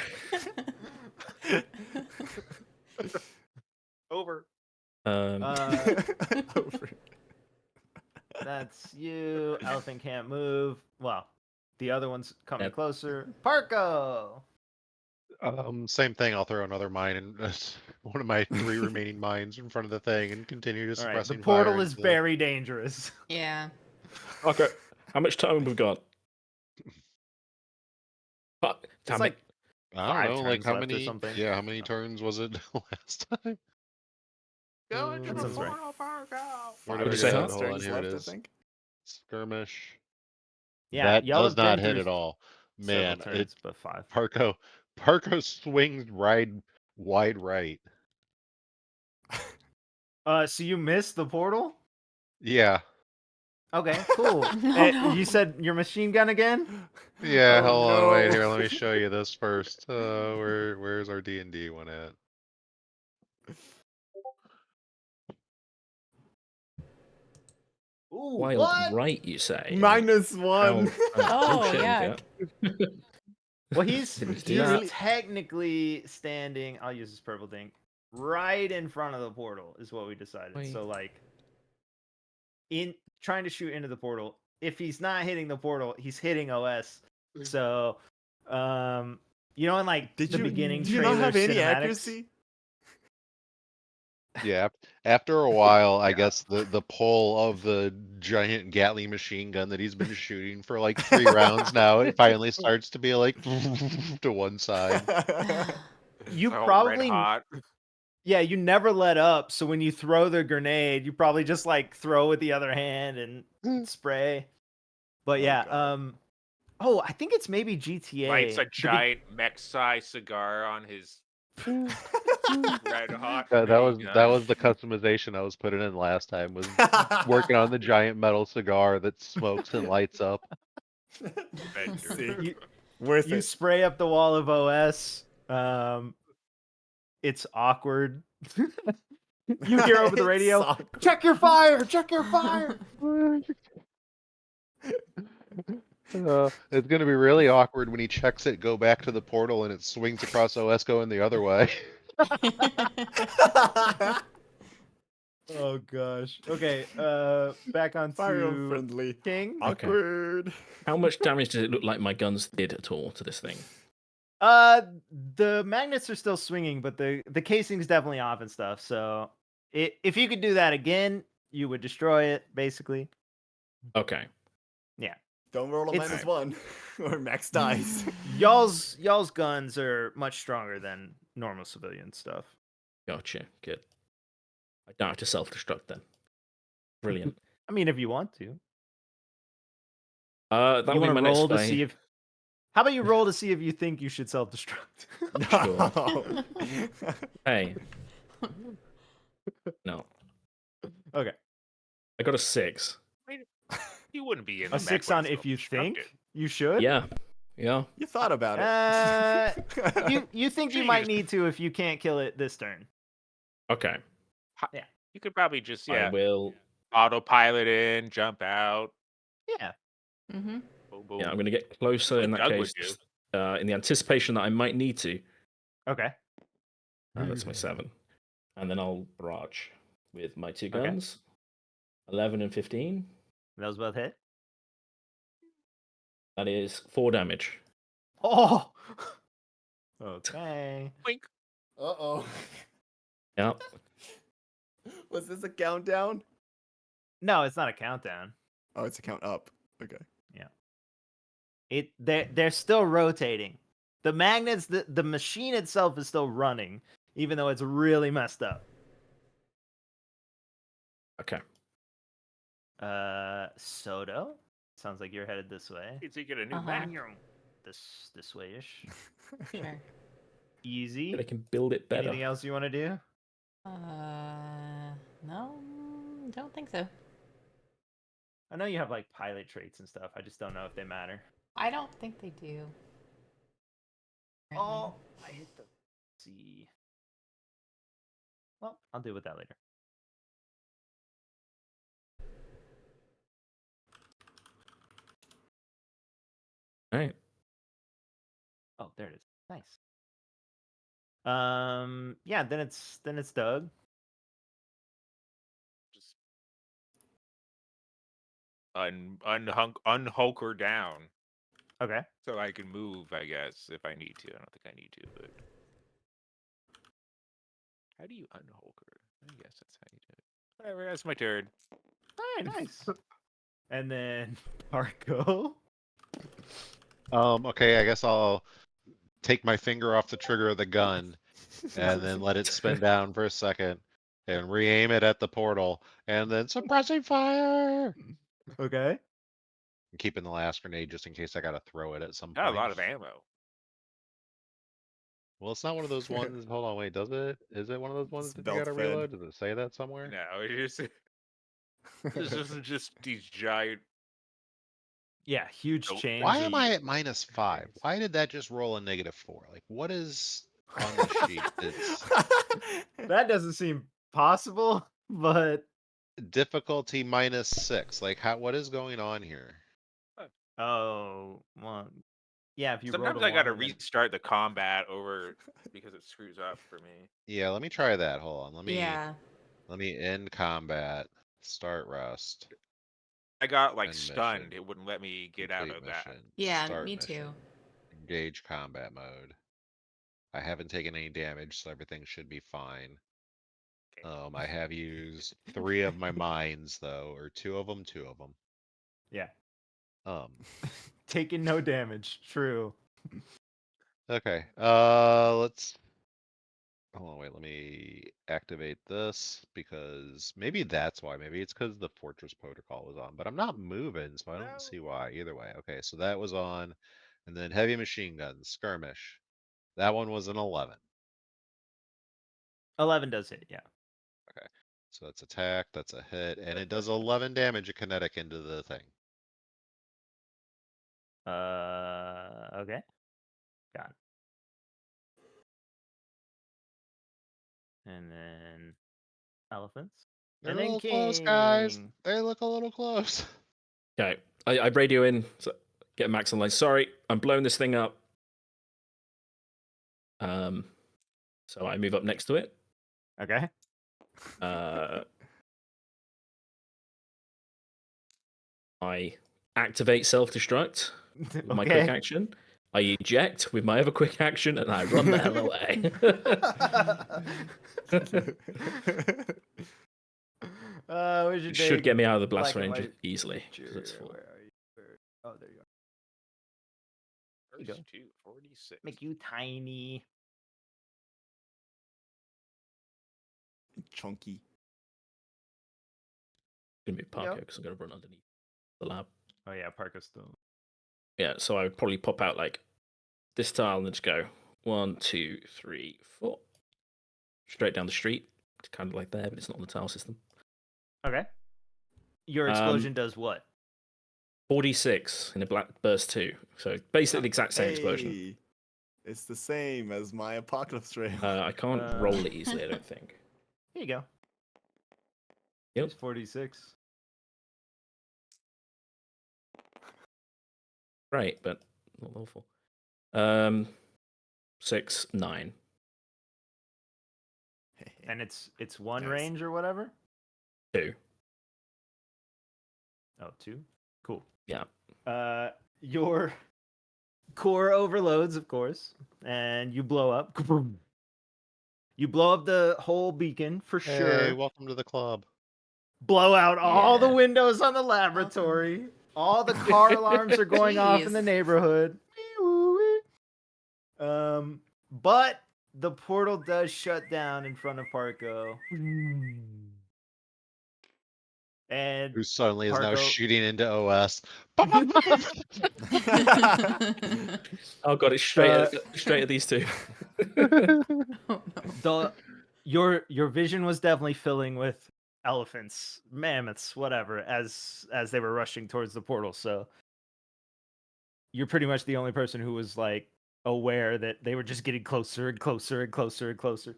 Over. Over. That's you. Elephant can't move. Well, the other one's coming Yep. closer. Parko! Same thing. I'll throw another mine in one of my 3 remaining mines in front of the thing and continue All right, the suppressing portal fire is into very dangerous. Yeah. Okay. How much time have we got? Fuck. Damn like- it. I 5 don't know, like turns how left or many? something. Yeah, how many turns was it last time? Go into That the sounds right. portal, Parko. Where What'd did you we say, go? Hans? Hold on, Turns here it left, I is. think. Skirmish. Yeah, That y'all does have been not hit through at all. several Man, turns, it but 5. Parko swings wide right. So you missed the portal? Yeah. Okay, cool. No. You said your machine gun again? Yeah, Oh, hold on, wait no. here, let me show you this first. Where's our D&D one at? Ooh, Wild what? right, you say? -1. Oh, shit, yeah. Well, he's Didn't do that. technically standing. I'll use this purple thing right in front of the portal. Is what we decided. Wait. So like, in trying to shoot into the portal. If he's not hitting the portal, he's hitting OS. So, you know, in like Did the you, beginning do you trailer not have any cinematics? accuracy? Yeah, after a while, I Yeah. guess the pull of the giant Gatling machine gun that he's been shooting for like 3 rounds now, it finally starts to be like to one side. You Oh, red probably hot. Yeah, you never let up. So when you throw the grenade, you probably just like throw with the other hand and spray. But Oh, yeah, God. oh, I think it's maybe Lights GTA. a giant mech-sized cigar on his red hot That minigun. was the customization I was putting in last time. Was working on the giant metal cigar that smokes and lights up. Adventure. See, You, worth you it. spray up the wall of OS. It's awkward. You hear over the It's radio, awkward. check your fire, check your fire. It's gonna be really awkward when he checks it, go back to the portal, and it swings across OS going the other way. Oh gosh. Okay, back on Fire to unfriendly. King. Okay. Awkward. How much damage does it look like my guns did at all to this thing? The magnets are still swinging, but the casing's definitely off and stuff. So if you could do that again, you would destroy it, basically. Okay. Don't roll a It's- -1 or Max dies. Y'all's guns are much stronger than normal civilian stuff. Gotcha. Good. I don't have to self-destruct then. Brilliant. I mean, if you want to, That you would be want my to next roll to play. see if. How about you roll to see if you think you should self-destruct? No. Hey. No. Okay, I got a 6. You wouldn't be in a the 6 mech on when if you it's think self-destructed. you should. Yeah. Yeah. You thought about it. You think Sure, you you might just- need to if you can't kill it this turn. Okay. You could probably just I will. autopilot in, jump out. Yeah. Mm-hmm. Boom, boom. Yeah, I'm going to get closer What in that Doug would case, do. just, in the anticipation that I might need to. Okay. That's my 7. And then I'll barrage with my 2 Okay. guns. 11 and 15. Those both hit. That is 4 damage. Oh. Okay. Wink. Uh-oh. Yeah. Was this a countdown? No, it's not a countdown. Oh, it's a count up. Okay. They're still rotating. The magnets, the machine itself is still running, even though it's really messed up. Okay. Soto. Sounds like you're headed this way. It's get a new Uh-huh. mech. This way-ish. Sure. Easy. They can build it better. Anything else you want to do? No, don't think so. I know you have like pilot traits and stuff. I just don't know if they matter. I don't think they do. Oh, I hit the C. Well, I'll deal with that later. All right. Oh, there it is. Nice. Yeah, then it's Doug. Just unhulk her down Okay. so I can move, I guess, if I need to. I don't think I need to, but how do you unhulk her? I guess that's how you do it. Whatever, that's my turn. All right, nice. And then Parko. Okay, I guess I'll take my finger off the trigger of the gun and then let it spin down for a second and re-aim it at the portal and then suppressing fire. Okay. I'm keeping the last grenade just in case I gotta throw it at some Got a point. lot of ammo. Well, it's not one of those ones. Hold on, wait. Does it? Is it one of those ones It's that you gotta belt-fed. reload? Does it say that somewhere? No, it's just these giant. Yeah, huge So change. Why am I at -5? Why did that just roll a -4? Like, what is on the sheet? It's That doesn't seem possible, but difficulty -6. Like, how? What is going on here? oh, well, yeah. If you rolled Sometimes a I gotta one and then- restart the combat over because it screws up for me. Yeah, let me try that. Hold on. Let me Yeah. end combat. Start rest. I got like End stunned. mission. It wouldn't let me get out Complete of that. mission. Yeah, Start me mission. too. Engage combat mode. I haven't taken any damage, so everything should be fine. Okay. I have used 3 of my mines though, or 2 of them. yeah, Um. taking no damage. True. Okay. Let's. Hold on, wait, let me activate this because maybe that's why. Maybe it's because the Fortress Protocol was on, but I'm not moving, so I don't see why. Either way. Okay, so that was on. And then heavy machine guns, skirmish. That one was an 11. 11 does hit, yeah. Okay. So that's attack, that's a hit, and it does 11 damage of kinetic into the thing. Okay. Got it. And then elephants. They're And a then little close, guys. king. They look a little close. Okay, I radio in, so get Max on line. Sorry, I'm blowing this thing up. So I move up next to it. Okay. I activate self-destruct with my quick Okay. action. I eject with my other quick action, and I run the hell away. Where's your It should big get me out of the blast black and range white easily. 'cause picture? it's full. Where are you? Oh, there you are. There you go. First 246. Make you tiny. Chunky. Gonna be There you Parko go. because I'm gonna run underneath the lab. Oh yeah, Parker's still. Yeah, so I would probably pop out like this tile and then just go 1, 2, 3, 4, straight down the street. It's kind of like there, but it's not on the tile system. Okay. Your explosion does what? 46 in a black burst 2. So basically the exact same explosion. Hey, it's the same as my apocalypse rail. I can't roll it easily, I don't think. Here you go. Yep. It's 46. Right, but not awful. 6, 9. And it's one Nice. range or whatever? 2. Oh, 2? Cool. Yeah. Your core overloads, of course, and you blow up. You blow up the whole beacon for Hey, sure. welcome to the club. Blow out all the Yeah. windows on the laboratory. All the car alarms are going off in the Jeez. neighborhood. But the portal does shut down in front of Parko. And Who suddenly is now Parko- shooting into OS. Oh god, it's straight at these two. Oh, no. your vision was definitely filling with elephants, mammoths, whatever, as they were rushing towards the portal. So you're pretty much the only person who was like aware that they were just getting closer and closer and closer and closer.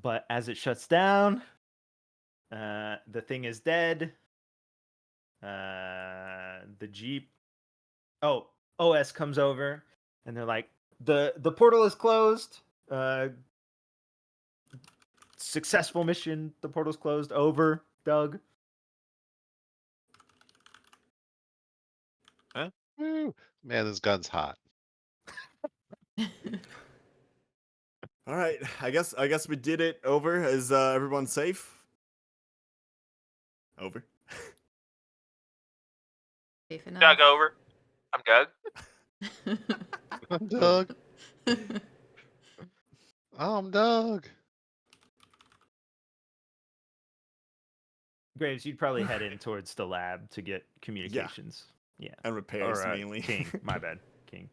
But as it shuts down, the thing is dead. The Jeep. Oh, OS comes over and they're like, the portal is closed. Successful mission. The portal's closed. Over, Doug. Woo. Man, this gun's hot. All right, I guess we did it. Over. Is everyone safe? Over. Safe enough. Doug over. I'm Doug. I'm Doug. I'm Doug. Graves, you'd probably head in towards the lab to get communications. Yeah. And repairs Or, mainly. King. My bad. King.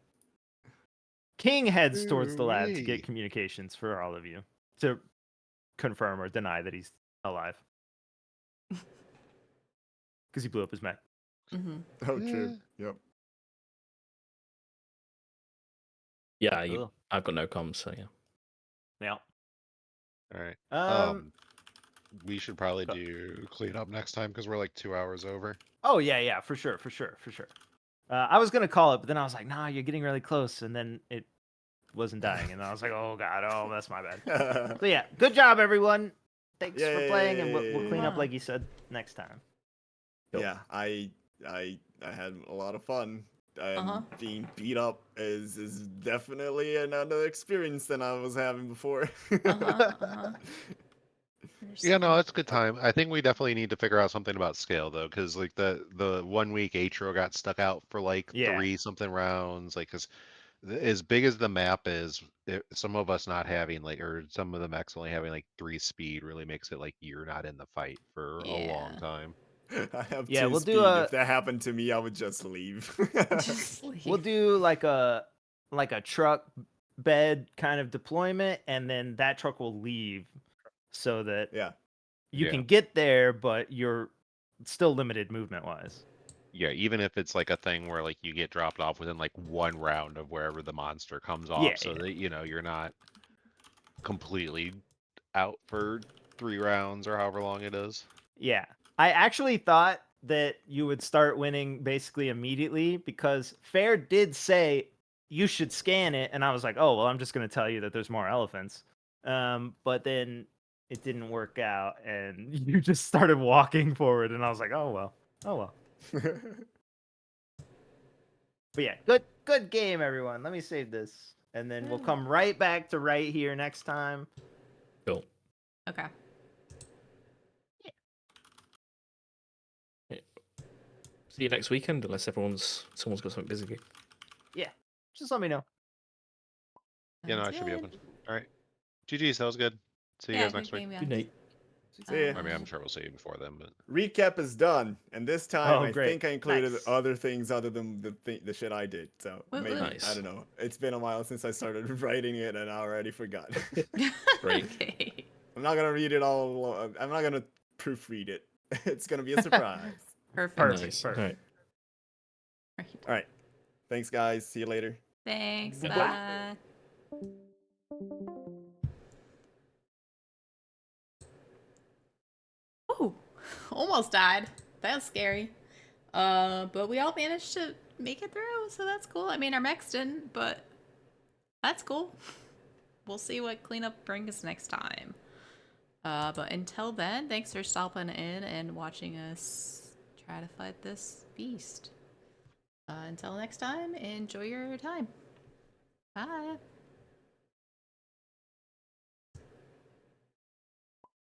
King heads towards the lab to Ooh-wee. get communications for all of you to confirm or deny that he's alive. Because he blew up his mech. Mhm. Oh, true. Yep. Yeah, Ugh. I've got no comms, so yeah. Yeah. All right. Um. We should probably Go- do cleanup next time because we're like 2 hours over. Oh yeah, for sure. I was gonna call it, but then I was like, nah, you're getting really close, and then it wasn't dying, and I was like, oh god, oh that's my bad. So yeah, good job everyone. Thanks for playing, and we'll clean up like you said next time. Cool. Yeah, I had a lot of fun. And Uh-huh. being beat up is definitely another experience than I was having before. Uh-huh. Yeah, no, it's a good time. I think we definitely need to figure out something about scale though, because like the 1 week Atro got stuck out for like Yeah. 3 something rounds, like because As big as the map is, some of us not having like, or some of the mechs only having like 3 speed really makes it like you're not in the fight for a long Yeah. time. I have Yeah, 2 we'll speed. do a- If that happened to me, I would just leave. Just leave. We'll do like a truck bed kind of deployment, and then that truck will leave so that Yeah. you Yeah. can get there, but you're still limited movement wise. Yeah, even if it's like a thing where like you get dropped off within like 1 round of wherever the monster comes off, Yeah, so yeah. that you're not completely out for 3 rounds or however long it is. Yeah. I actually thought that you would start winning basically immediately because Fair did say you should scan it, and I was like, oh well, I'm just gonna tell you that there's more elephants. But then it didn't work out, and you just started walking forward, and I was like, oh well, oh well. But yeah, good game, everyone. Let me save this, and then we'll come right back to right here next time. Cool. Okay. See you next weekend, unless someone's got something busy to do. Yeah, just let me know. Yeah, no, I Sounds should be good. open. All right. GG's, that was good. See you Yeah, guys good next week. game, guys. Good night. See ya. I mean, I'm Uh, sure we'll see you before then, but Recap is done, and this time Oh, I great. think I included Nice. other things other than the shit I did. So Woo, maybe woo. Nice. I don't know. It's been a while since I started writing it, and I already forgot. Great. Okay. I'm not gonna read it all. I'm not gonna proofread it. It's gonna be a surprise. Perfect. Nice. Perfect. All right. Right. All right. Thanks, guys. See you later. Thanks. Bye. Bye. Oh, almost died. That was scary. But we all managed to make it through, so that's cool. I mean, our mechs didn't, but that's cool. We'll see what cleanup brings next time. But until then, thanks for stopping in and watching us try to fight this beast. Until next time, enjoy your time. Bye.